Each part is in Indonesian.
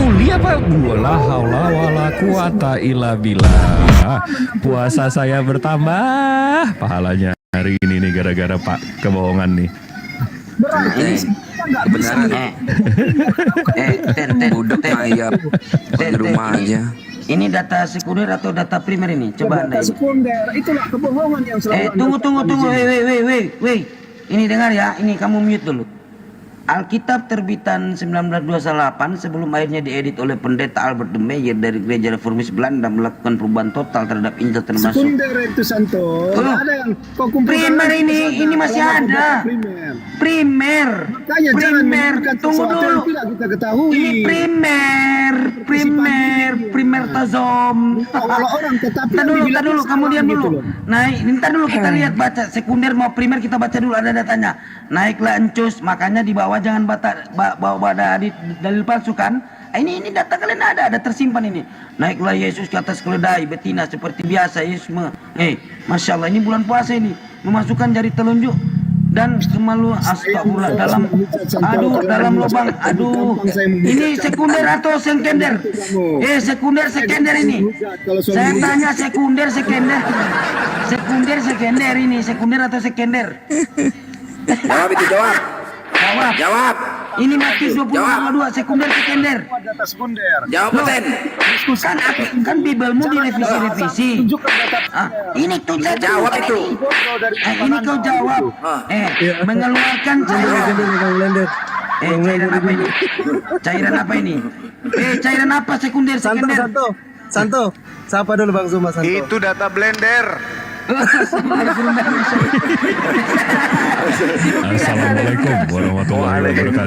mulia Pak. Wala haula wala quwata illa billah. Puasa saya bertambah pahalanya hari ini nih gara-gara Pak kebohongan nih. Kebenaran. Budak ayam di rumah aja. Ini data sekunder atau data primer ini? Coba Anda. Data sekunder, itulah kebohongan yang selalu tunggu. Weh. Ini dengar ya, ini kamu mute dulu. Alkitab terbitan 1928 sebelum akhirnya diedit oleh pendeta Albert de Meyer dari Gereja Reformis Belanda melakukan perubahan total terhadap Injil termasuk. sekunder itu Santo. Ada yang kau kumpulkan. Primer ini masih ada. Primer. Makanya jangan menggunakan Tunggu sesuatu dulu. yang tidak kita ketahui. Ini primer tazom. Kalau orang tetapi Ntar dulu, kamu diam dulu. Gitu loh. Naik, ntar dulu kita lihat baca sekunder mau primer kita baca dulu ada datanya. Naiklah encus, makanya di bawah jangan bawa dalil palsu kan. Ini data kalian ada tersimpan ini. Naiklah Yesus ke atas keledai betina seperti biasa Yesus Masya Allah ini bulan puasa ini memasukkan jari telunjuk dan kemaluan astagfirullah dalam lubang ini sekunder atau sekender sekunder ini saya tanya sekunder ini sekunder atau sekender Jawab itu, jawab. Ini Matius 20:2 sekunder sekender. Data sekunder. Jawab Ten. Kan Bibelmu direvisi. Tunjukkan data Ini tuh Jawab itu. ini kau jawab. Mengeluarkan cairan apa ini? Cairan apa ini? Cairan apa sekunder? Santo, siapa dulu Bang Zuma Santo? Itu data blender. Assalamualaikum warahmatullahi wabarakatuh.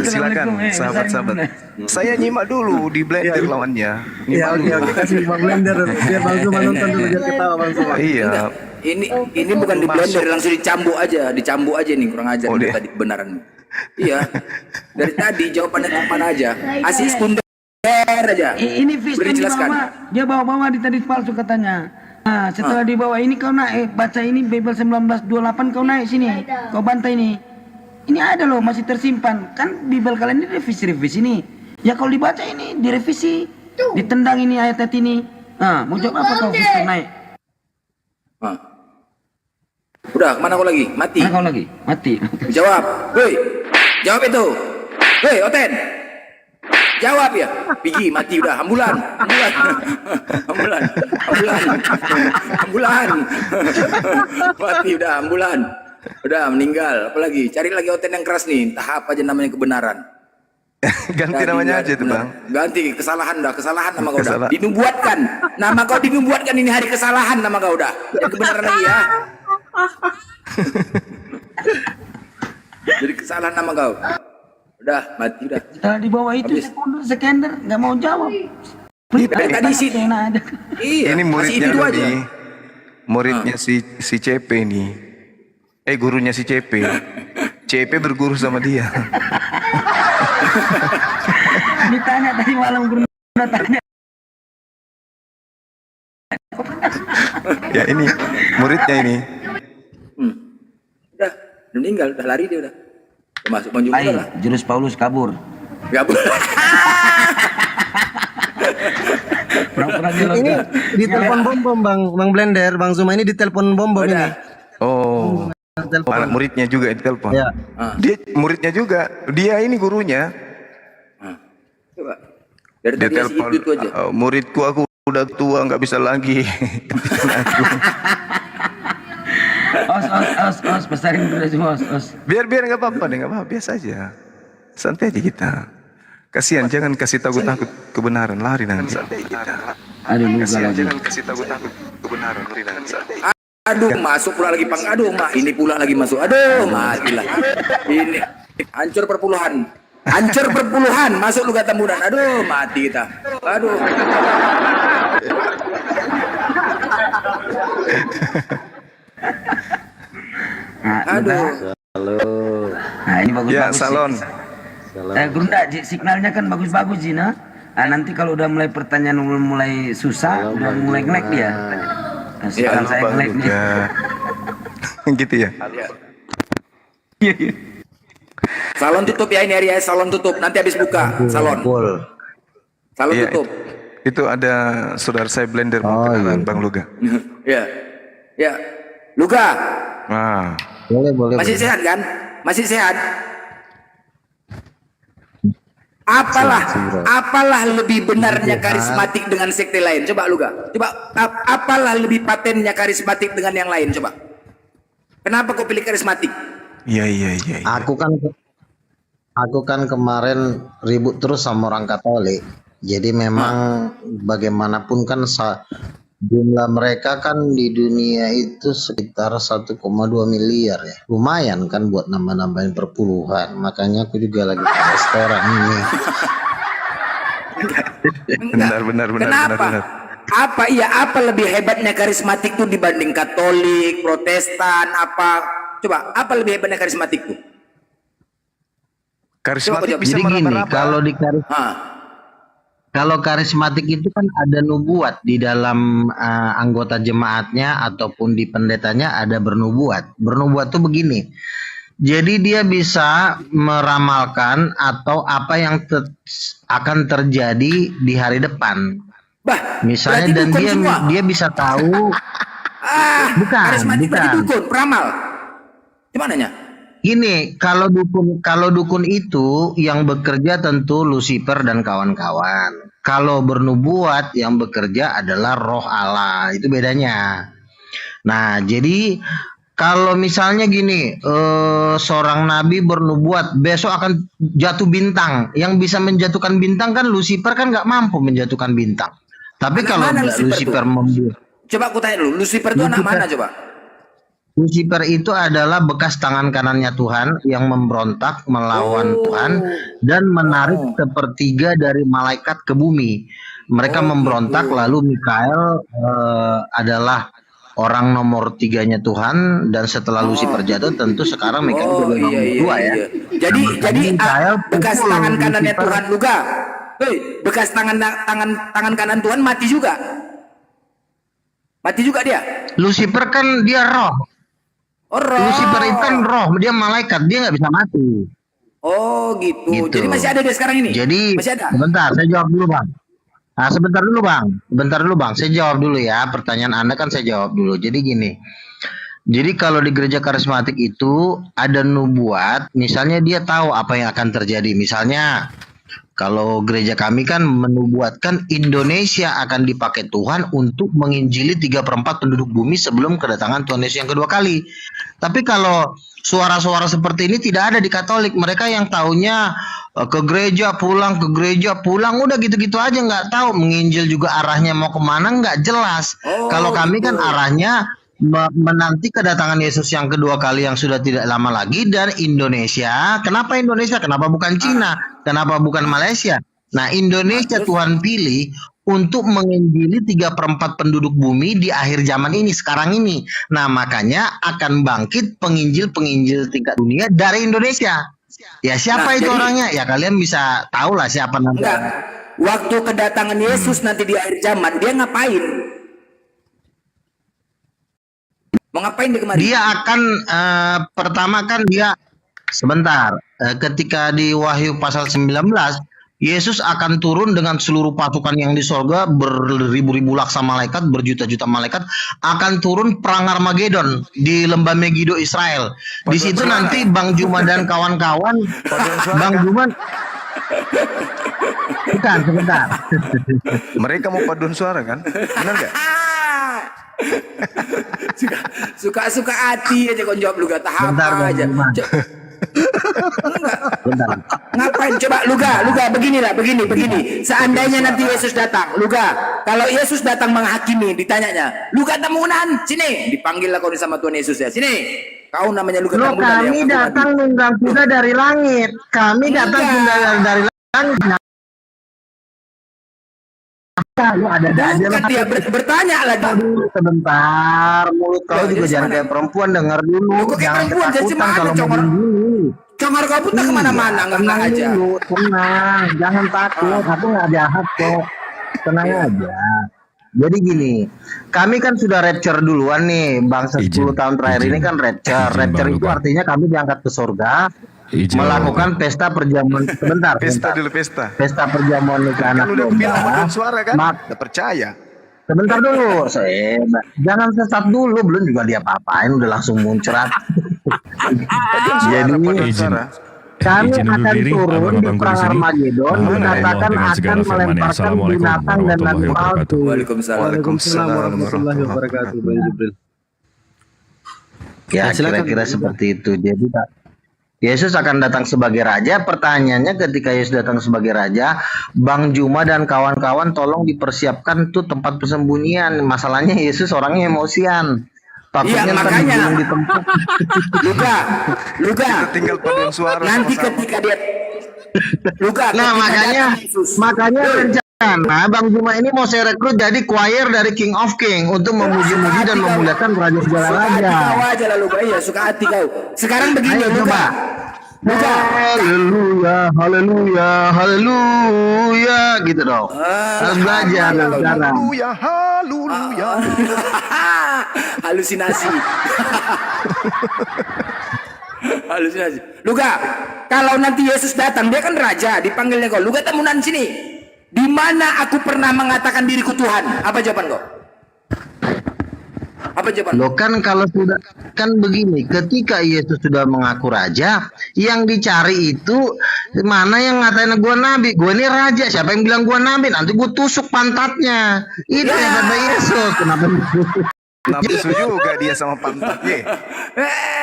Silakan sahabat-sahabat. Saya nyimak dulu di blender lawannya. Iya, oke, kasih Bang blender biar Bang Zuma nonton dulu biar ketawa Bang Zuma. Iya. Ini bukan di blender, langsung dicambuk aja nih, kurang ajar tadi kebenaran. Iya. Dari tadi jawabannya mana aja. Asis sekunder aja. Ini Visten di bawah. Dia bawa di tadi palsu katanya. Nah, setelah di bawah ini kau naik baca ini Bible 1928 kau naik sini. Kau bantai ini. Ini ada loh masih tersimpan. Kan Bible kalian ini revisi ini. Ya kalau dibaca ini direvisi. Ditendang ini ayat-ayat ini. Nah, mau jawab apa kau Visten naik? Udah, kemana kau lagi? Mati. Mana kau lagi? Mati. Jawab. Woi. Jawab itu. Woi, Oten. Jawab ya. Pigi mati udah. Ambulan. Mati udah, ambulan. Udah meninggal. Apalagi cari lagi Oten yang keras nih. Tahap aja namanya kebenaran. Ganti namanya aja tuh Bang. Ganti kesalahan nama kau udah. Dinubuatkan. Nama kau dinubuatkan ini hari kesalahan nama kau udah. Yang kebenaran lagi ya. Jadi kesalahan nama kau. Udah mati udah. Setelah di bawah itu sekender nggak mau jawab. Tadi sih. Iya. Ini muridnya itu aja. nih. Muridnya si CP nih. Gurunya si CP. CP berguru sama dia. Ditanya tadi malam guru tanya. Ya ini muridnya ini. Udah meninggal, udah lari dia udah. Masuk Manjung lah. Jurus Paulus kabur. Gak boleh. Ini di telepon bom Bang Blender, Bang Zuma ini di telepon bom ini. Oh. Anak muridnya juga di telepon. Ya. Dia muridnya juga. Dia ini gurunya. Coba. Dari Dia tadi telepon. itu aja. Muridku aku udah tua nggak bisa lagi. Os, besarin dulu semua, os. Biar nggak apa-apa deh, nggak apa-apa, biasa aja. Santai aja kita. Kasihan, jangan kasih takut kebenaran, lari nanti. Aduh, Kasihan, jangan kasih takut kebenaran, lari nanti. Aduh, masuk pula lagi Bang. Aduh, ini pula lagi masuk. Aduh, matilah. Ini hancur perpuluhan. Masuk lu kata mudan. Aduh, mati kita. Aduh. Aduh. Nah, ini bagus-bagus. Ya, salon. Gunda, signalnya kan bagus-bagus sih, nah. Nanti kalau udah mulai pertanyaan mulai susah, udah mulai nge-lag dia. Nah, sekarang saya nge-lag nih. Gitu ya. Salon tutup ya ini hari ya, salon tutup. Nanti habis buka salon. Full. Salon Iya, tutup. itu ada saudara saya blender mau kenalan Bang Luga. Ya. Ya. Luga, Ah, Boleh. masih boleh. sehat kan? Masih sehat? Apalah lebih benarnya karismatik dengan sekte lain? Coba Luga. Coba apalah lebih patennya karismatik dengan yang lain? Coba. Kenapa kau pilih karismatik? iya. Aku kan kemarin ribut terus sama orang Katolik. Jadi memang bagaimanapun kan jumlah mereka kan di dunia itu sekitar 1,2 miliar ya. Lumayan kan buat nambah-nambahin perpuluhan. Makanya aku juga lagi ke restoran ini. Benar. Kenapa? Apa lebih hebatnya karismatik tuh dibanding Katolik, Protestan, apa? Coba, apa lebih hebatnya karismatik tuh? Karismatik Coba, bisa Jadi gini, meraba-raba. kalau karismatik itu kan ada nubuat di dalam anggota jemaatnya ataupun di pendetanya ada bernubuat. Bernubuat tuh begini. Jadi dia bisa meramalkan atau apa yang akan terjadi di hari depan. Bah, Misalnya berarti dan dukun semua. dia bisa tahu bukan, Karismatik berarti bukan. dukun, peramal. Gimana nya? Gini, kalau dukun itu yang bekerja tentu Lucifer dan kawan-kawan. Kalau bernubuat yang bekerja adalah Roh Allah. Itu bedanya. Nah, jadi kalau misalnya gini, seorang nabi bernubuat besok akan jatuh bintang. Yang bisa menjatuhkan bintang kan Lucifer kan nggak mampu menjatuhkan bintang. Tapi Anak kalau mana Lucifer tuh? membuat Coba aku tanya dulu, Lucifer itu anak mana coba? Lucifer itu adalah bekas tangan kanannya Tuhan yang memberontak melawan Tuhan dan menarik sepertiga dari malaikat ke bumi. Mereka memberontak lalu Mikael adalah orang nomor 3-nya Tuhan dan setelah Lucifer jatuh tentu sekarang Mikael jadi nomor 2 ya. Jadi Mikael bekas pukul tangan kanannya Lucifer. Tuhan Luga. Hei, bekas tangan kanan Tuhan mati juga. Mati juga dia. Lucifer kan dia roh. Oh, roh. Lucifer itu kan roh, dia malaikat, dia nggak bisa mati. Oh, gitu. Gitu. Jadi masih ada dia sekarang ini? Jadi masih ada. sebentar, saya jawab dulu bang. Nah, sebentar dulu bang. Saya jawab dulu ya. Pertanyaan Anda kan saya jawab dulu. Jadi gini. Jadi kalau di gereja karismatik itu ada nubuat, misalnya dia tahu apa yang akan terjadi. Misalnya kalau gereja kami kan menubuatkan Indonesia akan dipakai Tuhan untuk menginjili 3/4 penduduk bumi sebelum kedatangan Tuhan Yesus yang kedua kali. Tapi kalau suara-suara seperti ini tidak ada di Katolik. Mereka yang taunya ke gereja pulang, udah gitu-gitu aja, nggak tahu menginjil juga arahnya mau kemana nggak jelas. Kalau kami kan arahnya menanti kedatangan Yesus yang kedua kali yang sudah tidak lama lagi dan Indonesia. Kenapa Indonesia? Kenapa bukan Cina? Kenapa bukan Malaysia? Nah, Indonesia Tuhan pilih untuk menginjili 3/4 penduduk bumi di akhir zaman ini, sekarang ini. Nah, makanya akan bangkit penginjil-penginjil tingkat dunia dari Indonesia. Ya, siapa itu orangnya? Ya, kalian bisa tahu lah siapa nanti. Enggak. Waktu kedatangan Yesus nanti di akhir zaman, dia ngapain? Mau ngapain dia kemarin? Dia akan pertama kan dia sebentar ketika di Wahyu pasal 19 Yesus akan turun dengan seluruh pasukan yang di sorga, beribu-ribu laksa malaikat, berjuta-juta malaikat akan turun perang Armageddon di lembah Megiddo Israel. Di situ nanti Bang Juma dan kawan-kawan, Bang Juma bukan sebentar. Mereka mau paduan suara kan? Benar nggak? Suka hati aja kau jawab Luga, tahap Bentar, Bang aja. Juma. Enggak. Ngapain coba Luga begini. Seandainya nanti Yesus datang, Luga, kalau Yesus datang menghakimi, ditanyanya, Luga Tamunan, sini, dipanggil lah kau sama Tuhan Yesus ya, sini. Kau namanya Luga Loh, Tamunan. kami datang nunggang kuda dari langit. Kami datang kuda dari langit. Lu ada aja lah. Dia bertanya lagi. Sebentar, mulut kau juga jangan kayak perempuan, dengar dulu. Kok kayak Jangan perempuan, jadi ketakutan mana, kalau Congor? mau begini. Congor kau pun tak kemana-mana, nggak Tenang aja. dulu, tenang, jangan takut. Aku nggak jahat kok. Tenang aja. Jadi gini, kami kan sudah rapture duluan nih, bangsa 10 tahun terakhir ini kan rapture. Rapture itu artinya kami diangkat ke surga. Hijau. melakukan pesta perjamuan sebentar. Pesta sebentar. dulu, pesta. Pesta perjamuan nikah Kan anak udah bilang domba. paduan suara kan? Mak- Udah percaya. Sebentar dulu, jangan sesat dulu, belum juga dia apa-apain udah langsung muncrat. Paduan suara, Jadi, paduan izin. suara. Kami Izin undur akan diri, turun di abang-abang perang di sini. Armageddon, Alhamdulillah dikatakan dengan akan segala firman-Nya. melemparkan Assalamualaikum binatang dan nabi warahmatullahi wabarakatuh. palsu. Waalaikumsalam. Waalaikumsalam warahmatullahi wabarakatuh. Bang Jibril. Ya, Silakan. kira-kira seperti itu. Jadi Pak, Yesus akan datang sebagai raja. Pertanyaannya ketika Yesus datang sebagai raja, Bang Juma dan kawan-kawan tolong dipersiapkan tuh tempat persembunyian. Masalahnya Yesus orangnya emosian. Takutnya Iya, ntar makanya. digulung di tempat. Luga, Tinggal paduan suara. nanti sama-sama. ketika dia Luga, Nah, ketika makanya datang Yesus. rencana Bang Juma ini mau saya rekrut jadi choir dari King of King untuk memuji-muji dan memuliakan raja segala Suka hati raja. kau aja lah Luga, iya suka hati kau. Sekarang begini Ayo, Luga. coba. Luga. Haleluya, haleluya, haleluya, gitu dong. Harus belajar sekarang. Haleluya, haleluya. Halusinasi. Halusinasi. Luga, kalau nanti Yesus datang, dia kan raja, dipanggilnya kau. Luga temunan sini. Di mana aku pernah mengatakan diriku Tuhan? Apa jawaban kau? Apa jawaban? Loh kan kalau sudah kan begini, ketika Yesus sudah mengaku raja, yang dicari itu mana yang ngatain gua nabi, gua ini raja, siapa yang bilang gua nabi? Nanti gua tusuk pantatnya. Itu yang kata Yesus. Kenapa? Nafsu juga dia sama pantatnya.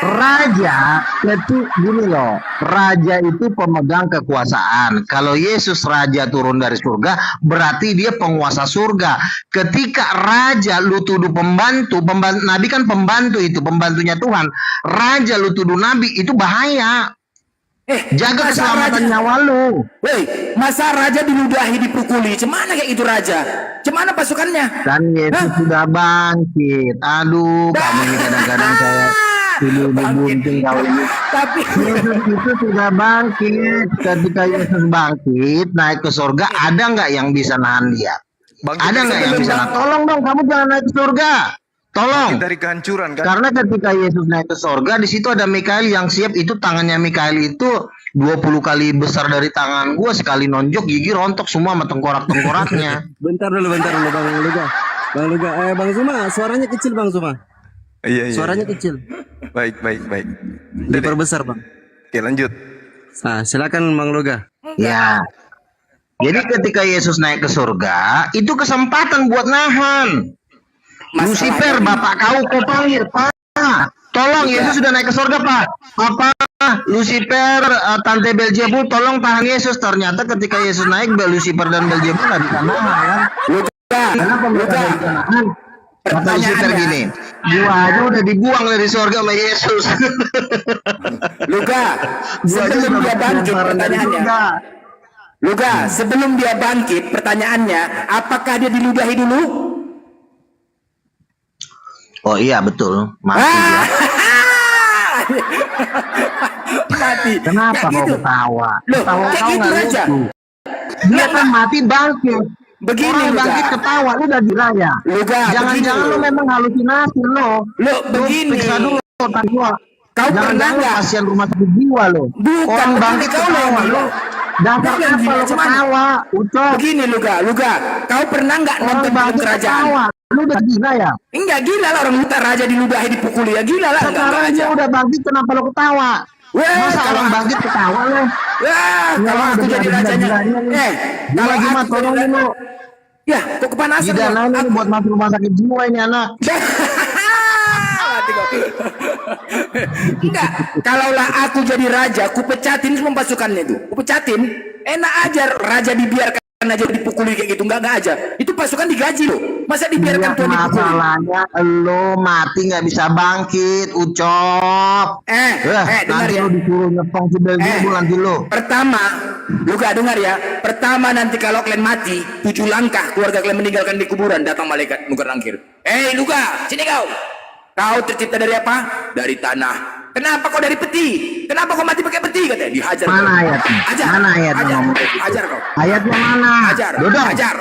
Raja itu gini loh, raja itu pemegang kekuasaan. Kalau Yesus raja turun dari surga, berarti dia penguasa surga. Ketika raja lu tuduh pembantu, nabi kan pembantu itu, pembantunya Tuhan. Raja lu tuduh nabi itu bahaya. Jaga masa keselamatan raja- nyawa lu. Woi, masa raja diludahi, dipukuli? Cemana kayak itu raja? Cemana pasukannya? Dan Yesus sudah bangkit. Aduh, kamu ini kadang-kadang kayak ini bunting kau ini. Tapi Yesus itu sudah bangkit. Ketika Yesus bangkit naik ke surga, ada nggak yang bisa nahan dia? Bangkit Ada nggak yang sebelum bisa nahan? Tolong dong, kamu jangan naik ke surga. Tolong. dari kehancuran kan? Karena ketika Yesus naik ke surga, di situ ada Mikael yang siap. Itu tangannya Mikael itu 20 kali besar dari tangan gua. Sekali nonjok gigi rontok semua sama tengkorak-tengkoraknya. Bentar dulu Bang Luga. Bang Luga, Bang Zuma, suaranya kecil Bang Zuma. Iya. Suaranya kecil. Baik. Diperbesar Bang. Oke, lanjut. Nah, silakan Bang Luga. Ya. Jadi ketika Yesus naik ke surga, itu kesempatan buat nahan. Lucifer, bapak kau panggil, Pak. Tolong, Yesus sudah naik ke surga, Pak. Apa? Lucifer, Tante Belzebul, tolong tahan Yesus. Ternyata ketika Yesus naik, Lucifer dan Belzebul nggak bisa nahan. Ya. Kenapa mereka nggak bisa nahan? Kata Lucifer gini, gua aja udah dibuang dari surga sama Yesus. Luga, Gua aja sebelum udah dia dapat bangkit penyesaran dari pertanyaannya. surga. Luga, sebelum dia bangkit pertanyaannya, apakah dia diludahi dulu? Oh iya betul, mati dia. Mati. Kenapa Kayak kau gitu. ketawa? Loh, Ketawa kayak kau gitu nggak aja. lucu. Dia kan mati bangkit. Begini, Orang Luga. bangkit ketawa, lu udah gila ya? Luga, Jangan-jangan begini. lu memang halusinasi lo. Lo begini. Periksa dulu otak gua. Kau pernah Jangan-jangan lu nggak? pasien rumah sakit jiwa lo. Bukan, Orang begini bangkit kau ketawa yang lo. gila. Dasar Kau yang apa gila, lo cuman- ketawa? Ucok. Begini Luga, kau pernah nggak Orang nonton film bangkit kerajaan? ketawa. Lu udah gila ya? Enggak gila lah orang minta raja diludahi dipukuli ya gila lah enggak Sekarang aja. dia udah bangkit, kenapa lo ketawa? Weh, Masa kalau orang aku- bangkit ketawa lo? Wah, kalau aku jadi rajanya. Kalau Gila, aku tolong jadi lu. Ya, kok kepanasan lo? Didanain ini buat masuk rumah sakit jiwa ini anak. Mati kau. Enggak, kalaulah aku jadi raja, ku pecatin semua pasukannya itu. Ku pecatin, enak aja raja dibiarkan aja dipukuli kayak gitu, enggak aja. Itu pasukan digaji loh. Masa dibiarkan Iya, Tuhan dipukuli? masalahnya lo mati nggak bisa bangkit, Ucop. Dengar Nanti ya. lo disuruh nyepong si Belzebul nanti lo. Pertama, lu gak dengar ya. Pertama nanti kalau kalian mati, 7 langkah keluarga kalian meninggalkan di kuburan, datang malaikat nukar langkir. Luga, sini kau. Kau tercipta dari apa? Dari tanah. Kenapa kau dari peti? Kenapa kau mati pakai peti? Katanya dihajar. Mana kau. ayatnya? Ajar. Mana ayatnya Ajar. ngomong? Ajar kau. Ayatnya mana? Ajar. Dodong. Ajar.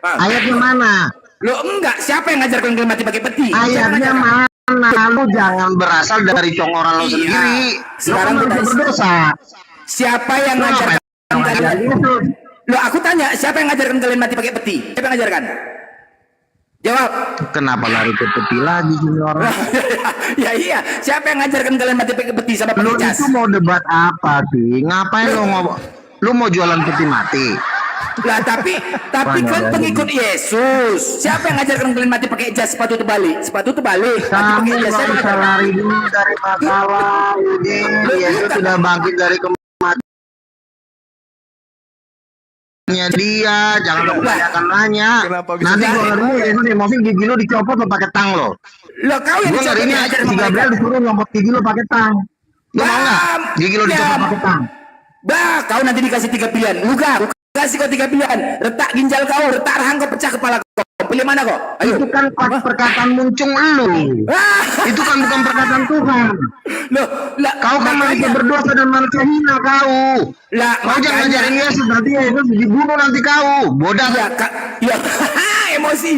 Ah. Ayatnya mana? Lo enggak, siapa yang ngajarkan kalian mati pakai peti? Jangan Ayatnya ajar. mana? Lu jangan berasal dari conggoran lu Iya. sendiri. Sekarang Lu kan manusia berdosa. Siapa yang Lu ngajarkan ngapain kalian? Yesus? Loh, aku tanya, siapa yang ngajarkan kalian mati pakai peti? Siapa yang ngajarkan? Jawab. Kenapa lari ke peti lagi sini orang? Ya iya, siapa yang ngajarkan kalian mati pakai peti sama Lu pakai jas? itu mau debat apa sih? Ngapain lu ngomong? Lu mau jualan peti mati? Lah tapi kan pengikut Yesus. Siapa yang ngajarkan kalian mati pakai jas sepatu terbalik? Sepatu terbalik. Mati Kamu pakai jas. nggak Siapa usah yang lari dulu dari masalah. Udah, Yesus sudah bangkit dari kematiannya dia. Jangan lu kebanyakan nanya. Kenapa bisa Nanti gitu? gua ngeri Yesus emosi gigi lu dicopot lo pakai tang lo. Loh, kau yang Gua ngeri dicoba ini diajar si sama Gabriel mereka. disuruh nyopot gigi lu pakai tang. Lu mau nggak? Gigi lu dicopot pakai tang. Bah, kau nanti dikasih 3 pilihan. Luka, kasih kau 3 pilihan. Retak ginjal kau, retak rahang kau, pecah kepala kau. Pilih mana kau? Ayo. Itu kan perkataan muncung lu. Ah, Itu kan bukan perkataan Tuhan. loh, lah, Kau kan manusia makanya- berdosa dan manusia hina kau. Lah, Kau jangan makanya- ngajarin Yesus nanti Yesus dibunuh nanti kau. Bodas. Ya, ya, emosi.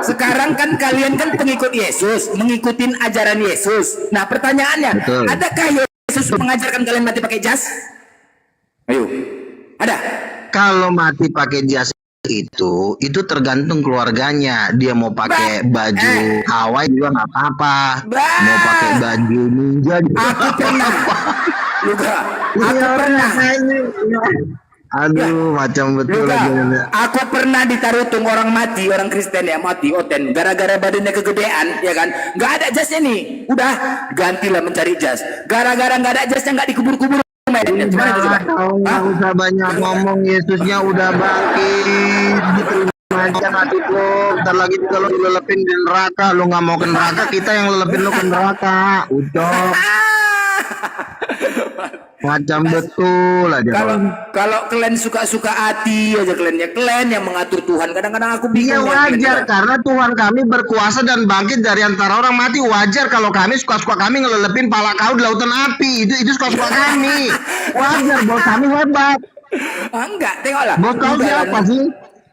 sekarang kan kalian kan pengikut Yesus, mengikutin ajaran Yesus. Nah, pertanyaannya, Betul. adakah Yesus mengajarkan kalian mati pakai jas? Ayo, ada? Kalau mati pakai jas itu tergantung keluarganya. Dia mau pakai baju Hawaii juga nggak apa-apa. Bah. Mau pakai baju ninja juga Aku nggak pernah, apa-apa. Luka, Iya, aku pernah. Aduh, macam betul Luka, aja. aku pernah ditaruh tung orang mati, orang Kristen ya mati, oten, gara-gara badannya kegedean, ya kan? Nggak ada jasnya nih, udah gantilah mencari jas. Gara-gara nggak ada jasnya nggak dikubur-kubur. Gimana itu coba? Kau nggak usah banyak ngomong, Yesusnya udah bangkit. Diterima aja mati lo. Ntar lagi juga lo dilelepin di neraka. Lo nggak mau ke neraka, kita yang lelepin lo ke neraka. Ucok. Macam betul aja. Kalau kawan. kalau kalian suka-suka hati aja kalian ya, kalian yang mengatur Tuhan. Kadang-kadang aku Iya bingung. ya, wajar kalian. karena Tuhan kami berkuasa dan bangkit dari antara orang mati. Wajar kalau kami suka-suka kami ngelelepin pala kau di lautan api. Itu suka-suka kami. Wajar, bos kami hebat. Ah, enggak, tengoklah. Bos kau Udah, siapa sih?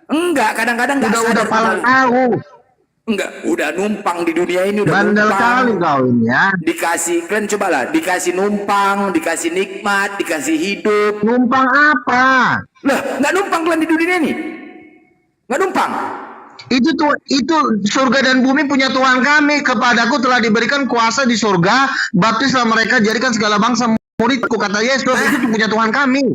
Enggak, kadang-kadang enggak Udah sadar pala Tuhan. kau. Enggak, udah numpang di dunia ini udah Bandel numpang. kali kau ini ya. Dikasih, kalian cobalah, dikasih numpang, dikasih nikmat, dikasih hidup. Numpang apa? Lah, nggak numpang kalian di dunia ini? Nggak numpang? Itu surga dan bumi punya Tuhan kami. Kepadaku telah diberikan kuasa di surga. Baptislah mereka, jadikan segala bangsa muridku, kata Yesus. Itu punya Tuhan kami.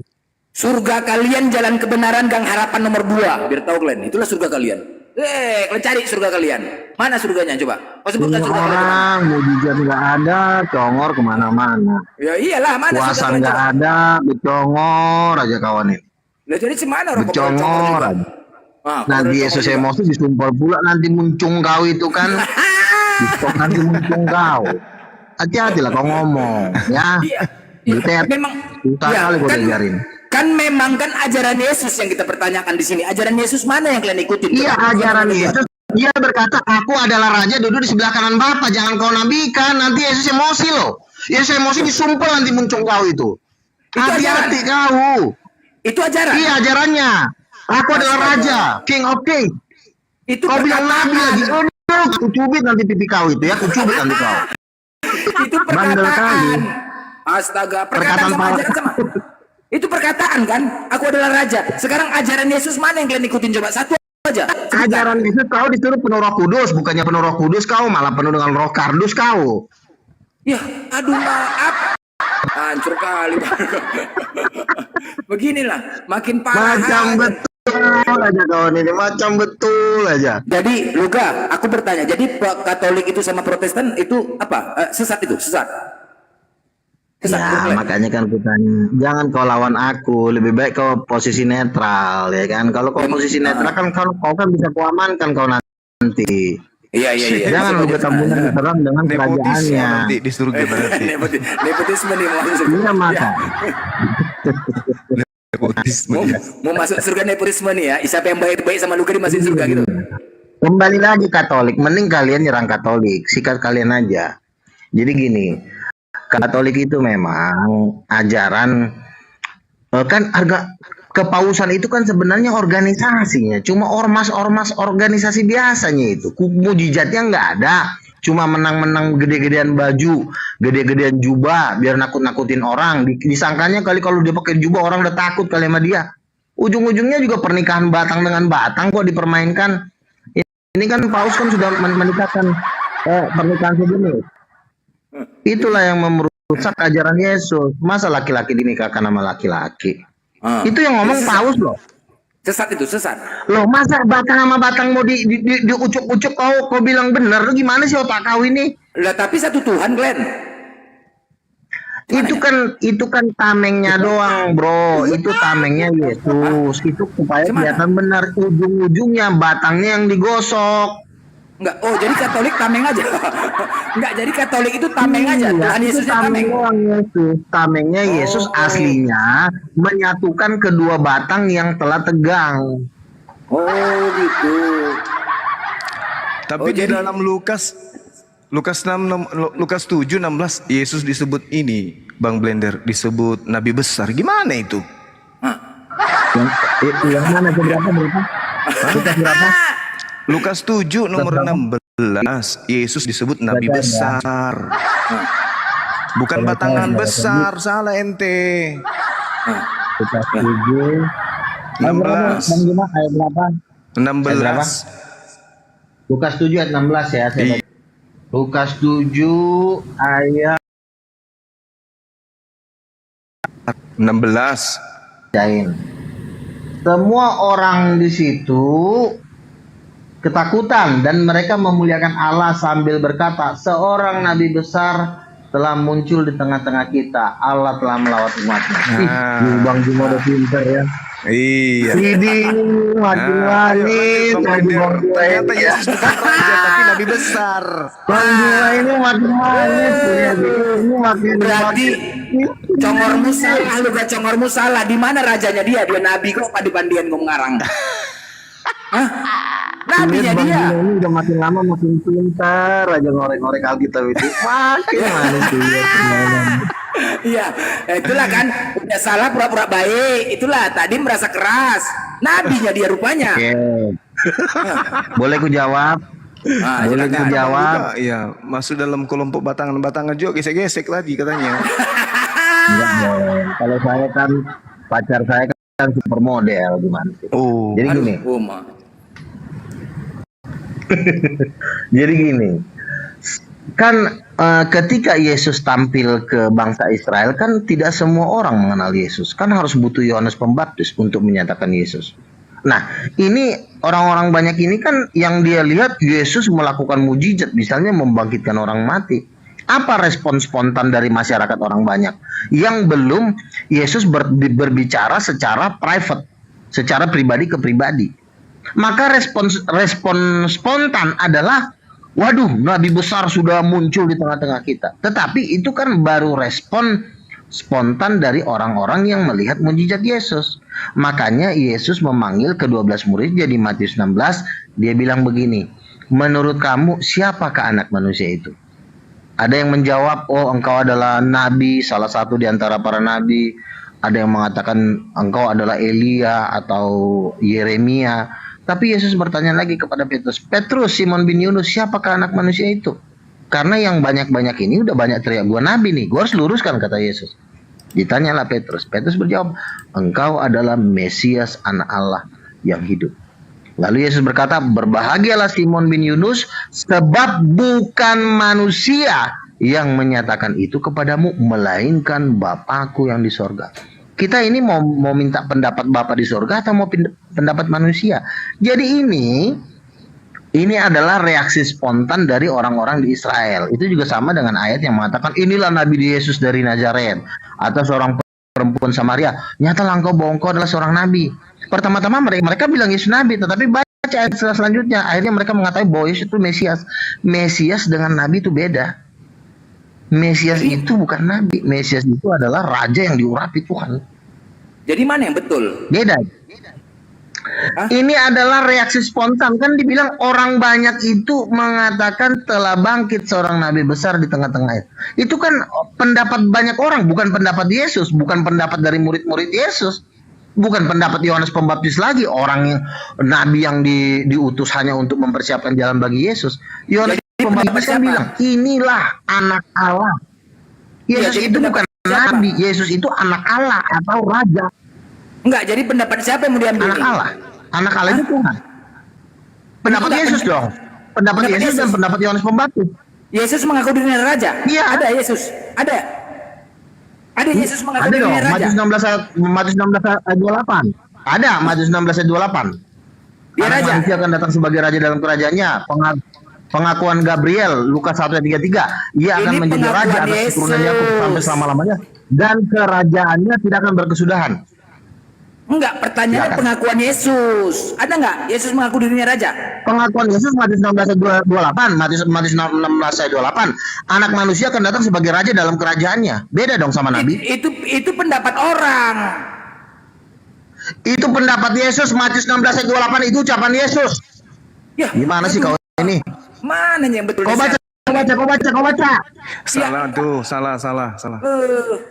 Surga kalian jalan kebenaran gang harapan nomor 2. Biar tahu kalian, itulah surga kalian. Kalian cari surga kalian. Mana surganya coba? Kau sebutkan Ini surga kalian. orang mujizat nggak ada, congor kemana-mana. Ya iyalah, mana Kuasa surga kalian nggak coba? ada, becongor aja kawan ini. Lah jadi semana orang Becongor juga? aja. Ah, Nanti kalau Yesus juga. emosi disumpal pula nanti muncung kau itu kan. Besok nanti muncung kau. Hati-hatilah kau ngomong ya. Iya. Butet. Memang Susah iya, kali gua kan- diajarin. Kan memang kan ajaran Yesus yang kita pertanyakan di sini. Ajaran Yesus mana yang kalian ikutin? Iya, Coba, ajaran coba. Yesus. Dia berkata, aku adalah raja duduk di sebelah kanan Bapa. Jangan kau nabikan. Nanti Yesus emosi loh. Yesus emosi disumpel nanti muncung kau itu. Hati-hati kau. Itu ajaran. Iya ajarannya. Aku adalah raja, King of King. Itu Kau bilang nabi lagi. perkataan. Aduh, kucubit nanti pipi kau itu ya. Kucubit nanti kau. Itu Bandel kali. perkataan. Astaga, Perkataan perkataan sama pala. ajaran sama. Itu perkataan kan? Aku adalah raja. Sekarang ajaran Yesus mana yang kalian ikutin coba? Satu aja. Ajaran Yesus kau disuruh penuh Roh Kudus, bukannya penuh Roh Kudus kau malah penuh dengan Roh Kardus kau. Ya, aduh maaf. Hancur kali. Beginilah, makin parah. Macam betul aja kawan ini, macam betul aja. Jadi, Luka, aku bertanya. Jadi Katolik itu sama Protestan itu apa? Sesat itu, sesat. Sesat. Ya, betul. makanya kan aku tanya, jangan kau lawan aku, lebih baik kau posisi netral ya kan. Kalau kau posisi netral kan kau kan bisa kuamankan kau nanti. Iya, iya, iya. Jangan lu bertambungan diserang dengan Nepotisme kerajaannya. nanti di surga berarti. Nepotisme nih mau masuk. Iya maka. Nepotisme. Mau masuk surga nepotisme nih ya. Siapa yang baik-baik sama Luka dimasukin surga gitu. Kembali lagi Katolik, mending kalian nyerang Katolik, sikat kalian aja. Jadi gini, Katolik itu memang ajaran Kan harga kepausan itu kan sebenarnya organisasinya, cuma ormas-ormas organisasi biasanya itu. Mujizatnya nggak ada, cuma menang-menang gede-gedean baju, gede-gedean jubah, biar nakut-nakutin orang. Disangkanya kali kalau dia pakai jubah orang udah takut kali sama dia. Ujung-ujungnya juga pernikahan batang dengan batang kok dipermainkan. Ini kan Paus kan sudah menikahkan pernikahan sejenis. Itulah yang merusak ajaran Yesus. Masa laki-laki dinikahkan sama laki-laki? Itu yang ngomong Paus loh. Sesat itu, sesat. Loh, masa batang sama batang mau diucuk-ucuk kau bilang bener? Lu gimana sih otak kau ini? Lah tapi satu Tuhan, Glenn. Itu kan tamengnya doang, bro. Itu tamengnya Yesus. Itu supaya kelihatan benar. Ujung-ujungnya batangnya yang digosok. Enggak, oh jadi Katolik tameng aja. Enggak, jadi Katolik itu tameng aja. Tuhan Yesusnya tameng. Tamengnya Yesus aslinya menyatukan kedua batang yang telah tegang. Oh gitu. Tapi di dalam Lukas 7:16 Yesus disebut ini, Bang Blender, disebut nabi besar. Gimana itu? Yang mana berapa? Lukas berapa? Lukas 7 nomor 16 Yesus disebut nabi besar. Bukan batangan besar, salah ente. Lukas 7 16. ayat berapa? 16. Lukas 7 ayat 16 ya. Lukas 7 ayat 16. Jain. Semua orang di situ ketakutan dan mereka memuliakan Allah sambil berkata, seorang nabi besar telah muncul di tengah-tengah kita. Allah telah melawat umatnya. Bang Juma udah pintar ya. Iya. Ini makin manis. Ternyata Yesus bukan raja tapi nabi besar. Bang Juma ini makin manis. Ini makin Berarti congormu salah, lu gak congormu salah. Di mana rajanya dia? Dia nabi kok padi-pandian kau ngarang. Hah? Nabinya Bang dia. Juma ini udah makin lama makin pintar aja ngorek-ngorek Alkitab itu. Makin manis dia. Iya, itulah kan udah salah pura-pura baik. Itulah tadi merasa keras. Nabinya dia rupanya. Oke. Boleh ku jawab? Boleh ku jawab? Iya, masuk dalam kelompok batangan-batangan juga gesek-gesek lagi katanya. Enggak dong. Kalau saya kan pacar saya kan supermodel gimana sih? Oh. Jadi gini. Uma. Jadi gini. Kan ketika Yesus tampil ke bangsa Israel kan tidak semua orang mengenal Yesus. Kan harus butuh Yohanes Pembaptis untuk menyatakan Yesus. Nah, ini orang-orang banyak ini kan yang dia lihat Yesus melakukan mujizat, misalnya membangkitkan orang mati. Apa respon spontan dari masyarakat orang banyak yang belum Yesus berbicara secara private, secara pribadi ke pribadi? Maka respon spontan adalah, waduh, nabi besar sudah muncul di tengah-tengah kita. Tetapi itu kan baru respon spontan dari orang-orang yang melihat mujizat Yesus. Makanya Yesus memanggil ke-12 murid, jadi Matius 16, dia bilang begini, menurut kamu siapakah anak manusia itu? Ada yang menjawab, oh engkau adalah nabi, salah satu di antara para nabi. Ada yang mengatakan engkau adalah Elia atau Yeremia. Tapi Yesus bertanya lagi kepada Petrus, Petrus, Simon bin Yunus, siapakah anak manusia itu? Karena yang banyak-banyak ini udah banyak teriak, gua nabi nih, gua harus luruskan, kata Yesus. Ditanyalah Petrus. Petrus berjawab, engkau adalah Mesias, anak Allah yang hidup. Lalu Yesus berkata, berbahagialah Simon bin Yunus, sebab bukan manusia yang menyatakan itu kepadamu, melainkan Bapakku yang di sorga. Kita ini mau minta pendapat Bapa di sorga atau mau pendapat manusia? Jadi ini adalah reaksi spontan dari orang-orang di Israel. Itu juga sama dengan ayat yang mengatakan, inilah Nabi Yesus dari Nazaret. Atau seorang perempuan Samaria, nyatalah engkau bahwa engkau adalah seorang nabi. Pertama-tama mereka bilang Yesus nabi, tetapi baca ayat selanjutnya, akhirnya mereka mengatakan bahwa Yesus itu Mesias. Mesias dengan nabi itu beda. Mesias itu bukan nabi. Mesias itu adalah raja yang diurapi Tuhan. Jadi mana yang betul? Beda. Ini adalah reaksi spontan. Kan dibilang orang banyak itu mengatakan telah bangkit seorang nabi besar di tengah-tengah itu. Itu kan pendapat banyak orang, bukan pendapat Yesus, bukan pendapat dari murid-murid Yesus. Bukan pendapat Yohanes Pembaptis lagi, orang yang nabi yang diutus hanya untuk mempersiapkan jalan bagi Yesus. Yohanes Pembaptis kan bilang, inilah anak Allah. Yesus itu bukan nabi, Yesus itu anak Allah atau raja. Enggak, jadi pendapat siapa yang mau diambil? Anak Allah. Anak Allah itu Tuhan. Pendapat Yesus dong. Pendapat Yesus dan pendapat Yohanes Pembaptis. Yesus mengaku dirinya raja? Iya. Ada Yesus. Ada Yesus mengaku Ada dong, dirinya raja. Matius 16 ayat 28. Ada, Matius 16 ayat 28. Dia Anak raja. manusia akan datang sebagai raja dalam kerajaannya. Pengakuan Gabriel, Lukas 1 ayat 33. Ia akan Ini menjadi raja pengakuan atas keturunan Yesus. Yakub sampai selama-lamanya. Dan kerajaannya tidak akan berkesudahan. Enggak, pertanyaannya Silakan. pengakuan Yesus. Ada enggak Yesus mengaku dirinya raja? Pengakuan Yesus Matius 16 ayat 28. Matius 16 ayat 28. Anak manusia akan datang sebagai raja dalam kerajaannya. Beda dong sama Nabi. Itu pendapat orang. Itu pendapat Yesus. Matius 16 ayat 28 itu ucapan Yesus. Ya, Gimana sih kau ini? mana yang betul? Kau baca. Salah tuh, salah.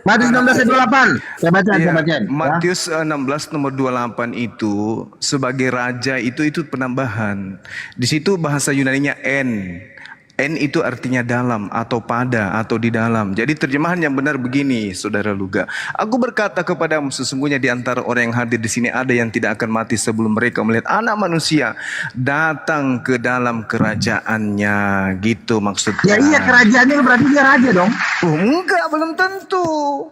Matius 16 ayat 28. Saya baca, Iya, saya baca. Matius 16 nomor 28 itu sebagai raja itu penambahan. Di situ bahasa Yunaninya en. En itu artinya dalam atau pada atau di dalam. Jadi terjemahan yang benar begini, Saudara Luga. Aku berkata kepadamu, sesungguhnya di antara orang yang hadir di sini ada yang tidak akan mati sebelum mereka melihat Anak Manusia datang ke dalam kerajaannya. Gitu maksudnya. Ya iya, kerajaannya berarti dia raja dong. Oh, enggak, belum tentu.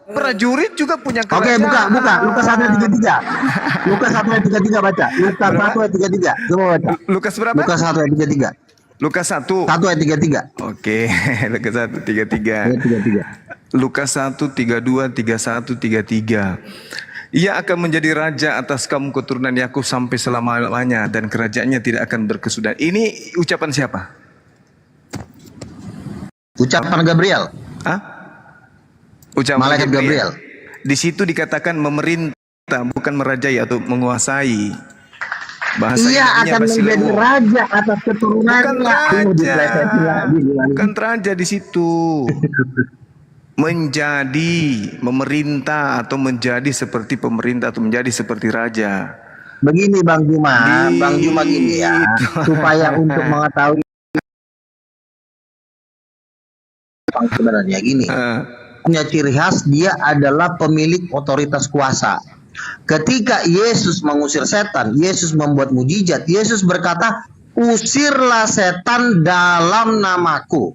Prajurit juga punya Oke, kerajaan. buka. Lukas 1 ayat 33. Lukas 1 ayat 33 baca. Lukas 1 ayat 33. Coba baca. Lukas berapa? Lukas 1 ayat 33. Lukas 1. 1 ayat 33. Oke, Lukas 1 33. Ayat 33. Lukas 1 32 31 33. Ia akan menjadi raja atas kaum keturunan Yakub sampai selama-lamanya dan kerajaannya tidak akan berkesudahan. Ini ucapan siapa? Ucapan Gabriel. Hah? Ucapan Malaikat Gabriel. Di situ dikatakan memerintah, bukan merajai atau menguasai. Bahasa Ia Yunaninya akan menjadi basileus. raja atas keturunan. Bukan raja di situ. Menjadi, memerintah atau menjadi seperti pemerintah atau menjadi seperti raja. Begini Bang Juma, Bang Juma gini ya, Gitu. supaya untuk mengetahui sebenarnya gini. Punya ciri khas dia adalah pemilik otoritas kuasa. Ketika Yesus mengusir setan, Yesus membuat mujizat, Yesus berkata, usirlah setan dalam namaku.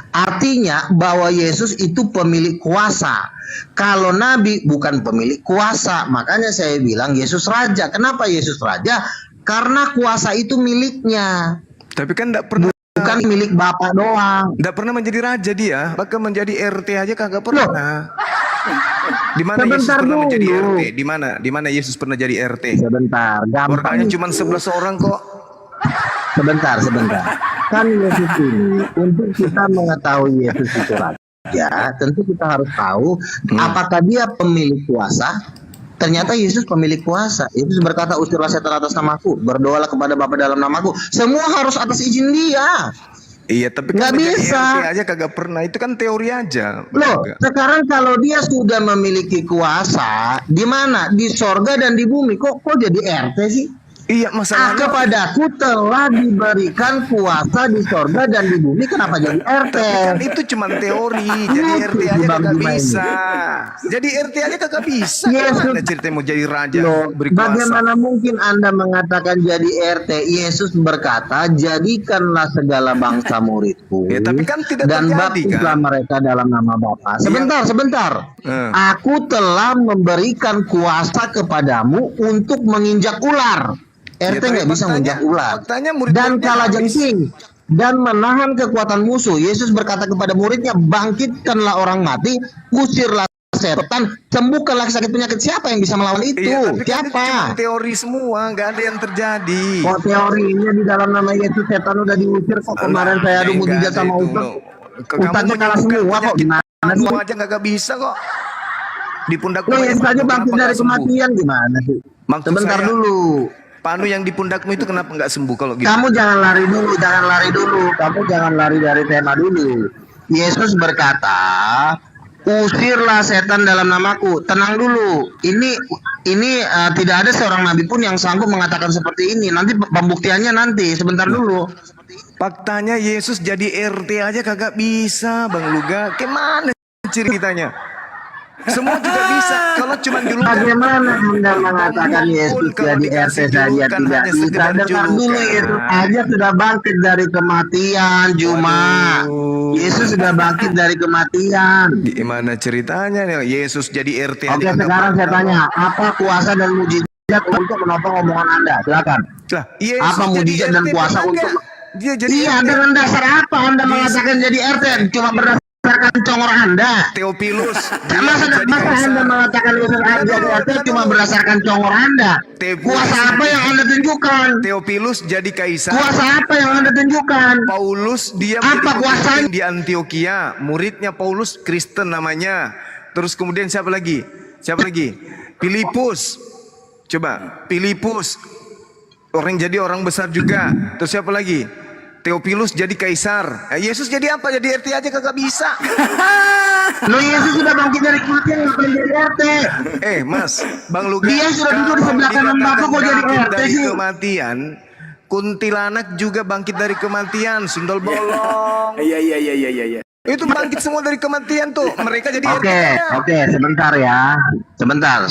Artinya bahwa Yesus itu pemilik kuasa. Kalau Nabi bukan pemilik kuasa, makanya saya bilang Yesus raja. Kenapa Yesus raja? Karena kuasa itu miliknya, Tapi kan tidak pernah, bukan milik Bapak doang. tidak pernah menjadi raja dia. Bahkan menjadi RT aja kagak pernah. Di mana Yesus Sebentar pernah menjadi dulu. RT? Di mana Yesus pernah jadi RT? Sebentar, Warganya gampang. cuma 11 orang kok. Sebentar. Kan Yesus ini, untuk kita mengetahui Yesus itu raja, tentu kita harus tahu apakah dia pemilik kuasa. Ternyata Yesus pemilik kuasa. Yesus berkata, usirlah setan atas namaku, berdoalah kepada Bapa dalam namaku. Semua harus atas izin dia. Iya, tapi Nggak kan menjadi bisa. RT aja kagak pernah. Itu kan teori aja. Loh, Kagak. sekarang kalau dia sudah memiliki kuasa, di mana? Di sorga dan di bumi. Kok jadi RT sih? Iya, masalahnya Kepadaku telah diberikan kuasa di sorga dan di bumi. Kenapa jadi RT? tapi kan itu cuma teori. Jadi RT aja Bang kagak Juma ini. bisa. Jadi RT aja kagak bisa. Yesus- Gimana ceritanya mau jadi raja Loh, berkuasa? bagaimana mungkin Anda mengatakan jadi RT? Yesus berkata, jadikanlah segala bangsa muridku. Ya, tapi kan tidak dan terjadi, baptislah kan? mereka dalam nama Bapa. Sebentar. Aku telah memberikan kuasa kepadamu untuk menginjak ular. RT tapi nggak bisa menginjak ular. faktanya murid-muridnya Dan habis. kalajengking dan menahan kekuatan musuh. Yesus berkata kepada muridnya, bangkitkanlah orang mati, usirlah setan, sembuhkanlah sakit penyakit. Siapa yang bisa melawan itu? Iya, tapi kan itu Siapa? cuma teori semua, nggak ada yang terjadi. Kok teorinya di dalam nama Yesus setan udah diusir kok. Kemarin saya adu mujizat sama Ustaz. Ustaznya kalah semua kok. Gimana sih? Semua aja nggak bisa kok. Di pundak Lo yang saja kenapa bangkit nggak dari sembuh? kematian gimana sih? Maksud Sebentar saya- dulu. Panu yang di pundakmu itu kenapa nggak sembuh kalau gitu? Kamu jangan lari dulu, kamu jangan lari dari tema dulu. Yesus berkata, usirlah setan dalam namaku. Tenang dulu. Ini tidak ada seorang nabi pun yang sanggup mengatakan seperti ini. Nanti pembuktiannya nanti. Sebentar dulu. Faktanya Yesus jadi RT aja kagak bisa, Bang Luga. Gimana ceritanya? Semua juga bisa. Kalau cuma dulu. Bagaimana Anda mengatakan Yesus jadi RT saja tidak bisa? Dengar dulu, Yesus aja sudah bangkit dari kematian, Juma. Yesus sudah bangkit dari kematian. Gimana ceritanya nih? Yesus jadi RT aja. Oke, sekarang saya tanya, apa kuasa dan mujizat untuk menopang omongan Anda? Silakan. Lah, Yesus Apa jadi mujizat dan RT kuasa pernah untuk? nggak? Dia jadi Iya, RT. dengan dasar apa Anda mengatakan jadi RT? Cuma berdasarkan congor Anda. Teopilus. Masa Anda mengatakan Yesus jadi RT cuma berdasarkan congor Anda? Kuasa apa yang Anda tunjukkan? Teopilus jadi kaisar. Kuasa apa yang Anda tunjukkan? Paulus dia Apa menjadi kuasanya? pemimpin di Antioquia. Muridnya Paulus Kristen namanya. Terus kemudian siapa lagi? Siapa lagi? Filipus. Coba, Filipus. Jadi orang besar juga. Terus siapa lagi? Teopilus jadi kaisar. Yesus jadi apa? Jadi RT aja kagak bisa. Loh, Yesus sudah bangkit dari kematian, ngapain jadi RT? Mas, Bang Luga. Dia sudah duduk di sebelah kanan Bapak, kok jadi Bangkit RT dari sih? kematian. Kuntilanak juga bangkit dari kematian. Sundel bolong. Iya. Itu bangkit semua dari kematian tuh. Mereka jadi RT. Oke, sebentar ya. Sebentar.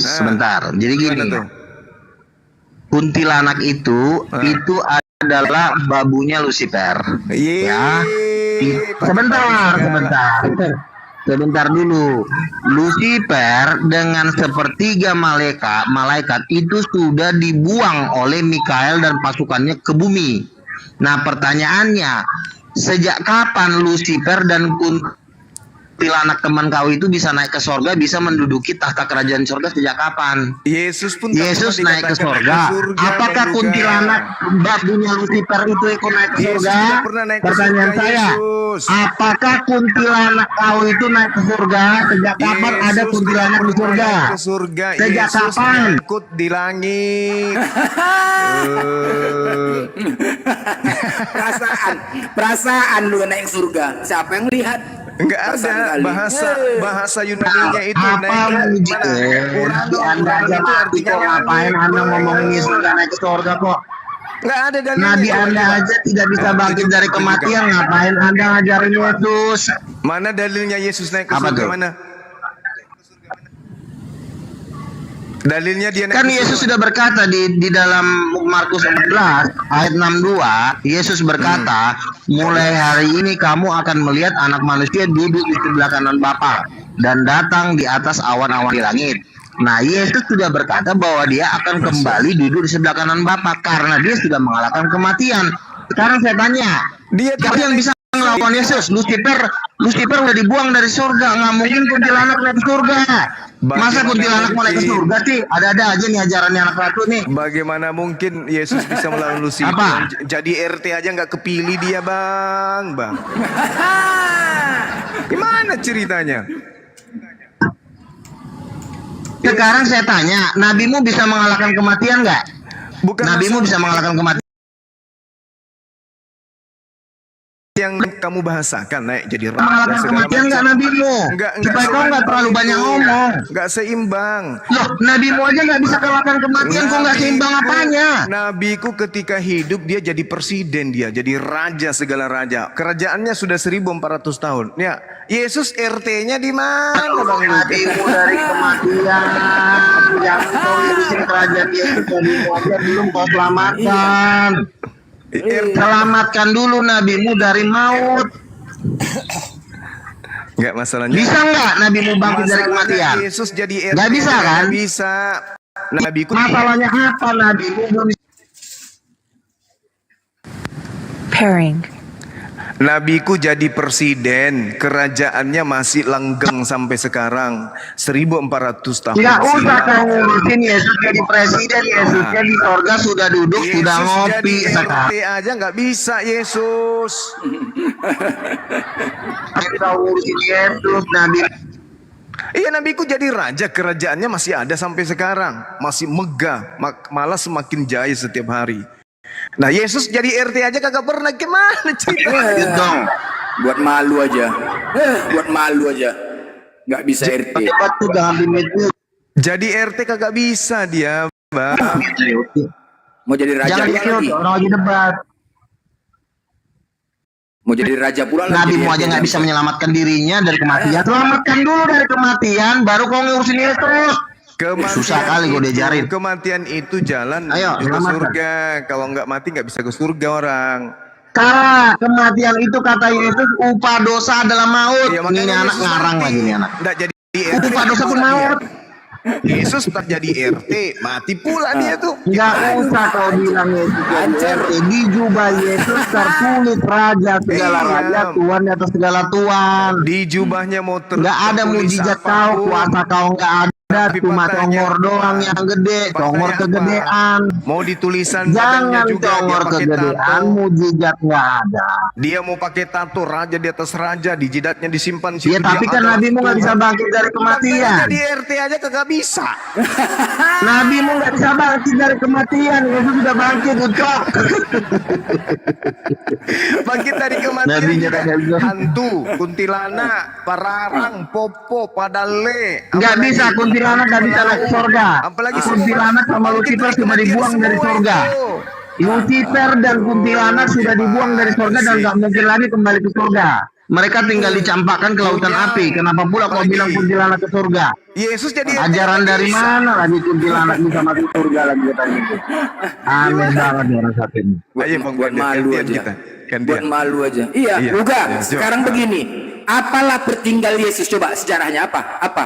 Jadi Gimana gini. tuh? Kuntilanak itu adalah babunya Lucifer. Ya. Sebentar dulu. Lucifer dengan sepertiga malaikat itu sudah dibuang oleh Mikael dan pasukannya ke bumi. Nah, pertanyaannya, sejak kapan Lucifer dan kuntilanak teman kau itu bisa naik ke sorga, bisa menduduki tahta kerajaan sorga sejak kapan? Yesus pun Yesus naik ke sorga. Apakah kuntilanak babunya Lucifer itu ikut naik ke Yesus sorga? tidak pernah naik ke Pertanyaan surga, saya, Yesus. apakah kuntilanak kau itu naik ke surga? Sejak kapan ada kuntilanak di surga? Ke surga. Sejak Yesus kapan? ikut di langit. Perasaan lu naik surga. Siapa yang lihat? Enggak ada bahasa Yunani-nya itu Apa Anda aja mati kok, ngapain Anda ngomongin Yesus nggak naik ke surga kok? Enggak ada dalilnya. Nabi Anda aja tidak bisa bangkit dari kematian, ngapain Anda ngajarin Yesus? Mana dalilnya Yesus naik ke Apa surga tuh? mana? Dalilnya dia naik Kan ke Yesus surga. sudah berkata di dalam Markus 14 ayat 62, Yesus berkata, mulai hari ini kamu akan melihat anak manusia duduk di sebelah kanan Bapa dan datang di atas awan-awan di langit. Nah, Yesus sudah berkata bahwa dia akan kembali duduk di sebelah kanan Bapa karena dia sudah mengalahkan kematian. Sekarang saya tanya, siapa yang bisa melawan Yesus? Lucifer udah dibuang dari surga, nggak mungkin kuntilanak naik ke surga. Masa kuntilanak mau naik ke surga sih? Ada-ada aja nih ajarannya anak ratu nih. Bagaimana mungkin Yesus bisa melawan Lucifer? Apa? Jadi RT aja nggak kepilih dia, Bang. Gimana ceritanya? Sekarang saya tanya, nabimu bisa mengalahkan kematian nggak? Nabimu bisa mengalahkan kematian? Yang kamu bahasakan naik jadi Mengalahkan kematian nggak nabimu? Supaya kau nggak terlalu banyak ngomong. Nggak seimbang. Loh, nabimu aja nggak bisa kalahkan kematian, kok nggak seimbang apanya? Nabiku ketika hidup dia jadi presiden, dia jadi raja segala raja. Kerajaannya sudah 1400 tahun. Ya, Yesus RT-nya di mana, Bang Luka? Nabimu dari kematian, jangan kau urusin kerajaan Yesus, nabimu aja belum kau selamatkan. Selamatkan dulu nabimu dari maut. Enggak masalahnya. Bisa nggak nabimu bangkit dari kematian? Yesus jadi RT. Nggak bisa kan? Nggak bisa. Nabiku Masalahnya apa nabimu belum bisa? Pairing. Nabiku jadi presiden, kerajaannya masih langgeng sampai sekarang 1400 tahun. Tidak usah silam. kau ngurusin Yesus jadi presiden, Yesusnya di sorga sudah duduk, Yesus sudah ngopi jadi sekarang. RT aja nggak bisa Yesus. Kau ngurusin Yesus, nabi. Iya, nabiku jadi raja, kerajaannya masih ada sampai sekarang, masih megah, malah semakin jaya setiap hari. Nah, Yesus jadi RT aja kagak pernah, gimana ceritanya? Dong, buat malu aja. Buat malu aja. Nggak bisa RT. Batu jangan dimit-mit. Jadi RT kagak bisa dia, Bang. Mau jadi raja Jangan pula di-mute, lagi. orang lagi debat. Mau jadi raja pula lagi. Nabimu jadi aja RT. nggak bisa menyelamatkan dirinya dari kematian. Selamatkan dulu dari kematian, baru kau ngurusin ini terus. Susah kali gue diajarin. Kematian itu jalan Ayo, menuju ke selamatkan. surga. Kalau nggak mati nggak bisa ke surga orang. Karena kematian itu kata Yesus upah dosa adalah maut. Ya, Ini makanya anak Yesus ngarang mati. lagi nih anak. Nggak jadi RT. Upah dosa mati pun pula maut. dia. Yesus tak jadi RT, mati pula dia tuh. Nggak usah kau bilang Yesus jadi RT. Di jubah Yesus tertulis raja segala Iya. raja, Tuhan di atas segala Tuhan. Di jubahnya mau Nggak ada tertulis mujizat apapun. kau, kuasa kau nggak ada. Tapi Cuma faktanya congor apa? doang yang gede, Faktanya congor apa? kegedean. Mau ditulisan badannya Jangan juga congor dia pakai kegedean, tato. mujizat nggak ada. Dia mau pakai tato raja di atas raja, di jidatnya disimpan situ. Ya tapi dia kan adalah nabimu nggak bisa Tuhan. bangkit dari kematian. Jadi RT aja kagak bisa. Nabimu nggak bisa bangkit dari kematian. Yesus sudah bangkit, ucok. Bangkit dari kematian. Nabinya kagak bisa. Hantu, kuntilanak, pararang, popo, padale. Nggak bisa, kuntilanak nggak bisa naik ke surga. Apalagi Kuntilanak sama bangkit Lucifer dari sudah kematian dibuang dari semua surga. itu. Lucifer dan kuntilanak sudah dibuang dari surga dan nggak mungkin lagi kembali ke surga. Mereka tinggal dicampakkan ke lautan api. Kenapa pula kau bilang kuntilanak ke surga? Yesus jadi RT Ajaran nggak dari bisa. mana lagi kuntilanak bisa masuk surga lagi katanya itu. Aneh banget orang satu ini. Ayo Bang, Buat malu gantian aja. kita. Gantian. Buat malu aja. Iya, Iya. Luga. Iya, Sekarang begini. Apalah pertinggal Yesus? Coba sejarahnya apa? Apa?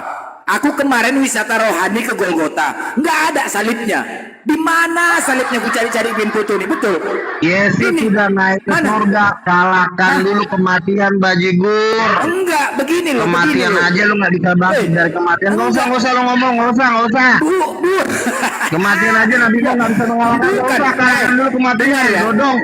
Aku kemarin wisata rohani ke Golgota. Nggak ada salibnya. Di mana salibnya? Ku cari-cari bikin foto nih. Betul. Yesus Ini. sudah naik ke Mana? surga. Kalahkan dulu kematian bajigur. Enggak, begini loh. Kematian begini loh. aja lu nggak bisa bangkit dari kematian. Nggak usah lu ngomong, nggak usah. Bu. Kematian aja Nabi Muhammad nggak bisa mengalahkan. Nggak Bukan, usah kalahkan dulu kematian. dengar ya. Dodong.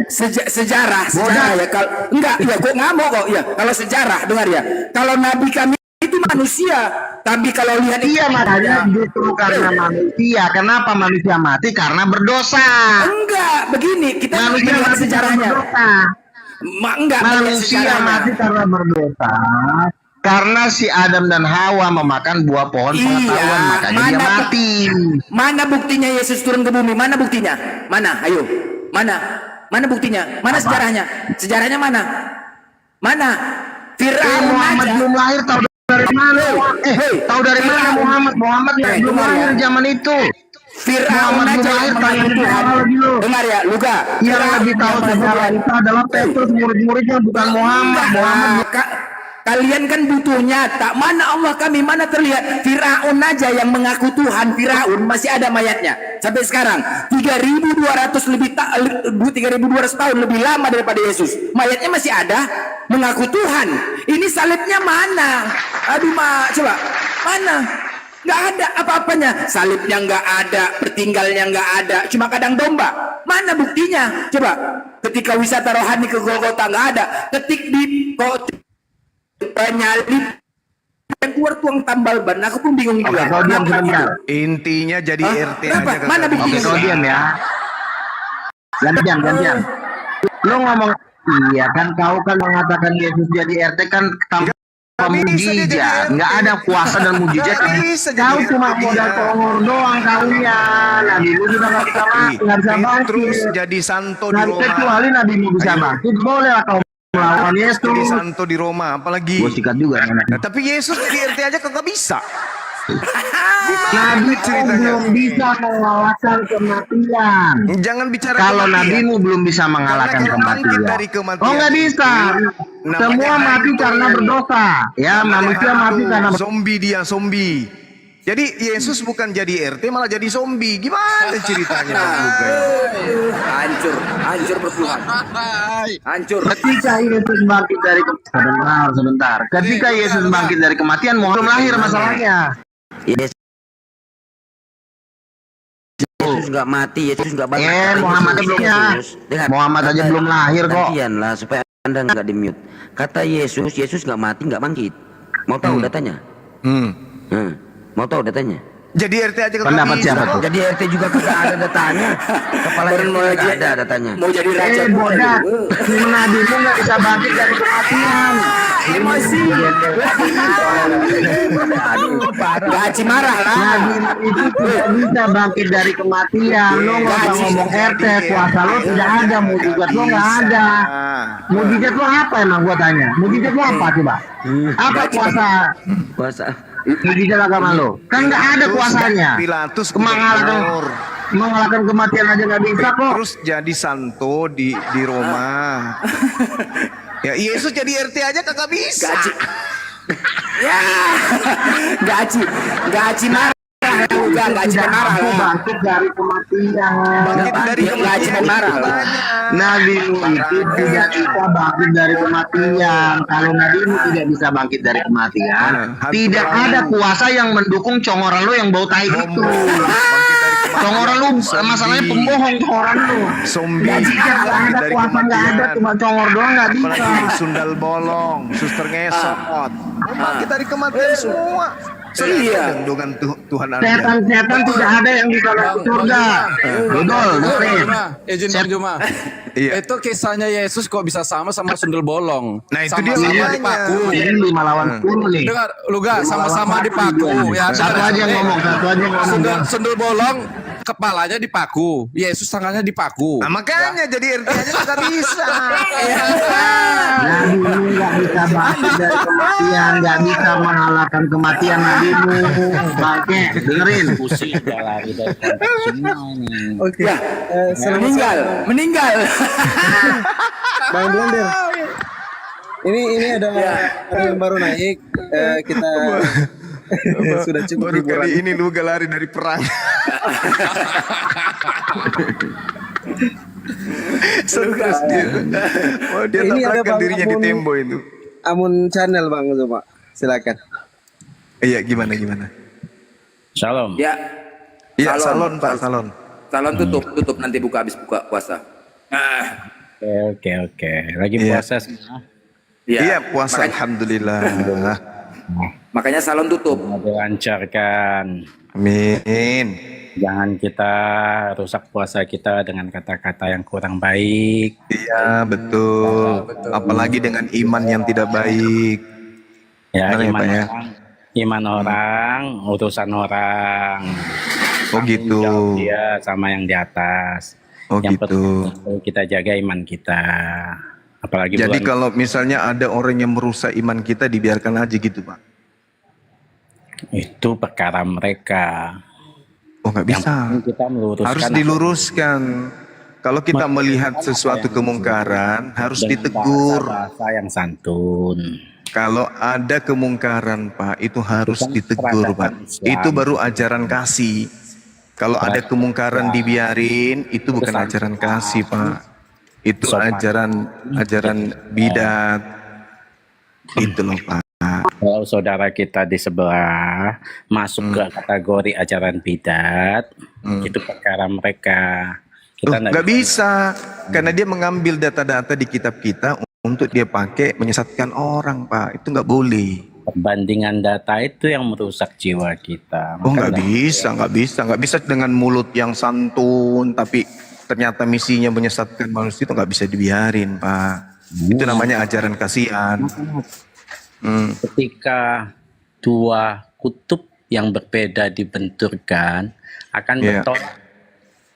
Sejarah Bodas. ya. Kalau enggak, ya kok ngamuk kok. Ya, kalau sejarah dengar ya. Kalau nabi kami itu manusia, tapi kalau lihat Iya makanya justru karena manusia. Kenapa manusia mati? Karena berdosa. enggak, begini kita Manusia lihat mati sejarahnya. karena berdosa. Enggak melihat Manusia sejarahnya. mati karena berdosa. Karena si Adam dan Hawa memakan buah pohon Iya, pengetahuan, makanya dia mana mati. Mana buktinya Yesus turun ke bumi? Mana buktinya? Mana? Ayo. Mana? Mana buktinya? Mana sejarahnya? Sejarahnya mana? Mana? Firaun Muhammad aja. belum lahir, tahu dari mana? Tahu dari mana Muhammad? Muhammad belum dengar lahir ya. zaman itu. Firaun Muhammad aja belum lahir, yang tanya mengaku di Tuhan. awal lagi lu. Dengar ya, Luga. Yang lebih tahu sejarah itu adalah Petrus, murid-muridnya bukan Muhammad. Muhammad Kalian kan butuh nyata. Mana Allah kami, mana terlihat? Firaun aja yang mengaku Tuhan. Firaun masih ada mayatnya sampai sekarang. 3.200 lebih 3.200 tahun lebih lama daripada Yesus. Mayatnya masih ada, mengaku Tuhan. Ini salibnya mana? Aduh, coba mana? Nggak ada apa-apanya. Salibnya nggak ada, pertinggalnya nggak ada, cuma kadang domba. Mana buktinya? Coba. Ketika wisata rohani ke Golgota nggak ada. Ketik di nyalip yang keluar tuang tambal ban. Aku pun bingung Oke, juga. kau diam Kenapa sebentar. gitu? Intinya jadi Hah? RT Kenapa? aja Mana kagak buktinya? Oke, bisa. kau diam ya. Gantian. Lu ngomong, iya kan kau kan mengatakan Yesus jadi RT kan tanpa Nggak bisa dia jadi mujizat. RT. Nggak ada kuasa dan mujizat. Nggak bisa jadi Kau RT cuma dia. modal tongor doang kaunya. Nabimu juga nggak bisa nggak bisa Petrus bangkit. jadi santo di Nah, Roma. kecuali nabimu bisa Ayo. bangkit, boleh lah kau melawan Jadi Yesus. santo di Roma, apalagi. Gue sikat juga. Nah, tapi Yesus jadi RT aja kagak bisa. Nabi ceritanya? belum bisa mengalahkan kematian. Jangan bicara Kalau kematian. nabimu belum bisa mengalahkan Karena kalau bangkit kematian. dari kematian Oh nggak bisa. namanya Semua mati hantu. karena berdosa. Ya manusia mati karena berdosa. zombie dia, zombie. Jadi Yesus bukan jadi RT malah jadi zombie. Gimana ceritanya Bang Luga? Hancur berpuluhan. Hancur. Ketika Yesus bangkit dari kematian, sebentar. Ketika Yesus bangkit dari kematian, belum lahir masalahnya. Yesus nggak mati, Yesus nggak bangkit. Kata Muhammad Yesus, belum ya. Dengar, Muhammad aja kata- belum lahir kok. gantian lah supaya Anda nggak di mute. Kata Yesus nggak mati nggak bangkit. Mau tahu datanya? Mau tahu datanya? Jadi RT aja kagak Pendapat bisa. siapa tuh? Jadi RT juga kagak ada datanya. Kepala RT nggak ada datanya. Mau jadi raja Bodat, nadimu nggak bisa bangkit dari kematian. emosi. Aduh, parah. Gak Aci marah lah. Nadimu itu tidak bisa bangkit dari kematian. Lo nggak usah ngomong RT, kuasa lo tidak ada, mujizat lo nggak ada. Mujizat lo apa emang gua tanya? Mujizat lo apa coba? Apa kuasa Puasa. mujizat agama lo? Kan nggak ada kuasanya. Pilatus Mengalahkan gubernur. mengalahkan kematian aja nggak bisa kok. Terus jadi santo di Roma. Ya Yesus jadi RT aja kagak bisa. Gak Aci. Ya. Gak Aci marah. Gak Aci Tidak marah mampu lah. bangkit dari kematian. Bangkit dari Gak Aci kematian marah itu lah. banyak. Nabimu itu tidak bisa bangkit dari kematian. Kalau nabimu tidak bisa bangkit dari kematian, tidak ada kuasa yang mendukung congoran lo yang bau tai itu. Bangkit dari kematian. Congoran lu masalahnya pembohong congoran lu. Zombie. Gak bisa, gak ada Dari kuasa, gak ada, kematian. cuma congor doang gak bisa. Apalagi sundal bolong, suster ngesot. Bangkit dari kematian semua. Iya. Dengan Tuhan Anda. Setan-setan tidak ada yang bisa masuk surga. Dodol, dengerin. Izin Bang Juma. Iya. Itu kisahnya Yesus kok bisa sama sundel bolong. Nah, itu dia sama-sama makanya. dipaku. Ini 5 lawan 10 nih. Dengar, lu gak sama-sama dipaku ya. Satu aja yang ngomong, satu aja yang ngomong. Sundel bolong kepalanya dipaku, Yesus tangannya dipaku. Nah, makanya jadi RT aja nggak bisa. Nabimu gak bisa bangkit dari kematian, gak bisa mengalahkan kematian nabimu. Bangke, dengerin. Ya. Meninggal. Bang Blender. Ini ada yang baru naik. Kita sudah cukup Baru hiburan. kali ini lu gak lari dari perang. Stres dia. Oh, dia Ini ada tabrakan Bang dirinya di Amun. tembok itu. Amun channel Bang coba. Silakan. Iya, gimana? Shalom. Ya. Iya, Salon. salon Pak, salon. Salon tutup nanti habis buka puasa. Oke. Lagi Iya. puasa semua. Iya, puasa alhamdulillah. Makanya salon tutup. Dilancarkan. Amin. Jangan kita rusak puasa kita dengan kata-kata yang kurang baik. Iya, betul. Apalagi dengan iman yang tidak baik. Ya, Benar ya, Pak, ya? iman orang, urusan orang. Oh gitu. Jawab dia sama yang di atas. Oh Yang gitu. penting kita jaga iman kita. Apalagi Jadi bulan kalau misalnya ada orang yang merusak iman kita, dibiarkan aja gitu, Pak. itu perkara mereka. Oh, nggak Yang bisa. penting kita meluruskan Harus diluruskan. Kalau kita melihat sesuatu kemungkaran, harus ditegur. bahasa yang santun. Kalau ada kemungkaran, Pak, itu harus Bukan ditegur, Pak. peradaban Islam. Itu baru ajaran kasih. Kalau ada kemungkaran dibiarin, itu bukan ajaran kasih, Pak. Itu ajaran bidat. Itu loh, Pak. Kalau saudara kita di sebelah masuk ke kategori ajaran bidat, itu perkara mereka. Kita Nggak bisa, karena dia mengambil data-data di kitab kita untuk dia pakai menyesatkan orang, Pak. Itu nggak boleh. perbandingan data itu yang merusak jiwa kita. Oh, Maka nggak bisa dengan mulut yang santun, tapi ternyata misinya menyesatkan manusia, itu nggak bisa dibiarin, Pak. Itu namanya ajaran kasihan. ketika dua kutub yang berbeda dibenturkan akan Iya. bertolak.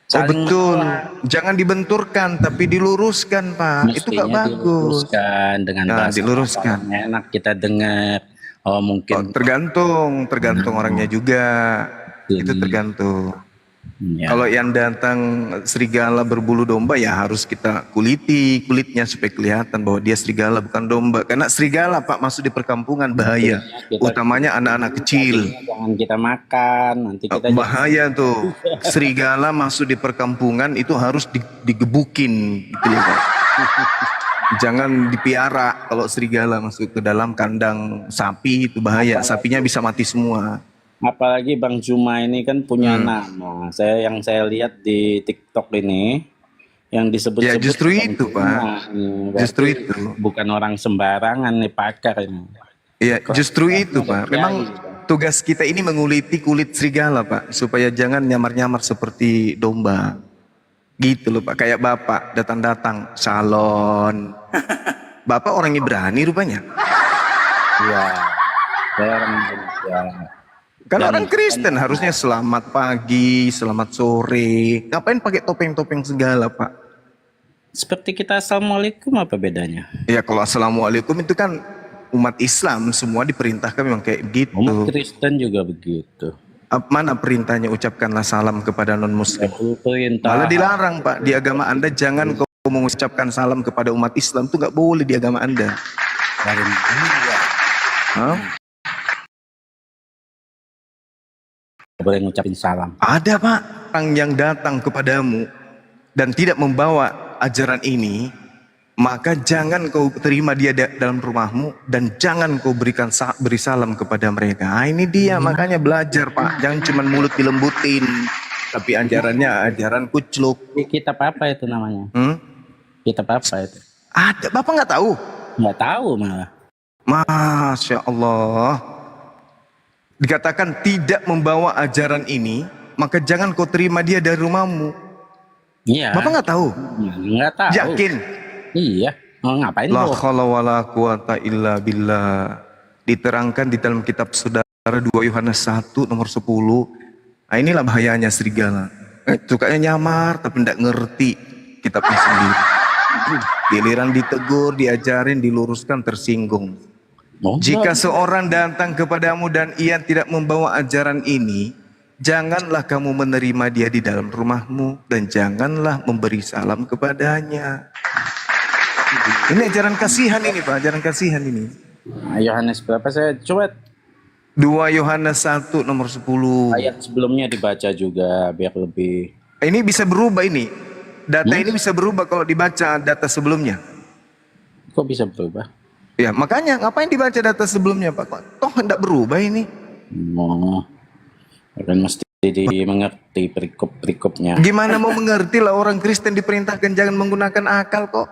Oh Saling betul, menolak. jangan dibenturkan, tapi diluruskan, Pak. Itu nggak Mestinya bagus. diluruskan dengan Nah, bahasa diluruskan. yang enak kita dengar. Oh Oh, mungkin tergantung orangnya juga. Itu tergantung. ya. Kalau yang datang serigala berbulu domba, ya harus kita kuliti kulitnya supaya kelihatan bahwa dia serigala bukan domba. Karena serigala, Pak, masuk di perkampungan bahaya. Utamanya anak-anak kecil. Jangan kita makan, nanti kita Bahaya tuh. Serigala masuk di perkampungan itu harus digebukin gitu ya, Pak. Jangan dipiara. Kalau serigala masuk ke dalam kandang sapi itu bahaya. Sapinya bisa mati semua. apalagi Bang Juma ini kan punya nama. Yang saya lihat di TikTok ini yang disebut-sebut Ya, justru Bang itu, Juma Pak. ini. Berarti Justru itu. bukan orang sembarangan nih pakar ini. Iya, justru itu, Pak. Memang tugas kita ini menguliti kulit serigala Pak, supaya jangan nyamar-nyamar seperti domba. Gitu loh Pak, kayak Bapak datang-datang, salon. Bapak orang Ibrani rupanya. Iya. Saya orang Indonesia. Kan Dan- orang Kristen harusnya selamat pagi, selamat sore. Ngapain pakai topeng-topeng segala Pak? Seperti kita assalamualaikum, apa bedanya? Ya kalau assalamualaikum itu kan umat Islam semua diperintahkan memang kayak begitu. Umat Kristen juga begitu. Mana perintahnya ucapkanlah salam kepada non muslim? Itu perintah. Malah dilarang Pak di agama Anda, jangan kau mengucapkan salam kepada umat Islam, itu nggak boleh di agama Anda. Dari mana? Hah? Nggak boleh ngucapin salam. Ada Pak orang yang datang kepadamu dan tidak membawa ajaran ini, maka jangan kau terima dia dalam rumahmu dan jangan kau beri salam kepada mereka. Ini dia makanya belajar Pak, jangan cuma mulut dilembutin, tapi ajarannya ajaran kucluk. Kitab apa itu namanya? Kitab apa itu? Ada, Bapak nggak tahu? Nggak tahu malah. Masya Allah. Dikatakan tidak membawa ajaran ini, maka jangan kau terima dia dari rumahmu. Iya. Bapak nggak tahu? Nggak tahu. Yakin? Iya. Ngapain La lo? khala wala quwata illa billah. Diterangkan di dalam kitab saudara 2 Yohanes 1 nomor 10. Nah, inilah bahayanya serigala. Sukanya nyamar tapi tidak ngerti kitabnya sendiri. Giliran ditegur, diajarin, diluruskan, tersinggung. Jika seorang datang kepadamu dan ia tidak membawa ajaran ini, janganlah kamu menerima dia di dalam rumahmu dan janganlah memberi salam kepadanya. Ini ajaran kasihan ini Pak, ajaran kasihan ini. Yohanes berapa saya coba 2 Yohanes 1 nomor 10. ayat sebelumnya dibaca juga biar lebih. Ini bisa berubah ini. Data ini bisa berubah kalau dibaca data sebelumnya. Kok bisa berubah? Ya makanya ngapain dibaca data sebelumnya Pak? Toh hendak berubah ini. Oh, kan mesti dimengerti perikop-perikopnya. Gimana mau mengerti lah, orang Kristen diperintahkan jangan menggunakan akal kok.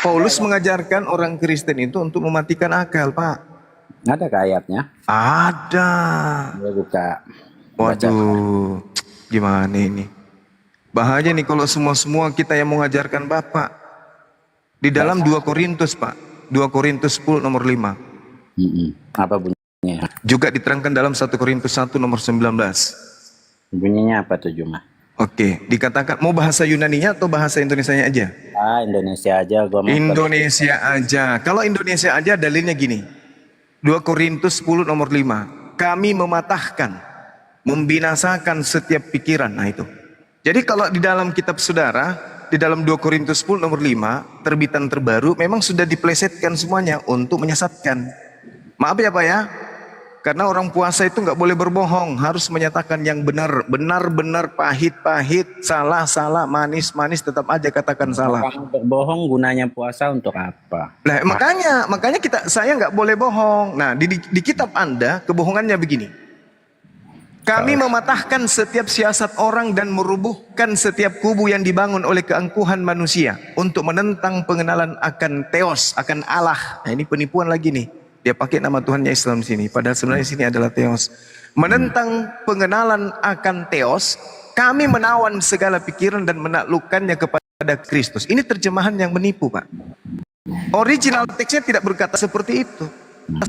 Paulus mengajarkan orang Kristen itu untuk mematikan akal Pak. Ada ke ayatnya? Ada. Gue buka. Waduh, gimana ini? Bahaya nih kalau semua kita yang mengajarkan Bapak. Di dalam 2 Korintus Pak, 2 Korintus 10 nomor 5. Apa bunyinya? Juga diterangkan dalam 1 Korintus 1 nomor 19. Bunyinya apa tuh Juma? Oke, dikatakan mau bahasa Yunaninya atau bahasa Indonesianya aja? Indonesia aja gua mau. Indonesia aja. Kalau Indonesia aja dalilnya gini. 2 Korintus 10 nomor 5. Kami mematahkan, membinasakan setiap pikiran. Nah itu. Jadi kalau di dalam kitab saudara, di dalam 2 Korintus 10 nomor 5, terbitan terbaru, memang sudah diplesetkan semuanya untuk menyesatkan. Maaf ya Pak ya, karena orang puasa itu nggak boleh berbohong, harus menyatakan yang benar, benar-benar pahit-pahit, salah-salah, manis-manis, tetap aja katakan salah. Kalau berbohong gunanya puasa untuk apa? Nah makanya saya nggak boleh bohong. Nah di kitab Anda kebohongannya begini. Kami mematahkan setiap siasat orang dan merubuhkan setiap kubu yang dibangun oleh keangkuhan manusia untuk menentang pengenalan akan Theos, akan Allah. Nah ini penipuan lagi nih. Dia pakai nama Tuhannya Islam sini, padahal sebenarnya sini adalah Theos. Menentang pengenalan akan Theos, kami menawan segala pikiran dan menaklukkannya kepada Kristus. Ini terjemahan yang menipu Pak. Original teksnya tidak berkata seperti itu.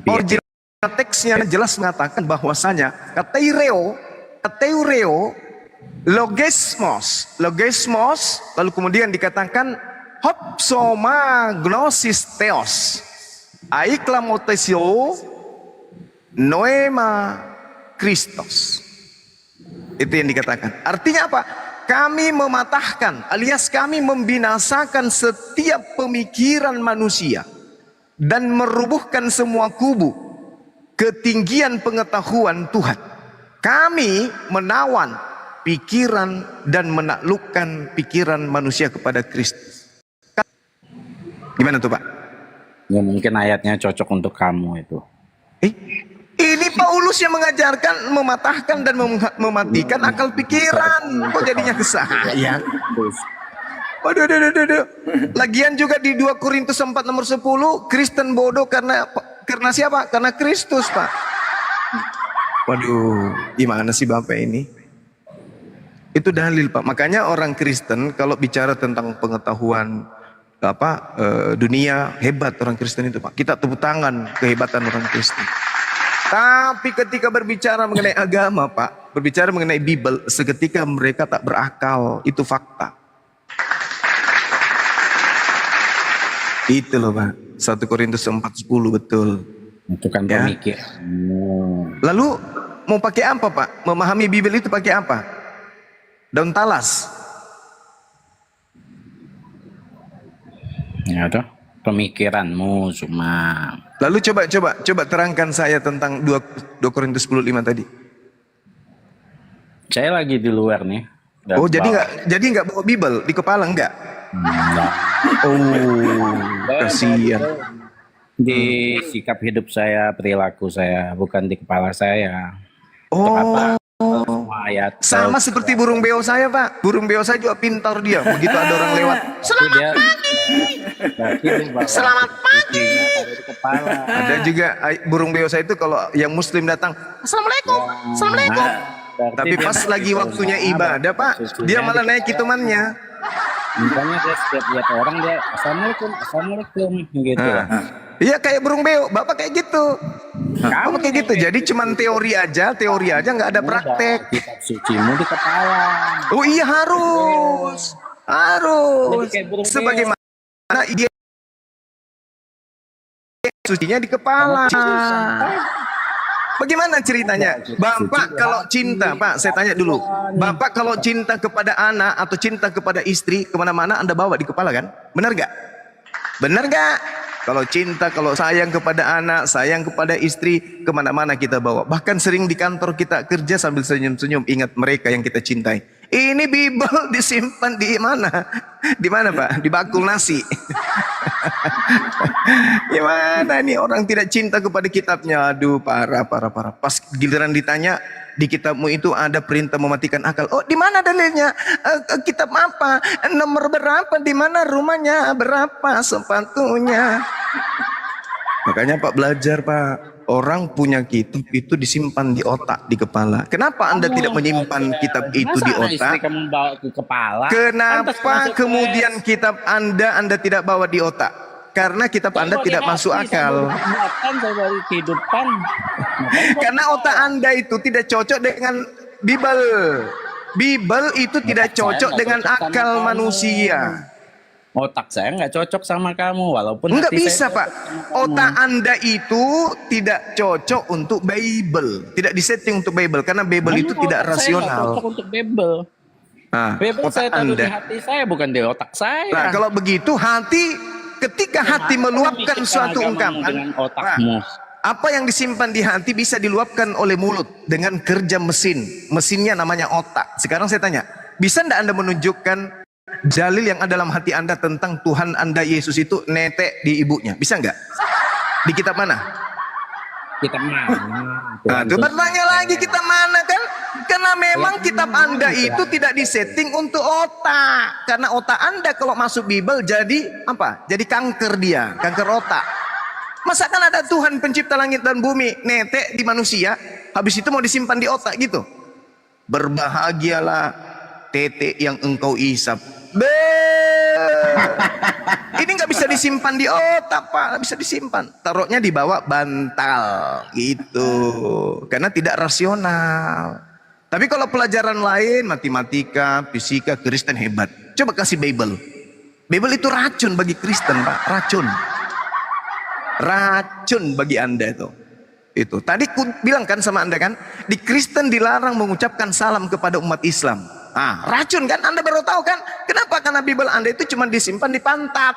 Original teksnya jelas mengatakan bahwasanya kateireo, logesmos, lalu kemudian dikatakan hopsoma gnosis theos, aiklamotesio noema Christos. Itu yang dikatakan. Artinya apa? Kami mematahkan alias kami membinasakan setiap pemikiran manusia dan merubuhkan semua kubu ketinggian pengetahuan Tuhan. Kami menawan pikiran dan menaklukkan pikiran manusia kepada Kristus. Gimana tuh Pak? Ya mungkin ayatnya cocok untuk kamu itu. Ini Paulus yang mengajarkan mematahkan dan mematikan akal pikiran. Kok jadinya ke saya? Waduh. Lagian juga di 2 Korintus 4 nomor 10, Kristen bodoh karena Karena siapa? Karena Kristus, Pak. Waduh, gimana sih Bapak ini? Itu dalil, Pak. Makanya orang Kristen kalau bicara tentang pengetahuan dunia, hebat orang Kristen itu, Pak. Kita tepuk tangan kehebatan orang Kristen. Tapi ketika berbicara mengenai agama, Pak, berbicara mengenai Bible, seketika mereka tak berakal. Itu fakta. Itu loh, Pak. 1 Korintus 4:10, betul. Itu kan Ya. pemikiran. Lalu mau pakai apa, Pak? Memahami Bible itu pakai apa? Daun talas. Ya toh, pemikiranmu cuma. Lalu coba terangkan saya tentang 2 Korintus 10:5 tadi. Saya lagi di luar nih. Dan Oh, jadi nggak bawa Bible di kepala enggak? enggak. Oh, kasihan. Di sikap hidup saya, perilaku saya, bukan di kepala saya. Oh, Semua ayat. sama seperti burung beo saya, Pak. Burung beo saya juga pintar dia. Begitu ada orang lewat, Selamat pagi. Selamat pagi. Di kepala. ada juga burung beo saya itu kalau yang Muslim datang, Assalamualaikum, Assalamualaikum. Tapi pas lagi waktunya ibadah, Pak, dia malah naik hitumannya. Makanya dia setiap lihat orang dia Assalamualaikum, Assalamualaikum gitu. Iya kayak burung beo, Bapak kayak gitu. Bapak kayak gitu. Jadi cuman teori aja nggak ada praktek. Kitab sucimu di kepala. Oh iya harus. Jadi kayak burung beo. Sebagaimana dia sucinya di kepala. Bagaimana ceritanya? Bapak kalau cinta, Pak, saya tanya dulu. Bapak kalau cinta kepada anak atau cinta kepada istri, kemana-mana Anda bawa di kepala kan? Benar gak? Benar gak? Kalau cinta, kalau sayang kepada anak, sayang kepada istri, kemana-mana kita bawa. Bahkan sering di kantor kita kerja sambil senyum-senyum, ingat mereka yang kita cintai. Ini Bible disimpan di mana? Di mana, Pak? Di bakul nasi. Gimana nih orang tidak cinta kepada kitabnya? Aduh, parah. Pas giliran ditanya, di kitabmu itu ada perintah mematikan akal. Oh, di mana dalilnya? Kitab apa? Nomor berapa? Di mana rumahnya? Berapa sepatunya? Makanya Pak belajar, Pak. Orang punya kitab itu disimpan di otak, di kepala. Kenapa Anda tidak menyimpan kitab itu di Masa istri otak? kamu bawa ke kepala? Kenapa kemudian kitab Anda tidak bawa di otak? Karena kitab Anda tidak masuk akal. Buatan saya baru kehidupan. Karena otak Anda itu tidak cocok dengan Bible. Bible itu tidak cocok dengan akal manusia. Otak saya nggak cocok sama kamu, walaupun Enggak hati bisa, saya Pak. Otak Anda itu tidak cocok untuk Bible. Tidak disetting untuk Bible. Karena Bible itu tidak Otak saya nggak rasional. cocok untuk Bible. Nah, Bible otak saya taruh di Anda. hati saya, bukan di otak saya. Nah, kalau begitu ketika hati meluapkan suatu ungkapan, dengan otakmu. apa yang disimpan di hati bisa diluapkan oleh mulut dengan kerja mesin. Mesinnya namanya otak. Sekarang saya tanya, bisa enggak Anda menunjukkan dalil yang ada dalam hati Anda tentang Tuhan Anda Yesus itu netek di ibunya? Bisa enggak? Di kitab mana? Kita mana? Nah, itu bertanya lagi kita mana kan? Karena memang kitab Anda itu tidak disetting untuk otak. Karena otak Anda kalau masuk Bible jadi apa? Jadi kanker dia, kanker otak. Masa kan ada Tuhan pencipta langit dan bumi netek di manusia, habis itu mau disimpan di otak gitu? Berbahagialah tete yang engkau isap. Ini nggak bisa disimpan di otak, Pak. Nggak bisa disimpan. Taruhnya di bawah bantal gitu. Karena tidak rasional. Tapi kalau pelajaran lain, matematika, fisika, Kristen hebat. Coba kasih Bible. Bible itu racun bagi Kristen, Pak. Racun. Racun bagi Anda itu. Itu. Tadi ku bilang kan sama Anda kan, di Kristen dilarang mengucapkan salam kepada umat Islam. Ah, racun kan? Anda baru tahu kan? Kenapa? Karena Bible Anda itu cuma disimpan di pantat,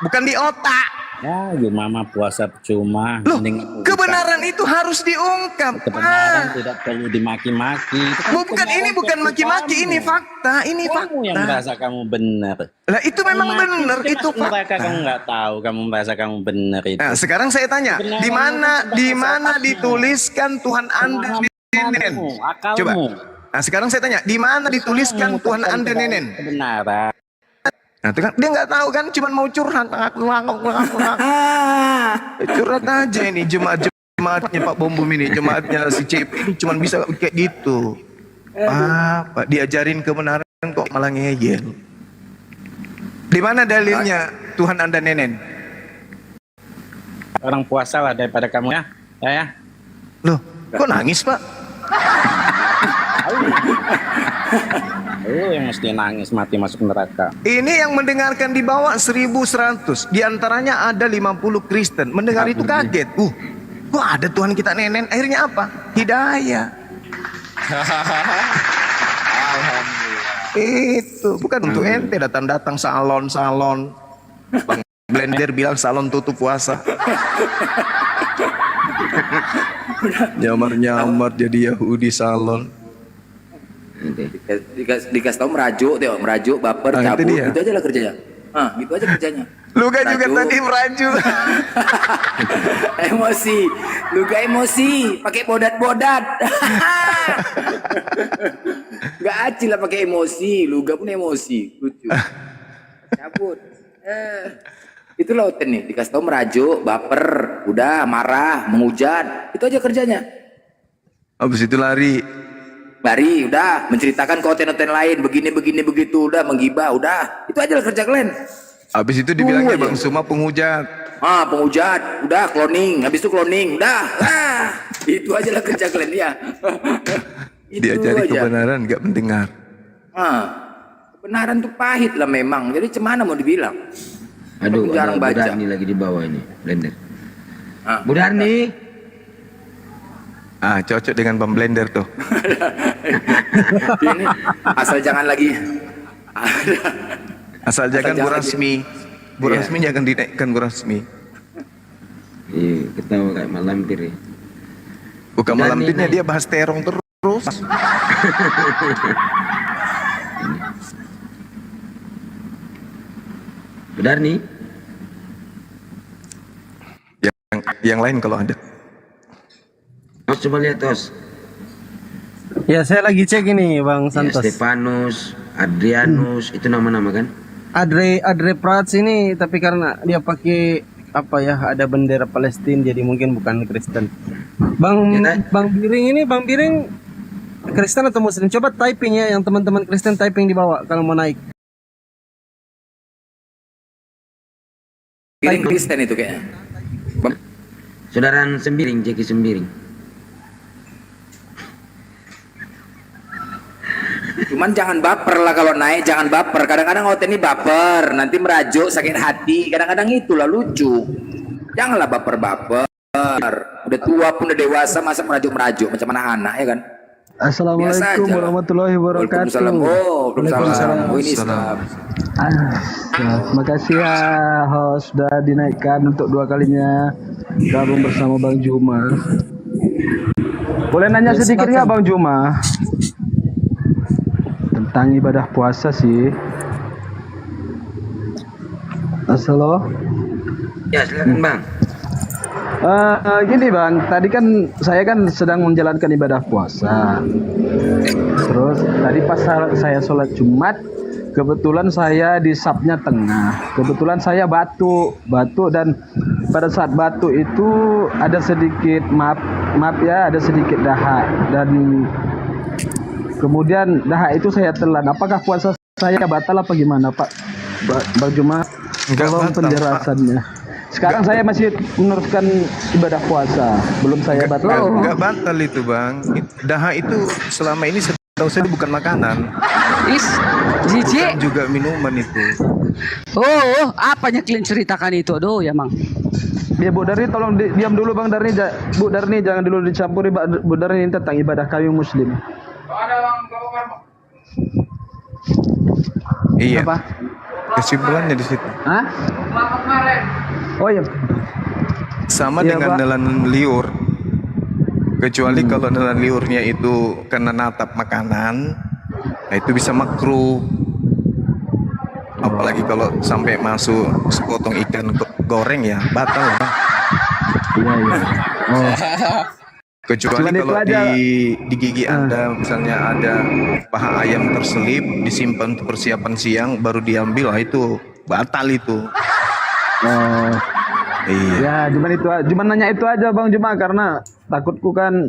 bukan di otak. Ya, mama puasa percuma. Loh, Mending kebenaran itu harus diungkap. kebenaran tidak perlu dimaki-maki. Itu kan Bukan, ini kebenaran bukan versi maki-maki, kamu. ini fakta, ini Kamu yang fakta. merasa kamu benar. Lah itu memang Maki benar, mungkin itu masuk neraka kamu fakta. nggak tahu, kamu merasa kamu benar itu. Nah, sekarang saya tanya, Kebenaran di itu mana bahasa dituliskan Tuhan Anda nenen? Akalmu. Coba. Nah, sekarang saya tanya, di mana dituliskan Tuhan Anda nenen? Kebenaran. Nah, itu kan dia nggak tahu kan, cuma mau curhat, curhat aja ini jemaatnya Pak Bom Bom ini, jemaatnya si CP ini cuma bisa kayak gitu. Pak diajarin kebenaran kok malah ngeyel. Di mana dalilnya Tuhan Anda nenen? Orang puasa lah daripada kamu ya. Ya. Loh, kok nangis Pak? Yang mesti nangis mati masuk neraka. Ini yang mendengarkan di bawah 1.100. Di antaranya ada 50 Kristen. Mendengar itu kaget. Kok ada Tuhan kita nenen? Akhirnya apa? Hidayah. Itu bukan untuk ente datang-datang salon. Bang Blender bilang salon tutup puasa. Nyamar jadi Yahudi salon. Dikasih tahu merajuk, baper, Nah, cabut, itu itu aja lah kerjanya. Gitu aja kerjanya. Luka juga tadi merajuk. Luka emosi, pakai bodat. Gak acil lah pakai emosi, Luka pun emosi, lucu. Cabut. Itu lautan nih, dikasih tahu merajuk, baper, udah marah, menghujat, itu aja kerjanya. Habis itu lari, udah menceritakan konten-konten lain, begini begitu, udah menggibah, udah, itu aja lah kerja kalian. habis itu dibilangnya Bang Suma penghujat. Penghujat, udah cloning, habis itu cloning, udah, itu aja lah kerja kalian ya. Diajari kebenaran nggak mendengar. Kebenaran tuh pahit lah memang, jadi cemana mau dibilang. Aduh, jarang ada Bu baca. Darni lagi di bawah ini, Blender. Bu Darni. Cocok dengan Bang Blender tuh. Ini asal jangan lagi. Asal jangan Bu Rasmi. Bu Iya. Rasmi jangan dinaikkan Bu Rasmi. Iya, ketawa kayak Mak Lampir ya. Bukan Dan malam ini- ini dia bahas terong terus. Bu Darni. Yang lain kalau ada. Os, coba lihat Os. Ya saya lagi cek ini Bang Ya, Santos. Stefanus, Adrianus, itu nama-nama kan? Adre Prats ini tapi karena dia pakai apa ya, ada bendera Palestina jadi mungkin bukan Kristen. Bang Bang Biring Kristen atau Muslim? Coba typing ya, yang teman-teman Kristen typing di bawah kalau mau naik. Piring Kristen itu kayaknya. Saudara Sembiring, Jeki Sembiring. Cuman jangan baper lah kalau naik, jangan baper. Kadang-kadang hotel ini baper, nanti merajuk, sakit hati. Kadang-kadang itulah lucu. Janganlah baper-baper. Udah tua pun udah dewasa, masa merajuk-merajuk macam anak-anak ya kan? Assalamualaikum Biasa aja. warahmatullahi wabarakatuh. Waalaikumsalam. Waalaikumsalam. Oh, ini Islam. Terima kasih ya host sudah dinaikkan untuk 2 kalinya gabung bersama Bang Juma. Boleh nanya sedikit nggak Bang Juma? Tentang ibadah puasa sih. Assalamualaikum. Ya, silakan Bang. Gini Bang, tadi kan saya kan sedang menjalankan ibadah puasa. Terus tadi pas saya sholat Jumat, kebetulan saya di sapnya tengah. Kebetulan saya batuk dan pada saat batuk itu ada sedikit maaf ya, ada sedikit dahak dan kemudian dahak itu saya telan. Apakah puasa saya batal apa gimana Pak? Bang Juma, Enggak tolong batal, penjelasannya. Sekarang saya masih meneruskan ibadah puasa, belum saya batal. Enggak batal itu Bang. Dahak itu selama ini setahu saya bukan makanan. Bukan juga minuman itu. Apanya kalian ceritakan itu? Aduh ya Mang. Ya Bu Darni tolong diam dulu Bang Darni. Bu Darni jangan dulu dicampuri Bu Darni tentang ibadah kami Muslim. Iya. Apa? Kesimpulannya di situ. Hah? Oh iya. Sama Iya, dengan Pak. nelan liur. Kecuali kalau nelan liurnya itu kena natap makanan, nah itu bisa makruh. Apalagi kalau sampai masuk sepotong ikan goreng ya batal Bang. Iya. Oh. Kecuali Cuman itu kalau aja. di gigi Anda misalnya ada paha ayam terselip, disimpan untuk persiapan siang, baru diambil, itu batal itu. Oh, Iya. ya cuman nanya itu aja Bang Juma, karena takutku kan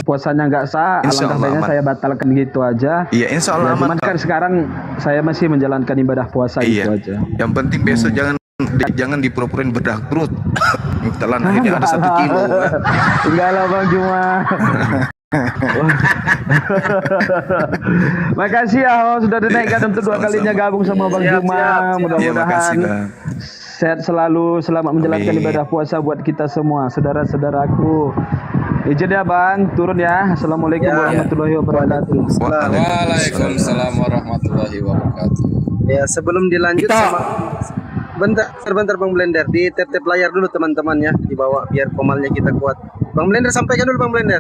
puasanya nggak sah, Insya alangkah Allah baiknya aman. saya batalkan gitu aja. Iya, insya Allah Ya, aman, cuman Kak. kan sekarang saya masih menjalankan ibadah puasa Iya. gitu aja. Yang penting besok jangan dipura-purain bedah perut. Telan akhirnya ada 1 kilo. Enggak lah Bang Juma. Makasih ya sudah dinaikkan untuk 2 kalinya gabung sama Bang Juma. Iya, makasih, Mudah-mudahan Bang. sehat selalu, selamat menjalankan Amin. ibadah puasa buat kita semua, saudara-saudaraku. Izin ya Bang, turun ya. Assalamualaikum warahmatullahi wabarakatuh. Waalaikumsalam warahmatullahi wabarakatuh. Ya, sebelum dilanjut Ito. bentar Bang Blender, di tap-tap layar dulu teman-teman ya, dibawa biar komalnya kita kuat. Bang Blender sampaikan dulu Bang Blender.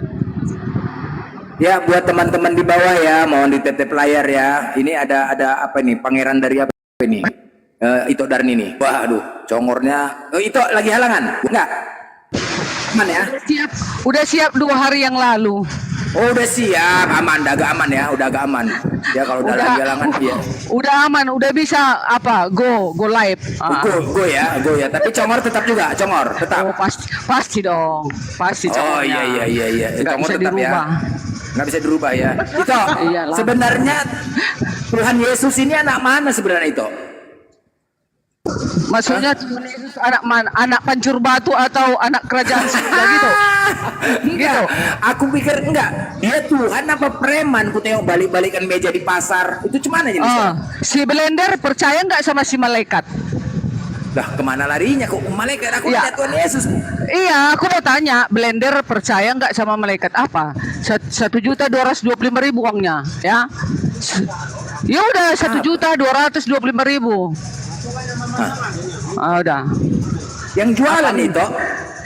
Ya, buat teman-teman di bawah ya, mohon ditetep layar ya. Ini ada apa nih? Pangeran dari apa ini? Ito Darni nih. Waduh, congornya. Itu lagi halangan? Enggak. Aman ya? Udah siap 2 hari yang lalu. Oh, udah siap, aman, udah agak aman ya, udah agak aman. Ya kalau udah lagi halangan ya. Udah aman, udah bisa go live. Go ya. Tapi congor tetap juga, congor tetap. Oh, pasti dong, pasti. Oh congornya. iya. Nggak Congor bisa tetap dirubah. ya. Nggak bisa dirubah ya. Itu Iyalah. sebenarnya Tuhan Yesus ini anak mana sebenarnya itu? Maksudnya Tuhan Yesus anak mana? Anak pancur batu atau anak kerajaan surga gitu? Enggak, aku pikir enggak. Dia Tuhan apa preman? Ku tengok balik-balikan meja di pasar. Itu cuman aja nih. Si Blender percaya nggak sama si malaikat? Lah kemana larinya kok malaikat? Aku Ya. lihat Tuhan Yesus. Iya, aku mau tanya, Blender percaya nggak sama malaikat apa? 1.225.000 uangnya, ya? Ya udah 1.225.000. Udah. Yang jualan itu.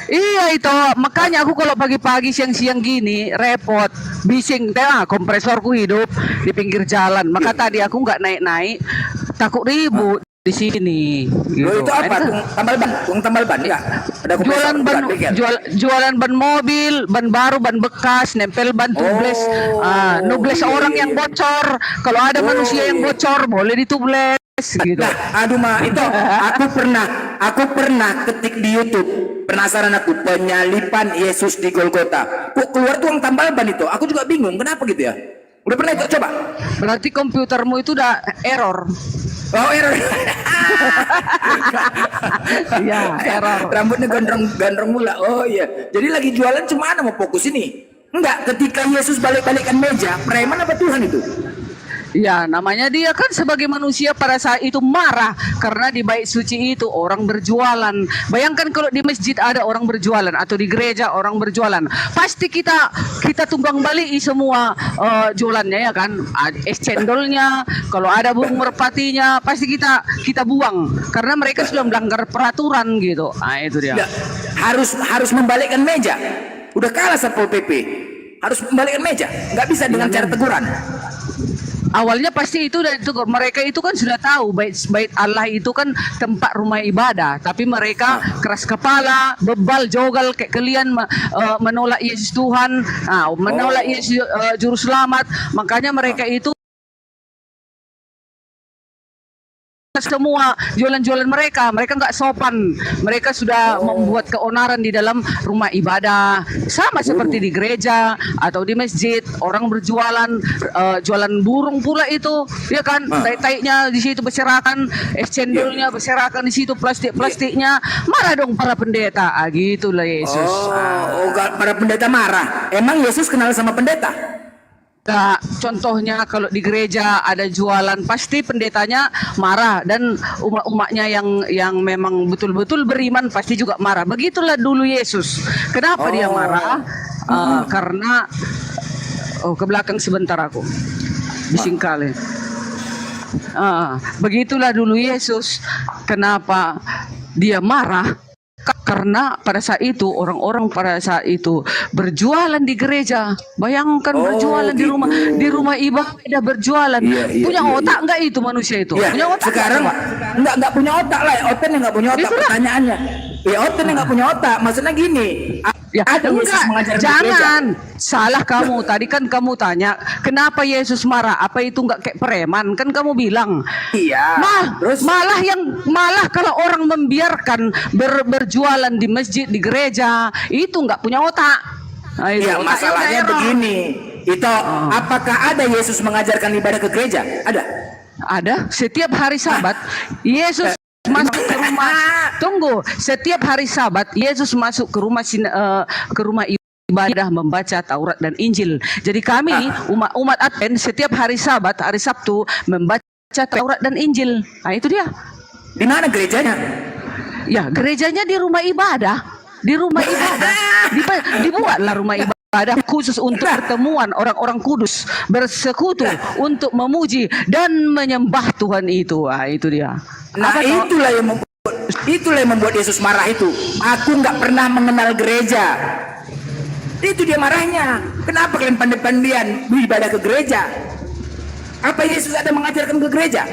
Iya itu, makanya aku kalau pagi-pagi siang-siang gini repot, bising, kompresorku hidup di pinggir jalan. Maka tadi aku nggak naik-naik, takut ribut di sini. Gitu. Loh, itu apa? Uang tambal ban enggak? Ada Jualan kompresor, ban, bukan, bengkel? jualan ban mobil, ban baru, ban bekas, nempel ban tubles, nubles iya, orang iya, yang iya. bocor. Kalau ada manusia yang bocor, boleh ditubles. Gitu. Nah, aduh mah itu aku pernah ketik di YouTube, penasaran aku, penyalipan Yesus di Golgota. Kok keluar tuh uang tambal ban itu? Aku juga bingung kenapa gitu ya. Udah pernah itu coba? Berarti komputermu itu udah error. Oh, error. Iya, error. Rambutnya gondrong mula. Oh iya. Jadi lagi jualan cuma mau fokus ini. Enggak, ketika Yesus balik-balikan meja, preman apa Tuhan itu? Ya, namanya dia kan sebagai manusia pada saat itu marah karena di bait suci itu orang berjualan. Bayangkan kalau di masjid ada orang berjualan atau di gereja orang berjualan, pasti kita tumbang balik semua jualannya ya kan. Es cendolnya, kalau ada burung merpatinya pasti kita buang karena mereka sudah melanggar peraturan gitu. Nah, itu dia. Enggak, harus membalikkan meja. Udah kalah Satpol PP. Harus membalikkan meja. Nggak bisa dengan cara teguran. Awalnya pasti itu dan itu mereka itu kan sudah tahu bait Allah itu kan tempat rumah ibadah, tapi mereka keras kepala, bebal, jogal kayak kalian menolak Yesus Tuhan, menolak Yesus juru selamat, makanya mereka itu semua jualan-jualan mereka nggak sopan, mereka sudah membuat keonaran di dalam rumah ibadah, sama seperti di gereja atau di masjid orang berjualan jualan burung pula itu, ya kan, tai-tainya di situ berserakan, es cendolnya berserakan di situ, plastiknya marah dong para pendeta, gitulah Yesus. Para pendeta marah. Emang Yesus kenal sama pendeta? Nah, contohnya kalau di gereja ada jualan pasti pendetanya marah dan umat-umatnya yang memang betul-betul beriman pasti juga marah. Begitulah dulu Yesus. Kenapa dia marah? Karena ke belakang sebentar aku. Bising kali. Begitulah dulu Yesus. Kenapa dia marah? Karena pada saat itu orang-orang pada saat itu berjualan di gereja. Bayangkan berjualan gitu. di rumah ibadah berjualan. Punya otak enggak itu manusia itu? Iya. Punya otak Sekarang enggak punya otak lah. Oten yang enggak punya otak, pertanyaannya. Ya Oten yang enggak punya otak. Maksudnya gini, Ya, Ada Yesus enggak, mengajarkan jangan. Salah kamu. Tadi kan kamu tanya, kenapa Yesus marah? Apa itu enggak kayak preman? Kan kamu bilang. Iya. Terus Malah kalau orang membiarkan berjualan di masjid, di gereja, itu enggak punya otak. Nah, itu iya, otaknya masalahnya udah error. begini. Itu apakah ada Yesus mengajarkan ibadah ke gereja? Ada. Ada. Setiap hari Sabat, Yesus masuk ke rumah. Tunggu. Setiap hari Sabat, Yesus masuk ke rumah ibadah membaca Taurat dan Injil. Jadi kami umat Advent setiap hari Sabat, hari Sabtu membaca Taurat dan Injil. Nah itu dia. Di mana gerejanya? Ya gerejanya di rumah ibadah. Di rumah ibadah dibuatlah rumah ibadah khusus untuk pertemuan orang-orang kudus bersekutu untuk memuji dan menyembah Tuhan itu. Nah itu dia. Nah itulah yang membuat Yesus marah itu. Aku nggak pernah mengenal gereja. Itu dia marahnya. Kenapa kalian pandai-pandaian beribadah ke gereja? Apa Yesus ada mengajarkan ke gereja?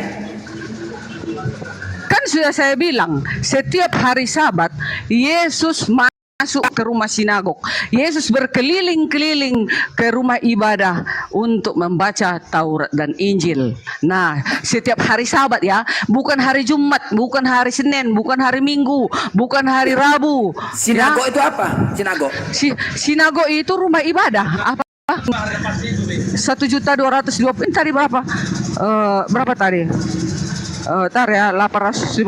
Kan sudah saya bilang, setiap hari Sabat Yesus masuk ke rumah sinagog. Yesus berkeliling-keliling ke rumah ibadah untuk membaca Taurat dan Injil. Nah, setiap hari Sabat ya, bukan hari Jumat, bukan hari Senin, bukan hari Minggu, bukan hari Rabu. Sinagog itu apa? Sinagog. Sinagog itu rumah ibadah. Apa? 1.220.000 tadi berapa? Berapa tadi? Tar ya 890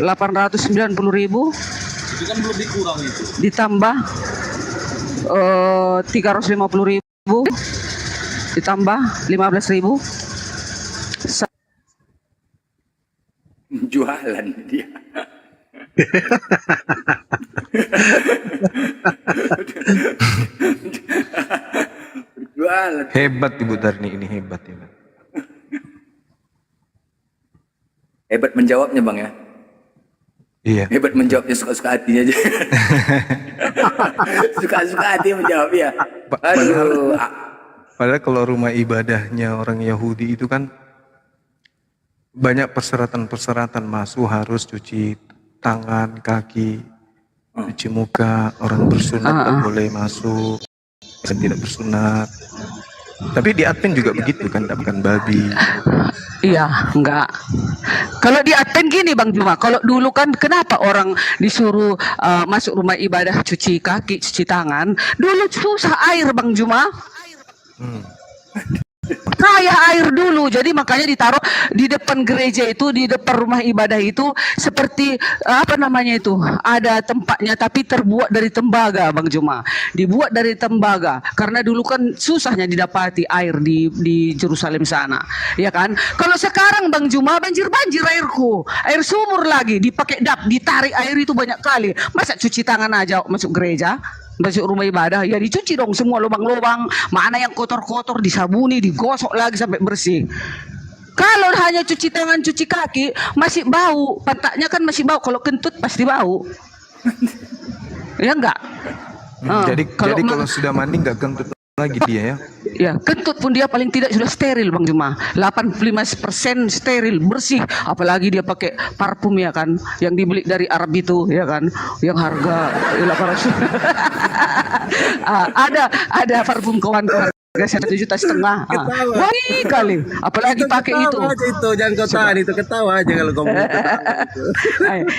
890.000 itu kan belum dikurang itu ditambah 350.000 ditambah 15.000 jualan dia. Jualan. Hebat Ibu Darni ini, hebat. Hebat menjawabnya Bang ya. Iya. Hebat menjawabnya, suka-suka hatinya aja. Suka-suka hati menjawab ya. Padahal kalau rumah ibadahnya orang Yahudi itu kan banyak persyaratan-persyaratan masuk, harus cuci tangan, kaki, cuci muka, orang bersunat tak boleh masuk, dan tidak bersunat. Tapi di Advent juga begitu kan, tak makan babi. Iya, enggak. Kalau di Advent gini Bang Juma, kalau dulu kan kenapa orang disuruh masuk rumah ibadah cuci kaki, cuci tangan? Dulu susah air Bang Juma. Kaya air dulu, jadi makanya ditaruh di depan gereja itu, di depan rumah ibadah itu seperti apa namanya itu, ada tempatnya tapi terbuat dari tembaga Bang Juma, dibuat dari tembaga karena dulu kan susahnya didapati air di Yerusalem sana, ya kan? Kalau sekarang Bang Juma banjir airku, air sumur lagi, dipakai dap, ditarik air itu banyak kali, masa cuci tangan aja masuk gereja? Masuk rumah ibadah ya dicuci dong semua lubang-lubang, mana yang kotor-kotor disabuni, digosok lagi sampai bersih. Kalau hanya cuci tangan, cuci kaki masih bau, pantatnya kan masih bau, kalau kentut pasti bau. Ya enggak? Jadi kalau sudah mandi nggak kentut lagi dia ya? Ya, kentut pun dia paling tidak sudah steril Bang Juma. 85% steril, bersih. Apalagi dia pakai parfum ya kan, yang dibeli dari Arab itu ya kan, yang harga 800. Ada parfum kawan-kawan harga 1,5 juta. Wangi kali, apalagi pakai itu. Jangan kau tahan itu, ketawa aja kalau kamu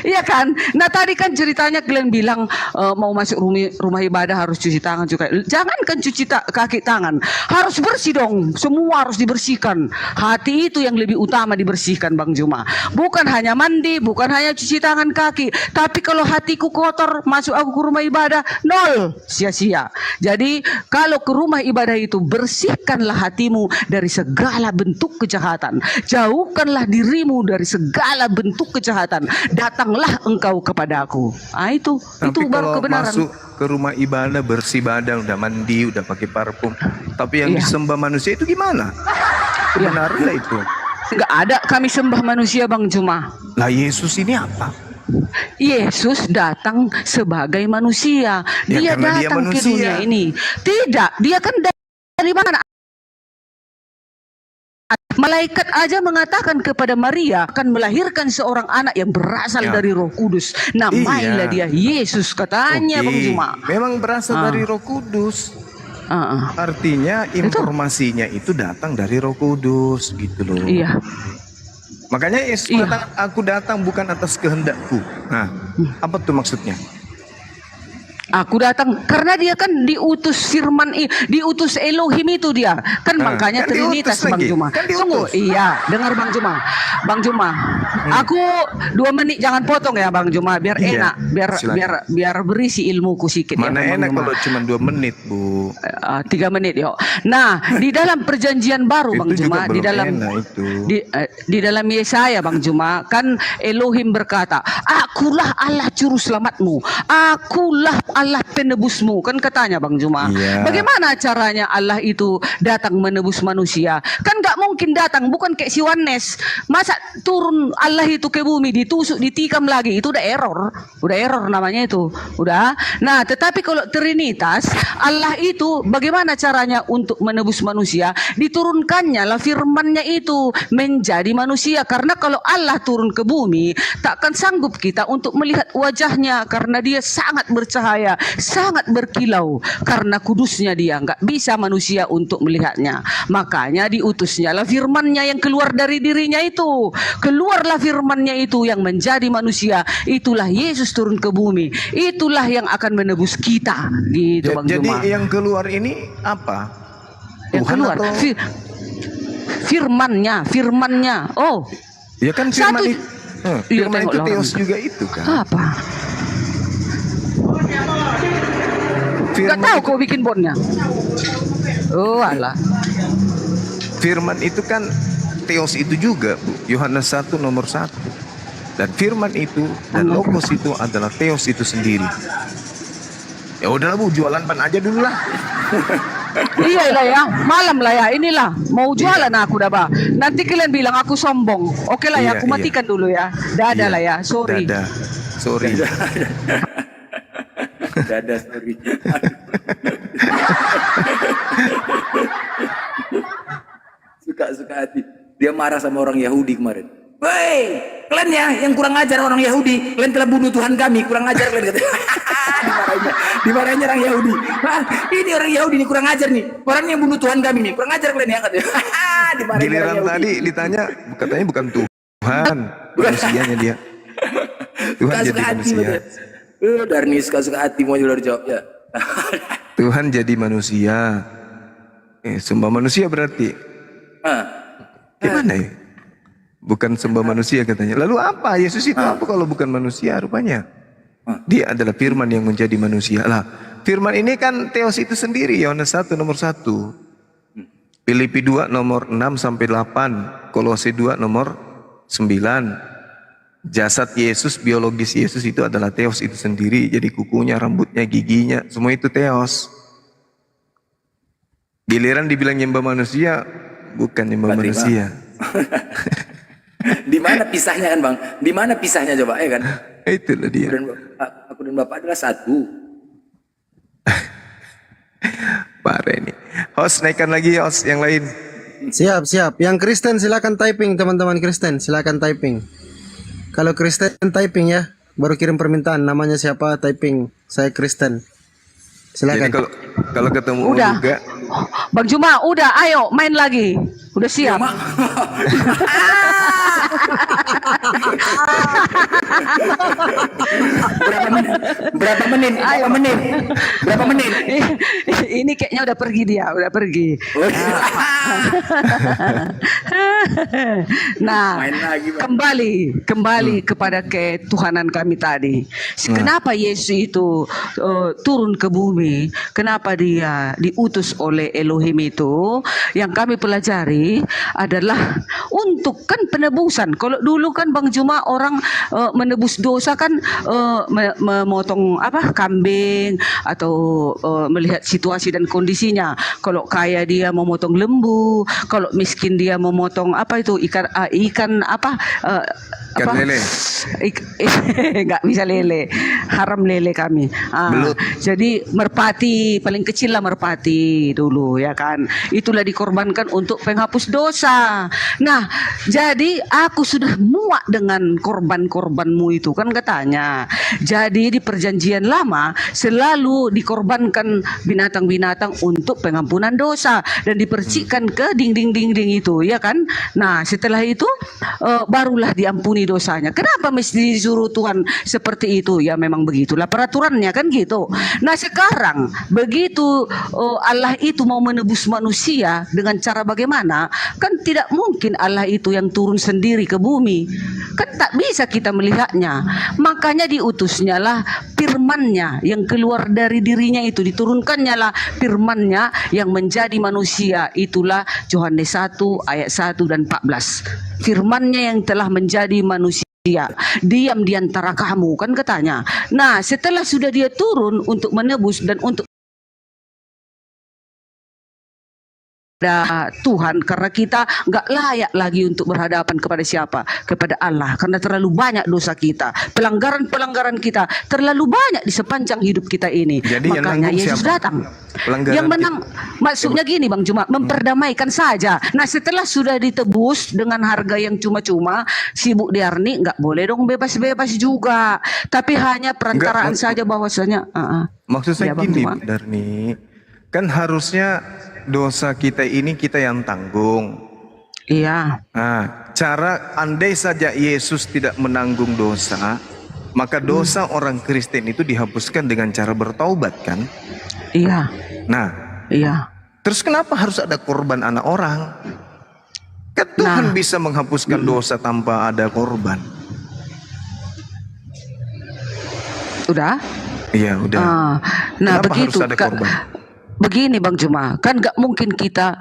Iya kan. Nah tadi kan ceritanya kalian bilang mau masuk rumah ibadah harus cuci tangan juga. Jangan kan cuci kaki tangan, harus bersih dong. Semua harus dibersihkan. Hati itu yang lebih utama dibersihkan Bang Juma. Bukan hanya mandi, bukan hanya cuci tangan kaki, tapi kalau hatiku kotor masuk aku ke rumah ibadah, nol, sia-sia. Jadi kalau ke rumah ibadah itu bersihkanlah hatimu dari segala bentuk kejahatan. Jauhkanlah dirimu dari segala bentuk kejahatan. Datanglah engkau kepadaku. Ah itu baru kebenaran. Masuk ke rumah ibadah bersih badan, udah mandi, udah pakai parfum. Tapi yang disembah manusia itu gimana? Kebenaran itu? Enggak ada kami sembah manusia Bang Juma. Lah Yesus ini apa? Yesus datang sebagai manusia. Dia datang ke dunia ini. Tidak, dia kan dari mana? Malaikat aja mengatakan kepada Maria akan melahirkan seorang anak yang berasal dari Roh Kudus. Namailah dia Yesus, katanya Bang Juma. Memang berasal dari Roh Kudus. Artinya informasinya itu datang dari Roh Kudus gitu loh. Iya. Makanya Yesus mengatakan, aku datang bukan atas kehendakku. Nah, apa tuh maksudnya? Aku datang karena dia kan diutus firman, diutus Elohim itu dia. Kan makanya kan Trinitas diutus Bang lagi. Juma. Kan diutus. Tunggu, iya, dengar Bang Juma. Bang Juma, aku 2 menit jangan potong ya Bang Juma, biar enak, biar berisi ilmuku sedikit. Mana ya, enak Juma. kalau cuma 2 menit, Bu. 3 menit yuk. Nah, di dalam perjanjian baru Bang Itu Juma, juga di belum dalam enak itu. di dalam Yesaya Bang Juma, kan Elohim berkata, akulah Allah juru selamatmu, akulah Allah penebusmu, kan katanya Bang Juma. Iya. Bagaimana caranya Allah itu datang menebus manusia? Kan gak mungkin datang, bukan kayak si Yohanes. Masa turun Allah itu ke bumi, ditusuk, ditikam lagi, itu udah error namanya itu, udah. Nah, tetapi kalau Trinitas, Allah itu bagaimana caranya untuk menebus manusia? Diturunkannya lah firman-Nya itu menjadi manusia. Karena kalau Allah turun ke bumi, takkan sanggup kita untuk melihat wajahnya, karena dia sangat bercahaya, sangat berkilau, karena kudusnya dia, nggak bisa manusia untuk melihatnya. Makanya diutusnya lah firman-Nya yang keluar dari dirinya itu. Keluarlah firman-Nya itu yang menjadi manusia. Itulah Yesus turun ke bumi. Itulah yang akan menebus kita. Gitu Bang Jadi Juma. yang keluar ini apa? Yang Tuhan keluar atau... firman-Nya. Oh, ya kan firman itu, Iya, firman itu tengoklah Theos orang. juga itu kan. Apa? Gak Firman tahu itu, kau bikin bondnya. Oh alah. firman itu kan Theos itu juga, Bu. Yohanes 1 nomor 1. Dan firman itu dan logos itu adalah Theos itu sendiri. Ya udahlah Bu, jualan pan aja dulu lah. Iya lah ya, malam lah ya, inilah mau jualan aku dah bah. Nanti kalian bilang aku sombong. Oke lah ya, Iya, aku matikan dulu ya. Dadah lah ya, sorry. Dadah. Sorry. Dadah, sorry. Suka hati. Dia marah sama orang Yahudi kemarin. Woi, kalian ya yang kurang ajar orang Yahudi, kalian telah bunuh Tuhan kami, kurang ajar kalian kata. Dimarahinnya orang Yahudi. Ini orang Yahudi nih kurang ajar nih. Orang yang bunuh Tuhan kami nih, kurang ajar kalian ya katanya. Giliran tadi ditanya, katanya bukan Tuhan, manusianya dia. Tuhan jadi manusia. Darnis suka hati mau jual jawab ya. Tuhan jadi manusia. Sembah manusia berarti. Gimana ya? Bukan sembah manusia katanya. Lalu apa? Yesus itu apa kalau bukan manusia rupanya? Dia adalah firman yang menjadi manusia. Lah, firman ini kan Theos itu sendiri, Yohanes 1 nomor 1. Filipi 2 nomor 6 sampai 8, Kolose 2 nomor 9. Jasad Yesus, biologis Yesus itu adalah Theos itu sendiri. Jadi kukunya, rambutnya, giginya, semua itu Theos. Giliran dibilang nyembah manusia, bukan nyembah manusia. Di mana pisahnya kan Bang? Di mana pisahnya coba ya kan? Itulah dia. Aku dan Bapak adalah satu. Parah ini. Host, naikkan lagi host yang lain. Siap. Yang Kristen silakan typing, teman-teman Kristen, silakan typing. Kalau Kristen typing ya, baru kirim permintaan namanya siapa, typing saya Kristen. Silakan. Jadi kalau ketemu Udah. juga, Bang Juma, udah, ayo main lagi. Udah siap. Berapa menit? Ini kayaknya udah pergi dia, udah pergi. Nah, Main lagi, Bang. kembali kepada ketuhanan kami tadi. Kenapa Yesus itu turun ke bumi? Kenapa dia diutus oleh Elohim itu? Yang kami pelajari adalah untuk kan penebusan. Kalau dulu kan Bang Juma orang menebus dosa kan memotong kambing atau melihat situasi dan kondisinya. Kalau kaya dia memotong lembu, kalau miskin dia memotong ikan Ikan lele. Nggak bisa lele, haram lele kami. Belut. Jadi merpati paling kecil lah, merpati dulu ya kan. Itulah dikorbankan untuk penghapus dosa. Nah, jadi aku sudah muak dengan korban-korbanmu itu kan katanya. Jadi di perjanjian lama selalu dikorbankan binatang-binatang untuk pengampunan dosa dan dipercikkan ke dinding-dinding itu ya kan. Nah, setelah itu barulah diampuni dosanya. Kenapa mesti disuruh Tuhan seperti itu? Ya memang begitulah peraturannya kan gitu. Nah sekarang begitu Allah itu mau menebus manusia dengan cara bagaimana? Kan tidak mungkin Allah itu yang turun sendiri ke bumi. Kan tak bisa kita melihatnya. Makanya diutusnya lah firman-Nya yang keluar dari dirinya itu, diturunkannya lah firman-Nya yang menjadi manusia. Itulah Yohanes 1 ayat 1 dan 14. Firman-Nya yang telah menjadi manusia, diam di antara kamu kan katanya. Nah setelah sudah dia turun untuk menebus dan untuk Tuhan, karena kita nggak layak lagi untuk berhadapan kepada siapa? Kepada Allah, karena terlalu banyak dosa kita, pelanggaran-pelanggaran kita terlalu banyak di sepanjang hidup kita ini. Jadi makanya Yesus datang. Yang menang maksudnya gini Bang, cuma memperdamaikan saja. Nah setelah sudah ditebus dengan harga yang cuma-cuma, si Bu Diarni nggak boleh dong bebas-bebas juga, tapi hanya perantaraan saja bahwasanya. Maksud saya Ya, Bang gini, Juma. Bu Darni, kan harusnya dosa kita ini kita yang tanggung. Iya. Nah, cara andai saja Yesus tidak menanggung dosa, maka dosa orang Kristen itu dihapuskan dengan cara bertaubat kan? Iya. Nah, Iya. terus kenapa harus ada korban anak orang? Kan Tuhan bisa menghapuskan dosa tanpa ada korban. Udah? Iya, udah. Nah Kenapa begitu harus ada korban? begini Bang Juma, kan gak mungkin kita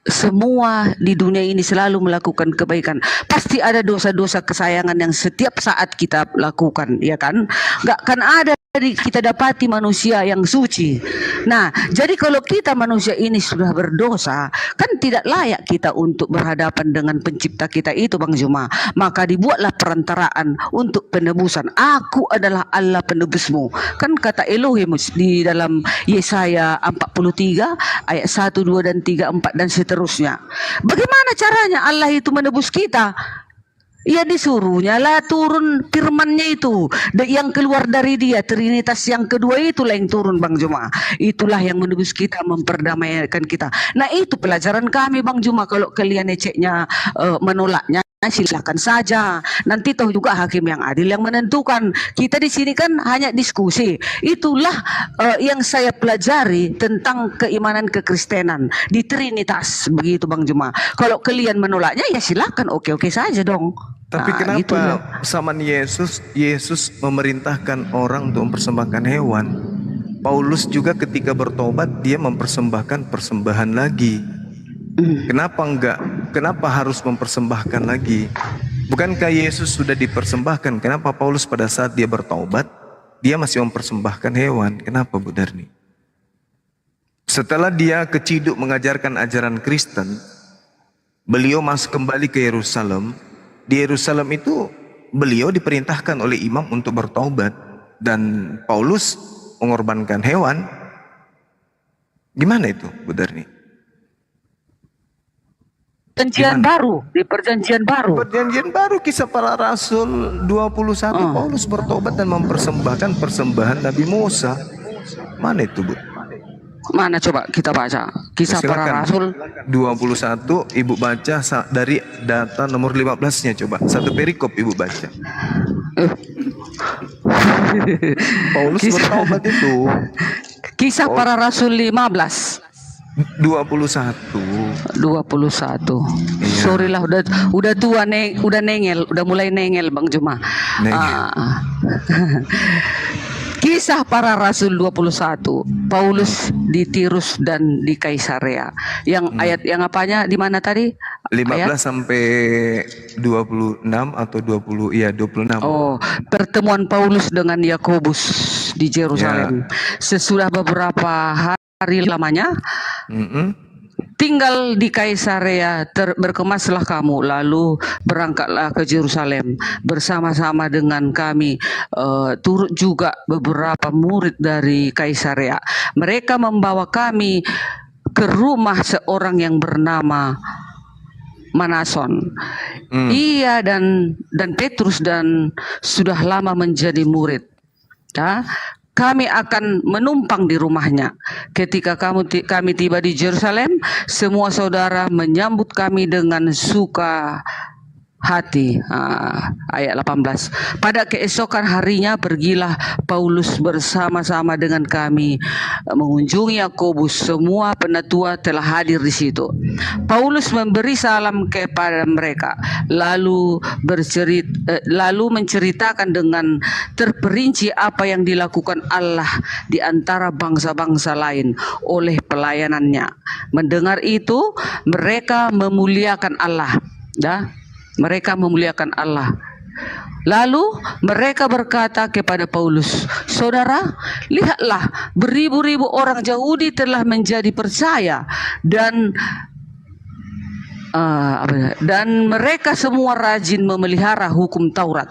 semua di dunia ini selalu melakukan kebaikan. Pasti ada dosa-dosa kesayangan yang setiap saat kita lakukan, ya kan? Gak kan ada kita dapati manusia yang suci. Nah, jadi kalau kita manusia ini sudah berdosa, kan tidak layak kita untuk berhadapan dengan pencipta kita itu Bang Juma. Maka dibuatlah perantaraan untuk penebusan. Aku adalah Allah penebusmu. Kan kata Elohim di dalam Yesaya 43 ayat 1, 2 dan 3, 4 dan seterusnya. Bagaimana caranya Allah itu menebus kita? Ya disuruhnya lah turun firman-Nya itu yang keluar dari dia, Trinitas yang kedua itulah yang turun Bang Juma. Itulah yang menebus kita, memperdamaikan kita. Nah itu pelajaran kami Bang Juma. Kalau kalian eceknya menolaknya, silakan saja. Nanti tahu juga hakim yang adil yang menentukan. Kita di sini kan hanya diskusi. Itulah yang saya pelajari tentang keimanan kekristenan di Trinitas, begitu Bang Juma. Kalau kalian menolaknya ya silakan, oke-oke saja dong. Tapi kenapa gitu ya. zaman Yesus memerintahkan orang untuk mempersembahkan hewan? Paulus juga ketika bertobat dia mempersembahkan persembahan lagi. Kenapa enggak? Kenapa harus mempersembahkan lagi? Bukankah Yesus sudah dipersembahkan? Kenapa Paulus pada saat dia bertobat dia masih mempersembahkan hewan? Kenapa Bu Darni? Setelah dia keciduk mengajarkan ajaran Kristen, beliau masuk kembali ke Yerusalem. Di Yerusalem itu beliau diperintahkan oleh imam untuk bertobat dan Paulus mengorbankan hewan. Gimana itu Bu Darni? Perjanjian baru, di perjanjian baru. Perjanjian baru Kisah Para Rasul 21 Paulus bertobat dan mempersembahkan persembahan Nabi Musa. Mana itu Bu? Mana coba kita baca Kisah Para Silakan. Rasul 21 Ibu baca dari data nomor 15-nya coba. Satu perikop Ibu baca. Paulus bertobat itu. Kisah Para Rasul 15 21. Iya. Sorry lah udah tua udah nengel, udah mulai nengel Bang Juma. Nengel. Kisah Para Rasul 21. Paulus di Tirus dan di Kaisarea. Yang ayat yang apanya di mana tadi? 15 Ayat? sampai 26 atau 20, iya 26. Oh, pertemuan Paulus dengan Yakobus di Yerusalem. Sesudah beberapa hari lamanya, tinggal di Kaisarea, berkemaslah kamu, lalu berangkatlah ke Yerusalem bersama-sama dengan kami. Turut juga beberapa murid dari Kaisarea. Mereka membawa kami ke rumah seorang yang bernama Manason. Ia dan Petrus dan sudah lama menjadi murid. Ya, kami akan menumpang di rumahnya. Ketika kami tiba di Yerusalem, semua saudara menyambut kami dengan suka hati. Ayat 18. Pada keesokan harinya pergilah Paulus bersama-sama dengan kami mengunjungi Yakobus. Semua penatua telah hadir di situ. Paulus memberi salam kepada mereka, lalu menceritakan dengan terperinci apa yang dilakukan Allah di antara bangsa-bangsa lain oleh pelayanannya. Mendengar itu, mereka memuliakan Allah. Mereka memuliakan Allah. Lalu mereka berkata kepada Paulus, "Saudara, lihatlah, beribu-ribu orang Yahudi telah menjadi percaya dan mereka semua rajin memelihara hukum Taurat."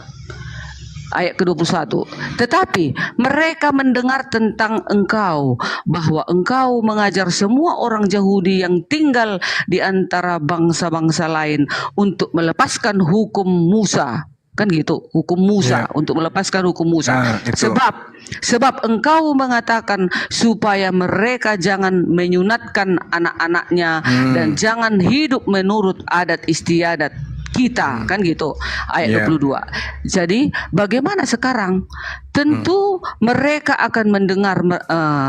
Ayat ke-21. Tetapi mereka mendengar tentang engkau, bahwa engkau mengajar semua orang Yahudi yang tinggal di antara bangsa-bangsa lain untuk melepaskan hukum Musa. Kan gitu, hukum Musa, untuk melepaskan hukum Musa. Sebab engkau mengatakan supaya mereka jangan menyunatkan anak-anaknya dan jangan hidup menurut adat istiadat kita, kan gitu. Ayat 22. Jadi bagaimana sekarang? Tentu mereka akan mendengar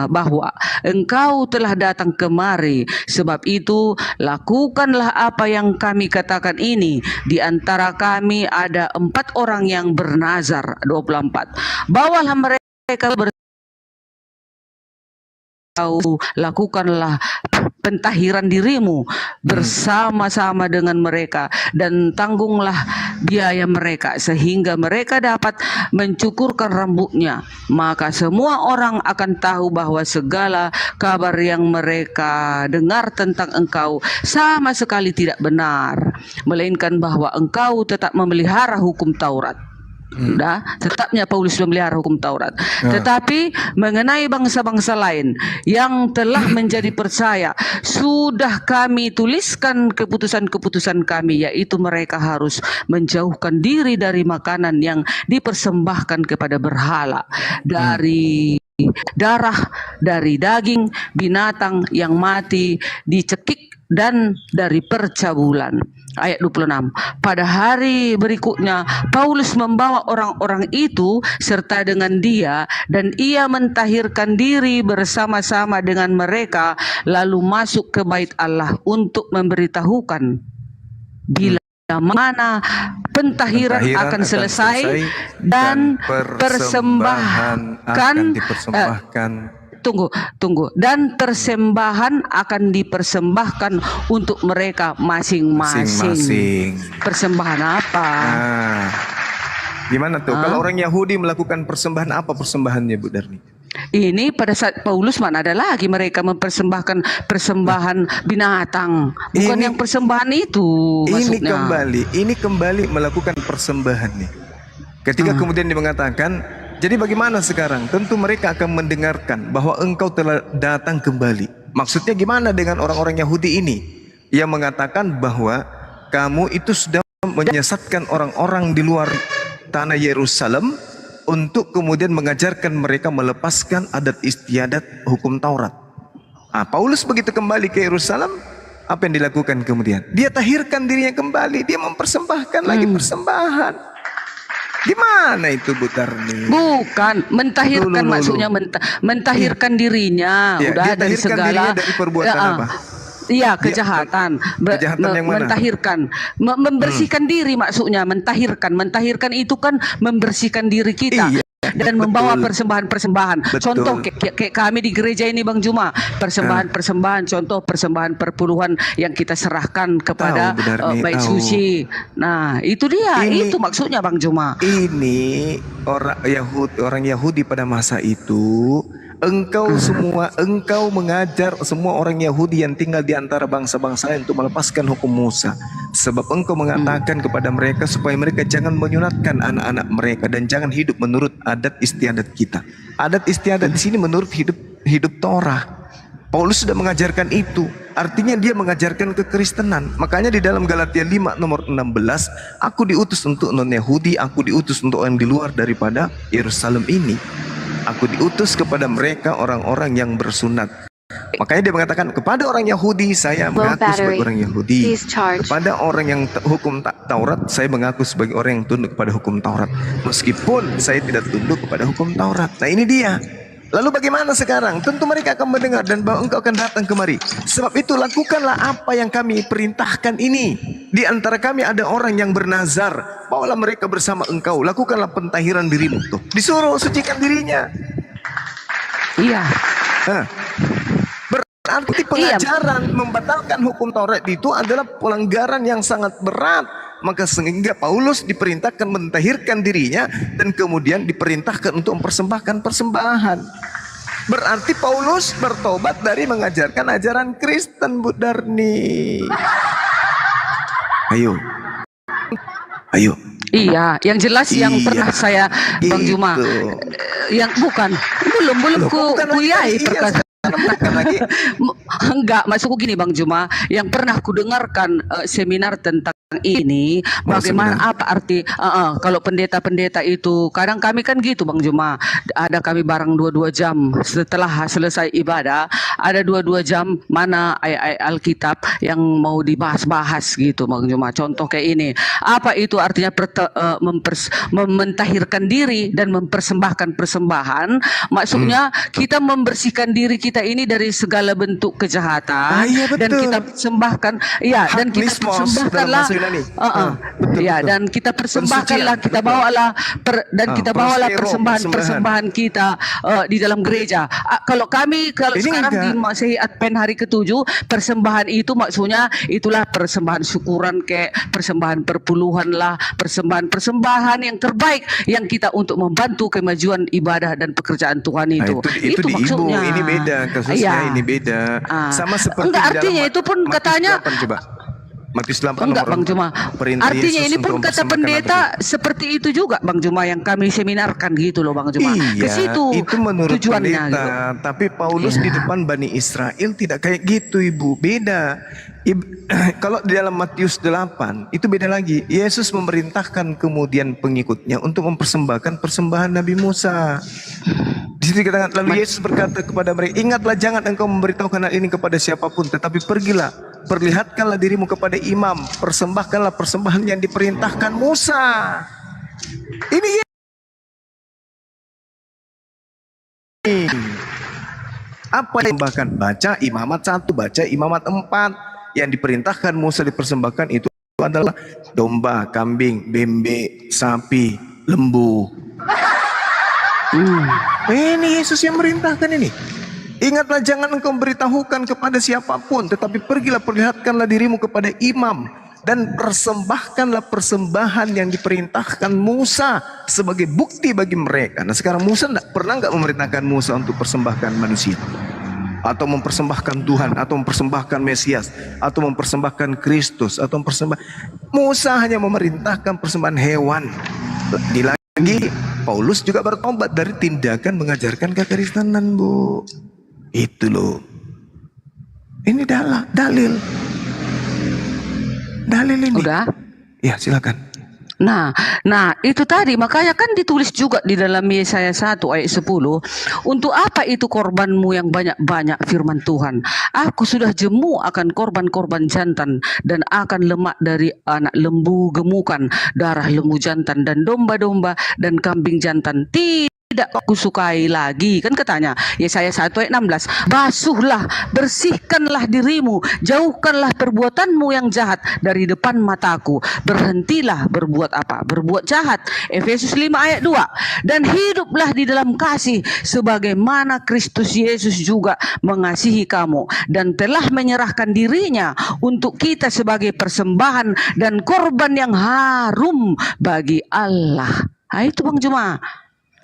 bahwa engkau telah datang kemari. Sebab itu lakukanlah apa yang kami katakan ini. Di antara kami ada 4 orang yang bernazar. 24. Bawalah mereka lakukanlah pentahiran dirimu bersama-sama dengan mereka dan tanggunglah biaya mereka sehingga mereka dapat mencukurkan rambutnya. Maka semua orang akan tahu bahwa segala kabar yang mereka dengar tentang engkau sama sekali tidak benar, melainkan bahwa engkau tetap memelihara hukum Taurat. Tetapnya Paulus memelihara hukum Taurat. Tetapi mengenai bangsa-bangsa lain yang telah menjadi percaya, sudah kami tuliskan keputusan-keputusan kami, yaitu mereka harus menjauhkan diri dari makanan yang dipersembahkan kepada berhala, dari darah, dari daging binatang yang mati dicekik, dan dari percabulan. Ayat 26. Pada hari berikutnya Paulus membawa orang-orang itu serta dengan dia, dan ia mentahirkan diri bersama-sama dengan mereka, lalu masuk ke bait Allah untuk memberitahukan bila mana pentahiran akan selesai dan persembahan akan dipersembahkan. Tunggu. Dan persembahan akan dipersembahkan untuk mereka masing-masing. Persembahan apa? Gimana tuh? Kalau orang Yahudi melakukan persembahan, apa persembahannya, Bu Darni? Ini pada saat Paulus mana ada lagi mereka mempersembahkan persembahan binatang, bukan yang persembahan itu. Maksudnya. Ini kembali melakukan persembahan nih. Ketika kemudian dia mengatakan, jadi bagaimana sekarang? Tentu mereka akan mendengarkan bahwa engkau telah datang kembali. Maksudnya gimana dengan orang-orang Yahudi ini yang mengatakan bahwa kamu itu sudah menyesatkan orang-orang di luar tanah Yerusalem untuk kemudian mengajarkan mereka melepaskan adat istiadat hukum Taurat. Paulus begitu kembali ke Yerusalem, apa yang dilakukan kemudian? Dia tahirkan dirinya kembali, dia mempersembahkan lagi persembahan. Gimana itu, Bu Darni? Bukan mentahirkan, maksudnya mentahirkan dirinya. Udah dari segala dari perbuatan apa? Iya, kejahatan. Kejahatan yang mana? Mentahirkan, membersihkan diri maksudnya. Mentahirkan itu kan membersihkan diri kita. Iya. Dan membawa persembahan-persembahan. Contoh kayak kami di gereja ini, Bang Juma, persembahan-persembahan, contoh persembahan perpuluhan yang kita serahkan kepada bait suci. Nah, itu dia, itu maksudnya, Bang Juma. Ini orang Yahudi pada masa itu Engkau mengajar semua orang Yahudi yang tinggal di antara bangsa-bangsa lain untuk melepaskan hukum Musa. Sebab engkau mengatakan kepada mereka supaya mereka jangan menyunatkan anak-anak mereka dan jangan hidup menurut adat istiadat kita. Adat istiadat di sini menurut hidup Torah. Paulus sudah mengajarkan itu. Artinya dia mengajarkan kekristenan. Makanya di dalam Galatia 5 nomor 16, aku diutus untuk non-Yahudi, aku diutus untuk orang di luar daripada Yerusalem ini. Aku diutus kepada mereka orang-orang yang bersunat. Makanya dia mengatakan kepada orang Yahudi saya mengaku sebagai orang Yahudi. Kepada orang yang hukum Taurat saya mengaku sebagai orang yang tunduk kepada hukum Taurat. Meskipun saya tidak tunduk kepada hukum Taurat. Nah ini dia. Lalu bagaimana sekarang? Tentu mereka akan mendengar dan bahwa engkau akan datang kemari. Sebab itu lakukanlah apa yang kami perintahkan ini. Di antara kami ada orang yang bernazar. Bawalah mereka bersama engkau. Lakukanlah pentahiran dirimu. Tuh, disuruh sucikan dirinya. Iya. Berarti pengajaran membatalkan hukum Taurat itu adalah pelanggaran yang sangat berat. Maka sehingga Paulus diperintahkan mentahirkan dirinya dan kemudian diperintahkan untuk mempersembahkan persembahan. Berarti Paulus bertobat dari mengajarkan ajaran Kristen, Bu Darni. Ayo. Iya, yang jelas yang pernah saya Bang Juma, yang belum kuyai perkataan. Enggak, maksudku gini Bang Juma, yang pernah ku dengarkan seminar tentang ini, bagaimana apa arti kalau pendeta-pendeta itu kadang kami kan gitu Bang Juma, ada kami bareng 2 jam setelah selesai ibadah, ada 2 jam mana ayat-ayat Alkitab yang mau dibahas-bahas gitu Bang Juma. Contoh kayak ini, apa itu artinya mentahirkan diri dan mempersembahkan persembahan, maksudnya kita membersihkan diri kita ini dari segala bentuk kejahatan, dan kita persembahkan, dan kita persembahkanlah, dan kita persembahkanlah, kita bawalah persembahan kita di dalam gereja. Kalau sekarang di Masehi Advent hari ke-7, persembahan itu maksudnya itulah persembahan syukuran, kayak persembahan perpuluhan lah, persembahan yang terbaik yang kita untuk membantu kemajuan ibadah dan pekerjaan Tuhan itu. Itu maksudnya. Ini beda kasusnya, ini beda. Sama seperti enggak, artinya itu pun katanya Matius 8 enggak Bang Juma. Artinya ini pun kata pendeta seperti itu juga Bang Juma yang kami seminarkan gitu loh Bang Juma. Ke situ itu menurut tujuannya pendeta, gitu. tapi Paulus di depan Bani Israel tidak kayak gitu Ibu, beda. Kalau di dalam Matius 8 itu beda lagi. Yesus memerintahkan kemudian pengikutnya untuk mempersembahkan persembahan Nabi Musa. Di situ dikatakan, lalu Yesus berkata kepada mereka, ingatlah jangan engkau memberitahukan hal ini kepada siapapun, tetapi pergilah, perlihatkanlah dirimu kepada imam, persembahkanlah persembahan yang diperintahkan Musa. Ini apa yang bahkan baca imamat 1, baca imamat 4. Yang diperintahkan Musa dipersembahkan itu adalah domba, kambing, bembe, sapi, lembu. Ini Yesus yang merintahkan ini. Ingatlah jangan engkau beritahukan kepada siapapun, tetapi pergilah perlihatkanlah dirimu kepada imam dan persembahkanlah persembahan yang diperintahkan Musa sebagai bukti bagi mereka. Nah sekarang Musa pernah nggak memerintahkan Musa untuk persembahkan manusia? Atau mempersembahkan Tuhan, atau mempersembahkan Mesias, atau mempersembahkan Kristus, atau Musa hanya memerintahkan persembahan hewan. Lagi Paulus juga bertobat dari tindakan mengajarkan kekristenan, Bu. Itu loh. Ini dalil ini. Udah? Ya, silakan. Nah itu tadi makanya kan ditulis juga di dalam Yesaya 1 ayat 10, untuk apa itu korbanmu yang banyak-banyak firman Tuhan, aku sudah jemu akan korban-korban jantan dan akan lemak dari anak lembu gemukan, darah lembu jantan dan domba-domba dan kambing jantan tidak aku sukai lagi. Kan katanya Yesaya 1 ayat 16, basuhlah, bersihkanlah dirimu, jauhkanlah perbuatanmu yang jahat dari depan mataku, berhentilah berbuat apa? Berbuat jahat. Efesus 5 ayat 2, dan hiduplah di dalam kasih sebagaimana Kristus Yesus juga mengasihi kamu dan telah menyerahkan dirinya untuk kita sebagai persembahan dan korban yang harum bagi Allah. Nah, itu Bang Juma.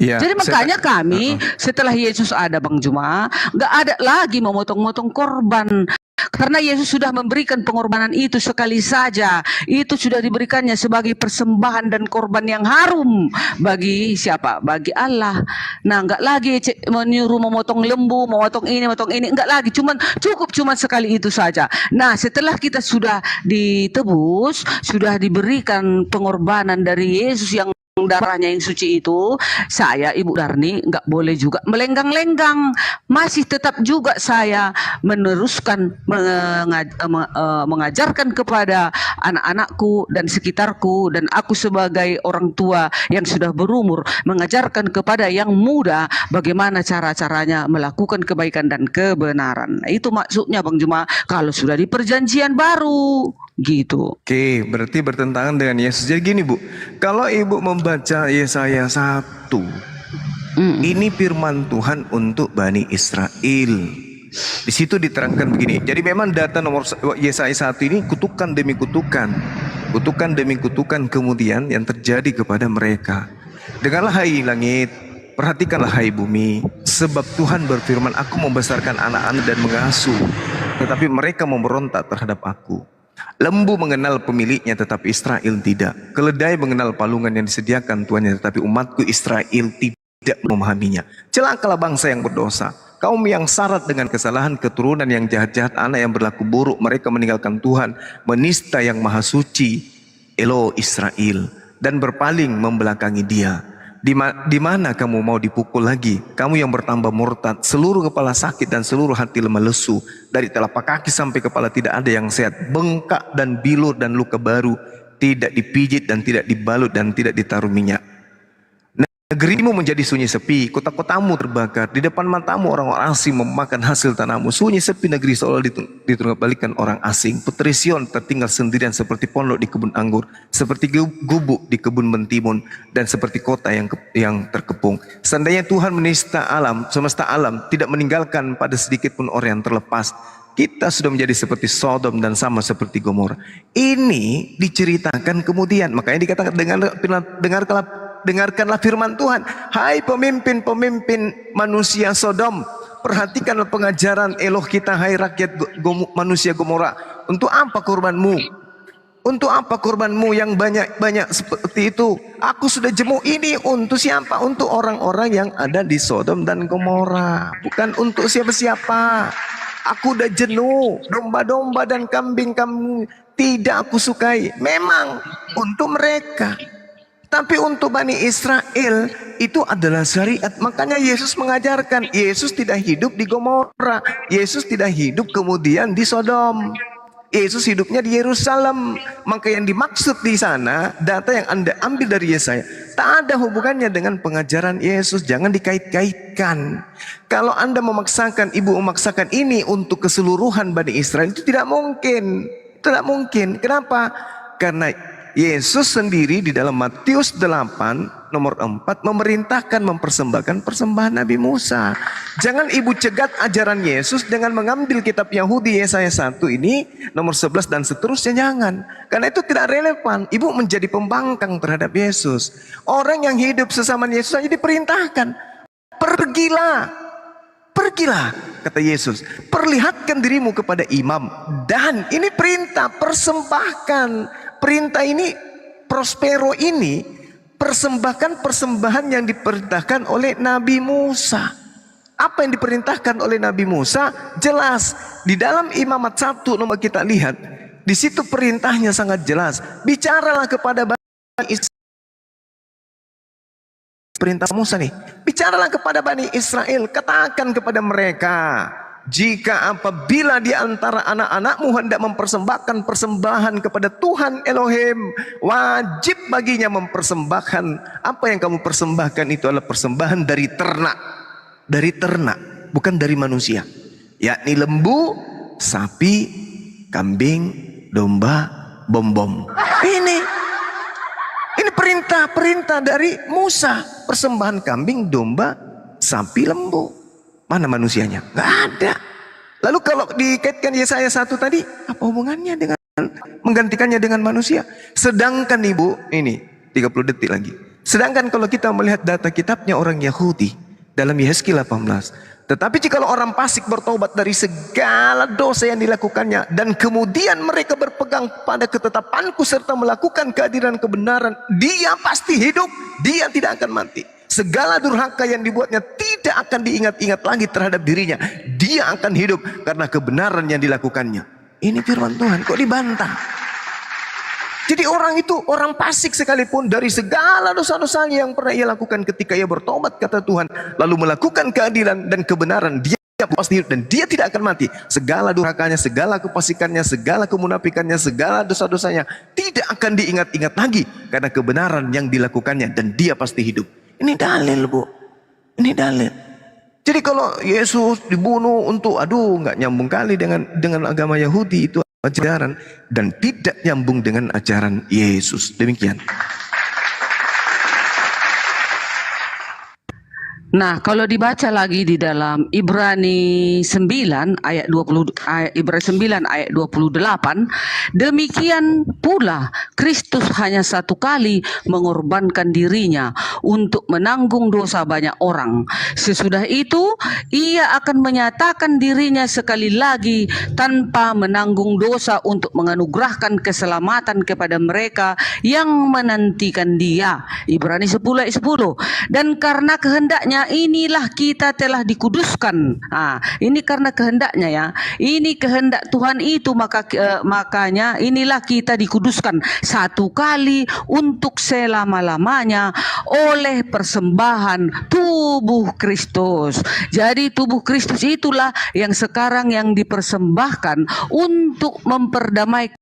Ya, Jadi makanya kami setelah Yesus ada Bang Juma, nggak ada lagi memotong-motong korban. Karena Yesus sudah memberikan pengorbanan itu sekali saja. Itu sudah diberikannya sebagai persembahan dan korban yang harum bagi siapa? Bagi Allah. Nah, nggak lagi menyuruh memotong lembu, memotong ini, nggak lagi. Cukup sekali itu saja. Nah, setelah kita sudah ditebus, sudah diberikan pengorbanan dari Yesus yang darahnya yang suci itu, saya Ibu Darni nggak boleh juga melenggang-lenggang, masih tetap juga saya meneruskan mengajarkan kepada anak-anakku dan sekitarku, dan aku sebagai orang tua yang sudah berumur mengajarkan kepada yang muda bagaimana cara-caranya melakukan kebaikan dan kebenaran. Nah, itu maksudnya Bang Juma kalau sudah di perjanjian baru gitu. Oke, berarti bertentangan dengan Yesus. Jadi gini Bu, kalau Ibu membaca Yesaya 1, ini firman Tuhan untuk Bani Israel. Di situ diterangkan begini. Jadi memang data nomor Yesaya 1 ini kutukan demi kutukan. Kutukan demi kutukan kemudian yang terjadi kepada mereka. Dengarlah hai langit, perhatikanlah hai bumi, sebab Tuhan berfirman, aku membesarkan anak-anak dan mengasuh, tetapi mereka memberontak terhadap aku. Lembu mengenal pemiliknya tetapi Israel tidak. Keledai mengenal palungan yang disediakan tuannya tetapi umatku Israel tidak memahaminya. Celakalah bangsa yang berdosa, kaum yang syarat dengan kesalahan, keturunan yang jahat-jahat, anak yang berlaku buruk. Mereka meninggalkan Tuhan, menista yang maha suci Elo Israel, dan berpaling membelakangi dia. Di mana kamu mau dipukul lagi? Kamu yang bertambah murtad, seluruh kepala sakit dan seluruh hati lemah lesu. Dari telapak kaki sampai kepala tidak ada yang sehat. Bengkak dan bilur dan luka baru, tidak dipijit dan tidak dibalut dan tidak ditaruh minyak. Negerimu menjadi sunyi sepi, kota-kotamu terbakar, di depan matamu orang-orang asing memakan hasil tanahmu. Sunyi sepi negeri seolah ditunggak-balikan orang asing. Putri Sion tertinggal sendirian seperti pondok di kebun anggur, seperti gubuk di kebun mentimun, dan seperti kota yang terkepung. Seandainya Tuhan menista alam, semesta alam, tidak meninggalkan pada sedikit pun orang yang terlepas, kita sudah menjadi seperti Sodom dan sama seperti Gomora. Ini diceritakan kemudian, makanya dikatakan dengarkanlah firman Tuhan. Hai pemimpin-pemimpin manusia Sodom, perhatikanlah pengajaran Eloh kita. Hai rakyat manusia Gomora, untuk apa korbanmu? Untuk apa korbanmu yang banyak-banyak seperti itu? Aku sudah jemu ini untuk siapa? Untuk orang-orang yang ada di Sodom dan Gomora, bukan untuk siapa-siapa. Aku udah jenuh, domba-domba dan kambing kamu tidak aku sukai. Memang untuk mereka, tapi untuk Bani Israel itu adalah syariat. Makanya Yesus mengajarkan. Yesus tidak hidup di Gomora, Yesus tidak hidup kemudian di Sodom. Yesus hidupnya di Yerusalem. Maka yang dimaksud di sana, data yang Anda ambil dari Yesaya, tak ada hubungannya dengan pengajaran Yesus. Jangan dikait-kaitkan. Kalau Anda memaksakan, ibu memaksakan ini untuk keseluruhan Bani Israel, itu tidak mungkin. Tidak mungkin. Kenapa? Karena Yesus sendiri di dalam Matius 8 nomor 4 memerintahkan mempersembahkan persembahan Nabi Musa. Jangan ibu cegat ajaran Yesus dengan mengambil kitab Yahudi Yesaya 1 ini nomor 11 dan seterusnya, jangan. Karena itu tidak relevan. Ibu menjadi pembangkang terhadap Yesus. Orang yang hidup sesama Yesus saja diperintahkan, pergilah, kata Yesus, perlihatkan dirimu kepada imam. Dan ini perintah, persembahkan. Perintah ini, prospero ini, persembahkan persembahan yang diperintahkan oleh Nabi Musa. Apa yang diperintahkan oleh Nabi Musa? Jelas. Di dalam Imamat 1 nomor kita lihat, di situ perintahnya sangat jelas. Bicaralah kepada Bani Israel. Perintah Musa nih. Bicaralah kepada Bani Israel. Katakan kepada mereka, jika apabila di antara anak-anakmu hendak mempersembahkan persembahan kepada Tuhan Elohim, wajib baginya mempersembahkan. Apa yang kamu persembahkan itu adalah persembahan dari ternak. Dari ternak, bukan dari manusia. Yakni lembu, sapi, kambing, domba, bom-bom. Ini perintah dari Musa. Persembahan kambing, domba, sapi, lembu. Mana manusianya? Gak ada. Lalu kalau dikaitkan Yesaya 1 tadi, apa hubungannya dengan menggantikannya dengan manusia? Sedangkan ibu, ini 30 detik lagi. Sedangkan kalau kita melihat data kitabnya orang Yahudi dalam Yehezkiel 18, tetapi jikalau orang fasik bertobat dari segala dosa yang dilakukannya dan kemudian mereka berpegang pada ketetapanku serta melakukan keadilan kebenaran, dia pasti hidup, dia tidak akan mati. Segala durhaka yang dibuatnya tidak akan diingat-ingat lagi terhadap dirinya. Dia akan hidup karena kebenaran yang dilakukannya. Ini firman Tuhan, kok dibantah? Jadi orang itu, orang fasik sekalipun dari segala dosa-dosanya yang pernah ia lakukan ketika ia bertobat, kata Tuhan, lalu melakukan keadilan dan kebenaran, dia pasti hidup dan dia tidak akan mati. Segala durhakanya, segala kefasikannya, segala kemunafikannya, segala dosa-dosanya tidak akan diingat-ingat lagi karena kebenaran yang dilakukannya dan dia pasti hidup. Ini dalil, Bu. Ini dalil. Jadi kalau Yesus dibunuh untuk, nggak nyambung kali dengan agama Yahudi, itu ajaran dan tidak nyambung dengan ajaran Yesus. Demikian. Nah, kalau dibaca lagi di dalam Ibrani 9 ayat 28, demikian pula Kristus hanya satu kali mengorbankan dirinya untuk menanggung dosa banyak orang. Sesudah itu, ia akan menyatakan dirinya sekali lagi tanpa menanggung dosa untuk menganugerahkan keselamatan kepada mereka yang menantikan dia. Ibrani 10 ayat 10. Dan karena kehendaknya inilah kita telah dikuduskan. Ini karena kehendaknya ya. Ini kehendak Tuhan itu, makanya inilah kita dikuduskan satu kali untuk selama-lamanya oleh persembahan tubuh Kristus. Jadi tubuh Kristus itulah yang sekarang yang dipersembahkan untuk memperdamaikan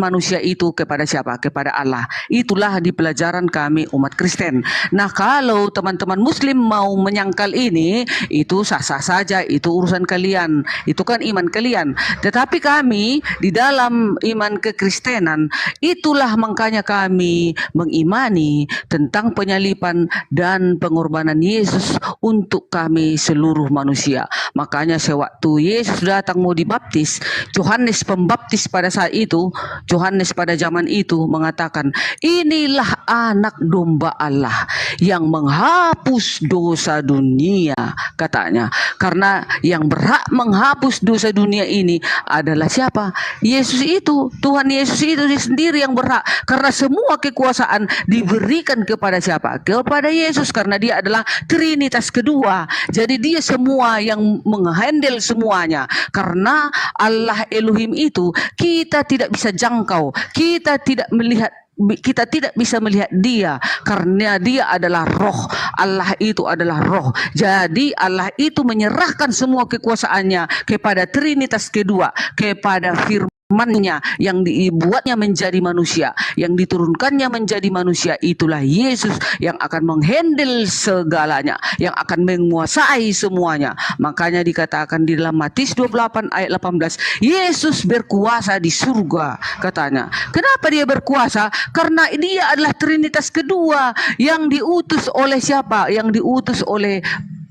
manusia itu kepada siapa? Kepada Allah. Itulah di pelajaran kami umat Kristen. Nah, kalau teman-teman Muslim mau menyangkal ini, itu sah-sah saja, itu urusan kalian. Itu kan iman kalian. Tetapi kami di dalam iman kekristenan, itulah makanya kami mengimani tentang penyaliban dan pengorbanan Yesus untuk kami seluruh manusia. Makanya sewaktu Yesus datang mau dibaptis, Yohanes Pembaptis pada saat itu, Yohanes pada zaman itu mengatakan, inilah anak domba Allah yang menghapus dosa dunia, katanya. Karena yang berhak menghapus dosa dunia ini adalah siapa? Yesus itu, Tuhan Yesus itu sendiri yang berhak. Karena semua kekuasaan diberikan kepada siapa? Kepada Yesus, karena dia adalah Trinitas kedua. Jadi dia semua yang menghandle semuanya. Karena Allah Elohim itu kita tidak bisa jangkau, kita tidak bisa melihat dia karena dia adalah roh. Allah itu adalah roh. Jadi Allah itu menyerahkan semua kekuasaannya kepada Trinitas kedua, kepada firman-Nya yang dibuatnya menjadi manusia, yang diturunkannya menjadi manusia. Itulah Yesus yang akan menghandle segalanya, yang akan menguasai semuanya. Makanya dikatakan di dalam Matius 28 ayat 18, Yesus berkuasa di surga, katanya. Kenapa dia berkuasa? Karena dia adalah Trinitas kedua yang diutus oleh siapa? Yang diutus oleh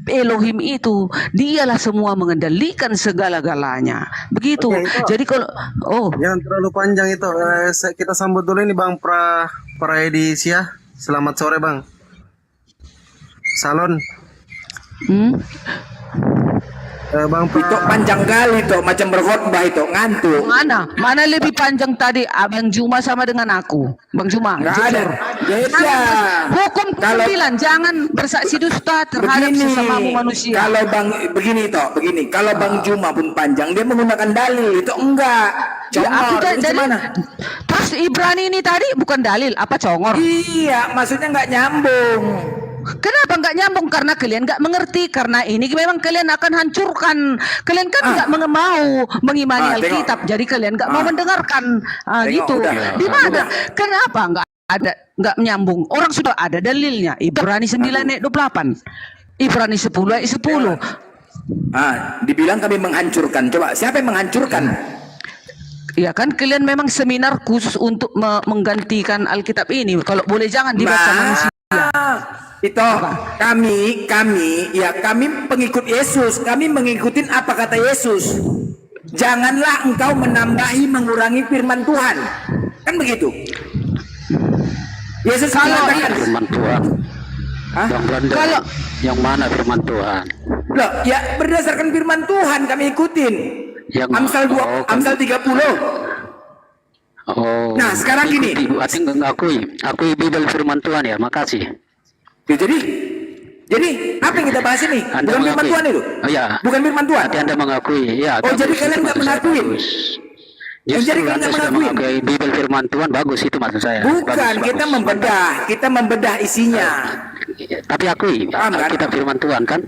Elohim itu. Dialah semua mengendalikan segala-galanya. Begitu. Jadi kalau jangan terlalu panjang itu. Kita sambut dulu ini Bang Praedisia. Selamat sore Bang. Salon. Bang Itu panjang kali tuh, macam berkhotbah itu, ngantuk. Mana lebih panjang tadi, Abang Juma sama dengan aku, Bang Juma. Nggak ada. Beda. Hukum ke-9, jangan bersaksi dusta terhadap sesamamu manusia. Kalau Bang begini, kalau Bang Juma pun panjang, dia menggunakan dalil, itu enggak. Congor, itu mana? Terus Ibrani ini tadi bukan dalil, apa congor? Iya, maksudnya nggak nyambung. Kenapa nggak nyambung? Karena kalian nggak mengerti. Karena ini memang kalian akan hancurkan. Kalian kan nggak mau mengimani Alkitab. Jadi kalian nggak mau mendengarkan. Gitu. Di mana? Kenapa nggak menyambung? Orang sudah ada dalilnya. Ibrani 9 ayat 28. Ibrani 10 ayat 10. Dibilang kami menghancurkan. Coba siapa yang menghancurkan? Ya kan kalian memang seminar khusus untuk menggantikan Alkitab ini. Kalau boleh jangan dibaca manusia. Itu kami pengikut Yesus, kami mengikuti apa kata Yesus. Janganlah engkau menambahi mengurangi firman Tuhan, kan begitu. Yesus Kalau mengatakan, Firman Tuhan. Hah? Yang benar. Kalau Yang mana firman Tuhan? loh, ya berdasarkan firman Tuhan kami ikutin. Yang Amsal 2, Amsal 30. Oh. Nah, sekarang gini. Berarti akui Bible firman Tuhan ya. Makasih. Ya, jadi apa yang kita bahas ini? Anda Bukan firman mengakui. Tuhan itu? Oh, ya. Bukan firman Tuhan. Berarti Anda mengakui. Ya. Oh, jadi bagus, kalian itu nggak maksud saya, mengakuin? bagus. Jadi Justru kalian Anda nggak sudah mengakuin? mengakui Bible firman Tuhan, bagus itu maksud saya. Bukan, Bagus, kita bagus. membedah isinya. Tapi akui Paham, kan? kita firman Tuhan kan?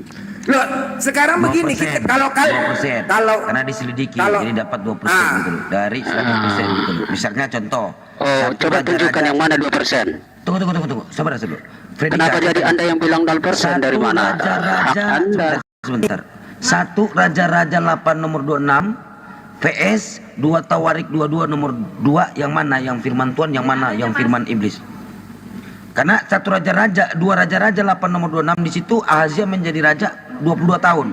Loh, sekarang begini, kita kalau 2%. Karena diselidiki kalau- jadi dapat 2% gitu loh. Dari 100% gitu loh. Misalnya contoh. Oh, satu coba raja-raja- tunjukkan yang mana 2%. Tunggu. Sabar dulu. Freddy, Kenapa jadi Anda yang bilang 0% dari mana? Hak Anda. Sebentar. Satu Raja-Raja 8 nomor 26 PS 2 Tawarik 22 nomor 2 yang mana yang firman Tuhan, yang mana yang firman iblis. Karena satu Raja-Raja, 2 Raja-Raja 8 nomor 26 di situ Ahazia menjadi raja 22 tahun.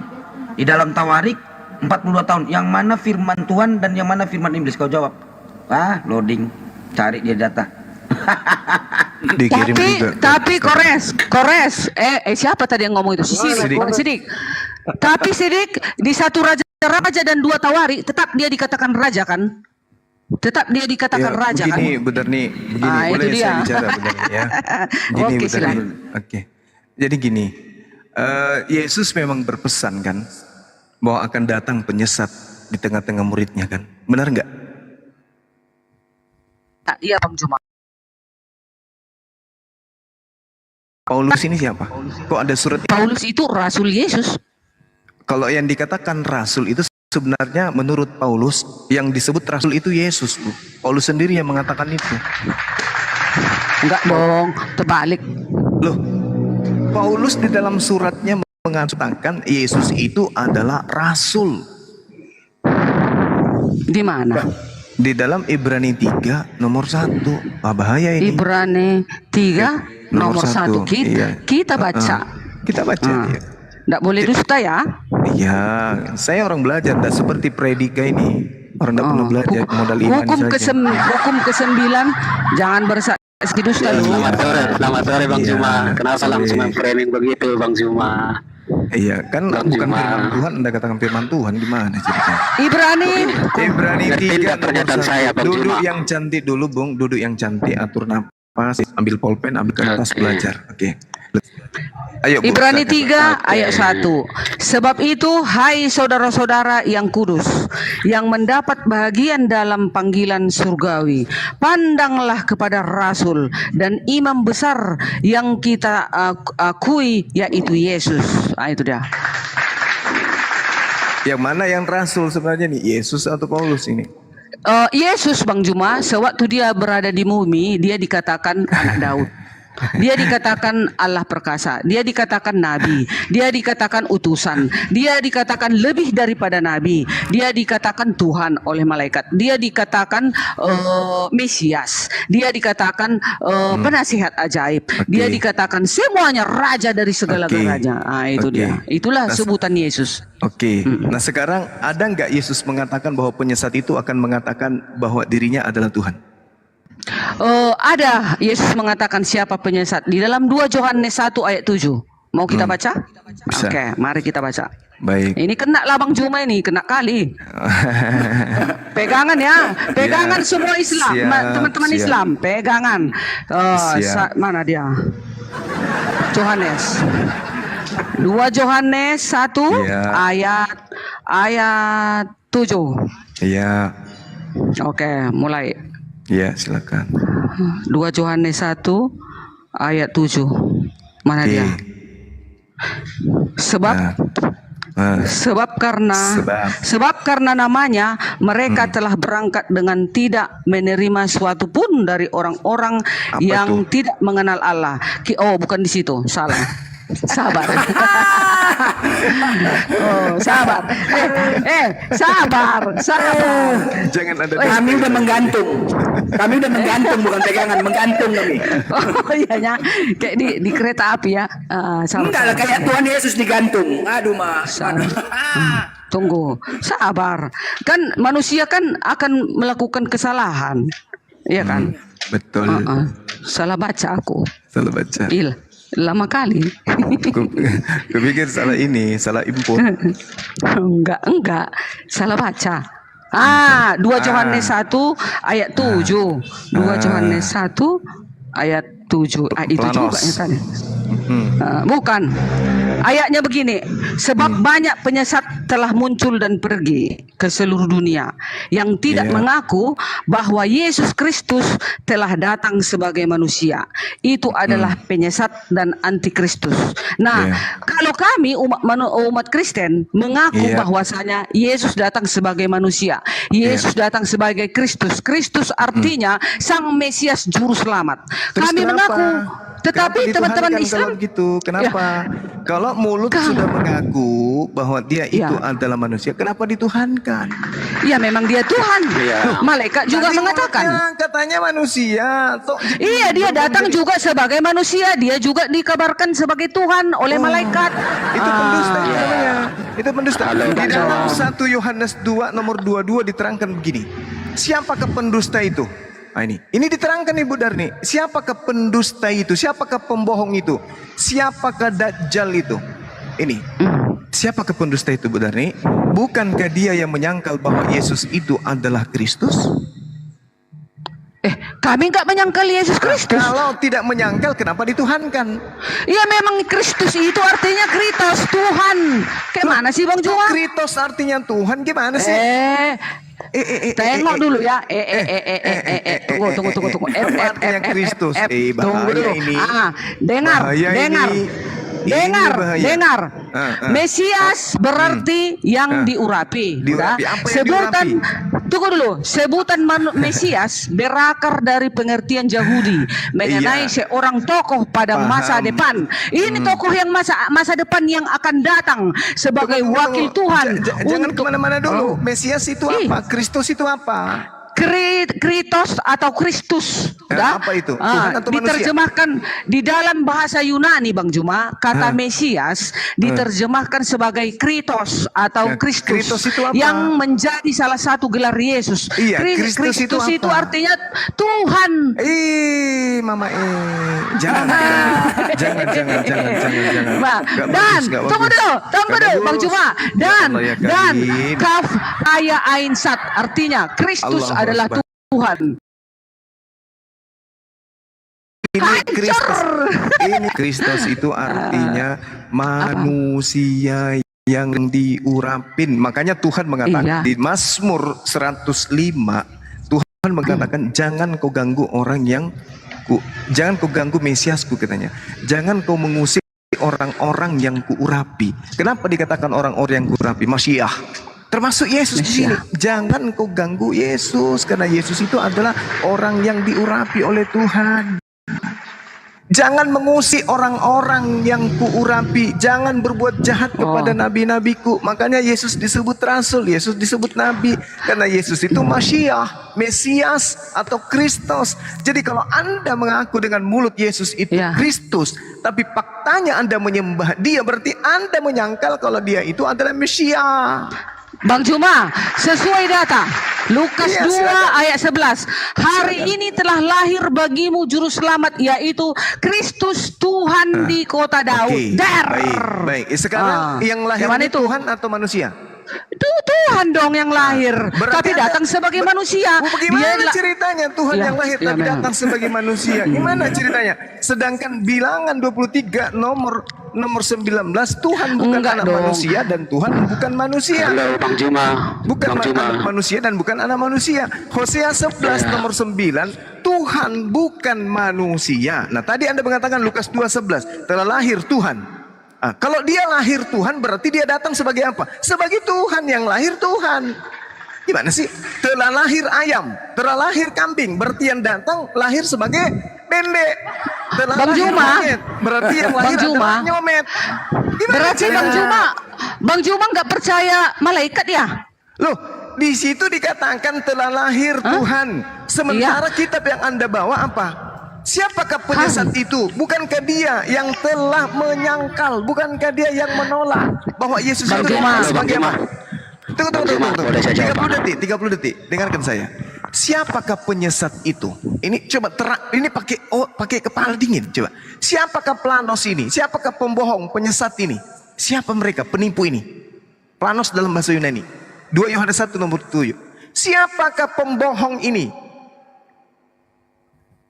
Di dalam Tawarik 42 tahun. Yang mana firman Tuhan dan yang mana firman iblis? Kau jawab. Loading. Cari dia data. Dikirim juga. Tapi Kores. Siapa tadi yang ngomong itu? Sidik. Tapi Sidik di satu raja dan 2 Tawari tetap dia dikatakan raja kan? Tetap dia dikatakan Ya, raja kan? begini, Ah, boleh itu dia. saya bicara benar nih ya. Oke, Benar silakan. nih. Oke. Jadi gini, Yesus memang berpesan kan bahwa akan datang penyesat di tengah-tengah muridnya kan, benar nggak? Iya Bang Juma. Paulus ini siapa? Kok ada surat? Paulus itu Rasul Yesus. Kalau yang dikatakan rasul itu sebenarnya menurut Paulus yang disebut rasul itu Yesus, Bu. Paulus sendiri yang mengatakan itu. Enggak dong, terbalik. Loh, Paulus di dalam suratnya mengatakan Yesus itu adalah rasul. Di mana? Di dalam Ibrani 3 nomor 1. Bahaya ini. Ibrani 3 nomor 1. Iya. Kita baca. Kita baca. Iya. Enggak boleh dusta ya. Iya, saya orang belajar, tidak seperti predika ini. Orang tidak perlu belajar, modal iman Hukum saja. hukum ke-9 jangan bersaksi dusta lu. Selamat sore Bang Iya, Juma. Kenapa sore. langsung framing begitu Bang Juma? Iya, kan Bang bukan Juma. firman Tuhan, Anda katakan firman Tuhan gimana ceritanya? Ibrani Ibrani Ngerti 3 tidak nomor pernyataan 1. saya, Bang Duduk Juma? yang cantik dulu, Bung. Duduk yang cantik, atur napas, ambil pulpen, ambil kertas, Oke. belajar. Oke. Ayo, Bu, Ibrani silakan. 3 ayat 1. Sebab itu hai saudara-saudara yang kudus, yang mendapat bahagian dalam panggilan surgawi, pandanglah kepada rasul dan imam besar yang kita akui, yaitu Yesus. Itu dia. Yang mana yang rasul sebenarnya nih? Yesus atau Paulus ini? Yesus Bang Juma, sewaktu dia berada di bumi, dia dikatakan anak Daud. Dia dikatakan Allah perkasa, dia dikatakan nabi, dia dikatakan utusan, dia dikatakan lebih daripada nabi, dia dikatakan Tuhan oleh malaikat, dia dikatakan Mesias, dia dikatakan penasihat ajaib, dia dikatakan semuanya raja dari segala raja. Itu dia. Itulah sebutan Yesus. Oke. Nah sekarang ada nggak Yesus mengatakan bahwa penyesat itu akan mengatakan bahwa dirinya adalah Tuhan? Ada Yesus mengatakan siapa penyesat di dalam 2 Yohanes 1 ayat 7. Mau kita baca? Bisa. Oke, mari kita baca. Baik. Ini kena lah Bang Juma ini, kena kali. Pegangan ya, pegangan semua Islam, Siap, teman-teman siap. Islam, pegangan. Siap. Mana dia? Yohanes. 2 Yohanes 1 Iya. ayat 7. Iya. Oke, mulai. Iya, silakan. 2 Yohanes 1 ayat 7. Mana Oke. dia? Sebab karena namanya mereka telah berangkat dengan tidak menerima suatu pun dari orang-orang yang tidak mengenal Allah. Bukan di situ, salah. Sabar. Sabar. Sabar. Jangan ada. Kami udah menggantung. Kami udah menggantung, bukan pegangan, menggantung kami. Iya ya, kayak di kereta api ya. Enggak lah, kayak Tuhan Yesus digantung. Aduh, Mas. Tunggu, sabar. Kan manusia kan akan melakukan kesalahan, iya kan? Betul. salah baca aku. Salah baca. Lama kali. Kepikir salah ini, salah input. Enggak, salah baca. 2 Yohanes 1 ayat 7. 2 Yohanes 1 ayat 7. Itu juga yang tadi. Bukan. Ayatnya begini, sebab banyak penyesat telah muncul dan pergi ke seluruh dunia yang tidak mengaku bahwa Yesus Kristus telah datang sebagai manusia. Itu adalah penyesat dan antikristus. Nah, kalau kami umat Kristen mengaku bahwasanya Yesus datang sebagai manusia, Yesus datang sebagai Kristus. Kristus artinya Sang Mesias Juru Selamat. Terus Kami mengaku. Tetapi teman-teman Islam gitu, kenapa? Kalau mulut sudah mengaku bahwa dia itu adalah manusia, kenapa dituhankan? Ya memang dia Tuhan. Malaikat juga mengatakan. Katanya manusia. Iya, dia datang juga sebagai manusia. Dia juga dikabarkan sebagai Tuhan oleh malaikat. Itu pendusta namanya. Itu pendusta. Di dalam 1 Yohanes 2 nomor 22 diterangkan begini. Siapakah pendusta itu? Nah, ini diterangkan Ibu Darni. Siapakah pendusta itu? Siapakah pembohong itu? Siapakah Dajjal itu? Ini. Siapakah pendusta itu, Bu Darni? Bukankah dia yang menyangkal bahwa Yesus itu adalah Kristus? Kami nggak menyangkal Yesus Kristus. Kalau tidak menyangkal, kenapa dituhankan? Iya, memang Kristus itu artinya Kritos, Tuhan. Gimana sih Bang Juma? Kritos artinya Tuhan, gimana sih? Tengok dulu ya. Tunggu. Artinya Kristus. Tunggu dulu. Dengar. Mesias berarti yang diurapi. Tunggu dulu. Sebutan Mesias berakar dari pengertian Yahudi mengenai seorang tokoh pada masa depan. Ini tokoh yang masa depan yang akan datang sebagai wakil Tuhan. Jangan kemana-mana dulu. Mesias itu apa? Kristus itu apa? Kritos atau Kristus. Apa itu? Tuhan atau manusia? Diterjemahkan di dalam bahasa Yunani, Bang Juma, kata Mesias diterjemahkan sebagai Kritos atau Kristus. Kristus itu apa? Yang menjadi salah satu gelar Yesus. Iya, Kristus itu artinya Tuhan. Mama jangan. Dan tunggu dulu, Bang Juma. Dan kaf aya ain sat artinya Kristus adalah Tuhan. Ini Kristus itu artinya manusia yang diurapin. Makanya Tuhan mengatakan di Mazmur 105, Tuhan mengatakan jangan kau ganggu jangan kau ganggu Mesiasku, katanya. Jangan kau mengusik orang-orang yang kuurapi. Kenapa dikatakan orang-orang yang kuurapi? Masyiah. Termasuk Yesus di sini. Jangan kau ganggu Yesus, karena Yesus itu adalah orang yang diurapi oleh Tuhan. Jangan mengusik orang-orang yang kuurapi. Jangan berbuat jahat kepada nabi-nabiku. Makanya Yesus disebut rasul, Yesus disebut nabi, karena Yesus itu Masyiah, Mesias atau Kristus. Jadi kalau Anda mengaku dengan mulut Yesus itu Kristus, tapi faktanya Anda menyembah dia, berarti Anda menyangkal kalau dia itu adalah Mesias. Bang Juma, sesuai data Lukas 2 ayat 11, hari ini telah lahir bagimu juru selamat, yaitu Kristus Tuhan di kota Daud. Baik. Sekarang yang lahir itu Tuhan atau manusia? Itu Tuhan dong yang lahir, tapi datang sebagai manusia. Bagaimana ceritanya Tuhan yang lahir tapi datang sebagai manusia? Gimana ceritanya? Sedangkan Bilangan 23 nomor 19, Tuhan bukan anak manusia dan Tuhan bukan manusia. Halo Bang Juma. Bukan anak manusia dan bukan anak manusia. Hosea 11 nomor 9, Tuhan bukan manusia. Nah, tadi Anda mengatakan Lukas 2:11 telah lahir Tuhan. Kalau dia lahir Tuhan, berarti dia datang sebagai apa? Sebagai Tuhan, yang lahir Tuhan. Gimana sih? Telah lahir ayam, telah lahir kambing, berarti yang datang lahir sebagai bebek. Bang Juma, berarti yang lahir adalah nyomet. Berarti Bang Juma nggak percaya malaikat ya? Loh, di situ dikatakan telah lahir Tuhan. Sementara kitab yang Anda bawa apa? Siapakah penyesat itu? Bukankah dia yang telah menyangkal? Bukankah dia yang menolak bahwa Yesus itu sebagai apa? Tunggu. 30 detik. Dengarkan saya. Siapakah penyesat itu? Ini coba ini pakai kepala dingin coba. Siapakah Planos ini? Siapakah pembohong, penyesat ini? Siapa mereka penipu ini? Planos dalam bahasa Yunani. 2 Yohanes 1 nomor 7. Siapakah pembohong ini?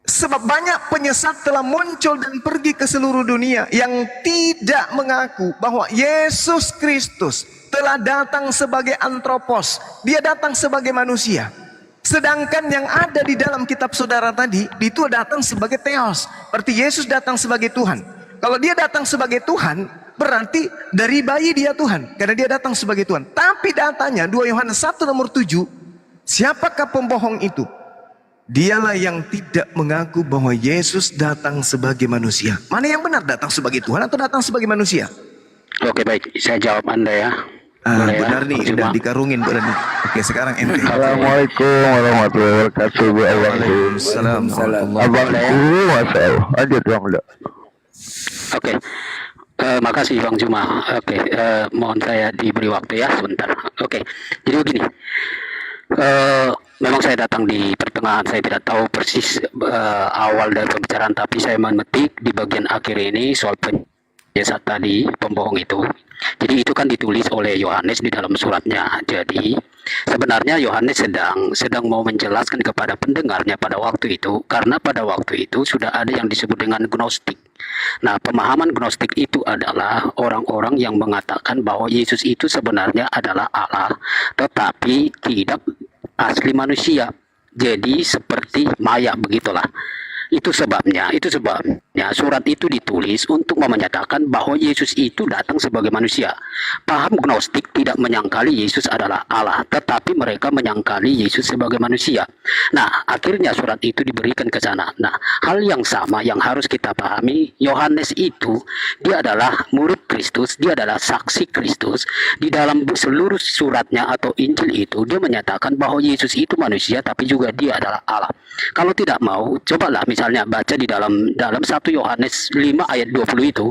Sebab banyak penyesat telah muncul dan pergi ke seluruh dunia yang tidak mengaku bahwa Yesus Kristus telah datang sebagai antropos. Dia datang sebagai manusia. Sedangkan yang ada di dalam kitab saudara tadi, itu datang sebagai theos. Berarti Yesus datang sebagai Tuhan. Kalau dia datang sebagai Tuhan, berarti dari bayi dia Tuhan. Karena dia datang sebagai Tuhan. Tapi datanya 2 Yohanes 1 nomor 7, siapakah pembohong itu? Dialah yang tidak mengaku bahwa Yesus datang sebagai manusia. Mana yang benar, datang sebagai Tuhan atau datang sebagai manusia? Oke, baik, saya jawab Anda ya. Benar nih, udah dikarungin benar nih. Oke, sekarang ente. Assalamualaikum warahmatullahi wabarakatuh. Waalaikumsalam. Abang Guru, masalah. Lanjut Bang. Oke. Makasih Bang Juma. Oke, mohon saya diberi waktu ya sebentar. Oke. Jadi begini. Memang saya datang di pertengahan, saya tidak tahu persis awal dari pembicaraan, tapi saya memetik di bagian akhir ini soal penyesat tadi, pembohong itu. Jadi itu kan ditulis oleh Yohanes di dalam suratnya. Jadi sebenarnya Yohanes sedang mau menjelaskan kepada pendengarnya pada waktu itu, karena pada waktu itu sudah ada yang disebut dengan gnostik. Nah, pemahaman gnostik itu adalah orang-orang yang mengatakan bahwa Yesus itu sebenarnya adalah Allah, tetapi tidak asli manusia. Jadi seperti maya begitulah. Itu sebabnya surat itu ditulis untuk menyatakan bahwa Yesus itu datang sebagai manusia. Paham gnostik tidak menyangkali Yesus adalah Allah, tetapi mereka menyangkali Yesus sebagai manusia. Nah, akhirnya surat itu diberikan ke sana. Nah, hal yang sama yang harus kita pahami, Yohanes itu dia adalah murid Kristus, dia adalah saksi Kristus. Di dalam seluruh suratnya atau Injil itu dia menyatakan bahwa Yesus itu manusia, tapi juga dia adalah Allah. Kalau tidak mau, cobalah misalnya baca di dalam 1 Yohanes 5 ayat 20 itu,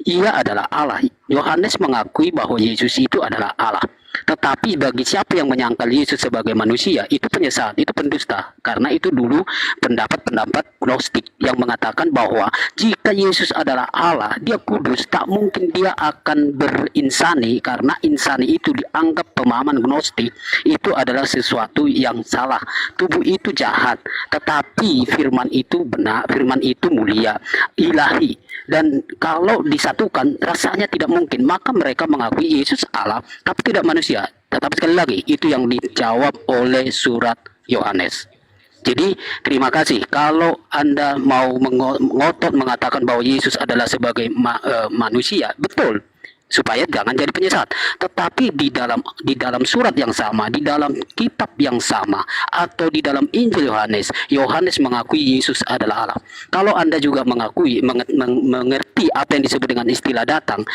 ia adalah Allah. Yohanes mengakui bahwa Yesus itu adalah Allah. Tetapi bagi siapa yang menyangkal Yesus sebagai manusia, itu penyesat, itu pendusta. Karena itu dulu pendapat gnostik yang mengatakan bahwa jika Yesus adalah Allah, dia kudus, tak mungkin dia akan berinsani, karena insani itu dianggap pemahaman gnostik itu adalah sesuatu yang salah. Tubuh itu jahat, tetapi firman itu benar, firman itu mulia, ilahi. Dan kalau disatukan rasanya tidak mungkin, maka mereka mengakui Yesus Allah tapi tidak manusia. Tetapi sekali lagi itu yang dijawab oleh surat Yohanes. Jadi terima kasih kalau Anda mau mengotot mengatakan bahwa Yesus adalah sebagai manusia, betul, supaya jangan jadi penyesat. Tetapi di dalam surat yang sama, di dalam kitab yang sama, atau di dalam Injil Yohanes, Yohanes mengakui Yesus adalah Allah. Kalau Anda juga mengakui, mengerti apa yang disebut dengan istilah datang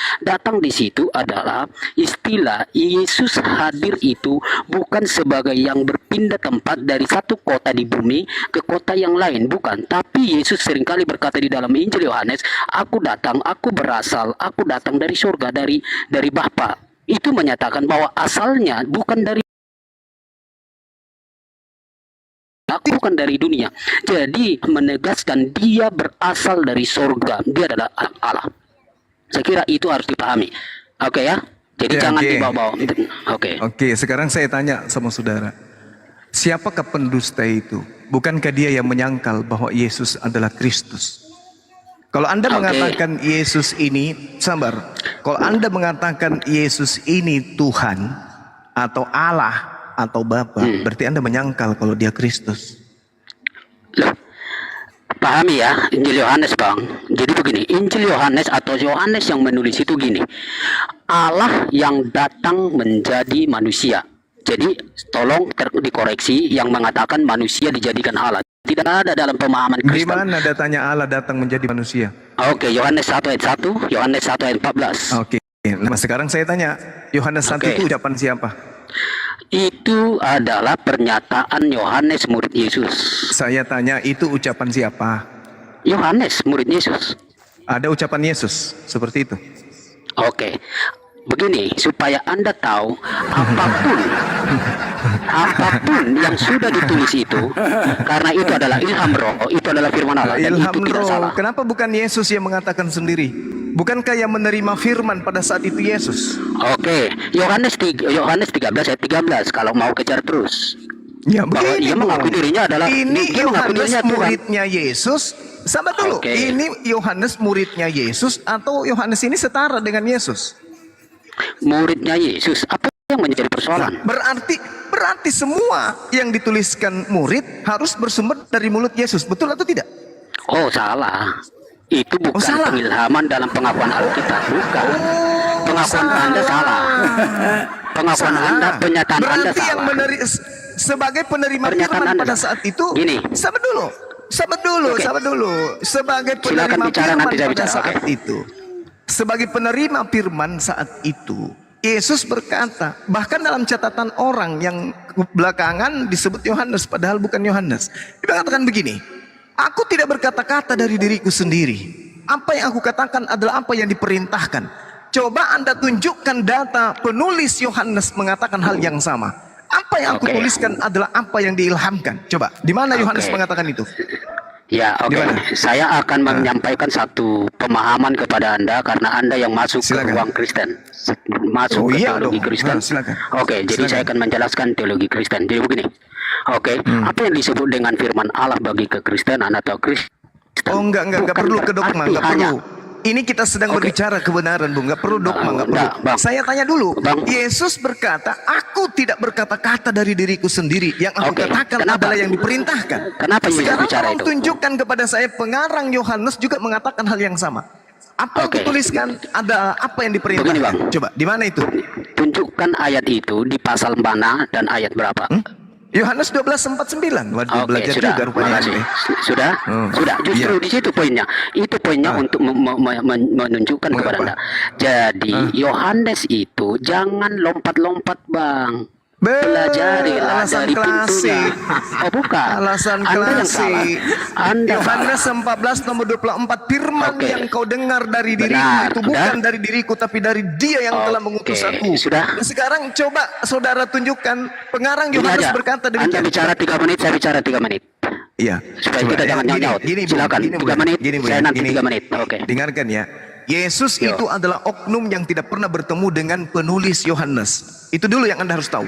di situ adalah istilah Yesus hadir itu bukan sebagai yang berpindah tempat dari satu kota di bumi ke kota yang lain, bukan. Tapi Yesus seringkali berkata di dalam Injil Yohanes, aku datang dari surga, dari Bapa. Itu menyatakan bahwa asalnya bukan dari dunia. Jadi menegaskan dia berasal dari surga. Dia adalah Allah. Saya kira itu harus dipahami. Oke ya. Jadi jangan dibawa-bawa. Oke, sekarang saya tanya sama saudara. Siapakah pendusta itu? Bukankah dia yang menyangkal bahwa Yesus adalah Kristus? Kalau Anda mengatakan Yesus ini, sabar. Kalau Anda mengatakan Yesus ini Tuhan atau Allah atau Bapa, berarti Anda menyangkal kalau dia Kristus. Pahami ya, Injil Yohanes Bang. Jadi begini, Injil Yohanes atau Yohanes yang menulis itu gini. Allah yang datang menjadi manusia. Jadi tolong dikoreksi yang mengatakan manusia dijadikan Allah. Tidak ada dalam pemahaman Kristen. Di mana datanya Allah datang menjadi manusia? Oke, Yohanes 1 ayat 1, Yohanes 1 ayat 14. Oke. Nah, sekarang saya tanya, Yohanes 1 itu ucapan siapa? Itu adalah pernyataan Yohanes murid Yesus. Saya tanya, itu ucapan siapa? Yohanes murid Yesus. Ada ucapan Yesus seperti itu? Oke. Begini, supaya Anda tahu apapun apapun yang sudah ditulis itu, karena itu adalah ilham roh, itu adalah firman Allah, dan Ilham itu tidak roh. salah. Kenapa bukan Yesus yang mengatakan sendiri? Bukankah yang menerima firman pada saat itu Yesus? Oke, Yohanes 13 ayat 13 kalau mau kejar terus. Ya, Bahwa begini, dia Bung. mengaku dirinya adalah Ini dia mengaku Yohanes dirinya Tuhan. muridnya Yesus. Sabar dulu. Oke. Ini Yohanes muridnya Yesus atau Yohanes ini setara dengan Yesus? Muridnya Yesus. Apa yang menjadi persoalan? Berarti semua yang dituliskan murid harus bersumber dari mulut Yesus. Betul atau tidak? Oh, salah. Itu bukan salah. pengilhaman dalam pengakuan Alkitab, bukan. Pengakuan Anda salah. Pengakuan Anda, pernyataan Anda Berarti yang salah. sebagai penerima Pernyataan firman Anda pada salah. saat itu. Gini. Sabar dulu. Sebagai Silakan penerima bicara, firman nanti saya pada bicara. saat Oke. itu. Sebagai penerima firman saat itu, Yesus berkata, bahkan dalam catatan orang yang belakangan disebut Yohanes, padahal bukan Yohanes. Dia mengatakan begini, aku tidak berkata-kata dari diriku sendiri. Apa yang aku katakan adalah apa yang diperintahkan. Coba Anda tunjukkan data penulis Yohanes mengatakan hal yang sama. Apa yang aku Oke. tuliskan adalah apa yang diilhamkan. Coba, di mana Yohanes Oke. mengatakan itu? Ya, oke. Gimana? Saya akan menyampaikan satu pemahaman kepada Anda karena Anda yang masuk Silakan. ke ruang Kristen, masuk Oh, ke iya teologi dong. Kristen. Silakan. Oke, jadi Silakan. saya akan menjelaskan teologi Kristen. Jadi begini. Oke, apa yang disebut dengan firman Allah bagi kekristenan atau Kristen? Oh, enggak Bukan perlu ke dogma, berarti enggak perlu. hanya- Ini kita sedang Oke. berbicara kebenaran, Bung. Enggak perlu dogma, enggak perlu. Enggak, Bang. Saya tanya dulu. Bang. Yesus berkata, aku tidak berkata-kata dari diriku sendiri. Yang aku Oke. katakan Kenapa? adalah yang diperintahkan. Kenapa Yesus Sekarang bicara tolong itu? tunjukkan kepada saya pengarang Yohanes juga mengatakan hal yang sama. Apa yang Oke. dituliskan ada apa yang Begini, diperintahkan? Bang. Coba, di mana itu? Tunjukkan ayat itu di pasal mana dan ayat berapa? Yohanes 12:49. Waduh, Oke, belajar sudah. juga rupanya. Makasih. ente. Sudah? Sudah. Justru Iya. di situ poinnya. Itu poinnya untuk menunjukkan kepada Mengapa? Anda. Jadi, Yohanes itu jangan lompat-lompat, Bang. Pelajarilah alasan dari klasik. pintunya. Oh, bukan. Alasan Anda yang salah. klasik. Anda Yohanes salah. 14 nomor 24, firman Oke. yang kau dengar dari diriku Benar, itu sudah. bukan dari diriku tapi dari Dia yang telah Oke, mengutus aku. sudah. Nah, sekarang coba saudara tunjukkan pengarang Ini Yohanes aja. berkata Anda demikian. bicara 3 menit, saya bicara 3 menit. Iya. Supaya Coba, kita ya, jangan gini, nyaut. gini, Bung, Silakan, gini, 3 Bung, menit, gini, Bung, saya ya, nanti gini. 3 menit. Oke. Dengarkan ya. Yesus Yo. itu adalah oknum yang tidak pernah bertemu dengan penulis Yohanes. Itu dulu yang Anda harus tahu.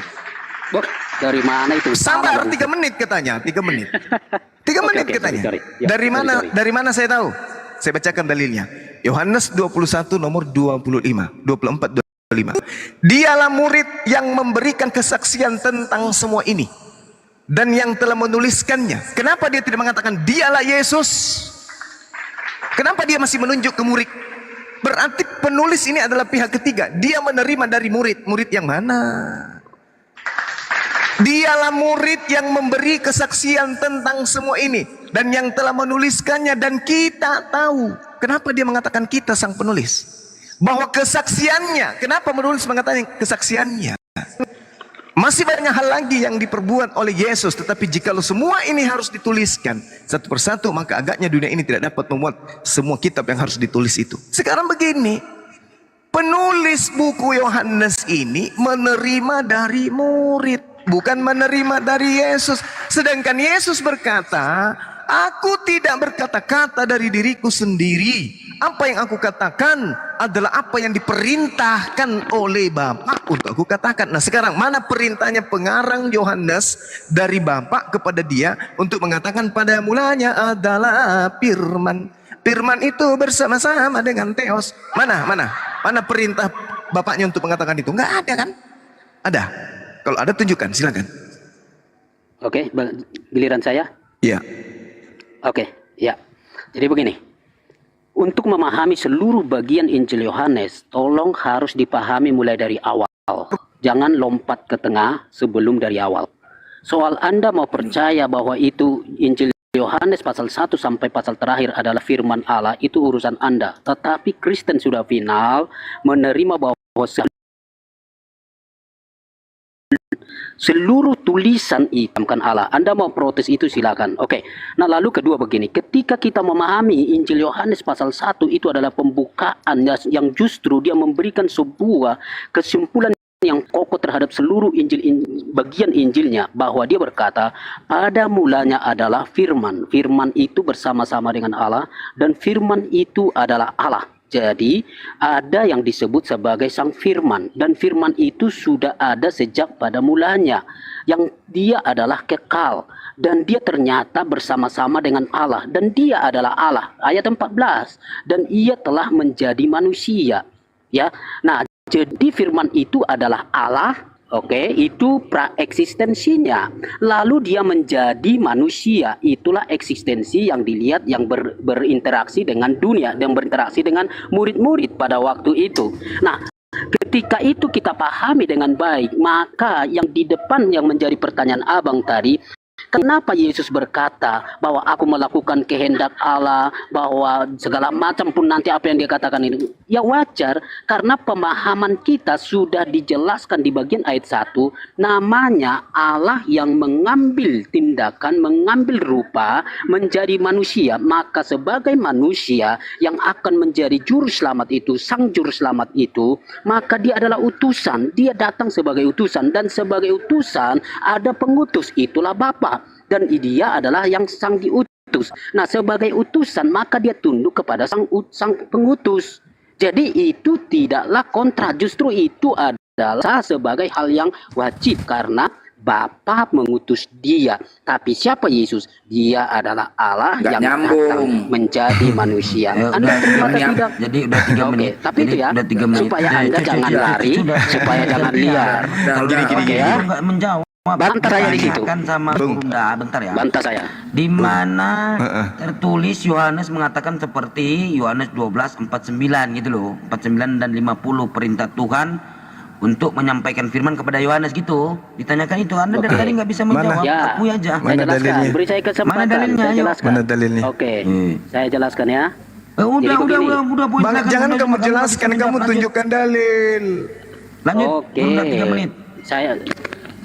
Bos, dari mana itu? Sabar, Salah, 3 menit katanya, 3 menit. 3 Oke, menit oke, katanya. sorry. Ya, Dari mana? sorry. Dari mana saya tahu? Saya bacakan dalilnya. Yohanes 21 nomor 25, 24, 25. Dialah murid yang memberikan kesaksian tentang semua ini dan yang telah menuliskannya. Kenapa dia tidak mengatakan dialah Yesus? Kenapa dia masih menunjuk ke murid? Berarti penulis ini adalah pihak ketiga. Dia menerima dari murid. Murid yang mana? Dialah murid yang memberi kesaksian tentang semua ini dan yang telah menuliskannya, dan kita tahu. Kenapa dia mengatakan kita sang penulis? Bahwa kesaksiannya. Kenapa menulis mengatakan kesaksiannya? Masih banyak hal lagi yang diperbuat oleh Yesus, tetapi jikalau semua ini harus dituliskan satu persatu, maka agaknya dunia ini tidak dapat memuat semua kitab yang harus ditulis itu. Sekarang begini, penulis buku Yohanes ini menerima dari murid, bukan menerima dari Yesus. Sedangkan Yesus berkata, aku tidak berkata-kata dari diriku sendiri. Apa yang aku katakan adalah apa yang diperintahkan oleh Bapa untuk aku katakan. Nah, sekarang mana perintahnya pengarang Yohanes dari Bapa kepada dia untuk mengatakan pada mulanya adalah firman. Firman itu bersama-sama dengan Theos. Mana perintah Bapaknya untuk mengatakan itu? Enggak ada kan? Ada. Kalau ada tunjukkan, silakan. Oke, giliran saya. Iya. Oke, ya. Jadi begini. Untuk memahami seluruh bagian Injil Yohanes, tolong harus dipahami mulai dari awal. Jangan lompat ke tengah sebelum dari awal. Soal Anda mau percaya bahwa itu Injil Yohanes pasal 1 sampai pasal terakhir adalah firman Allah, itu urusan Anda. Tetapi Kristen sudah final menerima bahwa seluruh tulisan hitamkan Allah. Anda mau protes itu silakan. Oke. Nah, lalu kedua begini, ketika kita memahami Injil Yohanes pasal 1 itu adalah pembukaan yang justru dia memberikan sebuah kesimpulan yang kokoh terhadap seluruh bagian Injilnya, bahwa dia berkata, pada mulanya adalah firman. Firman itu bersama-sama dengan Allah, dan firman itu adalah Allah. Jadi ada yang disebut sebagai sang firman, dan firman itu sudah ada sejak pada mulanya, yang dia adalah kekal, dan dia ternyata bersama-sama dengan Allah, dan dia adalah Allah. Ayat 14, dan ia telah menjadi manusia. Ya, nah, jadi firman itu adalah Allah, oke, itu praeksistensinya. Lalu dia menjadi manusia, itulah eksistensi yang dilihat, yang berinteraksi dengan dunia, dan berinteraksi dengan murid-murid pada waktu itu. Nah, ketika itu kita pahami dengan baik, maka yang di depan yang menjadi pertanyaan abang tadi, kenapa Yesus berkata bahwa aku melakukan kehendak Allah, bahwa segala macam pun nanti apa yang dia katakan ini? Ya wajar, karena pemahaman kita sudah dijelaskan di bagian ayat 1, namanya Allah yang mengambil tindakan, mengambil rupa menjadi manusia. Maka sebagai manusia yang akan menjadi juru selamat itu, sang juru selamat itu, maka dia adalah utusan. Dia datang sebagai utusan, dan sebagai utusan ada pengutus, itulah Bapa. Dan dia adalah yang sang diutus. Nah, sebagai utusan maka dia tunduk kepada sang pengutus. Jadi itu tidaklah kontra, justru itu adalah sebagai hal yang wajib, karena Bapa mengutus dia. Tapi siapa Yesus? Dia adalah Allah yang datang menjadi manusia. Anda terima atau tidak? Jadi udah 3 menit. Tapi jadi, itu ya, udah 3 menit. supaya Anda jangan lari, supaya jangan liar. Oke ya. Enggak menjawab. Bantah saya di situ. Kan sama Bunda, bentar ya. Bantah saya. Di mana tertulis Yohanes mengatakan seperti Yohanes 12:49 gitu loh. 49 dan 50 perintah Tuhan untuk menyampaikan firman kepada Yohanes gitu. Ditanyakan itu, Anda dari tadi nggak bisa menjawab. Ya, Aku aja. Saya jelaskan. Beri saya kesempatan. Mana dalilnya? Saya jelaskan. Mana dalilnya? Oke, saya jelaskan ya. Udah, poin Bang, jangan kamu jelaskan, kamu tunjukkan dalil. Lanjut. Oke. Udah 3 menit. Saya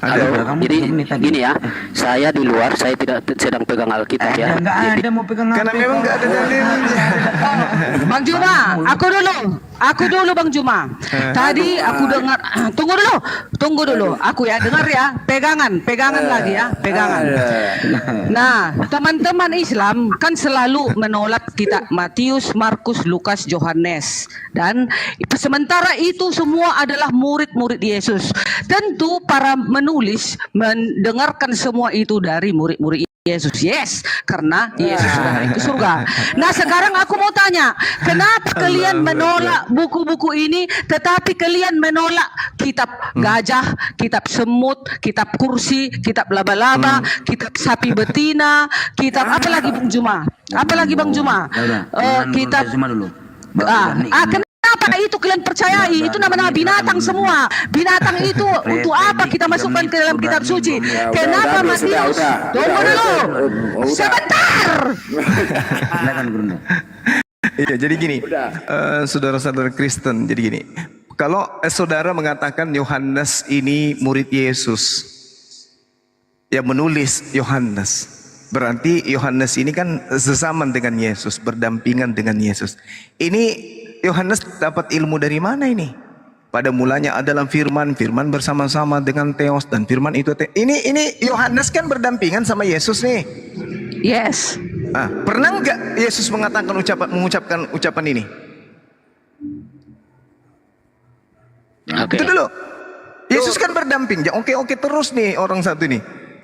jadi gini ya, saya di luar, saya tidak sedang pegang Alkitab ya. Enggak ada mau pegang Karena memang enggak ada dalilnya. Bang Juma, aku dulu Bang Juma. Tadi aku dengar, tunggu dulu. Aku ya dengar ya, pegangan lagi ya, pegangan. Nah, teman-teman Islam kan selalu menolak kita Matius, Markus, Lukas, Yohanes, dan sementara itu semua adalah murid-murid Yesus. Tentu para menulis mendengarkan semua itu dari murid-murid Yesus, yes, karena Yesus sudah naik ke surga. Nah, sekarang aku mau tanya, kenapa kalian menolak buku-buku ini, tetapi kalian menolak kitab gajah, kitab semut, kitab kursi, kitab laba-laba, kitab sapi betina, kitab apa lagi Bang Juma? Apa lagi Bang Juma? Kitab Kenapa itu kalian percayai? Itu nama-nama binatang semua. Binatang itu untuk apa kita masukkan ke dalam kitab suci? Kenapa Matius? Tunggu dulu. Sebentar. Iya, jadi gini, saudara-saudara Kristen, jadi gini. Kalau saudara mengatakan Yohanes ini murid Yesus, yang menulis Yohanes, berarti Yohanes ini kan sezaman dengan Yesus, berdampingan dengan Yesus. Ini Yohanes dapat ilmu dari mana ini? Pada mulanya adalah firman, firman bersama-sama dengan Theos, dan firman itu ini Yohanes kan berdampingan sama Yesus nih. Yes. Ah, pernah nggak Yesus mengucapkan ucapan ini? Itu dulu. Yesus kan berdamping. Oke terus nih orang satu nih.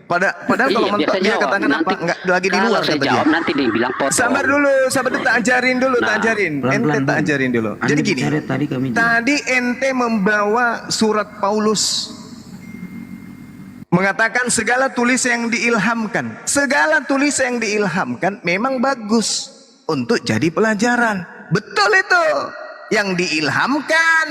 Padahal kalau mentok dia katakan apa? Enggak lagi di luar kata dia. Nanti dia bilang potong. Sabar dulu, tak ajarin dulu. Ente tak ajarin dulu. Jadi gini. Tadi ente membawa surat Paulus mengatakan segala tulis yang diilhamkan. Segala tulis yang diilhamkan memang bagus untuk jadi pelajaran. Betul itu. Yang diilhamkan.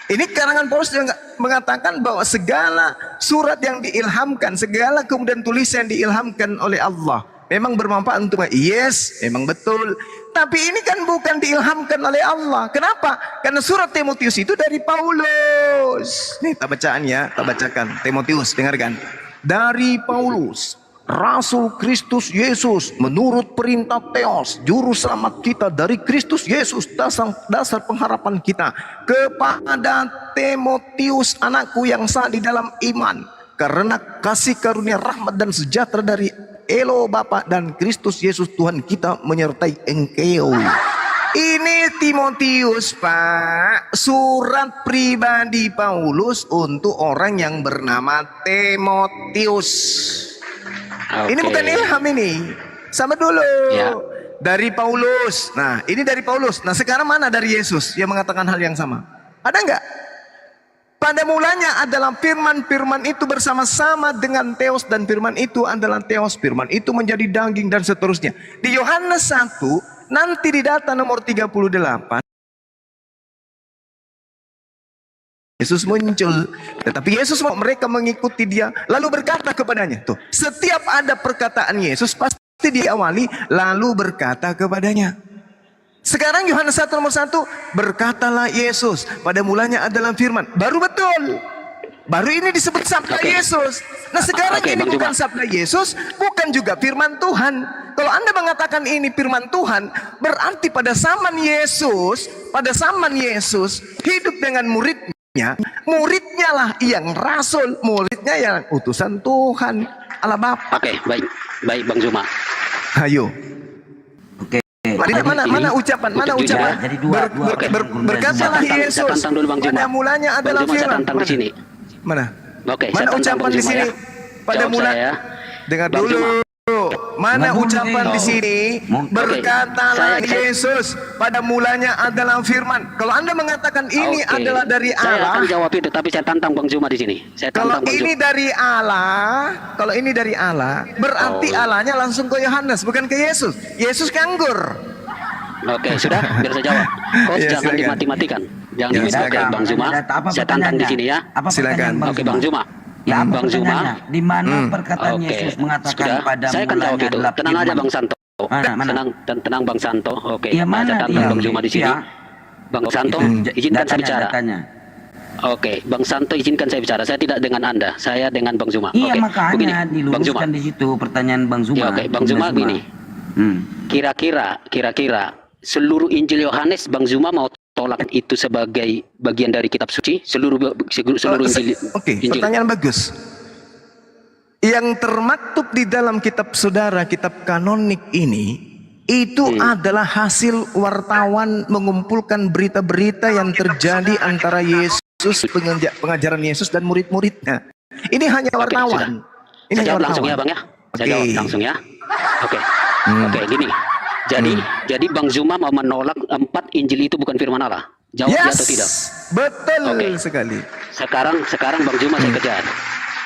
Ini karangan Paulus juga mengatakan bahwa segala surat yang diilhamkan, segala kemudian tulisan yang diilhamkan oleh Allah memang bermanfaat untuk yes, memang betul. Tapi ini kan bukan diilhamkan oleh Allah. Kenapa? Karena surat Timotius itu dari Paulus. Nih tak bacakan. Timotius, dengarkan. Dari Paulus Rasul Kristus Yesus menurut perintah Theos, juru selamat kita dari Kristus Yesus, dasar pengharapan kita, kepada Timotius anakku yang sah di dalam iman, karena kasih karunia rahmat dan sejahtera dari Elo Bapa dan Kristus Yesus Tuhan kita menyertai engkau. Ini Timotius, Pak, surat pribadi Paulus untuk orang yang bernama Timotius. Ini bukan ilham ini. Sama dulu. Ya. Dari Paulus. Nah, ini dari Paulus. Nah, sekarang mana dari Yesus yang mengatakan hal yang sama? Ada enggak? Pada mulanya adalah firman, firman itu bersama-sama dengan Theos, dan firman itu adalah Theos, firman itu menjadi daging, dan seterusnya. Di Yohanes 1, nanti di data nomor 38, Yesus muncul, tetapi Yesus mau mereka mengikuti dia, lalu berkata kepadanya. Tuh, setiap ada perkataan Yesus pasti diawali lalu berkata kepadanya. Sekarang Yohanes 1 nomor 1, berkatalah Yesus, pada mulanya adalah firman. Baru betul. Baru ini disebut sabda Yesus. Nah, sekarang ini bukan sabda Yesus, bukan juga firman Tuhan. Kalau Anda mengatakan ini firman Tuhan, berarti pada zaman Yesus hidup dengan muridnya. Muridnya lah yang rasul, muridnya yang utusan Tuhan Allah Bapa. Oke, baik Bang Zuma. Ayo. Oke. Mana ucapan? Jadi dua. Berkatalah Yesus. Saya tantang dulu Bang Zuma. Pada mulanya adalah Bang Zuma, saya firman. tantang di sini. Mana? Oke, Mana saya tantang ucapan Bang di Zuma sini? ya. Pada Jawab mulanya. saya. Dengar Bang dulu. Zuma. Mana ucapan di sini? Berkatalah Yesus, pada mulanya adalah firman. Kalau Anda mengatakan ini adalah dari Saya Allah, akan jawab itu, tapi saya tantang Bang Zuma di sini. Saya kalau tantang Bang ini Zuma. dari Allah, berarti Allahnya langsung ke Yohanes, bukan ke Yesus. Yesus nganggur. Oke, sudah, biar saya jawab. Coach, Ya, jangan silakan. dimati-matikan. Jangan Ya, dimati-matikan, silakan. Bang Zuma. Saya tantang di sini ya. Apa Silakan. pertanyaan Bang Oke, Zuma? Bang Zuma. Ya, apa Bang Zuma. pertanyaannya? Di mana perkataan Oke, Yesus mengatakan sudah. pada Saya akan jawab mulanya itu. adalah Tenang aja firman? Bang Santo. Mana? Tenang Bang Santo. Oke, Ya, saya mana tantang dia? Bang Zuma di sini. Ya. Bang Santo, izinkan saya bicara. Datanya. Oke, Bang Santo izinkan saya bicara. Saya tidak dengan Anda, saya dengan Bang Zuma. Iya, Oke, makanya begini, Bang Zuma. diluruskan di situ pertanyaan Bang Zuma. Ya, oke, Bang Zuma begini. Kira-kira seluruh Injil Yohanes Bang Zuma mau tolak itu sebagai bagian dari kitab suci? Seluruh Injil. Oke, Injil. pertanyaan bagus. Yang termaktub di dalam kitab saudara, kitab kanonik ini, itu adalah hasil wartawan mengumpulkan berita-berita yang terjadi antara Yesus, pengajaran Yesus dan murid-muridnya. Ini hanya wartawan. Ini Saya hanya jawab langsung ya, wartawan. Bang ya. Saya Oke. jawab langsung ya. Oke. Oke, gini. Jadi Bang Zuma mau menolak 4 Injil itu bukan firman Allah. Jawab ya atau tidak? Betul Oke. sekali. Sekarang Bang Zuma saya kejar.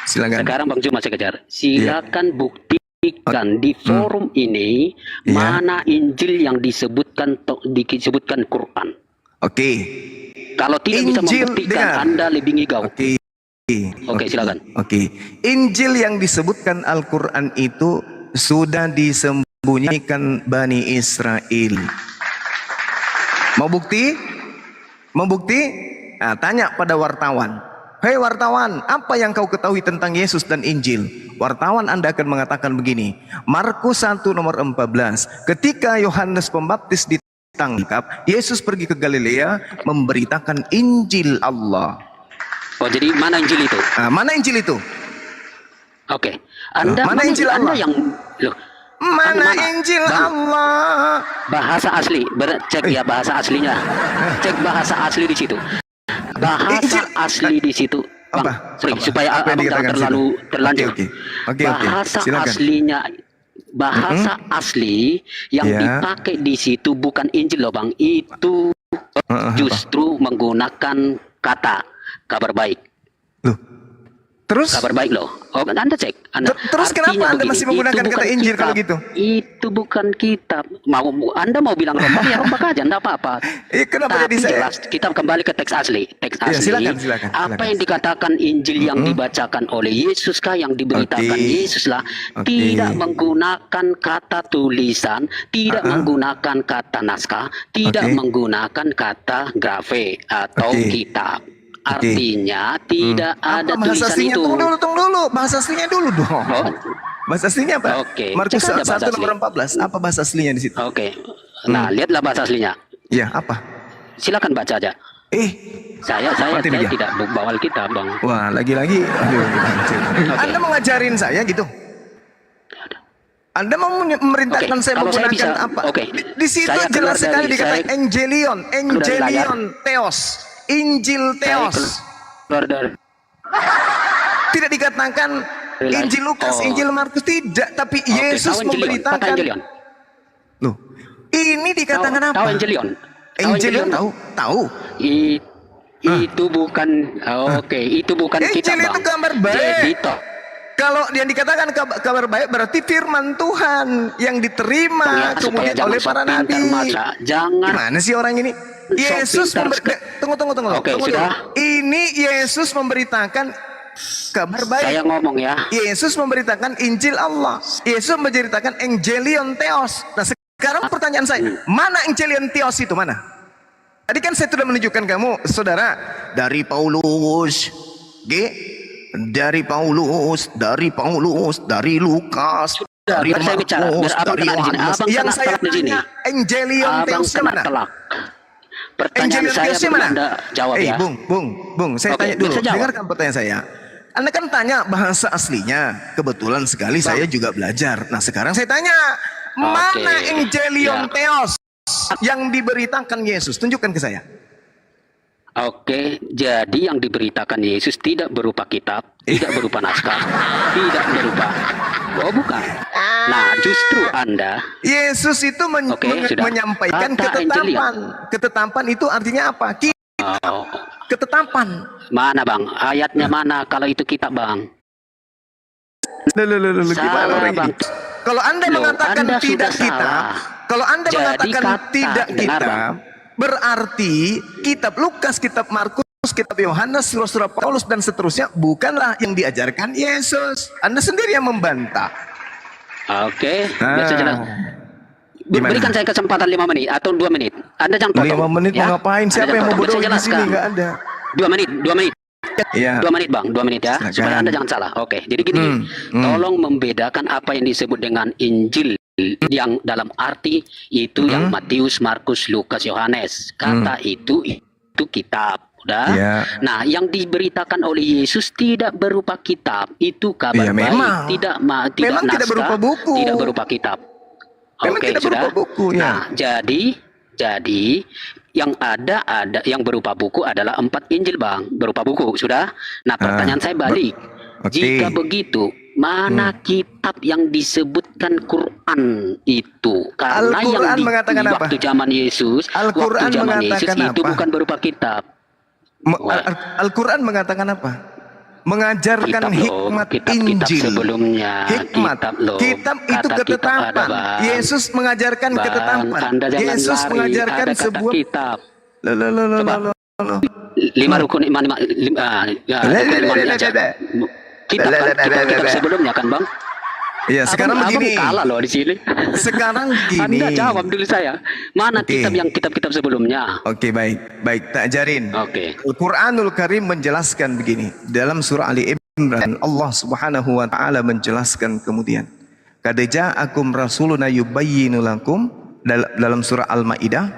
Silakan. Sekarang Bang Zuma saya kejar. Silakan buktikan di forum ini mana Injil yang disebutkan Quran. Oke. Kalau tidak bisa Injil, membuktikan, dengar. Anda lebih ngigau. Oke, silakan. Oke. Injil yang disebutkan Al-Quran itu sudah disembunyikan Bani Israel. Mau bukti? Mau bukti? Nah, tanya pada wartawan. Hei wartawan, apa yang kau ketahui tentang Yesus dan Injil? Wartawan Anda akan mengatakan begini. Markus 1 nomor 14. Ketika Yohanes Pembaptis ditangkap, Yesus pergi ke Galilea memberitakan Injil Allah. Oh, jadi mana Injil itu? Mana Injil itu? Oke. Anda Mana Injil Allah? Anda yang loh. Mana Injil Allah? Bahasa asli, cek ya bahasa aslinya. Cek bahasa asli di situ. Bahasa asli di situ. Bang, sorry, supaya abang jangan terlalu terlanjur. Oke. Bahasa Silakan. aslinya, bahasa asli yang dipakai di situ bukan Injil loh Bang. Itu justru menggunakan kata kabar baik. Terus? Kabar baik loh. Oh, Anda cek. Terus kenapa Anda masih menggunakan kata Injil kalau gitu? Itu bukan kitab. Anda mau bilang rombak ya rombak aja, enggak apa-apa. Kenapa Tapi jadi saya? jelas, kita kembali ke teks asli. Teks asli. Silakan. Apa yang dikatakan Injil yang dibacakan oleh Yesus kah, yang diberitakan Yesus lah, tidak menggunakan kata tulisan, tidak menggunakan kata naskah, tidak menggunakan kata grafe atau kitab. Artinya tidak ada bahasa tulisan aslinya? itu. Tunggu dulu. Bahasa aslinya dulu dong. Bahasa aslinya apa? Oke, Markus cek aja 1 bahasa asli. nomor 14. Apa bahasa aslinya di situ? Oke. Nah, lihatlah bahasa aslinya. Ya, apa? Silakan baca aja. Saya Mati dia. tidak bawa Alkitab, Bang. Wah, lagi-lagi. Aduh. Anda mau ngajarin saya gitu? Anda mau memerintahkan Oke, saya kalau saya menggunakan bisa- apa? oke. Di situ Saya keluar jelas sekali dari- dikatakan saya- Angelion, Theos, Injil Theos. Keluar dari Tidak dikatakan Injil Lukas, Oh. Injil Markus, tidak, tapi Yesus tahu Angelion, kata memberitakan. Angelion. Loh, ini dikatakan apa? Tahu Angelion? Angelion tahu. Itu bukan oke, itu bukan kitab, Injil Bang. itu kabar baik. Jadi toh, Kalau yang dikatakan kabar baik berarti firman Tuhan yang diterima ya, supaya kemudian jangan oleh sok para pintar, nabi. Masa. Jangan Gimana sih orang ini? Yesus pintar tunggu. Oke, Tunggu sudah. dulu. Ini Yesus memberitakan kabar baik. saya ngomong ya. Yesus memberitakan Injil Allah. Yesus memberitakan Angelion Theos. Nah, sekarang pertanyaan saya, mana Angelion Theos itu mana? Tadi kan saya sudah menunjukkan kamu, saudara, dari Paulus, dari Lukas, dari biar saya bicara, biar Markus, abang dari kena di sini. Yohanes. Abang Yang kena saya telak di sini. tanya, Angelion Abang Theosnya kena mana? telak. Pertanyaan Angelion saya Theosnya belum mana? Anda jawab ya. Bung, saya Oke, tanya dulu. bisa jawab. Dengarkan pertanyaan saya. Anda kan tanya bahasa aslinya. Kebetulan sekali saya juga belajar. Nah, sekarang saya tanya, mana Angelion Ya. Theos yang diberitakan Yesus? Tunjukkan ke saya. Oke, jadi yang diberitakan Yesus tidak berupa kitab, tidak berupa naskah, tidak berupa. Oh, bukan. Nah, justru Anda Yesus itu sudah. menyampaikan Kata ketetapan. Ketetapan itu artinya apa? Ketetapan. mana, Bang? Ayatnya mana kalau itu kitab, Bang? Loh, gimana Salah, orang Bang. ini? Kalau Anda Loh, mengatakan Anda tidak sudah kitab, salah. kalau Anda Jadi mengatakan kata, tidak dengar, kitab, Bang. berarti kitab Lukas, kitab Markus, kitab Yohanes, surah-surah Paulus dan seterusnya bukanlah yang diajarkan Yesus. Anda sendiri yang membantah. Oke, Nah, biasa jelas. gimana? Berikan saya kesempatan 5 menit atau 2 menit. Anda jangan potong. 5 menit mau ngapain? Anda Siapa jangan yang mau potong. bodoh Biar saya di sini? jelaskan. Nggak ada. 2 menit, 2 menit. Iya. 2 menit, Bang, 2 menit ya. Silakan. Supaya Anda jangan salah. Oke, jadi gini. Tolong membedakan apa yang disebut dengan Injil yang dalam arti itu yang Matius, Markus, Lukas, Yohanes. Kata itu kitab. Udah. Iya. Nah, yang diberitakan oleh Yesus tidak berupa kitab. Itu kabar Iya, baik. memang. Tidak Memang tidak naskah, berupa buku. tidak berupa kitab. Memang Oke, tidak sudah. berupa buku, ya. Nah, jadi yang ada yang berupa buku adalah 4 Injil, Bang, berupa buku, sudah. Nah, pertanyaan saya balik. Oke. Jika begitu, mana kitab yang disebutkan Quran itu? Karena Al-Quran yang mengatakan di apa? waktu zaman Yesus, Al-Quran waktu zaman Yesus mengatakan itu apa? bukan berupa kitab. Al-Quran mengatakan apa? Mengajarkan Kitab loh, hikmat kitab-kitab Injil. sebelumnya, Hikmat. kitab loh. Kitab itu Kata kitab ketetapan. ada, Bang. Yesus mengajarkan Bang, ketetapan. Anda jangan Yesus lari. mengajarkan Ada kata sebuah kitab. Coba. 5 rukun iman, rukun iman aja. Kitab sebelumnya kan, Bang? Iya, sekarang begini. Abang kalah loh di sini. Sekarang gini. Anda jawab dulu saya. Mana Oke. kitab-kitab sebelumnya? Oke, baik, tak ajarin. Oke. Al-Quranul Karim menjelaskan begini. Dalam surah Ali Imran, Allah Subhanahu wa taala menjelaskan kemudian. Qad ja'akum rasuluna yubayyinu lakum, dalam surah Al-Maidah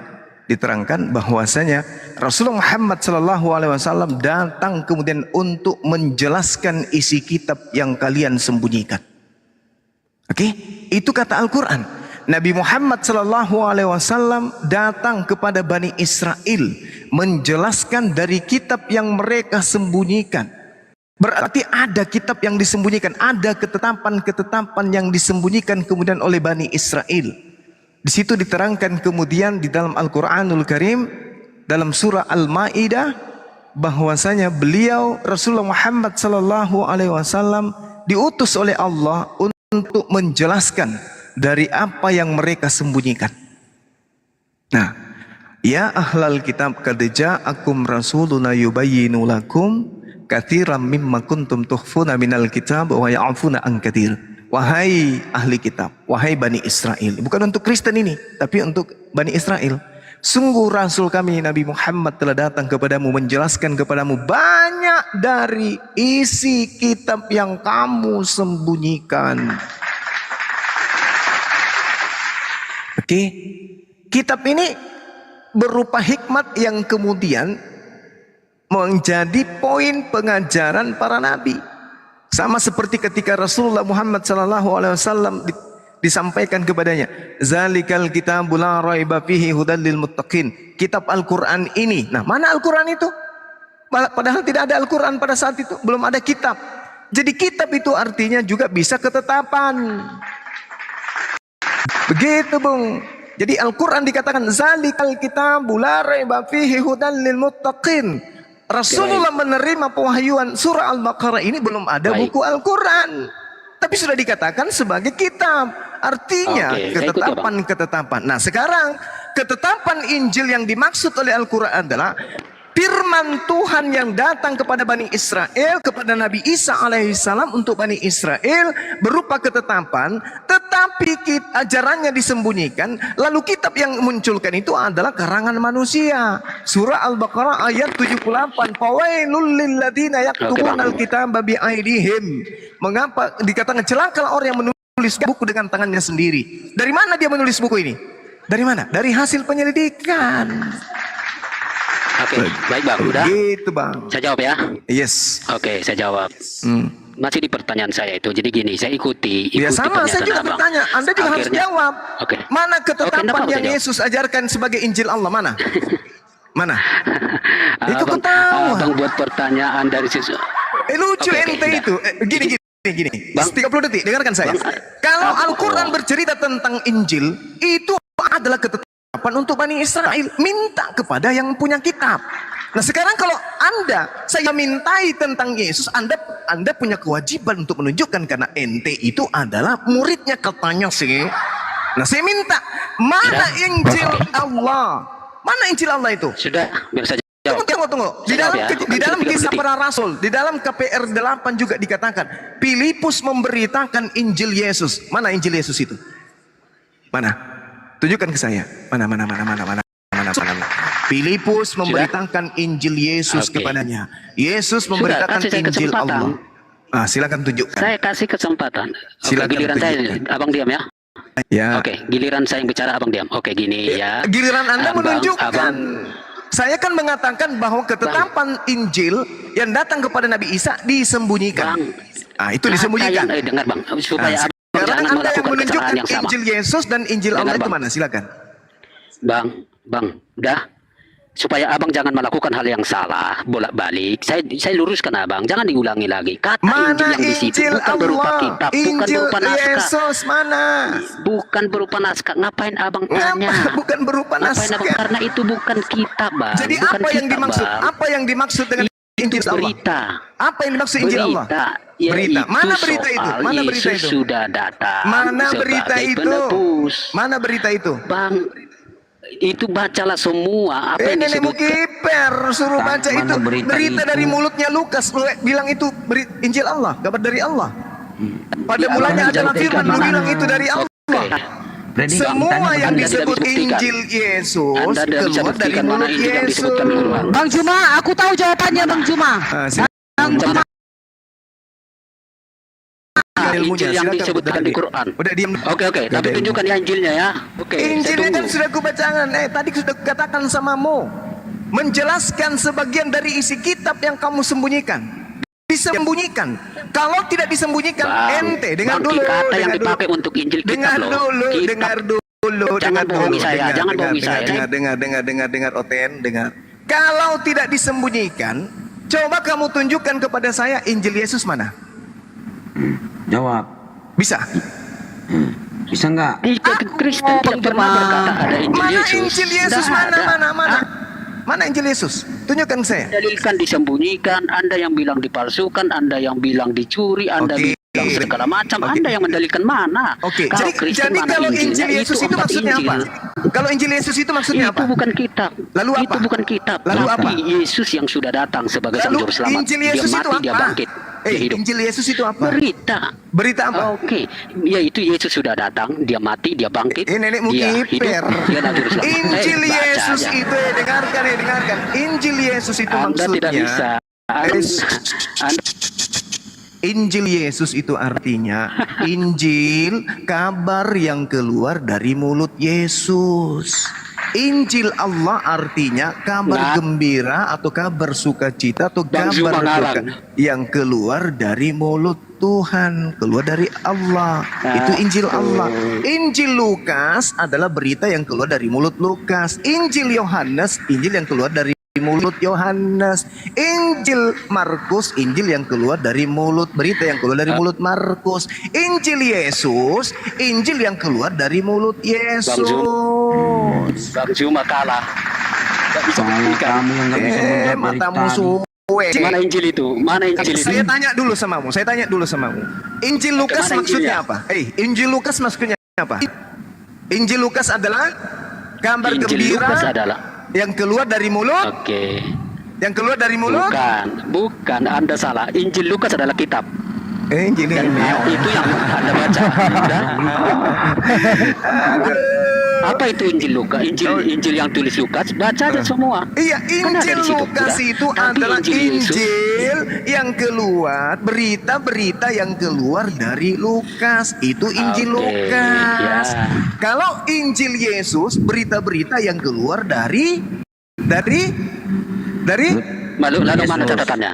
diterangkan bahwasanya Rasulullah Muhammad sallallahu alaihi wasallam datang kemudian untuk menjelaskan isi kitab yang kalian sembunyikan. Oke, itu kata Al-Quran. Nabi Muhammad sallallahu alaihi wasallam datang kepada Bani Israel menjelaskan dari kitab yang mereka sembunyikan. Berarti ada kitab yang disembunyikan, ada ketetapan-ketetapan yang disembunyikan kemudian oleh Bani Israel. Di situ diterangkan kemudian di dalam Al-Quranul Karim dalam surah Al-Maidah bahwasanya beliau Rasulullah Muhammad sallallahu alaihi wasallam diutus oleh Allah untuk menjelaskan dari apa yang mereka sembunyikan. Nah, ya ahlal kitab qad ja'akum rasuluna yubayyinu lakum katsiran mimma kuntum tukhfuna minal kitab wa ya'funa an katsir. Wahai ahli kitab, wahai Bani Israel. Bukan untuk Kristen ini, tapi untuk Bani Israel. Sungguh Rasul kami Nabi Muhammad telah datang kepadamu menjelaskan kepadamu banyak dari isi kitab yang kamu sembunyikan. Oke, kitab ini berupa hikmat yang kemudian menjadi poin pengajaran para nabi. Sama seperti ketika Rasulullah Muhammad SAW disampaikan kepadanya, zalikal kitabul la raiba fihi hudal lil muttaqin. Kitab Al-Qur'an ini. Nah, mana Al-Qur'an itu? Padahal tidak ada Al-Qur'an pada saat itu, belum ada kitab. Jadi kitab itu artinya juga bisa ketetapan. Begitu, Bung. Jadi Al-Qur'an dikatakan zalikal kitabul la raiba fihi hudal lil muttaqin. Rasulullah menerima pewahyuan surah Al-Baqarah ini belum ada buku Al-Qur'an. Tapi sudah dikatakan sebagai kitab. Artinya ketetapan-ketetapan. Nah, sekarang ketetapan Injil yang dimaksud oleh Al-Qur'an adalah firman Tuhan yang datang kepada Bani Israel, kepada Nabi Isa alaihissalam untuk Bani Israel berupa ketetapan, tetapi ajarannya disembunyikan. Lalu kitab yang munculkan itu adalah karangan manusia. Surah Al-Baqarah ayat 78. Fawailul lil ladzina yaktubunal kitaba bi aidihim. Mengapa dikatakan celakalah orang yang menulis buku dengan tangannya sendiri? Dari mana dia menulis buku ini? Dari mana? Dari hasil penyelidikan. Oke, baik Bang, udah? Gitu Bang. Saya jawab ya? Yes. Oke, saya jawab. Masih di pertanyaan saya itu. Jadi gini, saya ikuti Ya sama, saya juga Abang. bertanya. Anda juga harus jawab. Oke. Mana ketetapan Oke, yang saya Yesus ajarkan sebagai Injil Allah? Mana? Mana? Itu Abang, ketahuan. Abang buat pertanyaan dari situ. Lucu Oke, ente udah. itu. Gini. Bang, 30 detik, dengarkan saya. Kalau Al-Quran bercerita tentang Injil, itu adalah ketetapan untuk Bani Israel. Minta kepada yang punya kitab. Nah sekarang kalau saya mintai tentang Yesus, Anda punya kewajiban untuk menunjukkan karena ente itu adalah muridnya katanya sih. Nah saya minta, mana Injil Allah? Mana Injil Allah itu? Sudah, biar saja. Tunggu. Di dalam kisah para rasul, di dalam KPR 8 juga dikatakan, Filipus memberitakan Injil Yesus. Mana Injil Yesus itu? Mana? Tunjukkan ke saya. Mana. Filipus memberitakan Injil Yesus kepadanya. Yesus memberitakan Injil Allah. Silakan tunjukkan. Saya kasih kesempatan. Silakan giliran saya, Abang diam ya. Ya. Oke, giliran saya yang bicara, Abang diam. Oke, gini ya. Giliran Anda menunjukkan. Abang. Saya kan mengatakan bahwa ketetapan Injil yang datang kepada Nabi Isa disembunyikan. Itu disembunyikan. Dengar Bang, supaya sekarang jangan Anda yang melakukan menunjukkan kesalahan yang sama. Injil Yesus dan Injil Allah itu mana? Silakan. Bang, udah. Supaya Abang jangan melakukan hal yang salah, bolak-balik. Saya luruskan Abang, jangan diulangi lagi. Kata Mana Injil yang di situ Injil bukan berupa Allah? kitab, bukan Injil berupa naskah. Yesus mana? Bukan berupa naskah. Ngapain Abang tanya? Bukan berupa Ngapain Abang? naskah. Karena itu bukan kitab, Bang. Jadi bukan apa yang kitab, dimaksud? Bang. Apa yang dimaksud dengan Injil Allah? Berita. Apa yang dimaksud Injil Allah? Ya, Berita. itu Mana berita itu? soal Mana berita Yesus itu? sudah datang Mana berita sebagai itu? penebus. Mana berita itu? Bang, itu bacalah semua apa yang Nenekmu disebut. kiper suruh baca Mana itu berita berita itu? dari mulutnya Lukas bilang itu Injil Allah, kabar dari Allah. Pada Ya, mulanya Abang adalah jangan firman, lu berikan bilang itu dari Allah. Berarti Semua ditanya yang Anda tidak disebut bisa buktikan. Injil Yesus Anda tidak bisa keluar dari buktikan mana mulut Injil yang Yesus. disebutkan dulu, Bang. Bang Juma, aku tahu jawabannya Bang Juma. Bang Juma. Ilmunya, Injil yang silakan, disebutkan udah di Quran. Udah diam. Oke, tapi tunjukkan ya Injilnya ya. Oke, saya Injilnya kan tunggu. sudah kubacakan. Tadi sudah kukatakan samamu. Menjelaskan sebagian dari isi kitab yang kamu sembunyikan. Disembunyikan. Kalau tidak disembunyikan, ente dengar Bang, dulu. kata yang dengar dulu. dipakai untuk Injil kitab Dengar loh. dulu, Kitab. dengar dulu, Jangan bohongi saya, jangan bohongi saya. dengar OTN, dengar. Kalau tidak disembunyikan, coba kamu tunjukkan kepada saya Injil Yesus mana? Jawab. Bisa? Bisa nggak? Kristen tidak pernah berkata ada Injil Mana Yesus. Injil Yesus? Tidak ada. Mana? Mana Injil Yesus? Tunjukkan ke saya. Dalilkan disembunyikan, Anda yang bilang dipalsukan, Anda yang bilang dicuri, Anda Oke. bilang segala macam, Oke. Anda yang mendalilkan mana? Oke, Kalau jadi Kristen mana kalau Injil Injilnya, Yesus itu empat maksudnya Injil. apa? Kalau Injil Yesus itu maksudnya Itu apa? bukan kitab. Lalu apa? Itu bukan kitab. Lalu Tapi apa? Yesus yang sudah datang sebagai sang Lalu juru selamat. Injil Dia Yesus itu mati, dia apa? bangkit, dia hidup. Injil Yesus itu apa? Berita. Berita apa? Oke, yaitu Yesus sudah datang, dia mati, dia bangkit, Nenekmu dia kiper. hidup, dia adalah juru selamat. Injil Baca Yesus aja. itu dengarkan. Injil Yesus itu Anda maksudnya. tidak bisa. Injil Yesus itu artinya Injil, kabar yang keluar dari mulut Yesus. Injil Allah artinya kabar gembira atau kabar sukacita atau Bang kabar Zuma duka ngarang. yang keluar dari mulut Tuhan, keluar dari Allah. Itu Injil Allah. Injil Lukas adalah berita yang keluar dari mulut Lukas. Injil Yohanes, Injil yang keluar dari mulut Yohanes. Injil Markus, Injil yang keluar dari mulut, berita yang keluar dari mulut Markus. Injil Yesus, Injil yang keluar dari mulut Yesus. Bang Zuma kalah. Gak bisa buktikan. Kamu yang nggak bisa menjawab dari Matamu tadi. suwe. Mana Injil itu? Mana Injil itu? Saya tanya dulu samamu. Injil Lukas Bagaimana maksudnya Injilnya? apa? Injil Lukas maksudnya apa? Injil Lukas adalah kabar Injil gembira Lukas adalah. yang keluar dari mulut. Oke. Yang keluar dari mulut. Bukan, Anda salah. Injil Lukas adalah kitab. Injil Dan ini. itu yang Anda baca. Udah? Apa itu Injil Lukas? Injil yang tulis Lukas, baca aja semua. Iya, Kan ada Injil di situ, Lukas udah. itu Tapi adalah Injil Yesus- Injil yang keluar, berita-berita yang keluar dari Lukas. Itu Injil Oke, Lukas. ya. Kalau Injil Yesus, berita-berita yang keluar dari Lalu mana catatannya?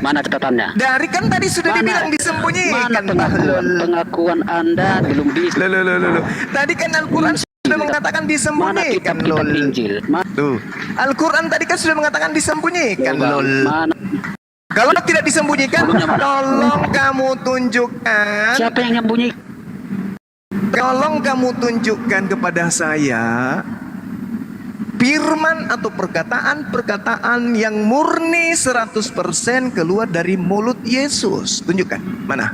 Mana catatannya? Dari kan tadi sudah dibilang Mana disembunyikan. pengakuan Anda belum bisa? Loh. Tadi kan Al-Quran sudah mengatakan Mana disembunyikan. kitab-kitab Injil? Tuh. Al-Quran tadi kan sudah mengatakan disembunyikan. Lol. Mana? Kalau tidak disembunyikan, tolong kamu tunjukkan. Siapa yang nyembunyi? Tolong kamu tunjukkan kepada saya firman atau perkataan-perkataan yang murni 100% keluar dari mulut Yesus. Tunjukkan. Mana?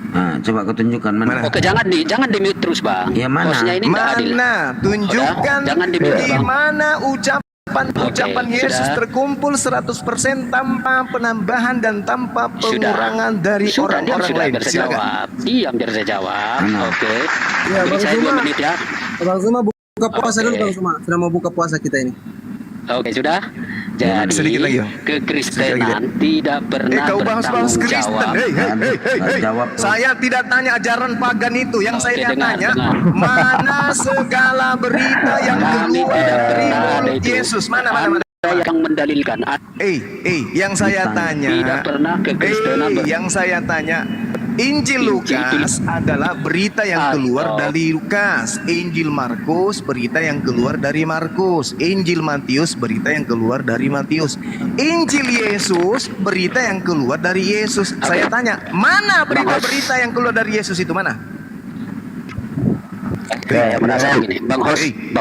Nah, coba kau tunjukkan mana. Oke, jangan di mute terus, Bang. Ya, mana? Hostnya ini nggak adil. Mana? Tunjukkan Udah, jangan di-mute, di Bang. mana ucapan Oke, Yesus sudah. terkumpul 100% tanpa penambahan dan tanpa pengurangan dari Sudah, diam orang-orang sudah, lain. biar saya Silakan. jawab. Diam biar saya jawab. Oke. Ya, Beri Bang saya 2 Zuma. menit ya. Bang Zuma buka puasa Oke. dulu Bang Zuma. Sudah mau buka puasa kita ini. Oke, sudah. Jadi Sedikit lagi, ya. kekristenan tidak pernah Kau bahas-bahas bertanggung Kristen. jawab. Hei. Jawab. Saya tidak tanya ajaran pagan itu. Yang Oke, saya dengar. tanya, mana segala berita yang Kami keluar tidak dari pernah ada mulut itu. Yesus? Mana? Anda yang mendalilkan. Yang saya tanya. Tidak pernah kekristenan Yang saya tanya. Injil Lukas adalah berita yang keluar dari Lukas. Injil Markus berita yang keluar dari Markus. Injil Matius berita yang keluar dari Matius. Injil Yesus berita yang keluar dari Yesus. Saya tanya, mana berita-berita yang keluar dari Yesus itu mana? Saya penasaran gini, Bang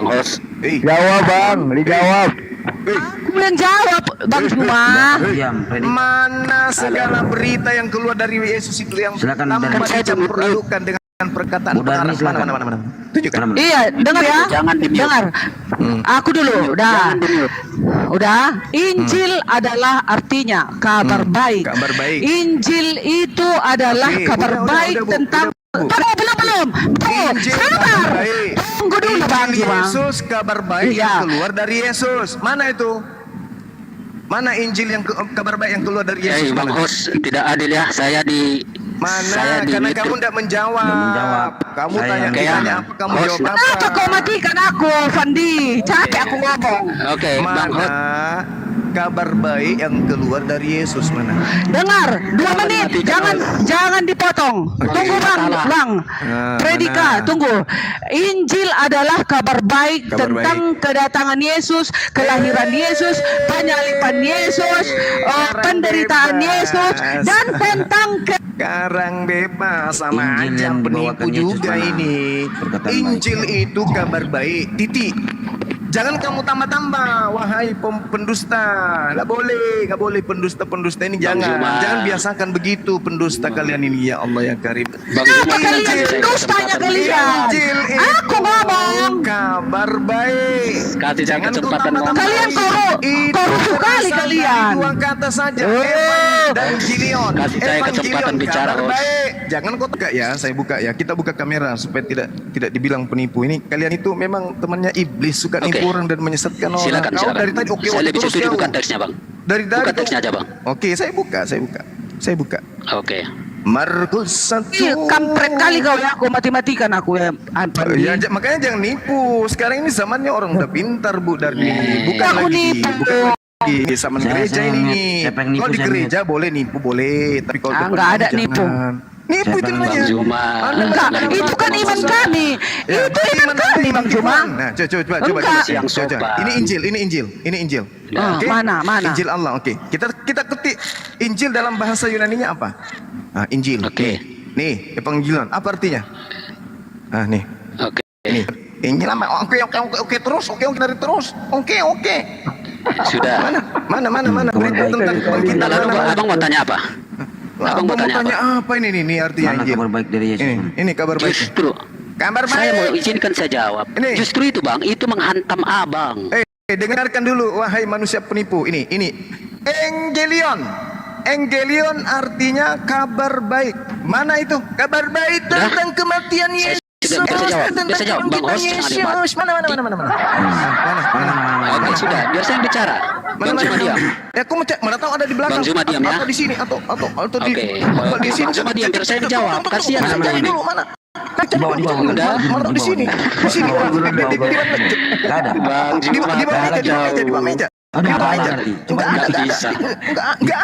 Hos. Jawab bang, dijawab. Aku belum jawab, Bang Zuma. Diam, Freddy. Mana segala berita yang keluar dari Yesus itu yang Silakan, tanpa Mudarris. dicampur adukan dengan perkataan Mudarris, pengarang. silakan. Mana? Tunjukkan. Mana? Iya, dengar ya. Jangan di-mute. Dengar. Aku dulu, udah. Jangan di-mute. Udah. Injil adalah artinya kabar baik. Kabar baik. Injil itu adalah Oke, kabar udah, baik Bu. tentang Udah, Bu. belum. Tunggu, Injil sabar. kabar baik. Tunggu dulu, Bang Injil Zuma. Yesus kabar baik Iya. yang keluar dari Yesus. Mana itu? Mana Injil yang kabar baik yang keluar dari Yesus? Bang Mana? Hos, tidak adil ya. Saya di Karena mute. kamu tidak menjawab. Kamu Saya tanya yang ditanya tanya. apa, kamu Host. jawab Kenapa kau apa? matikan aku, Fandi? Capek aku ngomong. Oke, Bang Hos. Mana kabar baik yang keluar dari Yesus mana? Dengar, 2 menit. Jangan dipotong. Tunggu Bang. Predika, mana? tunggu. Injil adalah kabar baik Kabar tentang kedatangan Yesus, kelahiran Yesus, penyaliban Yesus, penderitaan Yesus, dan tentang Sekarang bebas sama Injil aja yang penipu dibawakan Yesus juga mana? ini. Perkataan Injil itu kabar baik. Titik. Jangan kamu tambah-tambah, wahai pendusta. Nggak boleh pendusta-pendusta ini Bang jangan. Zuma. Jangan biasakan begitu pendusta kalian ini, ya Allah ya Karim. Bang apa Zuma, kalian saya dustanya kesempatan. kalian? Injil Aku ngomong. kabar kabar baik. Kasih saya Jangan kau kesempatan tambah-tambah. ngomong. Kalian korupsi kali berasal dari kalian. dua kata saja, Evan dan Gileon. Kasih saya kesempatan bicara, kabar Bos. baik. Jangan kau buka ya, saya buka ya. Kita buka kamera supaya tidak dibilang penipu. Ini kalian itu memang temannya iblis, suka Oke. nipu orang dan menyesatkan orang. Silakan, Kau silakan. dari tadi oke Saya lebih terus setuju kau. bukan teksnya, Bang. Dari Buka tuh- teksnya aja, Bang. Oke, saya buka. Oke. Markus 1. Iya, kampret kali kau ya, aku mati-matikan aku ya. Ya, makanya jangan nipu. Sekarang ini zamannya orang udah pintar, Bu Dardi. Bukan Aku lagi. nipu. Bukan lagi zaman gereja saya ini. pengen nipu, Kalau di saya gereja boleh nipu, boleh. Tapi kalau depan nggak ada jangan. nipu. Nipu itu namanya. Bang Juma. Enggak, itu kan iman kami. Ya, Itu iman kami, Bang Juma. Nah, coba. Enggak. Yang sopan. Ini Injil. Ah, Oke? mana? Injil Allah. Oke. Kita ketik Injil dalam bahasa Yunaninya apa? Nah, Injil. Oke. Nih, Evangelion. Apa artinya? Ah, nih. Oke. Ini Injil apa? Oke terus. Oke dari terus. Oke. Sudah. Mana? Berita tentang kebangkitan. Lalu abang mau tanya apa? Abang mau tanya apa ini artinya Mana Injil? kabar baik dari Yesus? Ini kabar baik. Justru Kabar saya mau baik. izinkan saya jawab. Ini. Justru itu, Bang, itu menghantam abang. Dengarkan dulu wahai manusia penipu. Ini Evangelion. Evangelion artinya kabar baik. Mana itu? Kabar baik tentang kematian Yesus. Biasa jawab. Bang Host jangan hebat. Mana? Oke, sudah. Biar saya bicara. Bang Juma diam. Ya, aku mana tahu ada di belakang. Bang Juma diam ya. Atau di sini atau di Oke. di sini. Bang Juma diam biar saya jawab. Kasihan Mana Anda ini. dulu mana? Udah. Mana di sini. Di sini. Gak ada. Bang Juma Di bawah meja. Aduh, Di bawah ada meja. nanti. Coba Nggak bisa. Enggak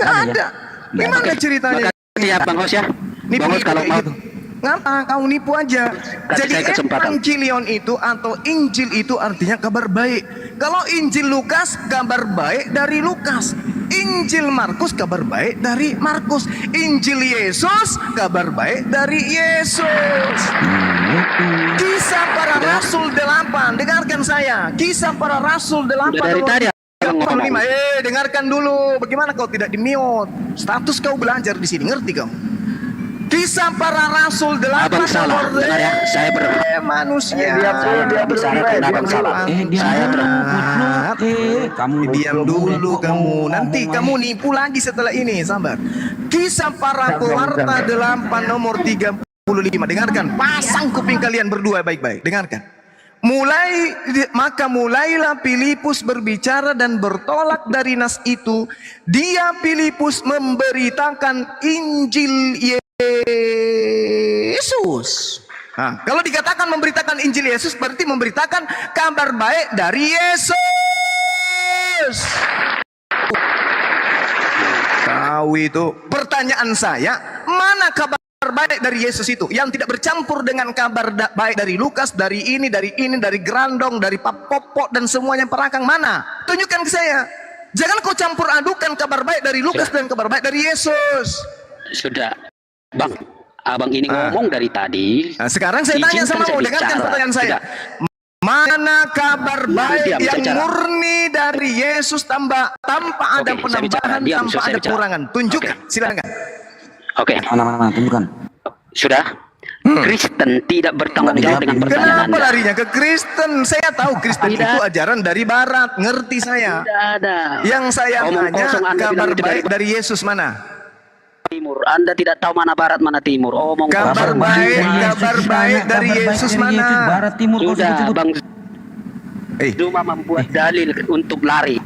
ada. Gimana ceritanya? Makasih ya, Bang Host ya. Bang Host kalau mau. Ngapa kau nipu aja? Kasih Jadi saya kesempatan. Evangelion itu atau Injil itu artinya kabar baik. Kalau Injil Lukas kabar baik dari Lukas. Injil Markus kabar baik dari Markus. Injil Yesus kabar baik dari Yesus. Kisah para Rasul 8. Dengarkan saya. Kisah para Rasul 8. Udah dari tadi abang ngomong. Dengarkan dulu. Bagaimana kau tidak di-mute? Status kau belajar di sini. Ngerti kau? Kisah para Rasul 8. Abang salah. Dengar ya, saya manusia. Dia bicara karena abang salah. Saya kamu diam dulu kamu. Nanti kamu nipu lagi setelah ini. Sabar. Kisah para pewarta 8 nomor 35. Dengarkan. Pasang kuping kalian berdua baik-baik. Dengarkan. Maka mulailah Filipus berbicara dan bertolak dari nas itu. Dia Filipus memberitakan Injil Yesus. Nah, kalau dikatakan memberitakan Injil Yesus berarti memberitakan kabar baik dari Yesus. Tahu itu. Pertanyaan saya, mana kabar baik dari Yesus itu yang tidak bercampur dengan kabar baik dari Lukas, dari ini, dari Grandong, dari Popok dan semuanya perakang? Mana? Tunjukkan ke saya. Jangan kau campur adukan kabar baik dari Lukas dan kabar baik dari Yesus. Sudah. Bang, abang ini ngomong dari tadi. Nah, sekarang saya tanya sama kamu, dengarkan pertanyaan saya. Mana kabar baik yang murni dari Yesus tanpa ada penambahan, tanpa ada pengurangan? Tunjukkan, silakan. Oke. Mana tunjukkan. Sudah. Kristen tidak bertanggung jawab dengan pertanyaan Kenapa Anda. larinya ke Kristen? Saya tahu Kristen itu ajaran dari Barat, ngerti saya. Tidak ada. Yang saya Omong tanya kosong Anda kabar bilang itu baik dari Yesus mana? Timur. Anda tidak tahu mana barat mana timur. Omong Kabar kosong. baik dari Yesus mana? Barat timur kau Sudah, sebut-sebut. Bang Juma membuat dalil untuk lari.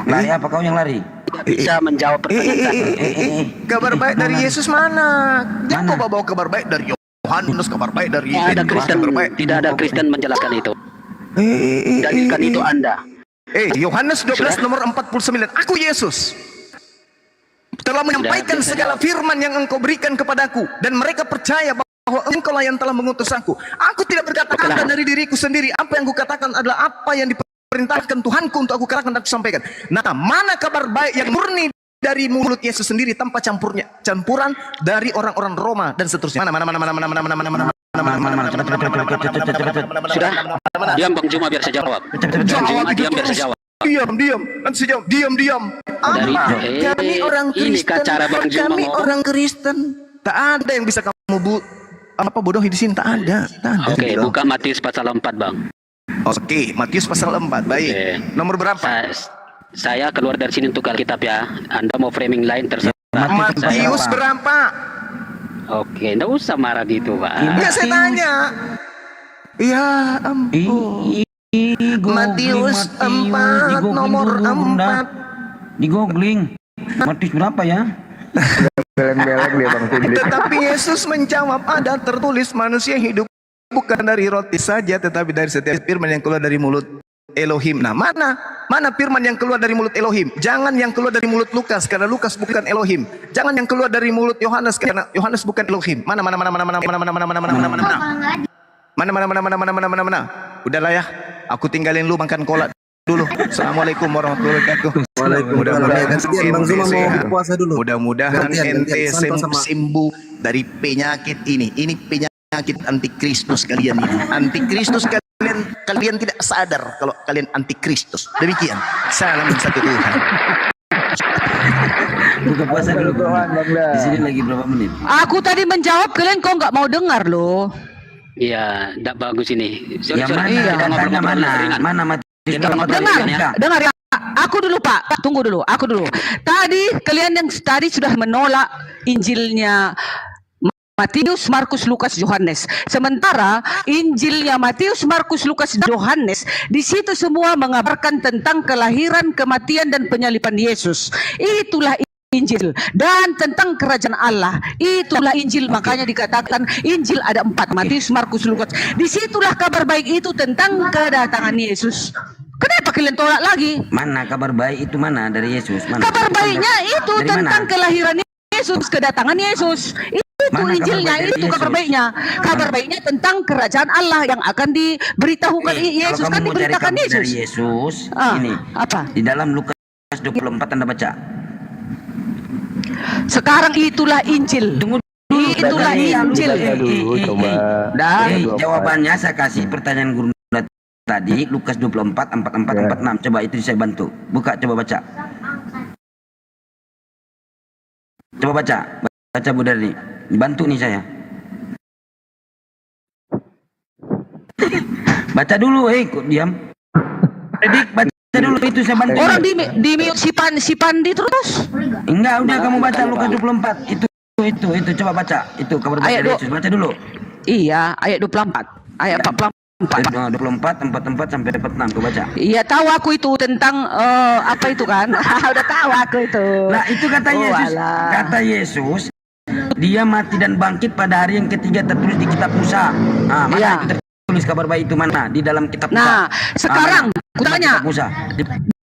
Lari apa kau yang lari? Tidak bisa menjawab pertanyaan. Kabar baik dari Yesus mana? Jangan kau bawa kabar baik dari Yohanes, kabar baik dari Tidak ada Kristen, tidak ada Kristen menjelaskan itu. Dalilkan itu Anda. Yohanes 12 nomor 49. Aku Yesus telah menyampaikan segala firman yang engkau berikan kepadaku, dan mereka percaya bahwa engkau lah yang telah mengutus aku. Aku tidak berkata-kata dari diriku sendiri. Apa yang kukatakan adalah apa yang diperintahkan Tuhanku untuk aku katakan dan aku sampaikan. Nah, mana kabar baik yang murni dari mulut Yesus sendiri tanpa campuran dari orang-orang Roma dan seterusnya? Mana? Sudah. Diam Bang Juma biar saya jawab. Bang Juma diam biar saya jawab. Diam. Nanti saya jawab. Diam. Kami orang Ini Kristen. cara Bang Juma Kami ngomong. orang Kristen. Tak ada yang bisa kamu bodohi di sini. Tak ada. Oke, buka Matius pasal 4, Bang. Oke, Matius pasal 4. Baik. Oke. Nomor berapa? Saya keluar dari sini untuk Alkitab ya. Anda mau framing lain terserah. Matius berapa? Oke, enggak usah marah gitu, Pak. Ya saya tanya. Ya ampun. Matius 4 nomor 4. Di googling. Matius berapa ya? Beleng-beleng dia Bang Febri. Tetapi Yesus menjawab, ada tertulis manusia hidup bukan dari roti saja, tetapi dari setiap firman yang keluar dari mulut Elohim. Nah, mana firman yang keluar dari mulut Elohim? Jangan yang keluar dari mulut Lukas, karena Lukas bukan Elohim. Jangan yang keluar dari mulut Yohanes, karena Yohanes bukan Elohim. Mana. Udahlah ya, aku tinggalin lu makan kolak dulu. Assalamualaikum warahmatullahi wabarakatuh. Mudah-mudahan ente sembuh dari penyakit ini. Ini penyakit antikristus kalian ini. Antikristus kalian tidak sadar kalau kalian antikristus. Demikian. Salam satu Tuhan. Buka puasa dulu Bang. Di sini lagi berapa menit? Aku tadi menjawab, kalian kok nggak mau dengar loh. Iya, tidak bagus ini. Yang mana? Datanya mana Matius? Dengar ya. Aku dulu Pak, tunggu dulu. Aku dulu. Tadi kalian yang tadi sudah menolak Injilnya Matius, Markus, Lukas, Yohanes. Sementara Injilnya Matius, Markus, Lukas, Yohanes, di situ semua mengabarkan tentang kelahiran, kematian, dan penyaliban Yesus. Itulah Injil, dan tentang kerajaan Allah. Itulah Injil. Makanya dikatakan Injil ada 4, Matius, Markus, Lukas. Disitulah kabar baik itu tentang kedatangan Yesus. Kenapa kalian tolak lagi? Mana kabar baik itu mana dari Yesus? Mana? Kabar baiknya itu dari tentang mana? Kelahiran Yesus, kedatangan Yesus. Itu Mana Injilnya, kabar baik dari itu kabar Yesus? baiknya. Kabar baiknya tentang kerajaan Allah yang akan diberitahukan Yesus, kalau kan kamu mau cari diberitakan kabar Yesus. dari Yesus, ini apa? di dalam Lukas 24 Anda baca. Sekarang itulah Injil. Itulah Injil. Jawabannya saya kasih pertanyaan guru tadi Lukas 24 44 46. Coba itu saya bantu. Buka, coba baca. Coba baca. Baca Bu Darni. Dibantu nih saya. Baca dulu, kok diam. Edik, baca dulu itu saya bantu. Orang di mute si Pandi terus. Enggak, udah kamu baca Lukas 24. Itu coba baca. Itu kabar baik dari Yesus. Baca dulu. Iya, ayat 24. Ayat 44. 24, 44 sampai 46. Coba baca. Iya, tahu aku itu tentang apa itu kan? Udah tahu aku itu. Nah, itu kata Yesus. Kata Yesus, dia mati dan bangkit pada hari yang ketiga tertulis di kitab Musa. Nah, mana itu tertulis kabar baik itu mana? Di dalam kitab Musa. Nah, sekarang aku tanya.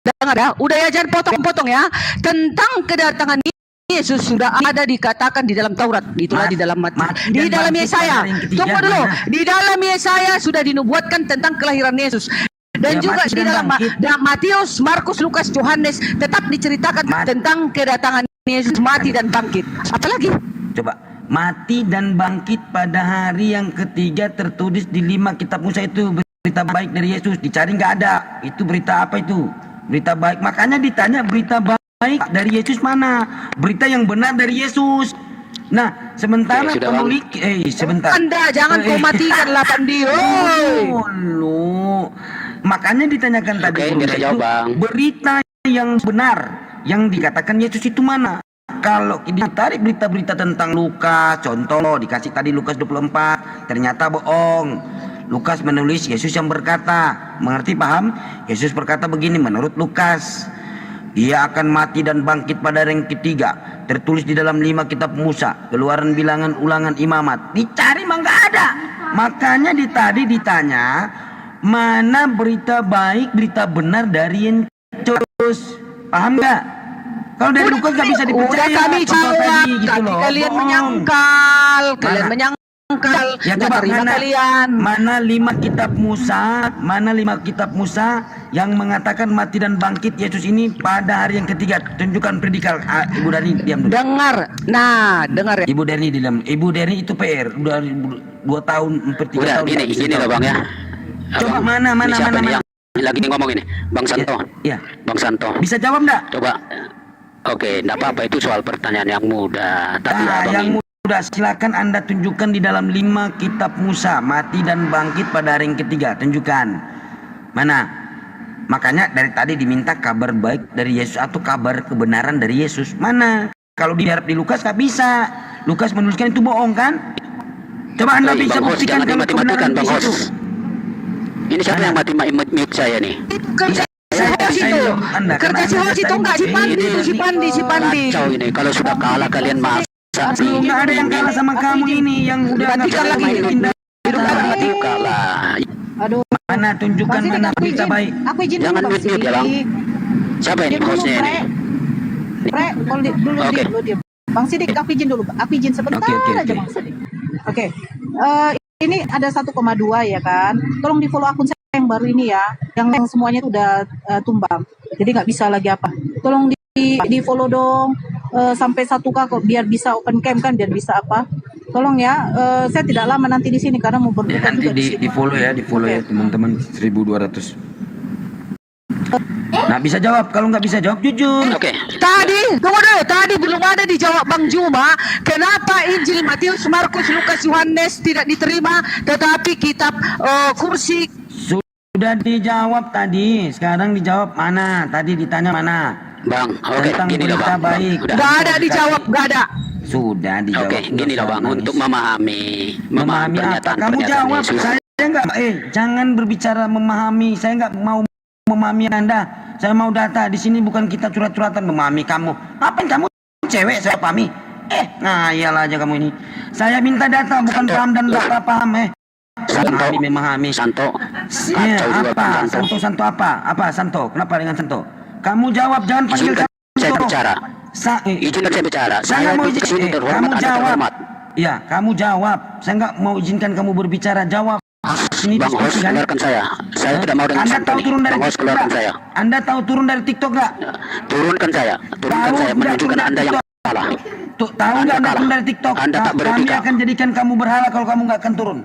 Dengar ya, udah ya jangan potong-potong ya. Tentang kedatangan Yesus sudah ada dikatakan di dalam Taurat. Itulah di dalam di dalam Yesaya. Tunggu dulu. Di dalam Yesaya sudah dinubuatkan tentang kelahiran Yesus. Dan juga di dalam Matius, Markus, Lukas, Yohanes tetap diceritakan tentang kedatangan Yesus mati dan bangkit. Apalagi? Coba. Mati dan bangkit pada hari yang ketiga tertulis di 5 kitab Musa. Itu berita baik dari Yesus. Dicari nggak ada. Itu berita apa itu? Berita baik. Makanya ditanya berita baik dari Yesus mana? Berita yang benar dari Yesus. Nah, sementara penulis sebentar. Anda jangan kau matikan 8 dia. Makanya ditanyakan tadi berita yang benar yang dikatakan Yesus itu mana? Kalau ditarik berita-berita tentang Lukas, contoh dikasih tadi Lukas 24, ternyata bohong. Lukas menulis Yesus yang berkata, mengerti paham? Yesus berkata begini menurut Lukas, dia akan mati dan bangkit pada hari yang ketiga, tertulis di dalam 5 kitab Musa, Keluaran, Bilangan, Ulangan, Imamat. Dicari mah nggak ada. Makanya tadi ditanya mana berita baik, berita benar dari Yesus. Paham nggak? Kalau dari Lukas nggak bisa dipercaya. Udah kami jawab, gitu tapi loh. kalian menyangkal, Ya coba mana 5 kitab Musa, mana 5 kitab Musa yang mengatakan mati dan bangkit Yesus ini pada hari yang ketiga. Tunjukkan predikal. Ibu Darni diam dulu. Dengar. Nah, dengar ya. Ibu Darni diam. Ibu Darni itu PR udah 2 tahun, 3 tahun. Gini loh Bang ya. Coba mana. Lagi ngomong ini, Bang Santo. Iya. Bang Santo. Bisa jawab enggak? Coba. Oke, enggak apa-apa, itu soal pertanyaan yang mudah. Tapi yang mudah silakan Anda tunjukkan di dalam 5 kitab Musa mati dan bangkit pada hari yang ketiga. Tunjukkan. Mana? Makanya dari tadi diminta kabar baik dari Yesus atau kabar kebenaran dari Yesus. Mana? Kalau diharap di Lukas nggak bisa. Lukas menuliskan itu bohong kan? Coba Anda bisa Bang Hos, buktikan jangan kalau kebenaran dimati-matikan di Bang situ. Hos. Ini siapa yang mute saya nih? Kerja si Hos itu. Kerja si Hos itu enggak si Pandi itu si Pandi. Kacau ini, kalau sudah kalah kalian masa Belum nggak ada yang kalah sama kamu ini yang udah nggak Batikan lagi. pindah. kalah. Aduh. Mana tunjukkan Bang Sidik, mana aku berita izin. baik. Aku izin Jangan dulu, Bang mute-mute ya, Bang. Sidik. Siapa ini Diam dulu, hostnya ini? Pre, hold it dulu, Oke. diam. Bang Sidik, aku izin dulu. Aku izin sebentar Oke, aja, oke. Bang Sidik. Oke. Ini ada 1,2 ya kan. Tolong di follow akun saya yang baru ini ya. Yang semuanya itu udah tumbang. Jadi nggak bisa lagi apa. Tolong di follow dong. Sampai 1K kok biar bisa open cam kan, biar bisa apa. Tolong ya. Saya tidak lama nanti di sini karena mau berbuka Ya, nanti juga di sini. di follow ya, Oke. teman-teman 1200. Nah bisa jawab, kalau nggak bisa jawab jujur. Oke. Tadi, tunggu dulu. Tadi belum ada dijawab Bang Juma. Kenapa Injil Matius, Markus, Lukas, Yohanes tidak diterima, tetapi kitab kursi Sudah dijawab tadi, sekarang dijawab mana? Tadi ditanya mana? Bang, oke, Tentang gini lah berita Bang. baik. Udah. nggak ada dijawab, nggak ada. Sudah dijawab. Oke, gini lah Bang, untuk memahami memahami apa? Kamu jawab. Yesus. Saya nggak. Jangan berbicara memahami. Saya nggak mau memahami Anda. Saya mau data. Di sini bukan kita curhat-curhatan memahami kamu. Apa yang kamu cewek? Saya pahami. Ngayal aja kamu ini. Saya minta data, bukan paham dan data paham. Santo, Memahami. Santo, Iya, kacau juga Bang apa? Santo. Santo apa? Apa Santo? Kenapa dengan Santo? Kamu jawab, jangan panggil Izinkan saya Santo. bicara. Izinkan saya bicara. Saya Saya mau di sini izin. terhormat, Kamu Anda jawab. terhormat. Ya, kamu jawab. Saya nggak mau izinkan kamu berbicara. Jawab. Ini Bang Hos, diskusi kan? keluarkan saya. Saya tidak mau dengan Anda Santo tahu nih. turun dari Bang Hos, TikTok keluarkan nggak? saya. Anda tahu turun dari TikTok nggak? Turunkan saya. Turunkan Tahu saya nggak menunjukkan turun dari Anda yang TikTok? salah. Tuh, tahu Anda nggak Anda kalah. turun dari TikTok? Anda tak Kami beretika. akan jadikan kamu berhala kalau kamu nggak akan turun.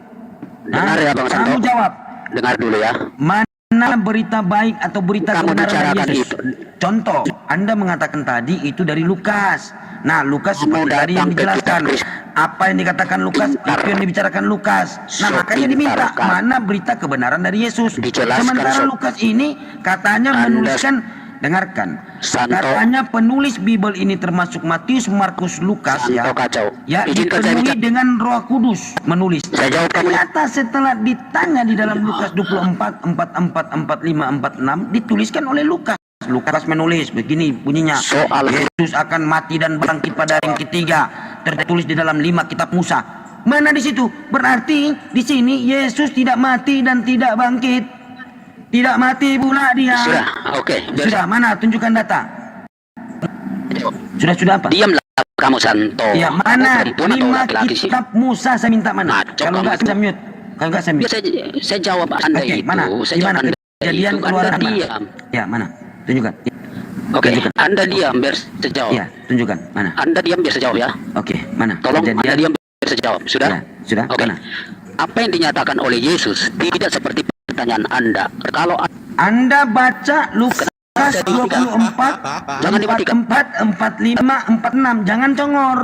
Dengar ya Bang Santo. Kamu jawab. Dengar dulu ya. Mana berita baik atau berita Kamu kebenaran dari bicarakan Yesus? itu. Contoh, Anda mengatakan tadi itu dari Lukas. Nah, Lukas Kamu seperti tadi yang datang ke dijelaskan. kitab Apa yang dikatakan Lukas, itu yang dibicarakan Lukas. Nah, makanya diminta Sepintar, Kak. mana berita kebenaran dari Yesus. Dijelaskan, Sementara Sob. Lukas ini katanya Anda- menuliskan, dengarkan. Santo. Katanya penulis Bible ini termasuk Matius, Markus, Lukas Santo ya. kacau. Ya, Izinkan saya dipenuhi bicara. dengan Roh Kudus menulis. Saya jawab kamu. Ternyata setelah ditanya di dalam Lukas 24, 44, 45, 46 dituliskan oleh Lukas. Lukas menulis begini bunyinya. Soal Yesus akan mati dan bangkit pada hari yang ketiga. Tertulis di dalam 5 kitab Musa. Mana di situ? Berarti di sini Yesus tidak mati dan tidak bangkit. Tidak mati pula dia. Sudah, oke. Sudah, mana? Tunjukkan data. Sudah apa? Diamlah kamu Santo. Ya, mana? Perempuan atau 5 laki-laki sih? kitab Musa saya minta mana? Ngaco Kalau enggak kamu. saya mute. Kalau enggak saya Biar mute. saya jawab Anda Oke, itu. mana? Saya Di jawab mana? Anda Kejadian itu. keluaran Anda mana? diam. Ya, mana? Tunjukkan. Oke, Tunjukkan. Anda diam biar saya jawab. Ya, tunjukkan. Mana? Anda diam biar saya jawab ya. Oke, mana? Tolong Anda Kejadian. diam biar saya jawab. Sudah? Ya, sudah. Oke. Mana? Apa yang dinyatakan oleh Yesus tidak seperti pertanyaan Anda. Kalau Anda baca Lukas 24, Jangan dimatikan. 44, 45, 46. Jangan congor.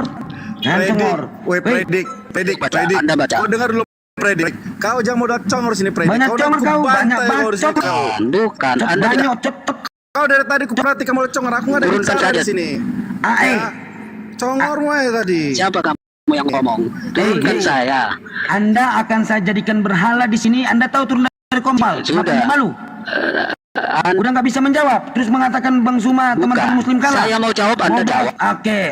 Jangan congor. Woi, Weh, predik. Anda baca. Kau dengar dulu predik. Kau jangan modal congor sini predik. banyak Kau congor udah kau, kubantai banyak kau di sini, bacot. kau. Bukan, Anda Banyak tidak cetek. Kau dari tadi kuperhatikan mulai congor. Aku nggak ada Turunkan bicara saja. di sini. Ah, Congor mulai tadi. siapa kamu yang ngomong? Turunkan saya. Anda akan saya jadikan berhala di sini. Anda tahu turun dari kompal. Sudah. Kenapa malu? Udah nggak bisa menjawab. Terus mengatakan Bang Suma teman-teman Muslim kalah. Saya mau jawab, Anda jawab.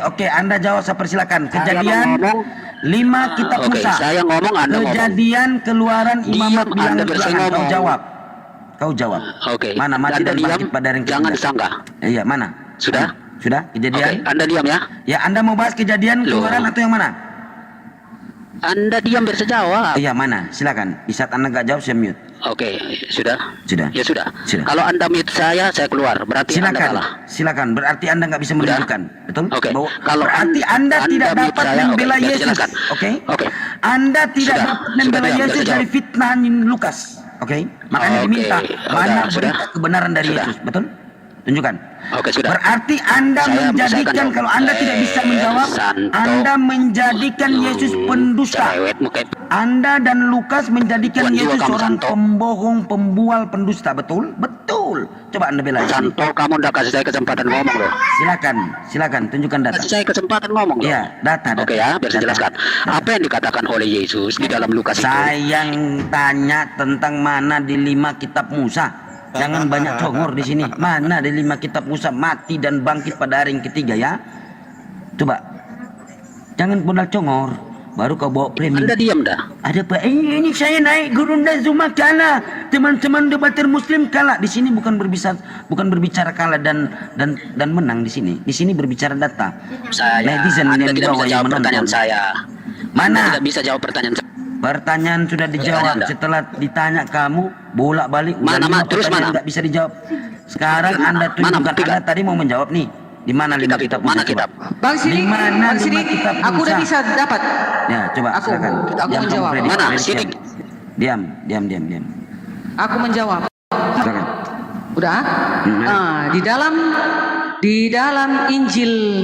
Oke, Anda jawab. Saya persilakan. Saya Kejadian mau ngomong. 5 kitab Oke, Musa. saya ngomong, Anda ngomong. Kejadian keluaran Imamat Diam, Anda bilangan biar saya Kau ngomong. jawab. Kau jawab. Oke. Mana mati Anda dan diam, bangkit pada hari yang jangan ketiga? disanggah. Iya, mana? Sudah? Sudah? Oke, Kejadian? Anda diam ya. Ya, Anda mau bahas kejadian Loh. keluaran atau yang mana? Anda diam biar saya jawab. Iya, mana? Silakan. Di saat Anda nggak jawab, saya mute. Oke, sudah? Sudah. Ya sudah. Sudah. Kalau Anda mute saya keluar. Berarti Anda Silakan, kalah. silakan. Berarti Anda nggak bisa Sudah? menunjukkan, betul? Oke. Bahwa Kalau berarti Anda tidak mute dapat saya, membela oke, biar Yesus, jelaskan. oke? Oke. Anda tidak Sudah. dapat membela Sudah, Yesus sudah, dari jawab. fitnah Lukas, oke? Makanya Oke. diminta mana Sudah. berita kebenaran dari Sudah. Yesus, betul? Tunjukkan. Oke, sudah. Berarti Anda Saya menjadikan, kalau Anda tidak bisa menjawab, Anda menjadikan Yesus pendusta. cerewet mungkin. Anda dan Lukas menjadikan Tuan juga Yesus kamu, seorang Santo. pembohong, pembual, pendusta. Betul? Betul. Coba Anda bela. Santo, kamu udah kasih saya kesempatan ngomong loh. Silakan tunjukkan data. Kasih saya kesempatan ngomong loh. Iya, data. Oke ya, biar saya jelaskan. Apa yang dikatakan oleh Yesus di dalam Lukas itu? Saya yang tanya tentang mana di 5 kitab Musa. Jangan banyak congor di sini. Mana di 5 kitab Musa mati dan bangkit pada hari yang ketiga ya? Coba. Jangan modal congor. Baru kau bawa premium. Anda diam dah. Ada apa? Ini saya naik Gurunda Zuma kalah. Teman-teman debater Muslim kalah. Di sini bukan berbicara kalah dan menang di sini. Di sini berbicara data. Netizen Anda yang di tidak bawah bisa yang jawab menonton. pertanyaan saya. Anda Mana? tidak bisa jawab pertanyaan saya. Pertanyaan sudah dijawab. Anda. Setelah ditanya kamu bolak-balik. Mana, udah 5 terus pertanyaan mana? nggak bisa dijawab. Sekarang Anda tunjukkan. bukti, Anda tadi mau menjawab nih. Di mana 5 kitab Musa? Mana Coba. kitab? Bang Sidik, Di mana Bang 5 Sidik, kitab aku udah Musa? bisa dapat. Ya, coba Aku silakan. Diam, menjawab. kamu, Mana, Freddy, Sidik? Diam. Aku menjawab. Silakan. Udah? Nah, di dalam Injil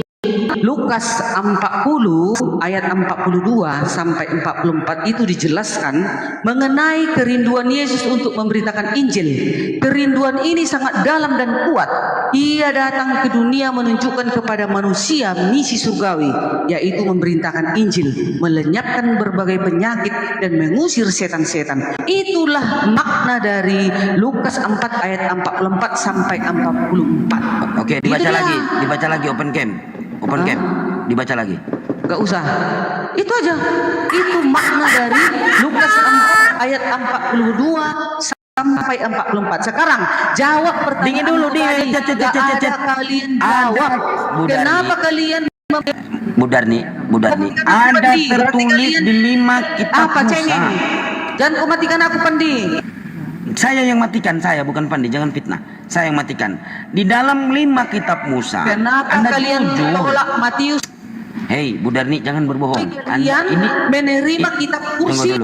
Lukas 40 ayat 42 sampai 44 itu dijelaskan mengenai kerinduan Yesus untuk memberitakan Injil. Kerinduan ini sangat dalam dan kuat. Ia datang ke dunia menunjukkan kepada manusia misi surgawi, yaitu memberitakan Injil, melenyapkan berbagai penyakit dan mengusir setan-setan. Itulah makna dari Lukas 4 ayat 44 sampai 44. Oke, dibaca lagi open cam. Dibaca lagi. Gak usah. Itu aja. Itu makna dari Lukas 4 ayat 42 sampai 44. Sekarang jawab pertanyaan Dingin dulu, tadi. Gak ada kalian jawab. Kenapa kalian Budarni. Ada tertulis di 5 kitab apa Musa. cengeng? Jangan kau matikan aku, Pandi. Saya yang matikan, saya bukan Pandi, jangan fitnah. Saya yang matikan. Di dalam 5 kitab Musa. Kenapa Anda kalian jujur. tolak Matius? Hei, Budarni jangan berbohong. Kalian menerima kitab kursi.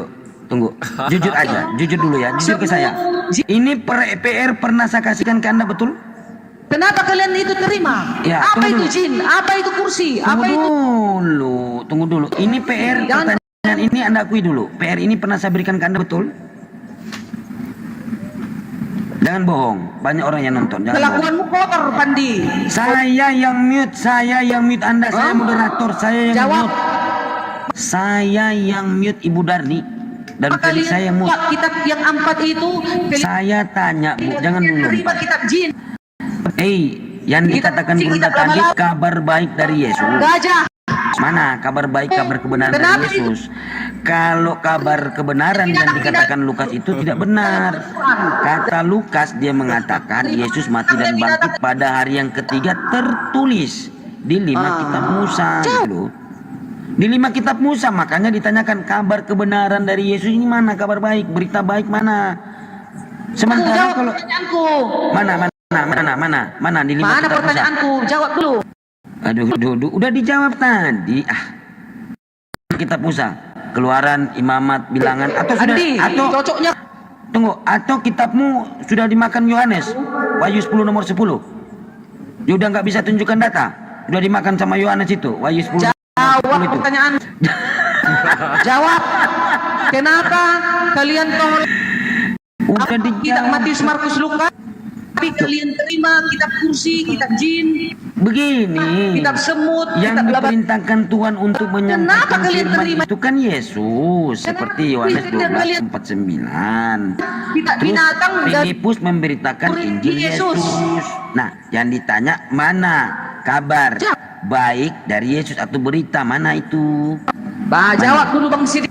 Tunggu. Jujur aja, jujur dulu ya, jujur ke saya. Ini PR pernah saya kasihkan ke Anda, betul? Kenapa kalian itu terima? Ya, apa tunggu itu dulu. jin? Apa itu kursi? Apa itu? Tunggu dulu. Ini PR pertanyaan ini Anda akui dulu. PR ini pernah saya berikan ke Anda, betul? Jangan bohong, banyak orang yang nonton. Jangan bohong. Kelakuanmu kotor, Pandi. Saya yang mute Anda, saya moderator, saya yang Jawab. mute. Saya yang mute Ibu Darni dan Apa Felix kalian saya mute. buat kitab yang 4 itu? Saya tanya, Bu, jangan Kalian dulu. terima kitab jin. Yang dikatakan Bunda tadi kabar baik dari Yesus. Gajah. Mana kabar baik, kabar kebenaran Kenapa dari Yesus? Kalau kabar kebenaran yang dikatakan Lukas itu tidak benar. Kata Lukas, dia mengatakan Yesus mati dan bangkit pada hari yang ketiga, tertulis di 5 kitab Musa. Gitu. Di 5 kitab Musa, makanya ditanyakan kabar kebenaran dari Yesus ini mana, kabar baik, berita baik mana. Sementara kalau mana di 5 Mana kitab Musa. pertanyaanku? Jawab dulu. Aduh, udah dijawab tadi. Kitab Musa, Keluaran, Imamat, Bilangan, atau sudah Andi, atau cocoknya. tunggu, atau kitabmu sudah dimakan Yohanes, Wahyu 10 nomor 10. Ya udah nggak bisa tunjukkan data. Sudah dimakan sama Yohanes itu, Wahyu 10. Jawab itu. pertanyaan. Jawab. Kenapa kalian tolak Udah kitab dijawab. Matius, Markus, Lukas? Tapi kalian terima kitab kursi, kitab jin, Begini, kitab semut, yang kitab laba. diperintahkan Tuhan untuk Kenapa menyampaikan kalian firman terima? itu kan Yesus, seperti Yohanes Kenapa kalian 12:49. Kitab Terus binatang dan Filipus memberitakan murid Injil Yesus. Yesus. Nah, yang ditanya mana kabar baik dari Yesus atau berita mana itu? Jawab dulu Bang Sidik.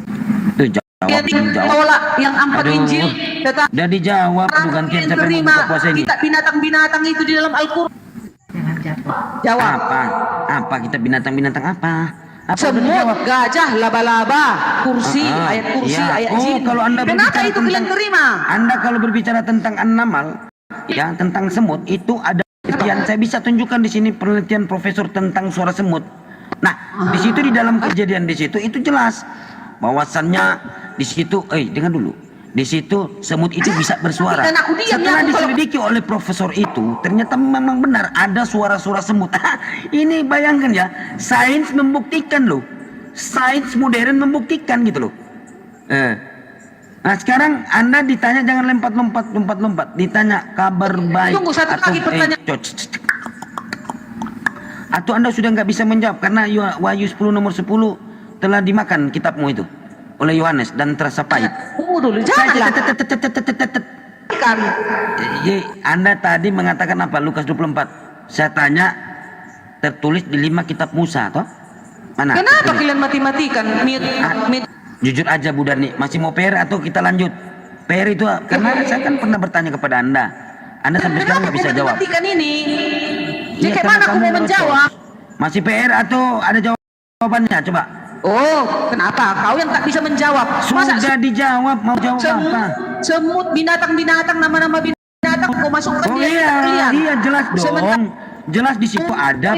Tuh jawab. Tolak yang 4 Aduh. Injil, tetapi Udah dijawab, tuh gantian kalian siapa yang terima mau buka puasa ini? kitab binatang-binatang itu di dalam Al-Quran. Jawab. Apa kita binatang-binatang apa? Apa udah Semut, dijawab? gajah, laba-laba, kursi, ayat kursi, Iya. ayat Oh, jin. kalau Anda Kenapa berbicara itu kalian tentang- terima? Anda kalau berbicara tentang an-namal, ya tentang semut itu ada penelitian. Saya bisa tunjukkan di sini penelitian profesor tentang suara semut. Nah, di situ di dalam kejadian di situ itu jelas bahwasannya di situ, dengar dulu. Di situ semut itu bisa bersuara. Dan aku diam, Setelah ya, aku kalau- diselidiki oleh profesor itu, ternyata memang benar ada suara-suara semut. Ini bayangkan ya, sains membuktikan loh. Sains modern membuktikan gitu loh. Nah sekarang Anda ditanya jangan lompat-lompat. Ditanya kabar baik Tunggu, satu lagi pertanyaan. Atau Anda sudah nggak bisa menjawab karena Wahyu 10 nomor 10 telah dimakan kitabmu itu oleh Yohanes dan terasa pahit. Tunggu dulu, janganlah. Kan. Anda tadi mengatakan apa? Lukas 24. Saya tanya tertulis di 5 kitab Musa toh? Mana? Kenapa Tertulis. kalian mati-matikan? Jujur aja Bu Dani, masih mau PR atau kita lanjut? PR itu karena saya kan pernah bertanya kepada Anda. Anda sampai sekarang nggak bisa jawab. Mati-matikan ini? Iya, Kayak karena mana aku kamu mau nyerocos. menjawab? Masih PR atau ada jawabannya? Coba. Oh, kenapa? Kau yang tak bisa menjawab. Sudah dijawab, mau jawab apa? Semut, binatang-binatang, nama-nama binatang kau masukkan Oh di iya, kalian. iya jelas Sementara- dong. Jelas di situ ada.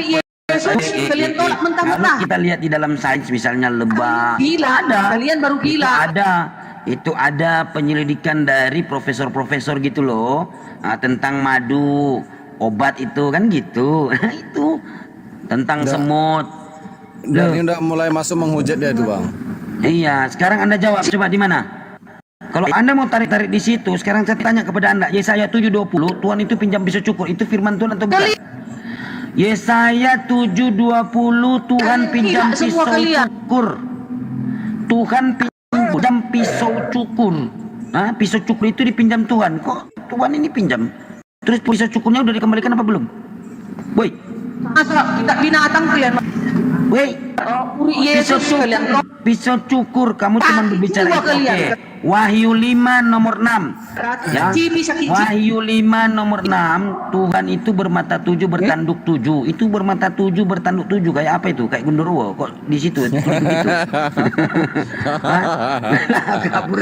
Yesus, kalian tolak Kalau mentah-mentah. kita lihat di dalam sains misalnya lebah. Gila, kalian baru gila. Itu ada penyelidikan dari profesor-profesor gitu loh. Tentang madu, obat itu kan gitu. Itu tentang semut. Dan ini udah mulai masuk menghujat dia tuh bang. Iya, sekarang Anda jawab coba di mana? Kalau Anda mau tarik-tarik di situ, sekarang saya tanya kepada Anda, Yesaya 7:20, Tuhan itu pinjam pisau cukur, itu firman Tuhan atau bukan? Yesaya 7:20, Tuhan pinjam gila semua pisau kalian. cukur. Tuhan pinjam pisau cukur. Pisau cukur itu dipinjam Tuhan. Kok Tuhan ini pinjam? Terus pisau cukurnya udah dikembalikan apa belum? Woi, Masa kita binatang kalian? woi. Yesus kalian. Pisau cukur, kamu cuma berbicara jiwa itu. kalian. Oke. Wahyu 5 nomor 6. Ya. Bisa kici. Wahyu 5 nomor 6, Tuhan itu bermata 7 bertanduk 7. Itu bermata 7 bertanduk 7 kayak apa itu? Kayak Gundurwo kok di situ begitu. Kabur.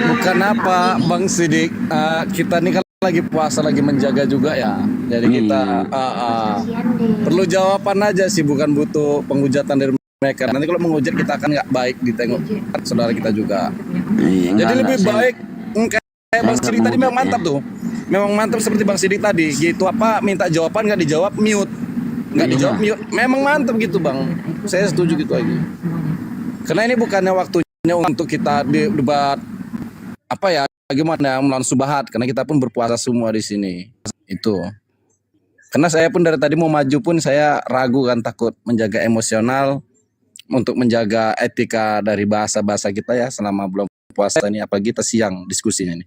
Bukan apa Bang Sidik, kita ini kan lagi puasa, lagi menjaga juga ya. Jadi kita perlu jawaban aja sih, bukan butuh penghujatan dari mereka. Nanti kalau menghujat kita akan nggak baik ditengok saudara kita juga. Jadi lebih baik kayak Bang Sidik tadi memang mantap tuh. Memang mantap seperti Bang Sidik tadi. Gitu apa minta jawaban nggak dijawab mute. Nggak dijawab mute. Memang mantap gitu Bang. Saya setuju gitu lagi. Karena ini bukannya waktunya untuk kita debat apa ya, gimana melawan Subahat, karena kita pun berpuasa semua di sini. Itu. Karena saya pun dari tadi mau maju pun saya ragu kan, takut menjaga emosional untuk menjaga etika dari bahasa-bahasa kita ya selama bulan puasa ini, apalagi kita siang diskusinya ini.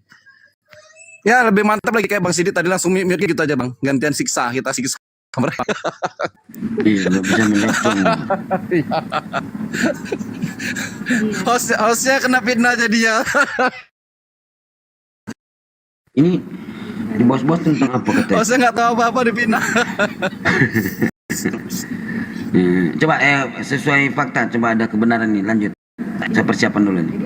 Ya lebih mantap lagi kayak Bang Sidi tadi langsung mute gitu aja Bang. Gantian siksa, kita siksa mereka. Iya, nggak bisa menyokong. Hostnya kena fitnah jadinya. Ini di bos-bos tentang apa katanya? Hostnya nggak tahu apa-apa di fitnah. Coba sesuai fakta, coba ada kebenaran nih, lanjut. Saya persiapan dulu nih.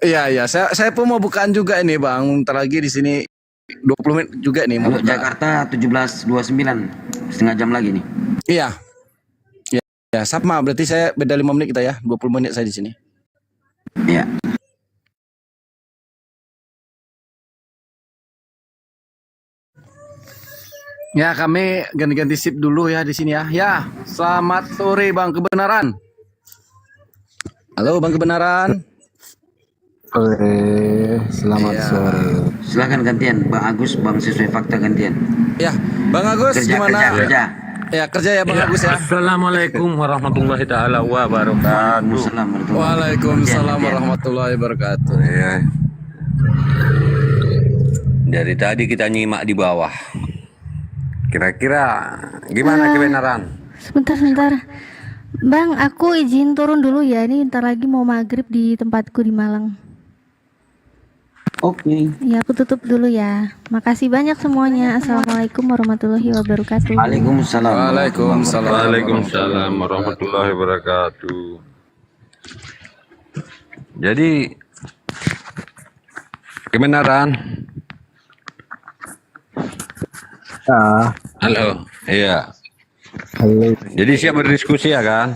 Iya, saya pun mau bukaan juga ini Bang. Bentar lagi di sini 20 menit juga nih mau Kalau buka. Jakarta 17.29, setengah jam lagi nih. Iya. Ya, sama berarti saya beda 5 menit kita ya. 20 menit saya di sini. Iya. Ya, kami ganti-ganti sip dulu ya di sini ya. Ya, selamat sore Bang Kebenaran. Halo Bang Kebenaran. Selamat sore. Silakan gantian, Bang Agus, Bang sesuai fakta gantian. Ya, Bang Agus gimana? Kerja. Ya, kerja ya Bang Agus ya. Assalamualaikum warahmatullahi taala wabarakatuh. Waalaikumsalam warahmatullahi wabarakatuh. Ya. Dari tadi kita nyimak di bawah. Kira-kira gimana kebenaran? Sebentar. Bang, aku izin turun dulu ya. Ini ntar lagi mau maghrib di tempatku di Malang. Oke. Ya, aku tutup dulu ya. Makasih banyak semuanya. Assalamualaikum warahmatullahi wabarakatuh. Waalaikumsalam. Waalaikumsalam warahmatullahi wabarakatuh. Jadi kebenaran. Halo. Iya. Halo. Jadi siap berdiskusi ya kan?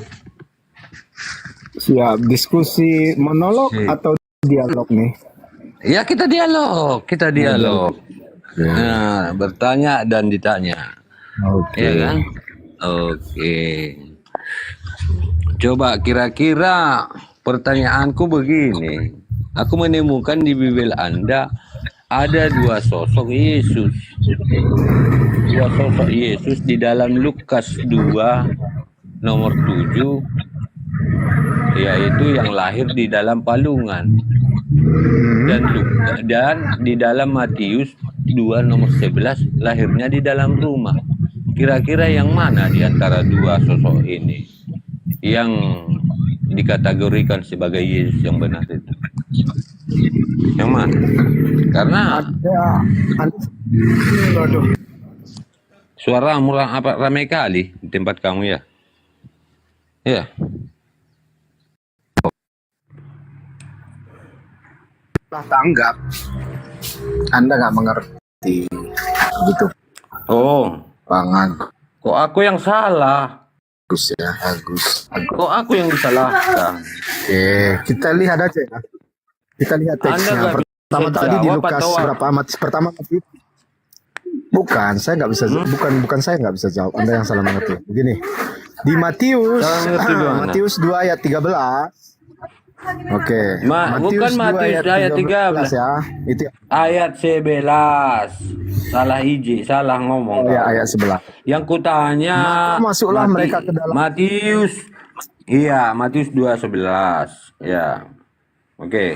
Siap. Diskusi monolog atau dialog nih? Ya kita dialog. Nah, bertanya dan ditanya. Oke. Ya kan? Oke. Coba kira-kira pertanyaanku begini. Aku menemukan di Bibel Anda ada dua sosok Yesus. Dua sosok Yesus di dalam Lukas 2 nomor 7, yaitu yang lahir di dalam palungan. Dan di dalam Matius 2 nomor 11 lahirnya di dalam rumah. Kira-kira yang mana di antara dua sosok ini yang dikategorikan sebagai Yesus yang benar itu? Yang mana? Karena suara murah apa ramai kali di tempat kamu ya? Ya. Tanggap. Anda nggak mengerti gitu. Oh, Bangan. kok aku yang salah? Agus ya, Agus. Kok aku yang disalahkan? Oke, kita lihat aja ya. Kita lihat Anda teksnya. nggak Pertama bisa tadi di jawab Lukas atau berapa amat? Pertama tadi. Bukan, saya nggak bisa. Bukan saya nggak bisa jawab. Anda yang salah mengerti. Begini, di Matius, Matius 2 ayat 13. Oke, Bukan Matius ayat 13 ya. Itu ayat 11. Salah salah ngomong. ya ayat 11. Yang kutanya Maka masuklah mereka ke dalam Matius. Iya, Matius 2:11. Ya. Oke.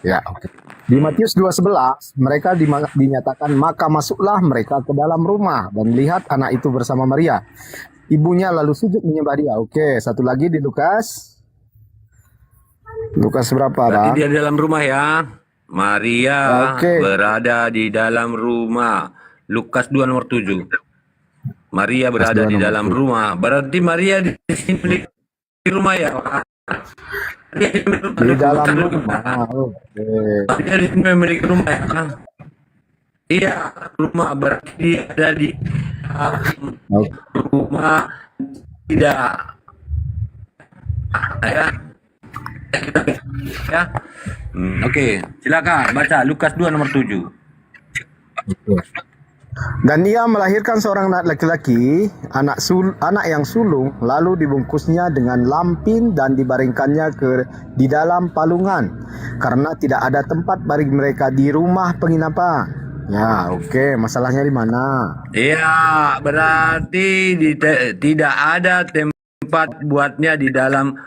Ya, oke. Di Matius 2:11 mereka dinyatakan maka masuklah mereka ke dalam rumah dan lihat anak itu bersama Maria. Ibunya lalu sujud menyembah dia. Oke, satu lagi di Lukas berapa, Berarti Bang? dia di dalam rumah ya. Maria berada di dalam rumah. Lukas 2 nomor 7. Maria berada di dalam rumah. Berarti Maria di sini di rumah ya. Di dalam rumah. Oke. Maria di sini memiliki rumah ya. Iya, rumah berarti dia ada di rumah tidak ya. Oke, silakan baca Lukas 2 nomor 7. Dan ia melahirkan seorang anak laki-laki, anak yang sulung, lalu dibungkusnya dengan lampin dan dibaringkannya di dalam palungan, karena tidak ada tempat bagi mereka di rumah penginapan. Ya, oke. Masalahnya di mana? Iya, berarti tidak ada tempat buatnya di dalam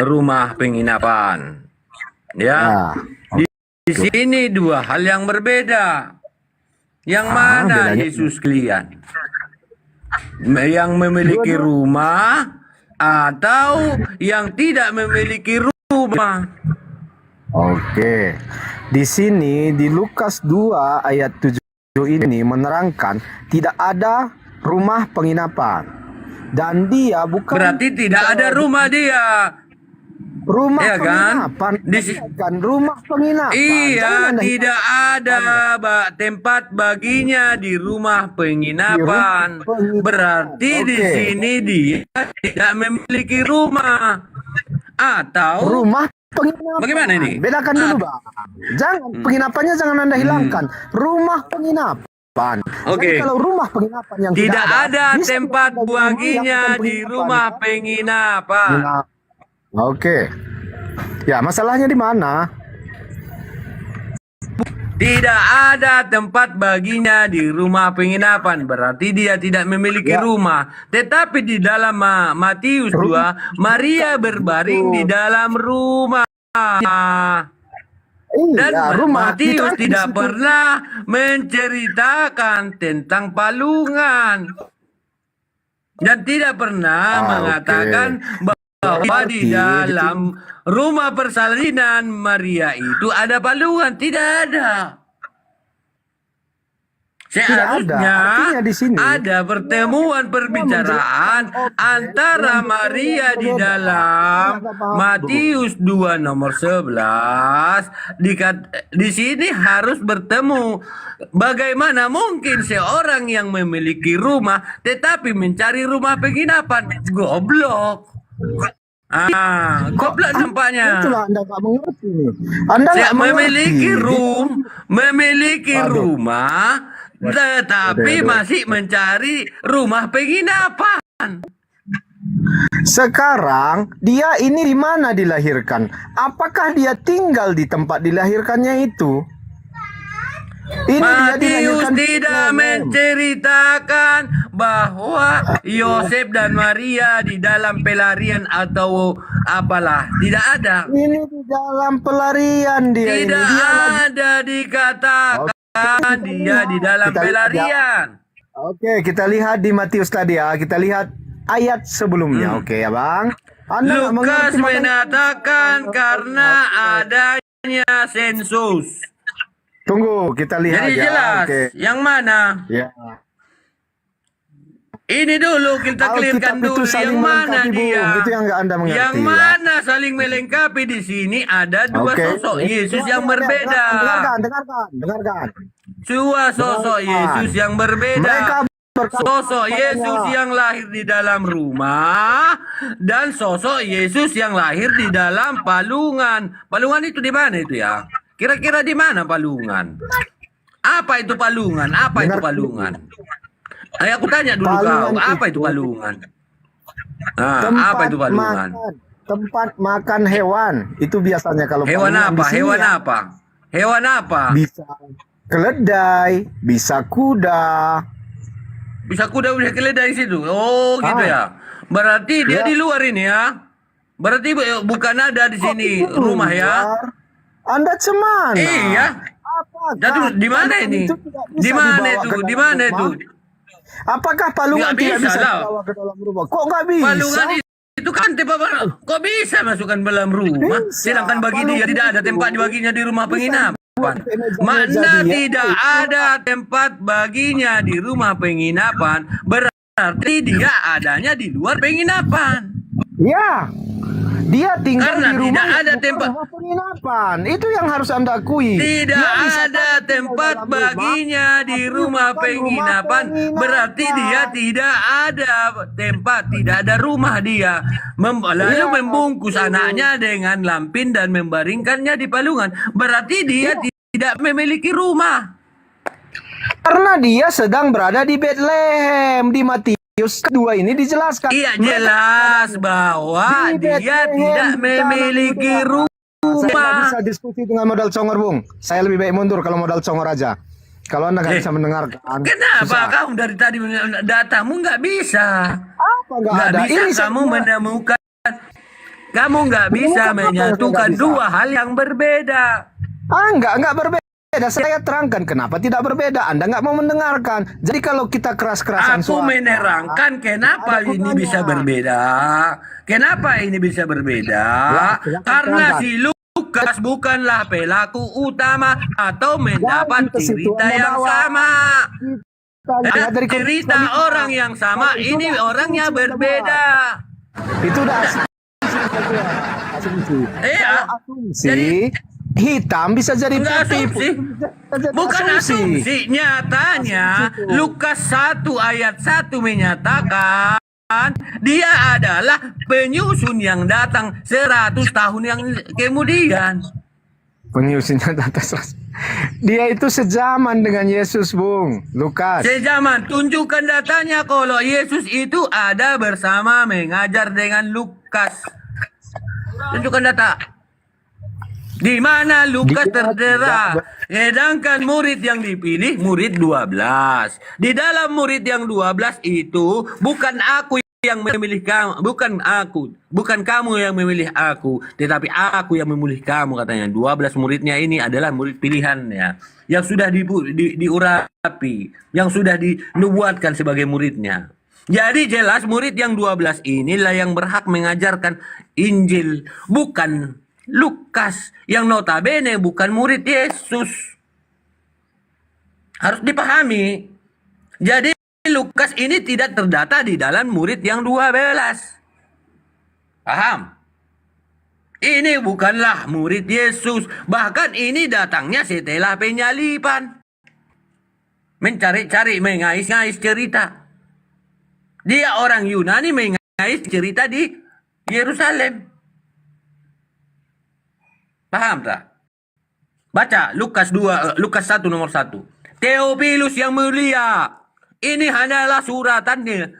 rumah penginapan. Ya, di sini dua hal yang berbeda. Yang mana Yesus kalian? Yang memiliki rumah atau yang tidak memiliki rumah? Oke. Di sini di Lukas 2 ayat 7 ini menerangkan tidak ada rumah penginapan. Dan dia bukan berarti tidak ada rumah dia. Rumah ya penginapan kan rumah penginapan. Iya, tidak ada tempat baginya di rumah penginapan. Berarti di sini dia tidak memiliki rumah atau rumah penginapan. Bagaimana ini? Bedakan dulu, Bang. Jangan penginapannya jangan Anda hilangkan. Rumah penginapan. Oke. Jadi kalau rumah penginapan yang tidak ada tempat baginya di rumah penginapan. Oke. Ya, masalahnya di mana? Tidak ada tempat baginya di rumah penginapan. Berarti dia tidak memiliki rumah. Tetapi di dalam Matius 2, Maria berbaring di dalam rumah. Dan Matius tidak pernah menceritakan tentang palungan. Dan tidak pernah mengatakan bahwa di dalam rumah persalinan Maria itu ada palungan. Tidak ada. Seharusnya Artinya di sini ada pertemuan perbicaraan antara Maria di dalam Matius 2 nomor 11. Di sini harus bertemu. Bagaimana mungkin seorang yang memiliki rumah tetapi mencari rumah penginapan? Goblok. Goblok nampaknya. itulah Anda nggak mengerti nih. Anda nggak memiliki rumah tetapi masih mencari rumah penginapan. Sekarang dia ini di mana dilahirkan? Apakah dia tinggal di tempat dilahirkannya itu? Ini dia Matius dilahirkan di tidak Bethlehem. menceritakan bahwa Yosef dan Maria di dalam pelarian atau apalah. Tidak ada. Ini di dalam pelarian dia ini. Tidak Dia lagi. ada dikatakan dia di dalam Kita lihat ya. pelarian. Oke, kita lihat di Matius tadi ya. Kita lihat ayat sebelumnya. Oke ya Bang. Anda nggak Lukas mengerti, makanya- menatakan karena adanya sensus. Tunggu, kita lihat Jadi ya. jelas, Oke. yang mana? Ya. Ini dulu kita clearkan Alkitab itu dulu saling yang mana melengkapi, Bung. dia. Itu yang nggak Anda mengerti, Yang ya. mana saling melengkapi di sini ada dua Oke. sosok Yesus yang berbeda. Dengarkan. Dua sosok Yesus yang berbeda. Mereka Sosok Yesus yang lahir di dalam rumah dan sosok Yesus yang lahir di dalam palungan. Palungan itu di mana itu ya? Kira-kira di mana palungan? Apa itu palungan? Apa itu palungan? Ayo aku tanya dulu kau, apa itu palungan? Apa itu palungan? Tempat makan hewan. Itu biasanya kalau Hewan palungan apa? di sini Hewan ya. apa? Hewan apa? Bisa keledai, bisa kuda. Bisa kuda, bisa keledai situ. Oh, gitu ya. Berarti dia di luar ini ya. Berarti bukan ada di sini rumah ya. Anda cemana? Iya. Jadi di mana ini? Di mana itu? Di mana itu? Apakah palungan Nggak tidak bisa bisa lah. dibawa ke dalam rumah? Kok nggak bisa? Palungan itu kan tempat kok bisa masukkan dalam rumah? Sedangkan bagi dia tidak ada tempat baginya di rumah penginapan. Mana tidak ada tempat baginya di rumah penginapan, berarti dia adanya di luar penginapan. Ya, dia tinggal Karena di rumah tidak ada bukan tempat. rumah penginapan. Itu yang harus Anda akui. Tidak Dia bisa ada tinggal tempat dalam rumah, baginya di tapi rumah bukan penginapan, berarti dia tidak ada tempat, tidak ada rumah dia. Lalu membungkus anaknya dengan lampin dan membaringkannya di palungan, berarti dia tidak memiliki rumah. Karena dia sedang berada di Bethlehem. Di Matius 2 ini dijelaskan. Iya, jelas bahwa Di dia Bethlehem, tidak di dalam memiliki rumah. Saya nggak rumah. bisa diskusi dengan modal congor, Bung. Saya lebih baik mundur kalau modal congor aja. Kalau Anda nggak bisa mendengarkan. Kenapa susah. kamu dari tadi datamu nggak bisa? Apa nggak Nggak ada? bisa Ini kamu semua- menemukan. Kamu nggak bisa Kenapa menyatukan nggak bisa? dua hal yang berbeda. Nggak berbeda. Saya terangkan kenapa tidak berbeda. Anda nggak mau mendengarkan. Jadi kalau kita keras-kerasan Aku menerangkan kenapa ada ini gunanya. bisa berbeda. Kenapa ini bisa berbeda? silakan Karena terangkan. si Lukas bukanlah pelaku utama atau mendapat ke situ cerita Anda yang bawa. sama. lihat dari Cerita orang yang sama, ini orangnya berbeda. Itu udah asumsi. Iya. Asumsi. Jadi Hitam bisa jadi enggak putih. asumsi. Bisa jadi Bukan asumsi. Nyatanya Lukas 1 ayat 1 menyatakan dia adalah penyusun yang datang 100 tahun yang kemudian. Penyusunnya atas. Dia itu sejaman dengan Yesus, Bung. Lukas. Sejaman, tunjukkan datanya kalau Yesus itu ada bersama mengajar dengan Lukas. Tunjukkan data. Di mana Lukas tertera? Sedangkan murid yang dipilih murid 12. Di dalam murid yang 12 itu bukan aku yang memilih kamu, bukan kamu yang memilih aku, tetapi aku yang memilih kamu, katanya. 12 muridnya ini adalah murid pilihannya yang sudah diurapi, yang sudah dinubuatkan sebagai muridnya. Jadi jelas murid yang 12 inilah yang berhak mengajarkan Injil, bukan Lukas yang notabene bukan murid Yesus. harus dipahami. Jadi Lukas ini tidak terdata di dalam murid yang 12. Paham? Ini bukanlah murid Yesus. Bahkan ini datangnya setelah penyaliban. Mencari-cari, mengais-ngais cerita. Dia orang Yunani mengais cerita di Yerusalem. Paham tak? Baca Lukas 1 nomor 1. Theophilus yang mulia. Ini hanyalah suratannya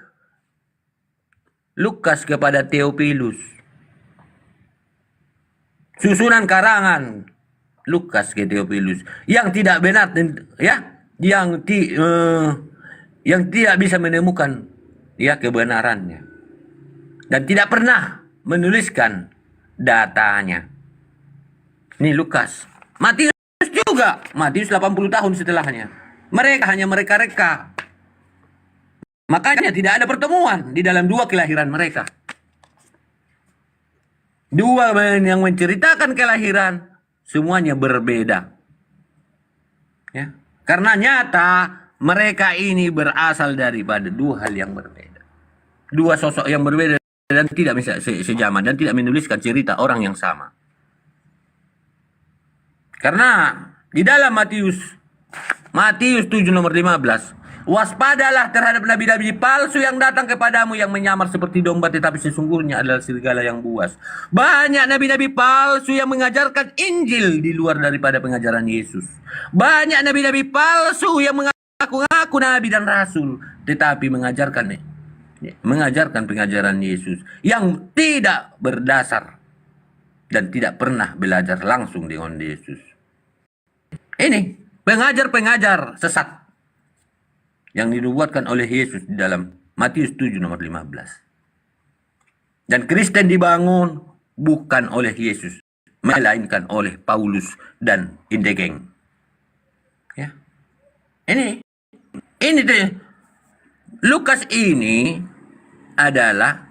Lukas kepada Theophilus. Susunan karangan Lukas ke Theophilus yang tidak benar, ya, yang tidak bisa menemukan ya kebenarannya dan tidak pernah menuliskan datanya. Ini Lukas. Matius juga. Matius 80 tahun setelahnya. Mereka hanya mereka-reka. Makanya tidak ada pertemuan di dalam dua kelahiran mereka. Dua yang menceritakan kelahiran semuanya berbeda. Ya. Karena nyata mereka ini berasal daripada dua hal yang berbeda. Dua sosok yang berbeda dan tidak bisa sejaman dan tidak menuliskan cerita orang yang sama. Karena di dalam Matius 7 nomor 15, waspadalah terhadap nabi-nabi palsu yang datang kepadamu yang menyamar seperti domba tetapi sesungguhnya adalah serigala yang buas. Banyak nabi-nabi palsu yang mengajarkan Injil di luar daripada pengajaran Yesus. Banyak nabi-nabi palsu yang mengaku-ngaku nabi dan rasul tetapi mengajarkan pengajaran Yesus yang tidak berdasar dan tidak pernah belajar langsung dengan Yesus. Ini pengajar-pengajar sesat yang dinubuatkan oleh Yesus di dalam Matius 7 nomor 15. Dan Kristen dibangun bukan oleh Yesus, melainkan oleh Paulus dan Indegeng. Ya. Ini Lukas ini adalah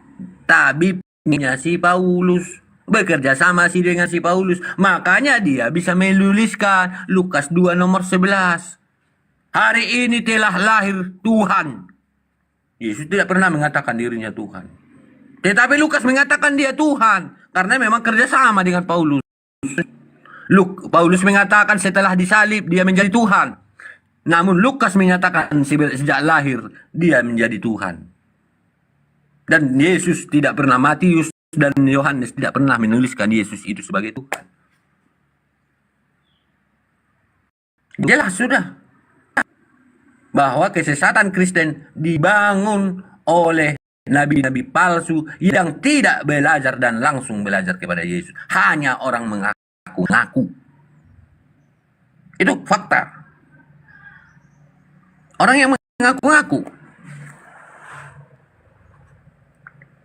tabibnya si Paulus. Bekerja sama dengan si Paulus. Makanya dia bisa menuliskan Lukas 2 nomor 11. Hari ini telah lahir Tuhan. Yesus tidak pernah mengatakan dirinya Tuhan. Tetapi Lukas mengatakan dia Tuhan. Karena memang kerjasama dengan Paulus. Paulus mengatakan setelah disalib dia menjadi Tuhan. Namun Lukas menyatakan sejak lahir dia menjadi Tuhan. Dan Yesus tidak pernah, Matius dan Yohanes tidak pernah menuliskan Yesus itu sebagai Tuhan. Jelas sudah bahwa kesesatan Kristen dibangun oleh nabi-nabi palsu yang tidak belajar dan langsung belajar kepada Yesus. Hanya orang mengaku-ngaku. Itu fakta. Orang yang mengaku-ngaku.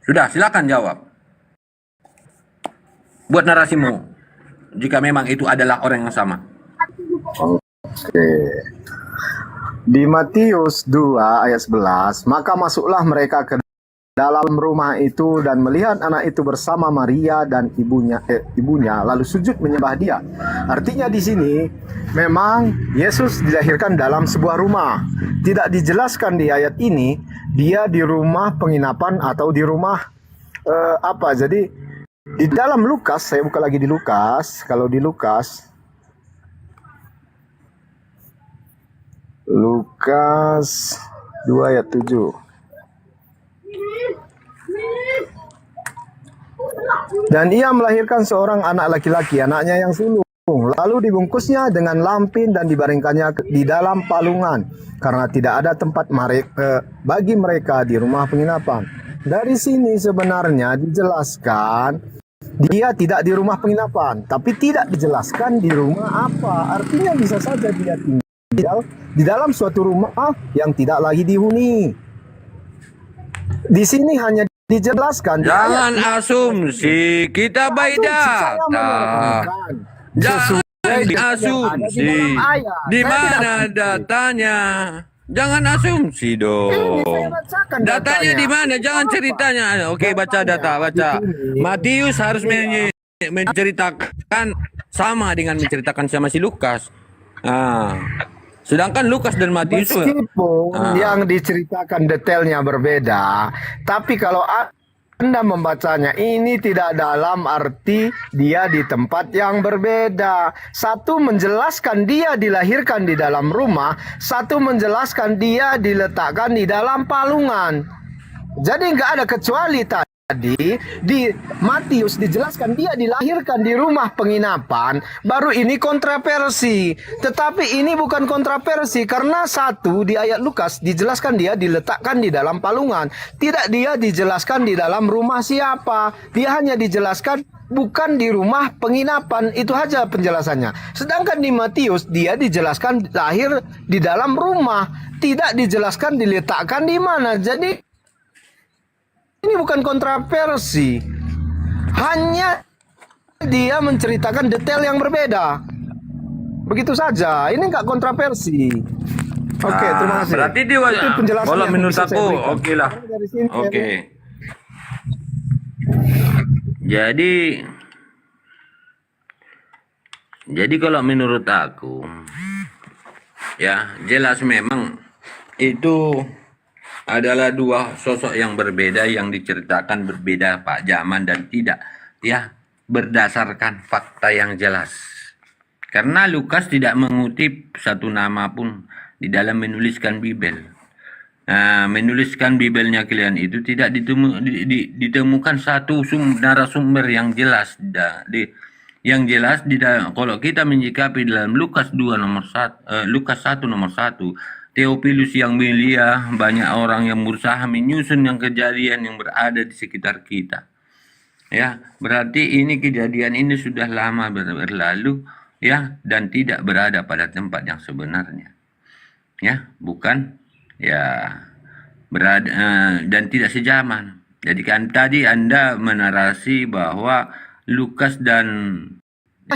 Sudah, silakan jawab. Buat narasimu, jika memang itu adalah orang yang sama. Oke. Di Matius 2 ayat 11, maka masuklah mereka ke dalam rumah itu dan melihat anak itu bersama Maria dan ibunya lalu sujud menyembah dia. Artinya di sini memang Yesus dilahirkan dalam sebuah rumah. Tidak dijelaskan di ayat ini dia di rumah penginapan atau di rumah apa. Jadi di dalam Lukas, saya buka lagi di Lukas. Kalau di Lukas 2 ayat 7. Dan ia melahirkan seorang anak laki-laki, anaknya yang sulung. Lalu dibungkusnya dengan lampin dan dibaringkannya di dalam palungan. Karena tidak ada tempat bagi mereka di rumah penginapan. Dari sini sebenarnya dijelaskan dia tidak di rumah penginapan, tapi tidak dijelaskan di rumah apa. Artinya bisa saja dia tinggal di dalam suatu rumah yang tidak lagi dihuni. Di sini hanya dijelaskan. Jangan asumsi, kita baik data. Jangan asumsi. Di mana datanya? Jangan asumsi dong. Datanya di mana? Jangan ceritanya. Oke, baca data, baca. Matius harus menceritakan sama dengan menceritakan sama si Lukas. Sedangkan Lukas dan Matius Meskipun yang diceritakan detailnya berbeda, tapi kalau Anda membacanya ini tidak dalam arti dia di tempat yang berbeda. Satu menjelaskan dia dilahirkan di dalam rumah, satu menjelaskan dia diletakkan di dalam palungan. Jadi nggak ada kecuali tadi di Matius dijelaskan dia dilahirkan di rumah penginapan, baru ini kontroversi. Tetapi ini bukan kontroversi karena satu di ayat Lukas dijelaskan dia diletakkan di dalam palungan, tidak dia dijelaskan di dalam rumah siapa. Dia hanya dijelaskan bukan di rumah penginapan, itu aja penjelasannya. Sedangkan di Matius dia dijelaskan lahir di dalam rumah, tidak dijelaskan diletakkan di mana. Jadi ini bukan kontroversi, hanya dia menceritakan detail yang berbeda. Begitu saja, ini nggak kontroversi. Oke, terima kasih. Berarti dia Itu penjelasan kalau yang menurut bisa saya aku berikan. oke lah. Dari sini, Oke. Jadi kalau menurut aku ya jelas memang itu adalah dua sosok yang berbeda yang diceritakan berbeda Pak zaman dan tidak ya berdasarkan fakta yang jelas. Karena Lukas tidak mengutip satu nama pun di dalam menuliskan Bibel. Menuliskan Bibelnya kalian itu tidak ditemukan satu narasumber yang jelas kalau kita menyikapi dalam Lukas 2 nomor 1 Lukas 1 nomor 1 Theophilus yang mulia, banyak orang yang berusaha menyusun yang kejadian yang berada di sekitar kita. Ya, berarti ini kejadian ini sudah lama berlalu ya dan tidak berada pada tempat yang sebenarnya. Ya, bukan ya berada dan tidak sejaman. Jadi kan tadi Anda menarasi bahwa Lukas dan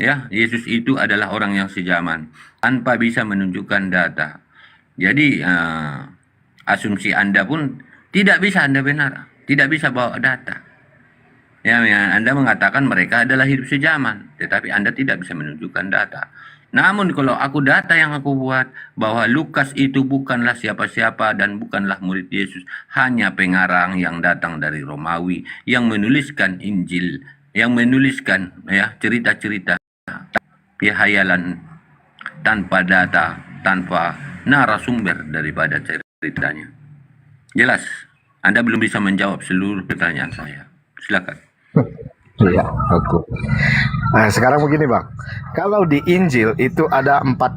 ya Yesus itu adalah orang yang sejaman tanpa bisa menunjukkan data. Jadi asumsi Anda pun tidak bisa Anda benar, tidak bisa bawa data. Ya, Anda mengatakan mereka adalah hidup sejaman, tetapi Anda tidak bisa menunjukkan data. Namun kalau data yang aku buat bahwa Lukas itu bukanlah siapa-siapa dan bukanlah murid Yesus, hanya pengarang yang datang dari Romawi yang menuliskan Injil, yang menuliskan ya cerita-cerita ya hayalan tanpa data, tanpa narasumber daripada ceritanya. Jelas, Anda belum bisa menjawab seluruh pertanyaan saya. Silakan. Iya, oke. Nah, sekarang begini Bang, kalau di Injil itu ada empat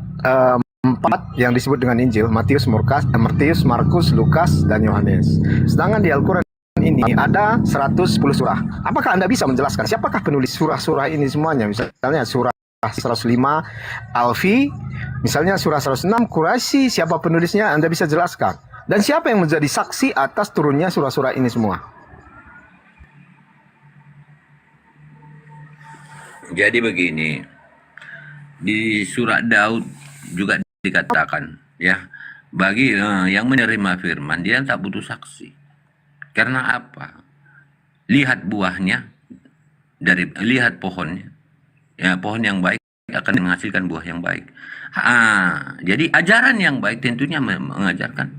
yang disebut dengan Injil, Matius, Markus, Lukas, dan Yohanes. Sedangkan di Al-Quran ini ada 110 surah. Apakah Anda bisa menjelaskan siapakah penulis surah-surah ini semuanya? Misalnya surah 105 Alfi, misalnya surah 106 Quraisy, siapa penulisnya Anda bisa jelaskan? Dan siapa yang menjadi saksi atas turunnya surah-surah ini semua? Jadi begini, di surat Daud juga dikatakan ya, bagi yang menerima firman dia tak butuh saksi. Karena apa? Lihat buahnya, lihat pohonnya. Ya, pohon yang baik akan menghasilkan buah yang baik. Jadi ajaran yang baik tentunya mengajarkan,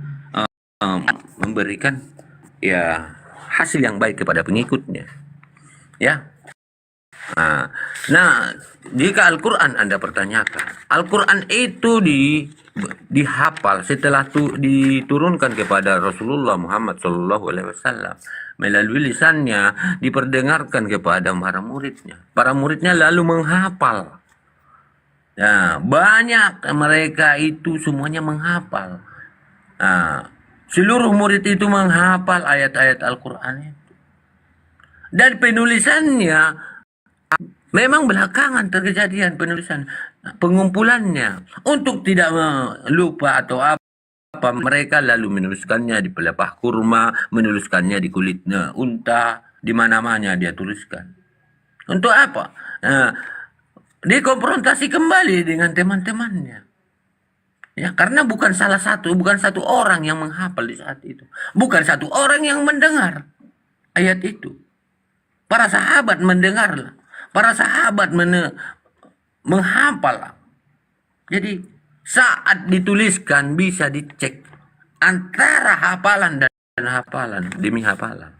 memberikan ya hasil yang baik kepada pengikutnya. Ya. Nah, jika Al-Quran Anda pertanyakan, Al-Quran itu dihafal setelah diturunkan kepada Rasulullah Muhammad SAW melalui lisannya, diperdengarkan kepada para muridnya. Para muridnya lalu menghafal. Nah, banyak mereka itu semuanya menghafal. Seluruh murid itu menghafal ayat-ayat Al-Quran itu. Dan penulisannya memang belakangan terkejadian penulisan, pengumpulannya. Untuk tidak lupa atau apa, mereka lalu menuliskannya di pelepah kurma, menuliskannya di kulit unta, di mana-mana dia tuliskan. Untuk apa? Dikonfrontasi kembali dengan teman-temannya. Ya, karena bukan satu orang yang menghafal di saat itu. Bukan satu orang yang mendengar ayat itu. Para sahabat mendengarlah. Para sahabat menghafal. Jadi saat dituliskan bisa dicek antara hafalan dan hafalan demi hafalan.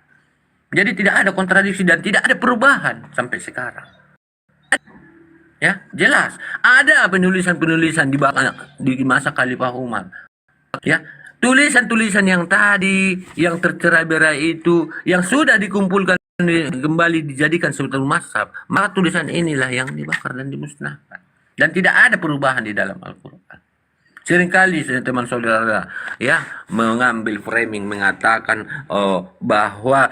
Jadi tidak ada kontradiksi dan tidak ada perubahan sampai sekarang. Ya, jelas. Ada penulisan-penulisan di masa Khalifah Umar. Ya, tulisan-tulisan yang tadi, yang tercerai-berai itu, yang sudah dikumpulkan kembali dijadikan suatu mazhab, maka tulisan inilah yang dibakar dan dimusnahkan. Dan tidak ada perubahan di dalam Al-Quran. Seringkali teman saudara ya mengambil framing mengatakan bahwa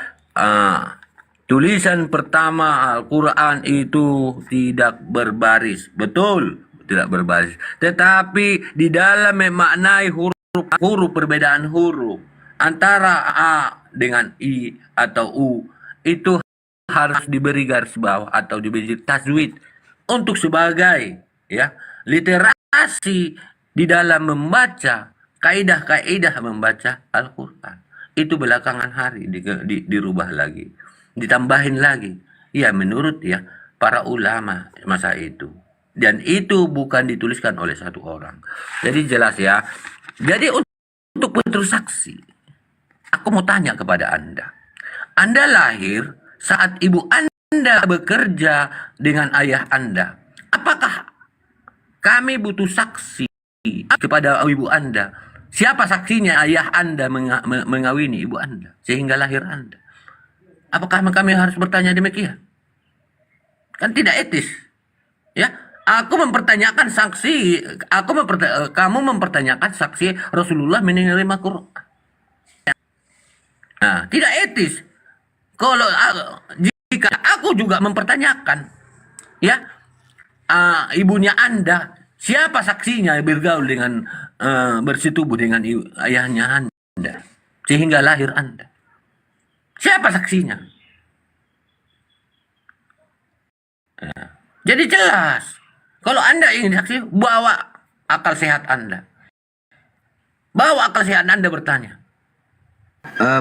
tulisan pertama Al-Quran itu tidak berbaris. Betul, tidak berbaris. Tetapi di dalam memaknai huruf perbedaan huruf antara A dengan I atau U itu harus diberi garis bawah atau diberi tajwid untuk sebagai ya literasi di dalam membaca, kaidah-kaidah membaca Al-Quran. Itu belakangan hari dirubah lagi, ditambahin lagi. Ya menurut ya para ulama masa itu. Dan itu bukan dituliskan oleh satu orang. Jadi jelas ya. Jadi untuk penerus saksi, aku mau tanya kepada Anda. Anda lahir saat ibu Anda bekerja dengan ayah Anda. Apakah kami butuh saksi kepada ibu Anda? Siapa saksinya ayah Anda mengawini ibu Anda sehingga lahir Anda? Apakah kami harus bertanya demikian? Kan tidak etis. Ya, aku mempertanyakan saksi, kamu mempertanyakan saksi Rasulullah menerima Quran. Nah, tidak etis. Kalau jika aku juga mempertanyakan, ya, ibunya Anda, siapa saksinya bergaul dengan bersetubuh dengan ayahnya Anda sehingga lahir Anda? Siapa saksinya? Nah, jadi jelas. Kalau Anda ingin saksi, bawa akal sehat Anda. Bawa akal sehat Anda bertanya.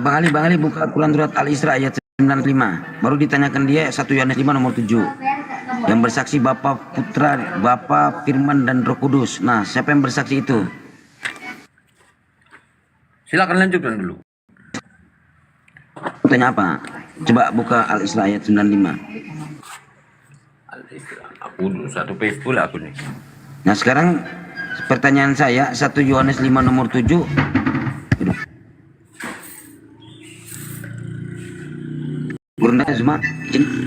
Bang Ali buka Quran surat Al-Isra ayat 95. Baru ditanyakan dia 1 Yohanes 5 nomor 7. Yang bersaksi Bapa, Putra, Bapa, Firman dan Roh Kudus. Nah, siapa yang bersaksi itu? Silakan lanjutkan dulu. Tanya apa? Coba buka Al-Isra ayat 95. Al-Isra. Aku dulu satu page pula aku nih. Nah, sekarang pertanyaan saya 1 Yohanes 5 nomor 7. Kurangnya semua.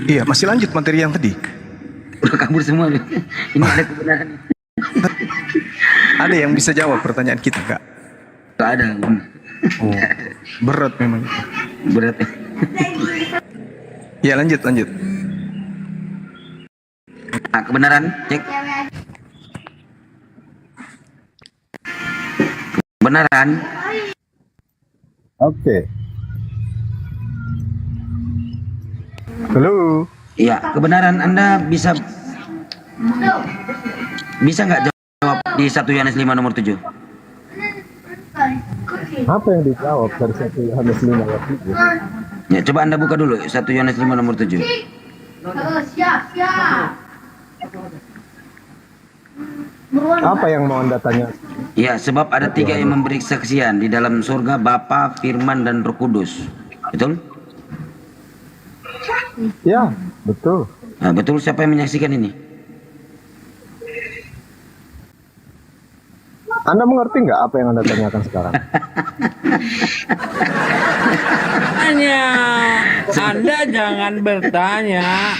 Iya, masih lanjut materi yang tadi. Udah kabur semua. Ini ada kebenaran. Ada yang bisa jawab pertanyaan kita, Kak? Gak ada. Oh, berat memang. Berat. Ya, lanjut. Nah, kebenaran, cek. Kebenaran. Oke. Halo. Iya, kebenaran Anda bisa nggak jawab di 1 Yohanes 5 nomor 7? Apa yang dijawab dari 1 Yohanes 5 ayat 7? Ya, coba Anda buka dulu 1 Yohanes 5 nomor 7. Siap. Apa yang mau Anda tanya? Ya, sebab ada 3 yang memberi kesaksian di dalam surga, Bapa, Firman dan Roh Kudus. Betul? Ya, betul. Nah, betul, siapa yang menyaksikan ini? Anda mengerti nggak apa yang Anda tanyakan sekarang? Anda jangan bertanya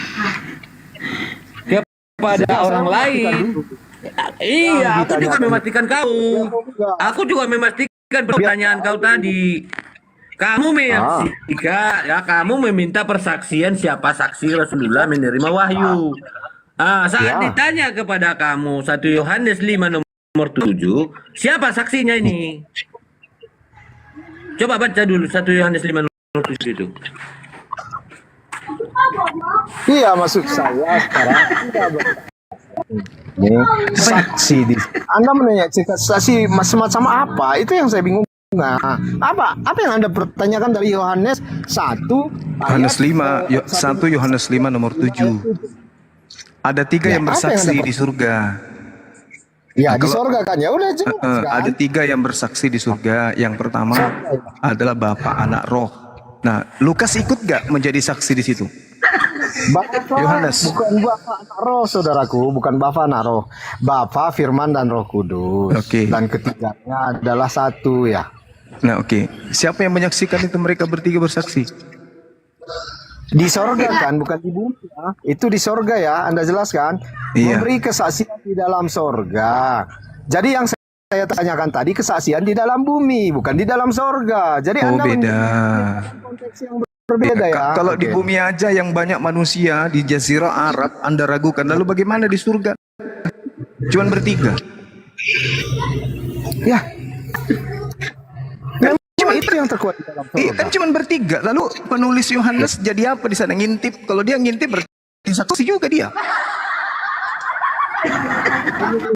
kepada orang lain. Iya, aku juga memastikan kau. Aku juga memastikan pertanyaan kau tadi. Kamu kamu meminta persaksian siapa saksi Rasulullah menerima wahyu. Saat ditanya kepada kamu 1 Yohanes 5 nomor 7, siapa saksinya ini? Coba baca dulu 1 Yohanes 5 nomor 7 itu. Iya, maksud saya sekarang ini saksi di. Anda menanya saksi semacam apa? Itu yang saya bingung. Nah, apa yang Anda pertanyakan dari Yohanes 1 Yohanes 5, 1 Yohanes 5 nomor 7. Ada 3 yang bersaksi di surga. Ya Nah, di kalau sorga kan, ya udah jelas kan. ada 3 yang bersaksi di surga. Yang pertama adalah Bapa, Anak, Roh. Nah, Lukas ikut gak menjadi saksi di situ? Bapa, Yohanes. bukan Bapa anak roh, saudaraku, bukan Bapa anak roh. Bapa, Firman dan Roh Kudus. Oke. Dan ketiganya adalah satu ya. Nah, oke. Siapa yang menyaksikan itu? Mereka bertiga bersaksi. Di sorga kan, bukan di bumi ya. Itu di sorga ya, Anda jelaskan. Iya. Memberi kesaksian di dalam sorga. Jadi yang saya tanyakan tadi kesaksian di dalam bumi, bukan di dalam sorga. Jadi Oh, Anda beda. konteks yang berbeda ya. Kalau di Oke. bumi aja yang banyak manusia di Jazirah Arab Anda ragukan, lalu bagaimana di surga? Cuman bertiga. Ya. Memang itu yang terkuat di dalam Iya, sorga. kan cuman bertiga. Lalu penulis Yohanes jadi apa di sana? Ngintip. Kalau dia ngintip berarti saksi juga dia.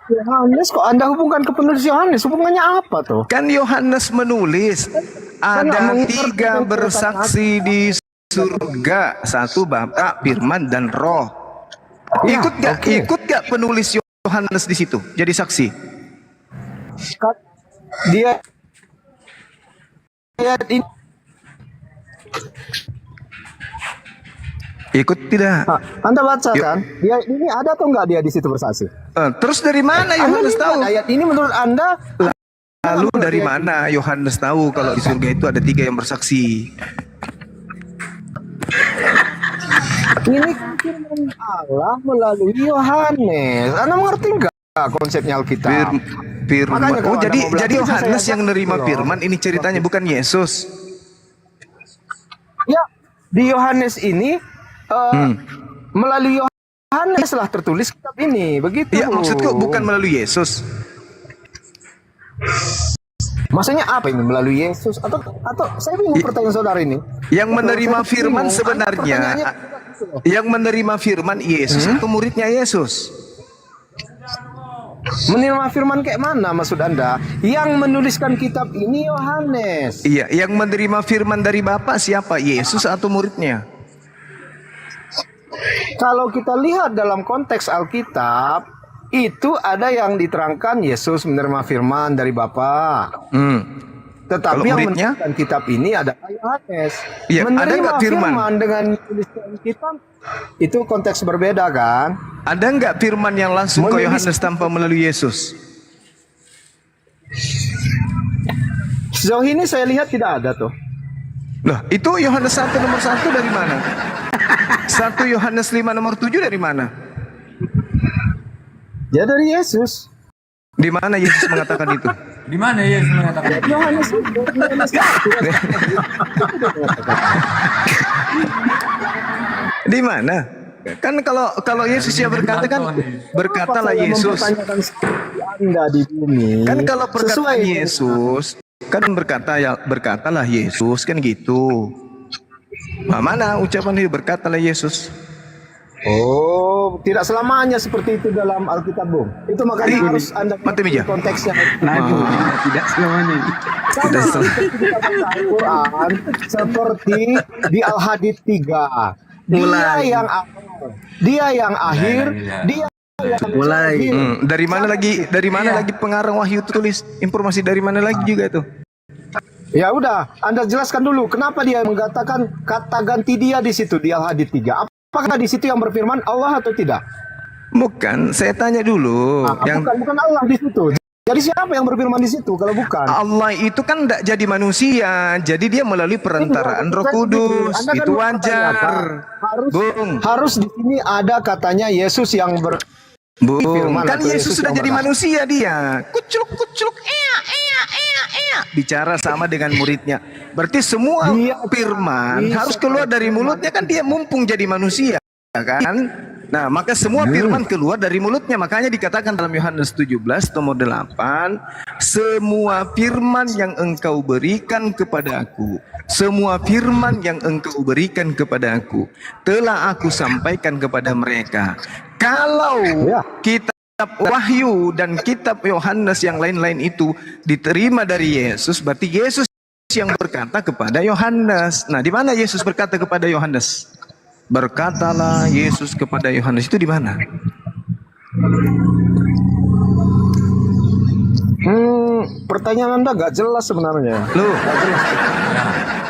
Yohanes, kok Anda hubungkan ke penulis Yohanes? Hubungannya apa tuh? Kan Yohanes menulis ada 3 bersaksi di surga, 1 Bapa, Firman dan Roh. Ya, Ikut gak? oke. Ikut gak penulis Yohanes di situ jadi saksi? Dia ayat ini Ikut tidak? Anda baca kan? Dia ini ada atau enggak dia di situ bersaksi? Terus dari mana Anda Yohanes lihat tahu? ayat ini menurut Anda Lalu dari mana Yohanes tahu kalau di surga itu ada 3 yang bersaksi? ini kan firman Allah melalui Yohanes. Anda mengerti enggak konsepnya Alkitab? Firman. Makanya Oh, kalau Anda jadi mau belajar, saya Yohanes yang ajak nerima gitu loh. firman ini ceritanya bukan Yesus. Ya, di Yohanes ini melalui Yohanes lah tertulis kitab ini, begitu. Iya, maksudku bukan melalui Yesus. Maksudnya apa ini melalui Yesus atau saya bingung pertanyaan saudara ini. Yang menerima Saya firman bingung. sebenarnya yang menerima firman Yesus atau muridnya Yesus? Menerima firman kayak mana maksud Anda? Yang menuliskan kitab ini Yohanes. Iya, yang menerima firman dari Bapa siapa? Yesus atau muridnya? Kalau kita lihat dalam konteks Alkitab, itu ada yang diterangkan Yesus menerima firman dari Bapa. Tetapi Kalau yang muridnya? menuliskan kitab ini adalah Yohanes. Iya, ada Menerima nggak firman? dengan menuliskan kitab itu konteks berbeda kan? Ada nggak firman yang langsung ke Menulis- Yohanes tanpa melalui Yesus? Sejauh ini saya lihat tidak ada tuh. Loh, itu Yohanes 1 nomor 1 dari mana? 1 Yohanes 5 nomor 7 dari mana? Ya dari Yesus. Di mana Yesus mengatakan itu? Di mana Yesus mengatakan? Yohanes Di mana? Kan kalau Yesus ya berkata kan berkatalah Yesus. Anda di bumi. Kan kalau perkataan sesuai Yesus kan berkatalah Yesus kan gitu. Nah, mana ucapan itu berkatalah Yesus? Oh, tidak selamanya seperti itu dalam Alkitab, Bung. Itu makanya harus Anda mati meja. konteksnya. Tidak selamanya. Tidak Sama seperti kita baca Al-Quran, seperti di Al-Hadid 3. Dia yang awal, dia yang akhir, dia yang terakhir. Dari mana lagi pengarang Wahyu tulis informasi dari mana lagi juga itu? Ya udah, Anda jelaskan dulu kenapa dia mengatakan kata ganti dia di situ di Al-Hadid 3. Apakah di situ yang berfirman Allah atau tidak? Bukan, saya tanya dulu. Bukan Allah di situ. Jadi siapa yang berfirman di situ kalau bukan? Allah itu kan tidak jadi manusia, jadi dia melalui perantaraan Roh Kudus. Anda kan Itu bertanya, Pak, wajar. harus di sini ada katanya Yesus yang Bung, kan atau Yesus sudah yang jadi berkata. manusia dia. Kucluk, bicara sama dengan muridnya. Berarti semua firman harus keluar dari mulutnya kan dia mumpung jadi manusia, kan? Nah, maka semua firman keluar dari mulutnya. Makanya dikatakan dalam Yohanes 17 nomor 8, semua firman yang engkau berikan kepada aku, semua firman yang engkau berikan kepada aku, telah aku sampaikan kepada mereka. Kalau kitab Wahyu dan kitab Yohanes yang lain-lain itu diterima dari Yesus, berarti Yesus yang berkata kepada Yohanes. Nah, di mana Yesus berkata kepada Yohanes? Berkatalah Yesus kepada Yohanes, itu di mana? Pertanyaan Anda gak jelas sebenarnya. Loh,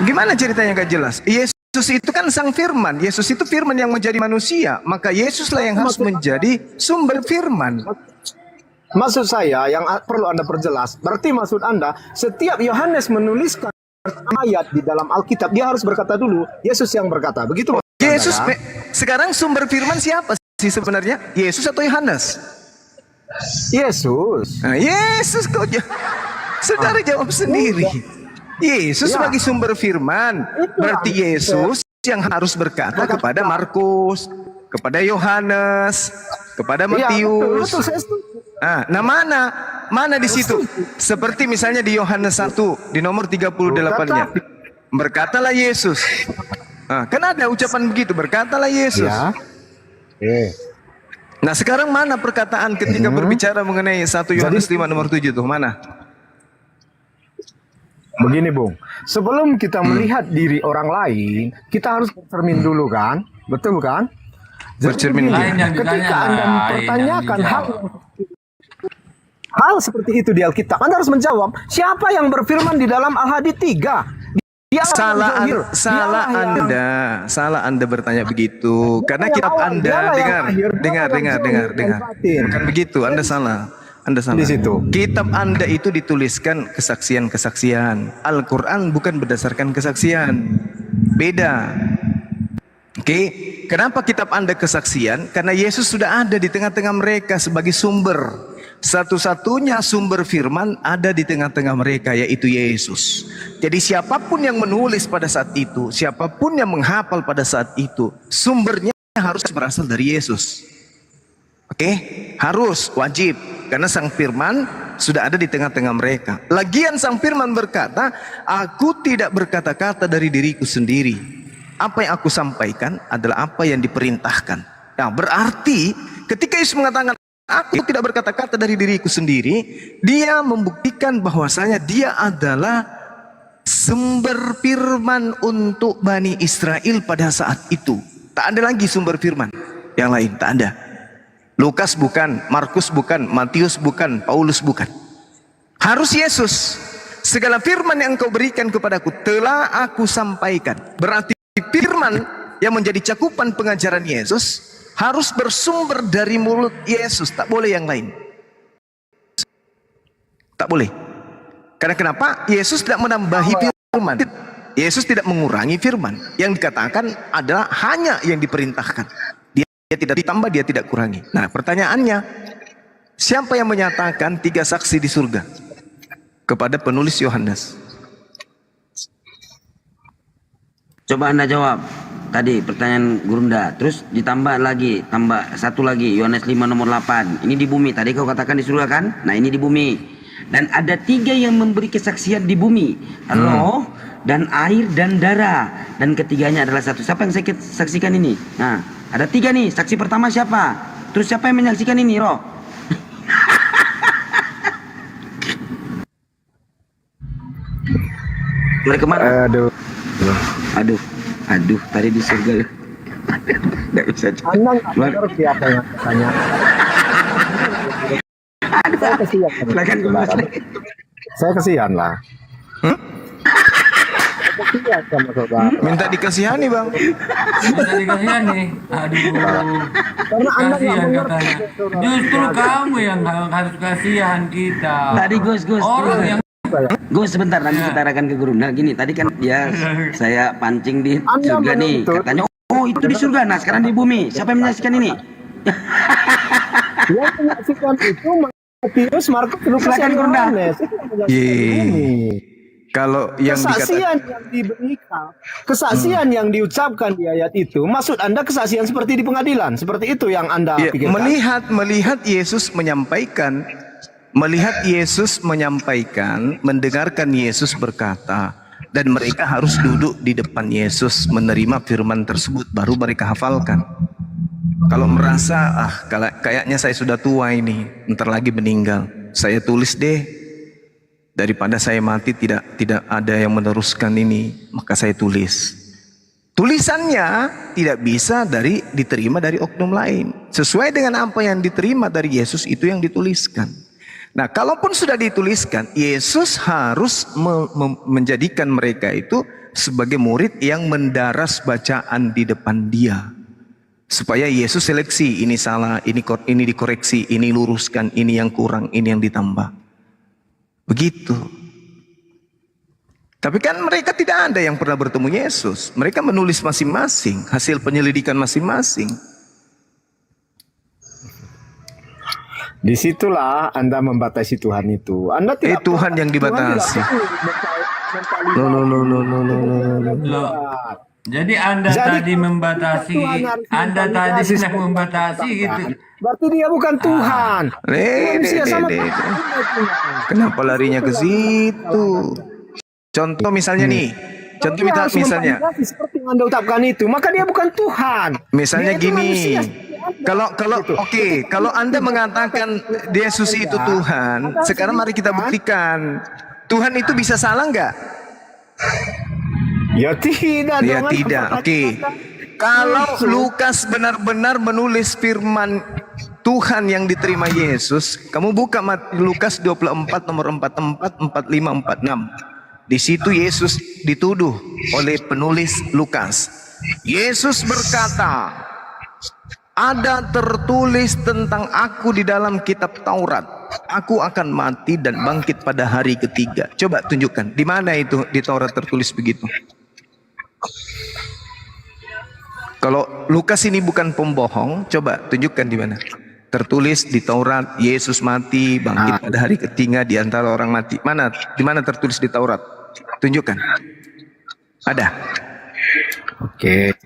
gimana ceritanya gak jelas? Yesus itu kan sang firman. Yesus itu firman yang menjadi manusia. Maka Yesuslah yang harus menjadi sumber firman. Maksud saya yang perlu Anda perjelas, berarti maksud Anda setiap Yohanes menuliskan ayat di dalam Alkitab, dia harus berkata dulu, Yesus yang berkata. Begitu maksud Yesus, Anda, kan? sekarang sumber firman siapa sih sebenarnya? Yesus atau Yohanes? Yesus. Nah, Yesus kok saudara jawab sendiri. Yesus sebagai sumber firman. Berarti Yesus yang harus berkata kepada Markus, kepada Yohanes, kepada Matius. Nah, mana di situ? Seperti misalnya di Yohanes 1 di nomor 38-nya. Berkatalah Yesus. Nah, kan ada ucapan begitu, berkatalah Yesus. Nah, sekarang mana perkataan ketika berbicara mengenai 1 Yohanes 5 nomor 7 tuh, mana? Begini Bung, sebelum kita melihat diri orang lain, kita harus bercermin dulu kan? Betul kan? Bercermin dulu. Ketika Anda mempertanyakan hal seperti itu di Alkitab, Anda harus menjawab, siapa yang berfirman di dalam Al-Hadid 3? Salah Anda bertanya begitu. Karena kitab Anda, dengar. Bukan begitu, Anda salah. Di situ. Kitab Anda itu dituliskan kesaksian-kesaksian. Al-Quran bukan berdasarkan kesaksian. Beda. Oke, kenapa kitab Anda kesaksian? Karena Yesus sudah ada di tengah-tengah mereka sebagai sumber. Satu-satunya sumber firman ada di tengah-tengah mereka, yaitu Yesus. Jadi siapapun yang menulis pada saat itu, siapapun yang menghafal pada saat itu, sumbernya harus berasal dari Yesus. Oke, harus, wajib. Karena sang firman sudah ada di tengah-tengah mereka. Lagian sang firman berkata, aku tidak berkata-kata dari diriku sendiri. Apa yang aku sampaikan adalah apa yang diperintahkan. Nah, berarti ketika Yesus mengatakan, aku tidak berkata-kata dari diriku sendiri, dia membuktikan bahwasanya dia adalah sumber firman untuk Bani Israel pada saat itu. Tak ada lagi sumber firman yang lain, tak ada. Lukas bukan, Markus bukan, Matius bukan, Paulus bukan. Harus Yesus. Segala firman yang engkau berikan kepadaku telah aku sampaikan. Berarti firman yang menjadi cakupan pengajaran Yesus harus bersumber dari mulut Yesus, tak boleh yang lain. Tak boleh. Karena kenapa? Yesus tidak menambahi firman. Yesus tidak mengurangi firman. Yang dikatakan adalah hanya yang diperintahkan. Dia tidak ditambah, dia tidak kurangi. Nah, pertanyaannya, siapa yang menyatakan 3 saksi di surga kepada penulis Yohanes? Coba Anda jawab. Tadi pertanyaan Gurunda, terus ditambah lagi, tambah satu lagi, Yohanes 5 nomor 8. Ini di bumi, tadi kau katakan di surga kan? Nah, ini di bumi. Dan ada 3 yang memberi kesaksian di bumi, roh dan air dan darah, dan ketiganya adalah satu. Siapa yang saksikan ini? Nah, ada 3 nih. Saksi pertama siapa? Terus siapa yang menyaksikan ini, roh? Dari kemana? Aduh, tadi di surga. Nggak bisa. Anda nggak tahu siapa yang tanya. Saya kesian lah. Minta dikasihani, Bang. Minta dikasihani. Aduh. Karena Anda kasihan katanya. Justru kamu yang harus kasihan kita. Tadi Gus. Orang yang Gus, sebentar, nanti kita arahkan ke guru. Nah gini, tadi kan ya saya pancing di surga nih. Katanya, oh itu di surga, nah sekarang di bumi. Siapa yang menyaksikan ini? Yang menyaksikan itu Matius, Markus, Lukas, dan Yohanes. Kalau yang kesaksian yang diberikan, kesaksian yang diucapkan di ayat itu, maksud Anda kesaksian seperti di pengadilan, seperti itu yang Anda pikirkan? Melihat Yesus menyampaikan, mendengarkan Yesus berkata, dan mereka harus duduk di depan Yesus menerima firman tersebut, baru mereka hafalkan. Kalau merasa kayaknya saya sudah tua ini, ntar lagi meninggal, saya tulis deh, daripada saya mati tidak ada yang meneruskan ini, maka saya tulis. Tulisannya tidak bisa diterima dari oknum lain. Sesuai dengan apa yang diterima dari Yesus, itu yang dituliskan. Nah, kalaupun sudah dituliskan, Yesus harus menjadikan mereka itu sebagai murid yang mendaras bacaan di depan dia. Supaya Yesus seleksi, ini salah, ini dikoreksi, ini luruskan, ini yang kurang, ini yang ditambah. Begitu. Tapi kan mereka tidak ada yang pernah bertemu Yesus. Mereka menulis masing-masing, hasil penyelidikan masing-masing. Disitulah Anda membatasi Tuhan itu. Anda tidak Tuhan yang dibatasi. Loh. Jadi Anda tadi membatasi, Anda tadi sedang membatasi gitu. Berarti dia bukan Tuhan. Kenapa larinya ke situ? Contoh misalnya nih. Contoh misalnya. Seperti yang Anda ucapkan itu, maka dia bukan Tuhan. Misalnya gini. Kalau Anda mengatakan Yesus itu Tuhan, sekarang mari kita buktikan. Tuhan itu bisa salah nggak? Ya tidak. Ya tidak. Kalau Lukas benar-benar menulis firman Tuhan yang diterima Yesus, kamu buka Lukas 24 nomor 44, 45, 46. Di situ Yesus dituduh oleh penulis Lukas. Yesus berkata, ada tertulis tentang aku di dalam kitab Taurat. Aku akan mati dan bangkit pada hari ketiga. Coba tunjukkan, di mana itu di Taurat tertulis begitu? Kalau Lukas ini bukan pembohong, coba tunjukkan di mana. Tertulis di Taurat, Yesus mati, bangkit pada hari ketiga di antara orang mati. Mana? Di mana tertulis di Taurat? Tunjukkan. Ada. Oke.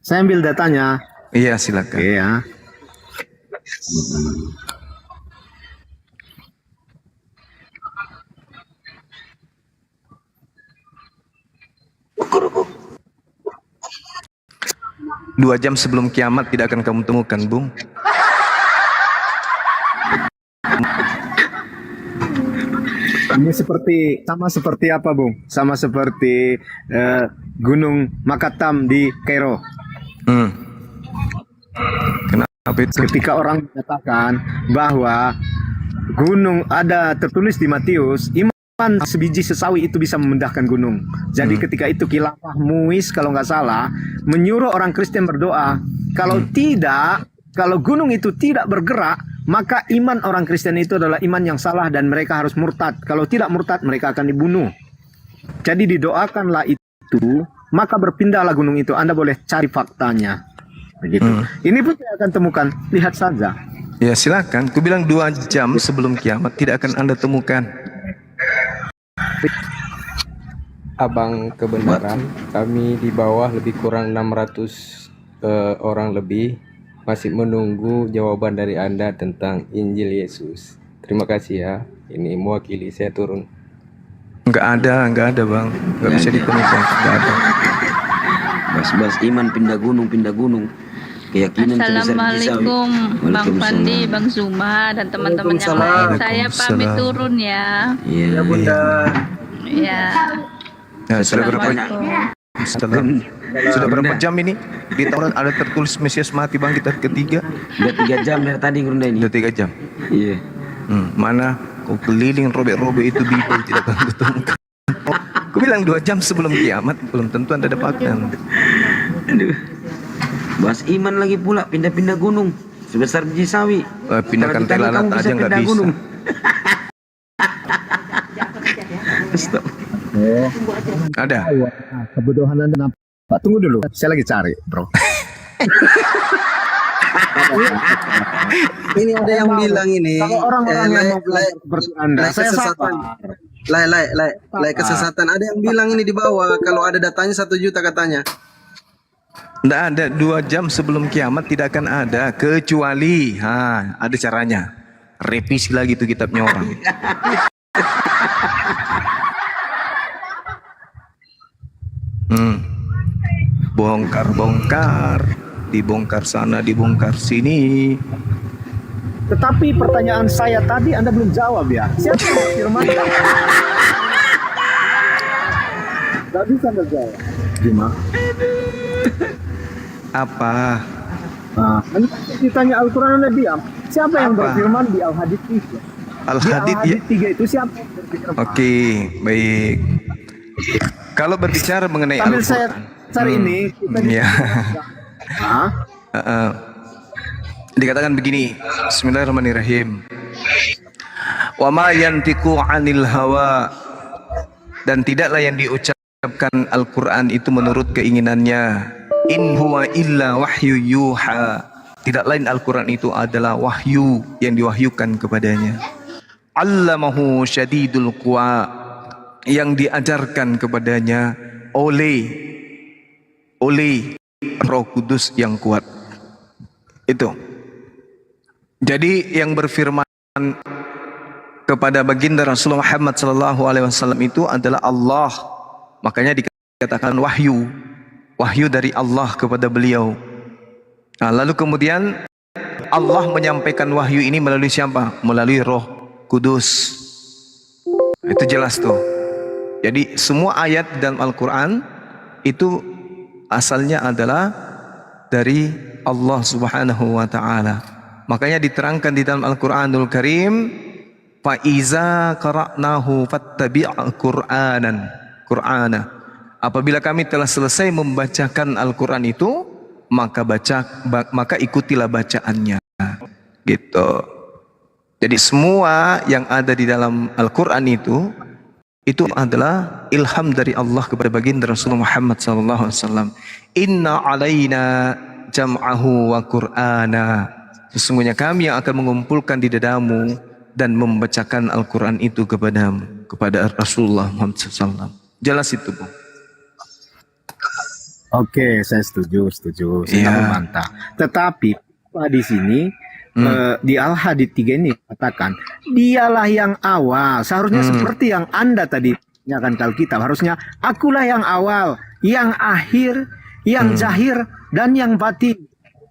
Saya ambil datanya. Iya, silakan. Iya. Dua jam sebelum kiamat tidak akan kamu temukan, Bung. Ini sama seperti apa, Bung? Sama seperti Gunung Makatam di Kairo. Kenapa itu? Ketika orang mengatakan bahwa gunung ada tertulis di Matius, iman sebiji sesawi itu bisa memendahkan gunung. Jadi ketika itu khilafah Muis kalau nggak salah menyuruh orang Kristen berdoa, kalau gunung itu tidak bergerak, maka iman orang Kristen itu adalah iman yang salah dan mereka harus murtad. Kalau tidak murtad, mereka akan dibunuh. Jadi didoakanlah itu, maka berpindahlah gunung itu. Anda boleh cari faktanya. Begitu. Ini pun saya akan temukan. Lihat saja. Ya silakan. Ku bilang 2 jam sebelum kiamat tidak akan Anda temukan. Abang kebenaran, kami di bawah lebih kurang 600 orang lebih masih menunggu jawaban dari Anda tentang Injil Yesus. Terima kasih ya. Ini mewakili saya turun. Enggak ada bang. Enggak bisa ditemukan. Enggak ada. Bas iman pindah gunung. Keyakinan. Assalamualaikum Bang Pandi, Bang Zuma dan teman-teman yang lain. Saya pamit turun ya. Iya Bunda. Ya. Ya, sudah berapa jam ini? Di Taurat ada tertulis Mesias mati bangkit hari ketiga. Udah 3 jam dari tadi Grunda ini. Udah 3 jam. Iya. Mana kau keliling robek-robek itu Bible tidak akan ketemukan. Aku bilang 2 jam sebelum kiamat belum tentu Anda dapatkan. Aduh. Bahas iman lagi pula, pindah-pindah gunung sebesar biji sawi. Pindahkan telanat aja nggak bisa. Ada. Kebodohan Anda nampak. Tunggu dulu, saya lagi cari, bro. Ini ada yang bilang ini. Kalau orang-orang yang mau belajar seperti Anda, saya kesesatan. Kesesatan. Ada yang bilang ini di bawah. Kalau ada datanya 1 juta katanya. Nggak ada. 2 jam sebelum kiamat tidak akan ada kecuali ada caranya. Revisi lagi tuh kitabnya orang. Bongkar-bongkar, dibongkar sana, dibongkar sini. Tetapi pertanyaan saya tadi Anda belum jawab ya. Siapa yang berfirman? Gak bisa Anda jawab. Gimana? Apa? Anda ditanya Al-Quran Anda diam. Siapa yang berfirman di Al-Hadis itu? Al-Hadid ya. 3 itu siapa? Oke, baik. Kalau berbicara mengenai Sambil saya cari ini. Ya. Dikatakan begini. Bismillahirrahmanirrahim. Wa ma yantiqu 'anil hawa, dan tidaklah yang diucapkan Al-Qur'an itu menurut keinginannya. In huwa illa wahyu yuha. Tidak lain Al-Qur'an itu adalah wahyu yang diwahyukan kepadanya. Allamahu syadidul quwa, yang diajarkan kepadanya oleh Roh Kudus yang kuat. Itu. Jadi yang berfirman kepada baginda Rasulullah Muhammad SAW itu adalah Allah. Makanya dikatakan wahyu dari Allah kepada beliau. Nah, lalu kemudian Allah menyampaikan wahyu ini melalui siapa? Melalui Roh Kudus. Itu jelas tuh. Jadi semua ayat dalam Al-Quran itu asalnya adalah dari Allah Subhanahu wa Ta'ala. Makanya diterangkan di dalam Al-Quranul Karim, Fa'iza qara'nahu fattabi' Qur'ana. Apabila kami telah selesai membacakan Al-Quran itu, maka ikutilah bacaannya. Gitu. Jadi semua yang ada di dalam Al-Quran itu adalah ilham dari Allah kepada baginda Rasulullah Muhammad SAW. Inna alaina jam'ahu wa Qur'ana. Sesungguhnya kami yang akan mengumpulkan di dadamu dan membacakan Al-Quran itu kepadamu, kepada Rasulullah Muhammad SAW. Jelas itu, Bu. Oke, saya setuju. Saya membantah. Tetapi di sini di Al-Hadid 3 ini katakan, dialah yang awal. Seharusnya seperti yang Anda tadi tanyakan ke Alkitab. Harusnya akulah yang awal, yang akhir, yang zahir, dan yang batin.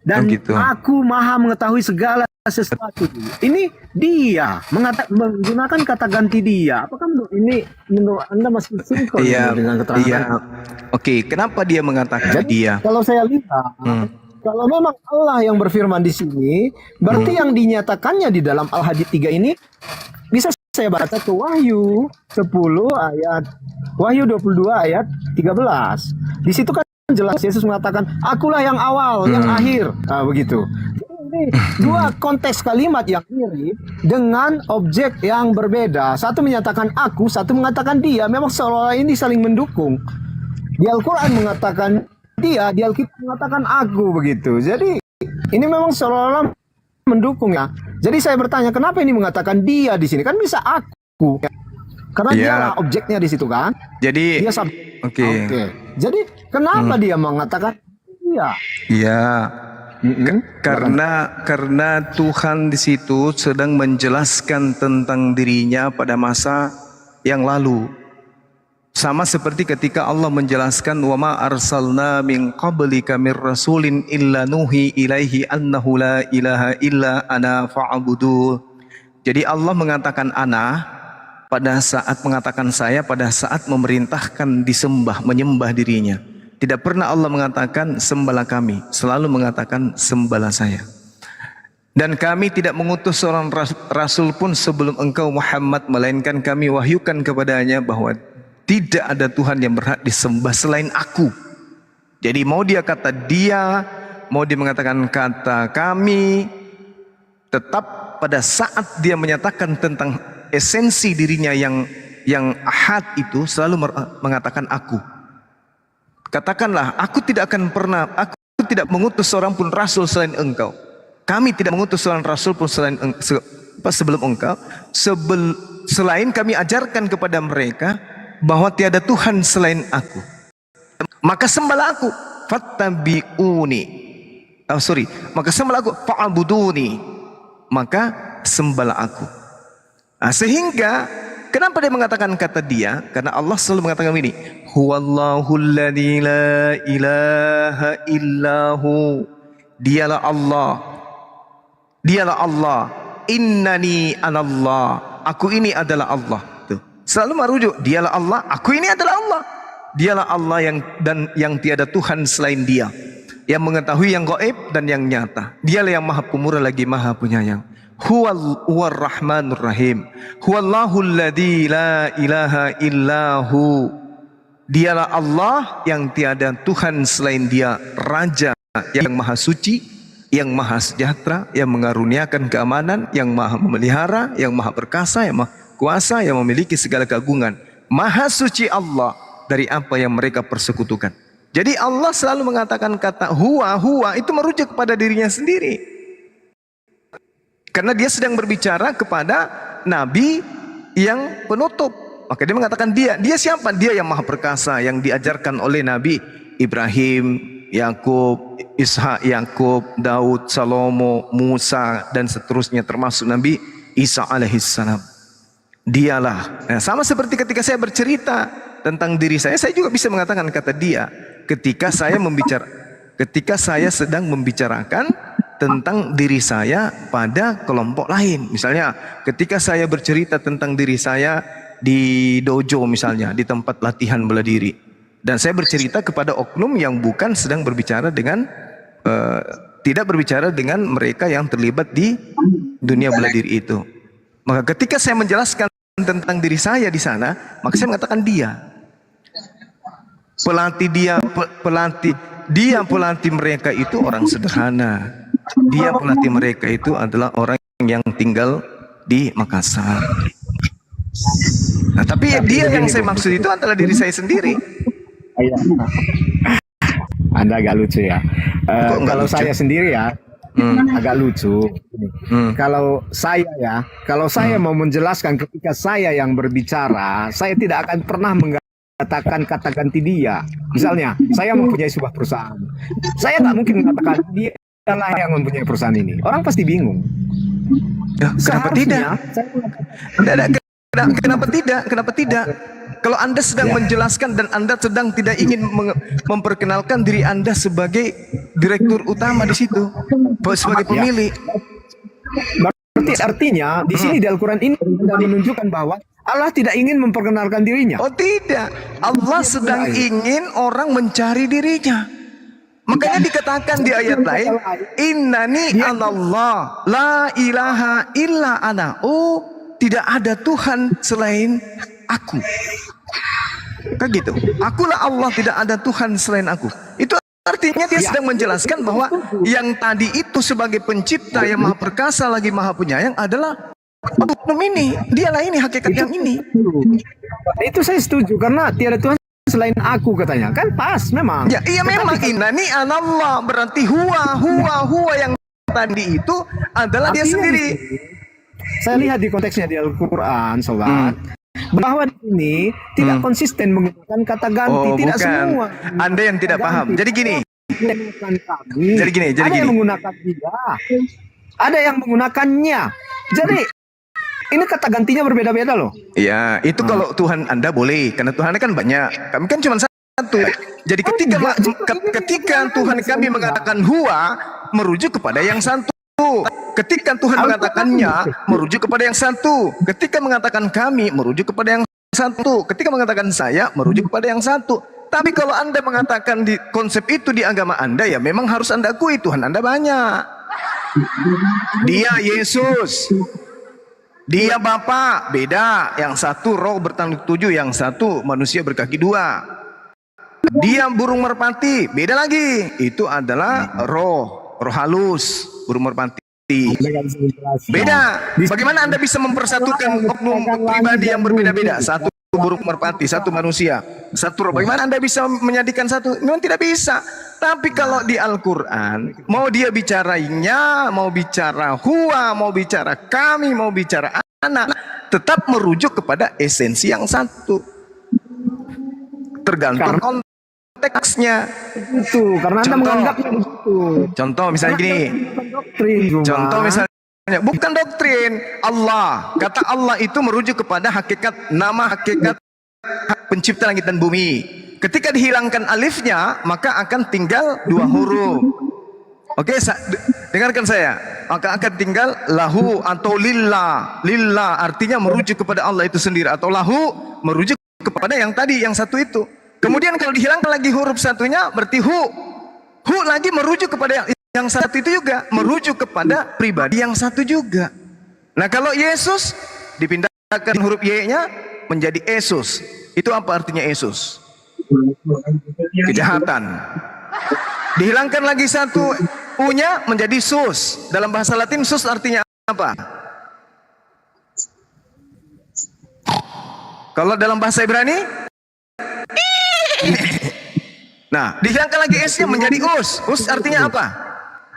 Dan aku maha mengetahui segala sesuatu. Ini dia menggunakan kata ganti dia. Apakah menurut Anda masih sinkron dengan keterangan? Iya. Oke, kenapa dia mengatakan dia? Kalau saya lihat, kalau memang Allah yang berfirman di sini, berarti yang dinyatakannya di dalam Al-Hadid 3 ini bisa saya baca ke Wahyu 10 ayat Wahyu 22 ayat 13. Di situ kan jelas Yesus mengatakan, akulah yang awal, yang akhir. Nah, begitu. Ini dua konteks kalimat yang mirip dengan objek yang berbeda. Satu menyatakan aku, satu mengatakan dia. Memang seolah-olah ini saling mendukung. Di Al-Quran mengatakan dia, di Alkitab mengatakan aku, begitu. Jadi ini memang seolah-olah mendukung ya. Jadi saya bertanya, kenapa ini mengatakan dia di sini? Kan bisa aku. Karena dia lah objeknya di situ kan. Jadi dia Oke. Jadi kenapa dia mengatakan dia? Iya. Karena Tuhan di situ sedang menjelaskan tentang dirinya pada masa yang lalu. Sama seperti ketika Allah menjelaskan wa ma arsalna min qablika mir rasulin illa nuhi ilaihi annahu la ilaha illa ana fa'budu. Jadi Allah mengatakan ana pada saat mengatakan saya, pada saat memerintahkan disembah, menyembah dirinya. Tidak pernah Allah mengatakan sembahlah kami, selalu mengatakan sembahlah saya. Dan kami tidak mengutus seorang rasul pun sebelum engkau Muhammad, melainkan kami wahyukan kepadanya bahwa tidak ada Tuhan yang berhak disembah selain aku. Jadi mau dia kata dia, mau dia mengatakan kata kami, tetap pada saat dia menyatakan tentang esensi dirinya yang ahad itu selalu mengatakan aku. Katakanlah, aku tidak mengutus seorang pun rasul selain engkau. Kami tidak mengutus seorang rasul pun sebelum engkau. Selain kami ajarkan kepada mereka bahwa tiada Tuhan selain aku. Maka sembahlah aku. Fattabi'uni. Maka sembahlah aku. Fa'buduni. Maka sembahlah aku. Nah, sehingga kenapa dia mengatakan kata dia? Karena Allah selalu mengatakan ini, huwallahul ladzi la ilaha illahu. Dialah Allah. Dialah Allah. Innani anallah. Aku ini adalah Allah. Tuh. Selalu merujuk, dialah Allah, aku ini adalah Allah. Dialah Allah yang tiada Tuhan selain Dia. Yang mengetahui yang gaib dan yang nyata. Dialah yang Maha Pemurah lagi Maha Penyayang. Huwal Rahmanur Rahim. Huwallahul ladzi la ilaha illahu. Dialah Allah yang tiada Tuhan selain Dia, Raja yang maha suci, yang maha sejahtera, yang mengaruniakan keamanan, yang maha memelihara, yang maha perkasa, yang maha kuasa, yang memiliki segala keagungan. Maha suci Allah dari apa yang mereka persekutukan. Jadi Allah selalu mengatakan kata huwa itu merujuk kepada dirinya sendiri. Karena dia sedang berbicara kepada Nabi yang penutup. Maka dia mengatakan dia siapa? Dia yang maha perkasa, yang diajarkan oleh Nabi Ibrahim, Yakub, Ishak, Yakub, Daud, Salomo, Musa, dan seterusnya, termasuk Nabi Isa alaihissalam. Dialah. Nah, sama seperti ketika saya bercerita tentang diri saya juga bisa mengatakan kata dia. Ketika saya sedang membicarakan tentang diri saya pada kelompok lain. Misalnya ketika saya bercerita tentang diri saya di dojo misalnya, di tempat latihan bela diri, dan saya bercerita kepada oknum yang bukan sedang berbicara dengan tidak berbicara dengan mereka yang terlibat di dunia bela diri itu. Maka ketika saya menjelaskan tentang diri saya di sana, maka saya mengatakan dia. Pelatih mereka itu orang sederhana. Dia pelatih mereka itu adalah orang yang tinggal di Makassar. Nah, tapi dia yang saya maksud itu adalah diri saya sendiri. Anda agak lucu ya. Kalau lucu? Saya sendiri ya, agak lucu. Kalau saya mau menjelaskan ketika saya yang berbicara, saya tidak akan pernah mengatakan kata ganti dia. Misalnya, saya mempunyai sebuah perusahaan. Saya tak mungkin mengatakan dia adalah yang mempunyai perusahaan ini. Orang pasti bingung. Ya, kenapa tidak? Kenapa tidak? Kalau Anda sedang menjelaskan dan Anda sedang tidak ingin memperkenalkan diri Anda sebagai direktur utama di situ, sebagai pemilik. Berarti artinya di sini di Al-Quran ini sudah menunjukkan bahwa Allah tidak ingin memperkenalkan dirinya. Oh tidak, Allah sedang ingin orang mencari dirinya. Makanya dikatakan di ayat lain, innani anallah la ilaha illa ana. Oh, tidak ada Tuhan selain aku. Kan gitu. Akulah Allah, tidak ada Tuhan selain aku. Itu artinya dia sedang menjelaskan bahwa yang tadi itu sebagai pencipta yang maha perkasa lagi maha penyayang adalah oknum ini. Dialah ini hakikat yang ini. Itu saya setuju karena tiada Tuhan selain aku katanya. Kan pas memang. Ya, iya memang innani anallah berarti huwa yang tadi itu adalah dia sendiri. Saya lihat di konteksnya di Al-Quran, sobat, bahwa ini tidak konsisten menggunakan kata ganti, tidak bukan. semua. Anda yang tidak paham. Jadi gini. Jadi gini. Ada yang menggunakan dia, ada yang menggunakannya. Jadi ini kata gantinya berbeda-beda loh. Ya, itu kalau Tuhan Anda boleh, karena Tuhan kan banyak. Kami kan cuma satu. Jadi ketika Tuhan kami mengatakan huwa, merujuk kepada yang satu. Ketika Tuhan mengatakannya, merujuk kepada yang satu. Ketika mengatakan kami, merujuk kepada yang satu. Ketika mengatakan saya, merujuk kepada yang satu. Tapi kalau Anda mengatakan di konsep itu di agama Anda, ya memang harus Anda akui Tuhan Anda banyak. Dia Yesus, dia Bapa, beda. Yang satu roh bertanduk 7, yang satu manusia berkaki 2. Dia burung merpati, beda lagi. Itu adalah roh halus, burung merpati. Beda. Bagaimana Anda bisa mempersatukan oknum pribadi yang berbeda-beda? Satu burung merpati, satu manusia, satu roh. Bagaimana Anda bisa menyadikan satu? Memang tidak bisa. Tapi kalau di Al-Quran, mau dia bicaranya, mau bicara huwa, mau bicara kami, mau bicara anak, tetap merujuk kepada esensi yang satu. Tergantung konteksnya. Itu karena Anda menganggapnya begitu. Contoh misalnya gini. Contoh misalnya, bukan doktrin. Allah, kata Allah itu merujuk kepada hakikat, nama hakikat pencipta langit dan bumi. Ketika dihilangkan alifnya, maka akan tinggal 2 huruf. Oke, dengarkan saya. Maka akan tinggal lahu atau lillah. Lillah artinya merujuk kepada Allah itu sendiri, atau lahu merujuk kepada yang tadi, yang satu itu. Kemudian kalau dihilangkan lagi huruf satunya, berarti hu lagi merujuk kepada yang satu itu juga, merujuk kepada pribadi yang satu juga. Nah, kalau Yesus dipindahkan huruf Y-nya menjadi Yesus. Itu apa artinya Yesus? Kejahatan. Dihilangkan lagi satu U-nya menjadi sus. Dalam bahasa Latin sus artinya apa? Kalau dalam bahasa Ibrani? Nah, dihilangkan lagi S-nya menjadi us. Us artinya apa?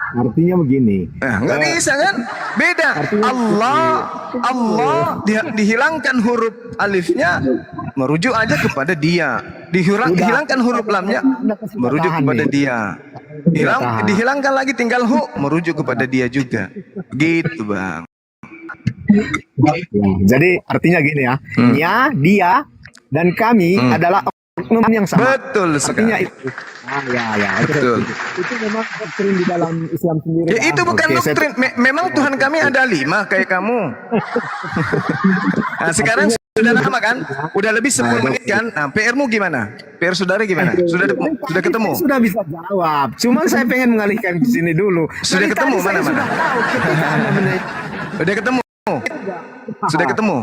Artinya begini. Nggak bisa kan? Beda. Allah dihilangkan huruf alifnya merujuk aja kepada dia. Dihilangkan huruf lamnya merujuk kepada dia. Dihilangkan lagi tinggal hu merujuk kepada dia juga. Gitu, Bang. Jadi artinya gini ya. Ya, dia dan kami adalah oknum yang sama. Betul sekali. Artinya itu. Ya, betul. Itu memang doktrin di dalam Islam sendiri. Ya, itu bukan doktrin. Memang Tuhan kami ada 5 kayak kamu. Nah, sekarang sudah lama kan? Udah lebih 10 menit kan? Nah, PR-mu gimana? PR saudara gimana? Sudah ketemu? Saya sudah bisa jawab. Cuman saya pengen mengalihkan ke sini dulu. Sudah Dari ketemu tadi saya mana-mana? sudah tahu ketika Anda Udah ketemu? Sudah ketemu?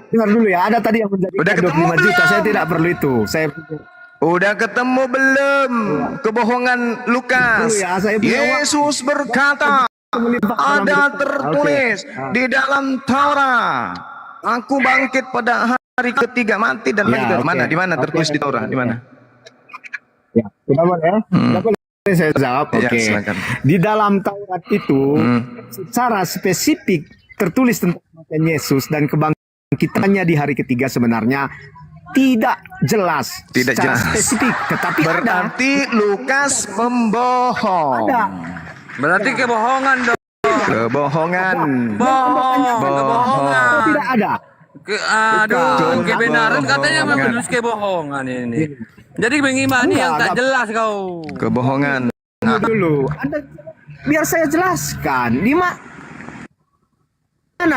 Dengar dulu ya, ada tadi yang menjadi Udah ketemu 25 juta. belum? Saya tidak perlu itu. Saya Udah ketemu belum? Kebohongan Lukas. Dulu ya, saya punya Yesus berkata, ada tertulis di dalam Taurat, aku bangkit pada hari ketiga, mati dan bangkit. Mana? Di mana tertulis di Taurat? Di mana? Ya, sudah boleh ya? Sudah boleh saya jawab. Ya, Oke. silakan. Di dalam Taurat itu secara spesifik tertulis tentang kematian Yesus dan kebangkitannya di hari ketiga sebenarnya tidak jelas. Tidak secara jelas. spesifik, tetapi Berarti Lukas pembohong. ada. Berarti kebohongan dong. Kebohongan. Kebohongan. Tidak ada. Aduh, kebenaran katanya menulis kebohongan ini. Jadi mengimani yang tak jelas kau. Kebohongan. Tunggu dulu. Anda, biar saya jelaskan. Di mana?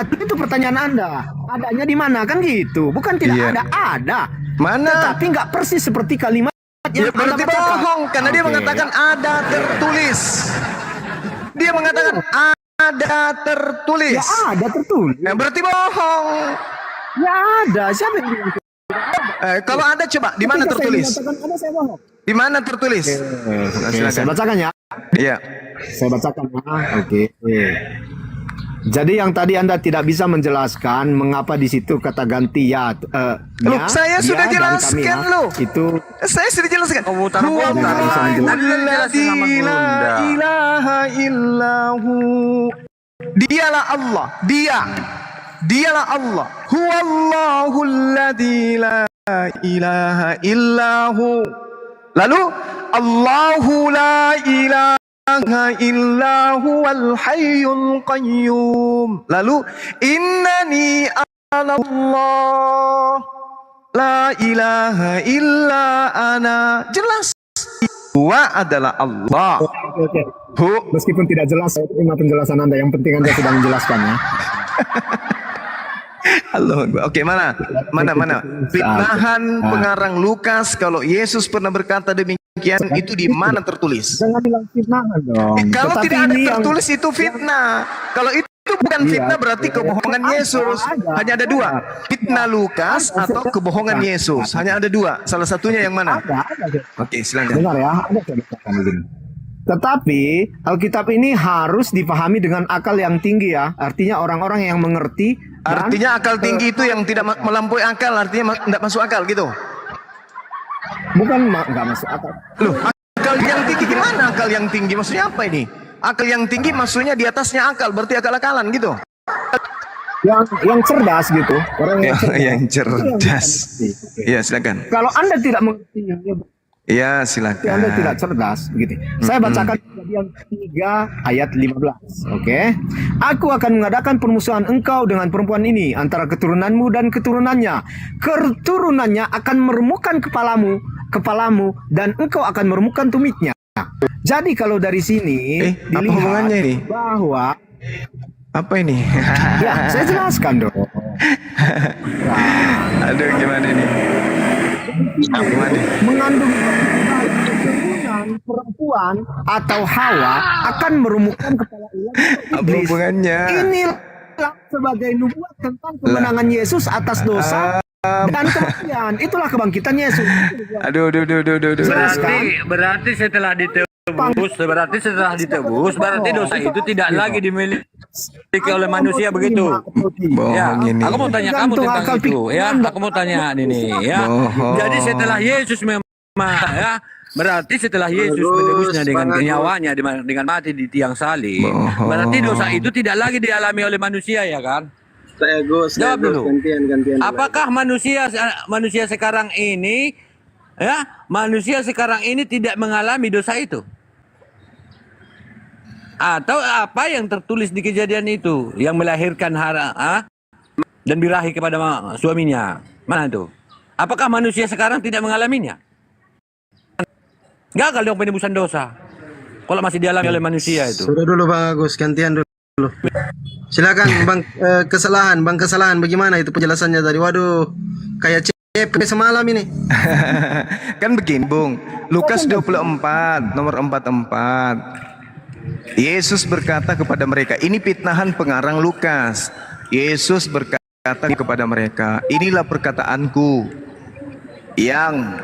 Itu pertanyaan Anda. Adanya di mana kan gitu? Bukan tidak ada. Mana? Tetapi nggak persis seperti kalimat Ya, yang Anda berarti bacakan. bohong karena dia Oke. mengatakan ada tertulis. Dia mengatakan ada tertulis. Ya ada tertulis. Ya, berarti bohong. Ya ada. Siapa yang bilang? Kalau ada coba di mana Ketika saya tertulis? mengatakan ada, saya bohong. Di mana tertulis? Oke, saya bacakan ya. Iya. Saya bacakan ya. Oke. Jadi yang tadi Anda tidak bisa menjelaskan mengapa di situ kata ganti ya. Loh, saya sudah jelaskan loh. Itu Saya sudah jelaskan. menjelaskan. La ilaha illahu. Dialah Allah. Dialah Allah. Huwallahu alladzi la ilaha illahu. Lalu Allahu la ilaha illa huwal hayyul qayyum. Lalu innani ana Allah la ilaha illa ana. Jelas. Huwa adalah Allah. Meskipun tidak jelas, saya terima penjelasan Anda. Yang penting Anda sudah menjelaskan ya. Allah. Oke, mana? Fitnahan pengarang Lukas kalau Yesus pernah berkata demikian itu di mana tertulis? Jangan bilang fitnahan dong. Kalau Tetapi tidak ada ini yang- tertulis itu fitnah. Kalau itu bukan fitnah berarti kebohongan Yesus. Hanya ada 2. Fitnah Lukas atau kebohongan Yesus. Hanya ada 2. Salah satunya yang mana? Oke, silakan. Dengar ya, ada saya bacakan begini. Tetapi Alkitab ini harus dipahami dengan akal yang tinggi ya. Artinya orang-orang yang mengerti. dan- Artinya akal tinggi itu yang tidak melampaui akal, artinya tidak masuk akal gitu. Bukan nggak masuk akal. Loh, akal yang tinggi gimana? Akal yang tinggi maksudnya apa ini? Akal yang tinggi maksudnya di atasnya akal, berarti akal-akalan gitu. Yang cerdas gitu. Orang Yang cerdas. Iya, silakan. Kalau Anda tidak mengerti, Iya, Anda silakan. tidak cerdas gitu. Saya bacakan Kejadian 3 ayat 15. Oke. Aku akan mengadakan permusuhan engkau dengan perempuan ini antara keturunanmu dan keturunannya. Keturunannya akan meremukkan kepalamu dan engkau akan meremukkan tumitnya. Jadi kalau dari sini apa hubungannya ini? Bahwa Apa ini? ya, saya jelaskan dong. Aduh, gimana ini? Gimana? Mengandung keturunan perempuan atau Hawa akan meremukkan kepala ular Apa hubungannya? Inilah bilang sebagai nubuat tentang kemenangan Yesus atas dosa dan kematian. Itulah kebangkitan Yesus. Aduh. Berarti setelah ditebus, berarti dosa itu tidak lagi dimiliki oleh manusia begitu. Ya, aku mau tanya kamu tentang itu. Ya, aku mau tanya ini. Ya, jadi setelah Yesus memang ya, berarti setelah Yesus menebusnya dengan nyawanya dengan mati di tiang salib, berarti dosa itu tidak lagi dialami oleh manusia, ya kan? Jawab dulu. Apakah manusia sekarang ini, ya, manusia sekarang ini tidak mengalami dosa itu? Atau apa yang tertulis di kejadian itu yang melahirkan dan birahi kepada suaminya? Mana itu? Apakah manusia sekarang tidak mengalaminya? Gagal dong penebusan dosa kalau masih dialami oleh manusia itu. Sudah dulu Bang Agus, gantian dulu. Silakan Bang, kesalahan bagaimana itu penjelasannya tadi? Waduh, kayak CP semalam ini. Kan begini Bung, Lukas 24 nomor 44. Yesus berkata kepada mereka, ini fitnahan pengarang Lukas. Yesus berkata kepada mereka, inilah perkataanku yang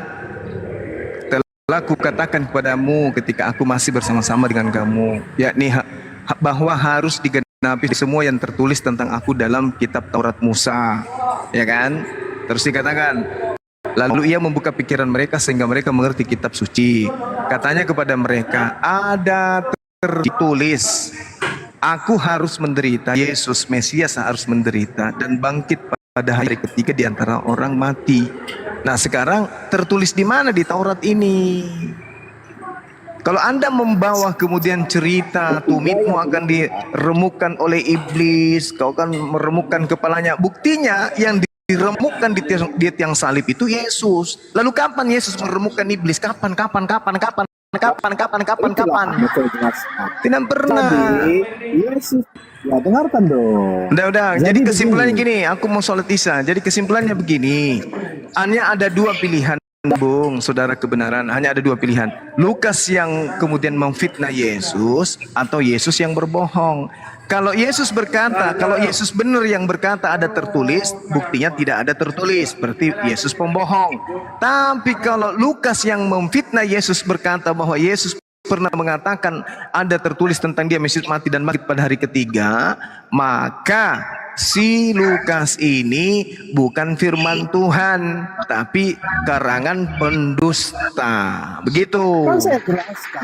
telah kukatakan kepadamu ketika aku masih bersama-sama dengan kamu, yakni bahwa harus digenapi semua yang tertulis tentang aku dalam kitab Taurat Musa, ya kan? Terus dikatakan, lalu ia membuka pikiran mereka sehingga mereka mengerti kitab suci. Katanya kepada mereka, ada tertulis, aku harus menderita, Yesus Mesias harus menderita dan bangkit pada hari ketiga di antara orang mati. Nah sekarang tertulis di mana di Taurat ini? Kalau Anda membawa kemudian cerita tumitmu akan diremukkan oleh iblis, kau akan meremukkan kepalanya. Buktinya yang diremukkan di tiang salib itu Yesus. Lalu kapan Yesus meremukkan iblis? Kapan? Tidak pernah. Yesus, ya dengarkan dong. Udah. Jadi kesimpulannya gini, aku mau sholat isya. Jadi kesimpulannya begini, hanya ada dua pilihan Bung, saudara kebenaran, hanya ada dua pilihan. Lukas yang kemudian memfitnah Yesus atau Yesus yang berbohong. Kalau Yesus berkata, kalau Yesus benar yang berkata ada tertulis, buktinya tidak ada tertulis, berarti Yesus pembohong. Tapi kalau Lukas yang memfitnah Yesus berkata bahwa Yesus pernah mengatakan ada tertulis tentang dia Mesias mati dan bangkit pada hari ketiga, maka si Lukas ini bukan firman Tuhan, tapi karangan pendusta. Begitu.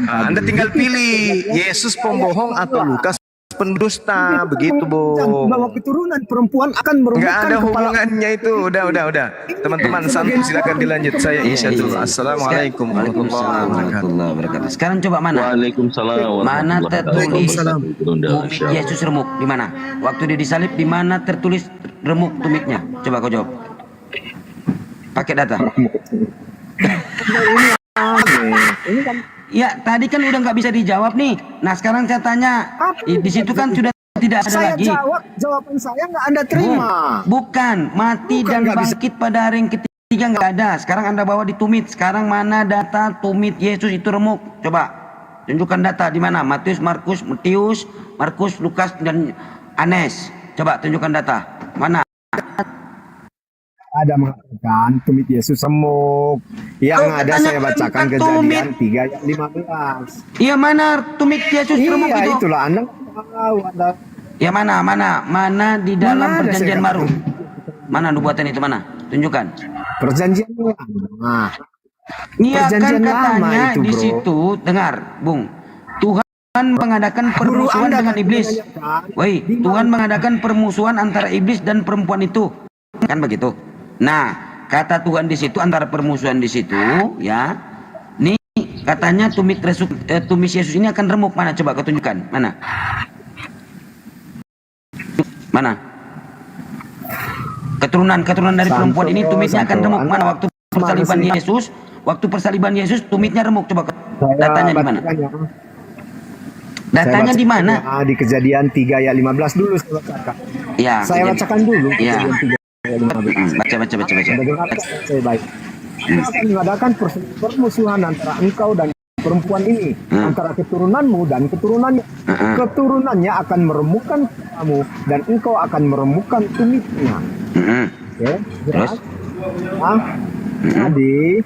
Anda tinggal pilih Yesus pembohong atau Lukas pendusta, begitu Bu. Bahwa keturunan perempuan akan meremukkan Nggak ada kepala. hubungannya itu. Udah. Teman-teman santai, silakan dilanjut. Saya Isya dulu. Assalamualaikum warahmatullahi wabarakatuh. Sekarang coba mana? Waalaikumsalam. Mana tertulis Waalaikumsalam. tumit Yesus remuk? Di mana? Waktu dia disalib di mana tertulis remuk tumitnya? Coba kau jawab. Pakai data. Ini kan Ya tadi kan udah nggak bisa dijawab nih. Nah sekarang saya tanya, di situ kan sudah tidak ada saya lagi. jawaban saya nggak Anda terima. Bukan, mati Bukan, dan nggak bisa. bangkit pada hari yang ketiga nggak ada. Sekarang Anda bawa di tumit. Sekarang mana data tumit Yesus itu remuk? Coba tunjukkan data di mana? Matius, Markus, Lukas dan Anes. Coba tunjukkan data. Mana? Ada mengatakan tumit Yesus remuk. Yang ada saya bacakan Kejadian 3 ayat 15. Iya mana tumit Yesus remuk itu? Iya itulah Anda tahu Anda. Ya mana di dalam Mana ada perjanjian saya baru? Mana nubuatan itu mana? Tunjukkan. Perjanjian lama. Iya kan Perjanjian lama katanya itu, di bro. situ, dengar, Bung. Tuhan mengadakan permusuhan Anda dengan kan iblis. menanyakan, Woi, Tuhan mengadakan permusuhan antara iblis dan perempuan itu. Kan begitu. Nah, kata Tuhan di situ antara permusuhan di situ, ya. Nih katanya tumit Yesus ini akan remuk. Mana coba kau tunjukkan. Mana? Keturunan dari perempuan ini tumitnya akan remuk. Mana waktu persaliban Yesus tumitnya remuk. Coba datanya di mana? Datanya di mana? Di Kejadian 3 ayat 15 dulu saya bacakan. Ya, Saya bacakan dulu Ya. Kejadian 3 ayat 15. Baca. Saya baik. Saya akan mengadakan permusuhan antara engkau dan perempuan ini antara keturunanmu dan keturunannya. Keturunannya akan meremukkan kamu dan engkau akan meremukkan tumitnya. Oke, jelas? Jadi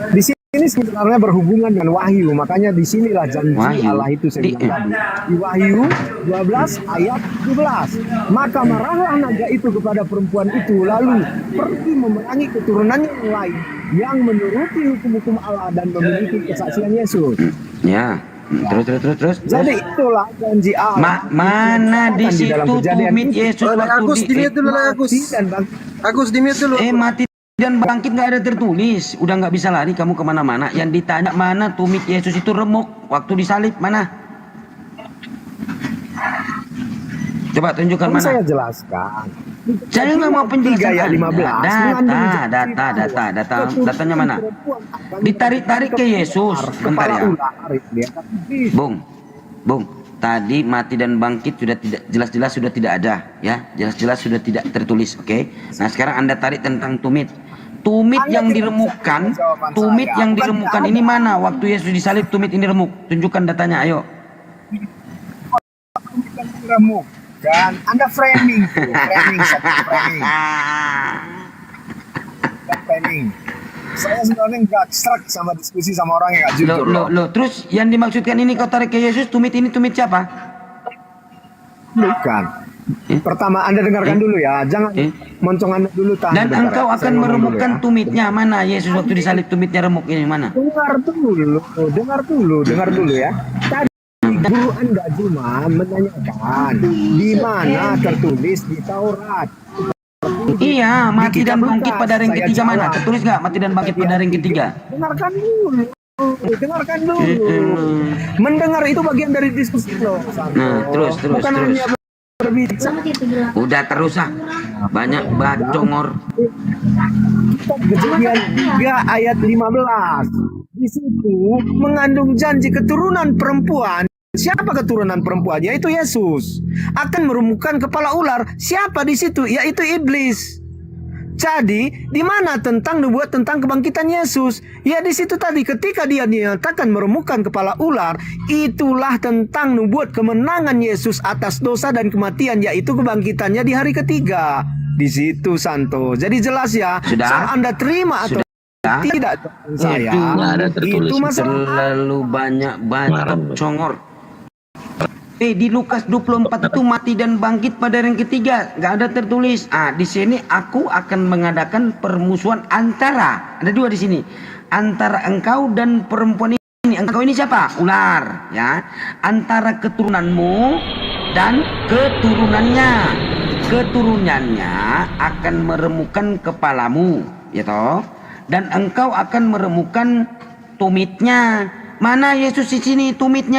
di sini sebenarnya berhubungan dengan wahyu, makanya disinilah janji Allah itu saya bilang tadi. Di Wahyu 12 ayat 17. Maka marahlah naga itu kepada perempuan itu, lalu pergi memerangi keturunannya yang lain yang menuruti hukum-hukum Allah dan memiliki kesaksian Yesus. Ya. Terus. Jadi itulah janji Allah. Mana di situ tumit Yesus waktu Agus di mute dulu. Mati dan bangkit nggak ada tertulis. Udah nggak bisa lari kamu kemana-mana. Yang ditanya mana tumit Yesus itu remuk waktu disalib, mana? Coba tunjukkan mana. Saya jelaskan. Saya nggak mau penjelasan. Ayat 15. Datanya mana? Ditarik-tarik ke Yesus. Bentar ya. Bung. Tadi mati dan bangkit sudah tidak jelas-jelas sudah tidak ada, ya. Jelas-jelas sudah tidak tertulis, oke? Nah, sekarang Anda tarik tentang tumit. Tumit yang diremukkan ini mana? Waktu Yesus disalib tumit ini remuk. Tunjukkan datanya, ayo. Remuk. Dan Anda framing. Saya sebenarnya nggak serak sama diskusi sama orang yang nggak jujur. Loh, terus yang dimaksudkan ini kau tarik ke Yesus, tumit ini tumit siapa? Bukan. Pertama Anda dengarkan dulu ya, jangan moncong Anda dulu tahan. Dan engkau akan meremukkan tumitnya, mana Yesus waktu disalib tumitnya remuk ini mana? Dengar dulu ya. Tadi guru Anda cuma menanyakan di mana tertulis di Taurat. Iya, mati dan bangkit pada hari yang ketiga mana? Tertulis nggak mati dan bangkit pada hari yang ketiga? Dengarkan dulu. Mendengar itu bagian dari diskusi loh. Nah, terus. Hanya berbicara. Udah terus banyak bacongor. Kejadian 3 ayat 15. Di situ mengandung janji keturunan perempuan. Siapa keturunan perempuannya? Itu Yesus. Akan meremukkan kepala ular. Siapa di situ? Yaitu iblis. Jadi, di mana tentang nubuat tentang kebangkitan Yesus? Ya di situ tadi ketika dia dinyatakan meremukkan kepala ular, itulah tentang nubuat kemenangan Yesus atas dosa dan kematian, yaitu kebangkitannya di hari ketiga. Di situ Santo. Jadi jelas ya. Soal Anda terima atau tidak saya. Itu masalah. Terlalu banyak congor. Di Lukas 24 itu mati dan bangkit pada hari yang ketiga, nggak ada tertulis. Di sini aku akan mengadakan permusuhan antara, ada dua di sini, antara engkau dan perempuan ini. Engkau ini siapa? Ular, ya. Antara keturunanmu dan keturunannya akan meremukkan kepalamu, ya toh. Dan engkau akan meremukkan tumitnya. Mana Yesus di sini tumitnya?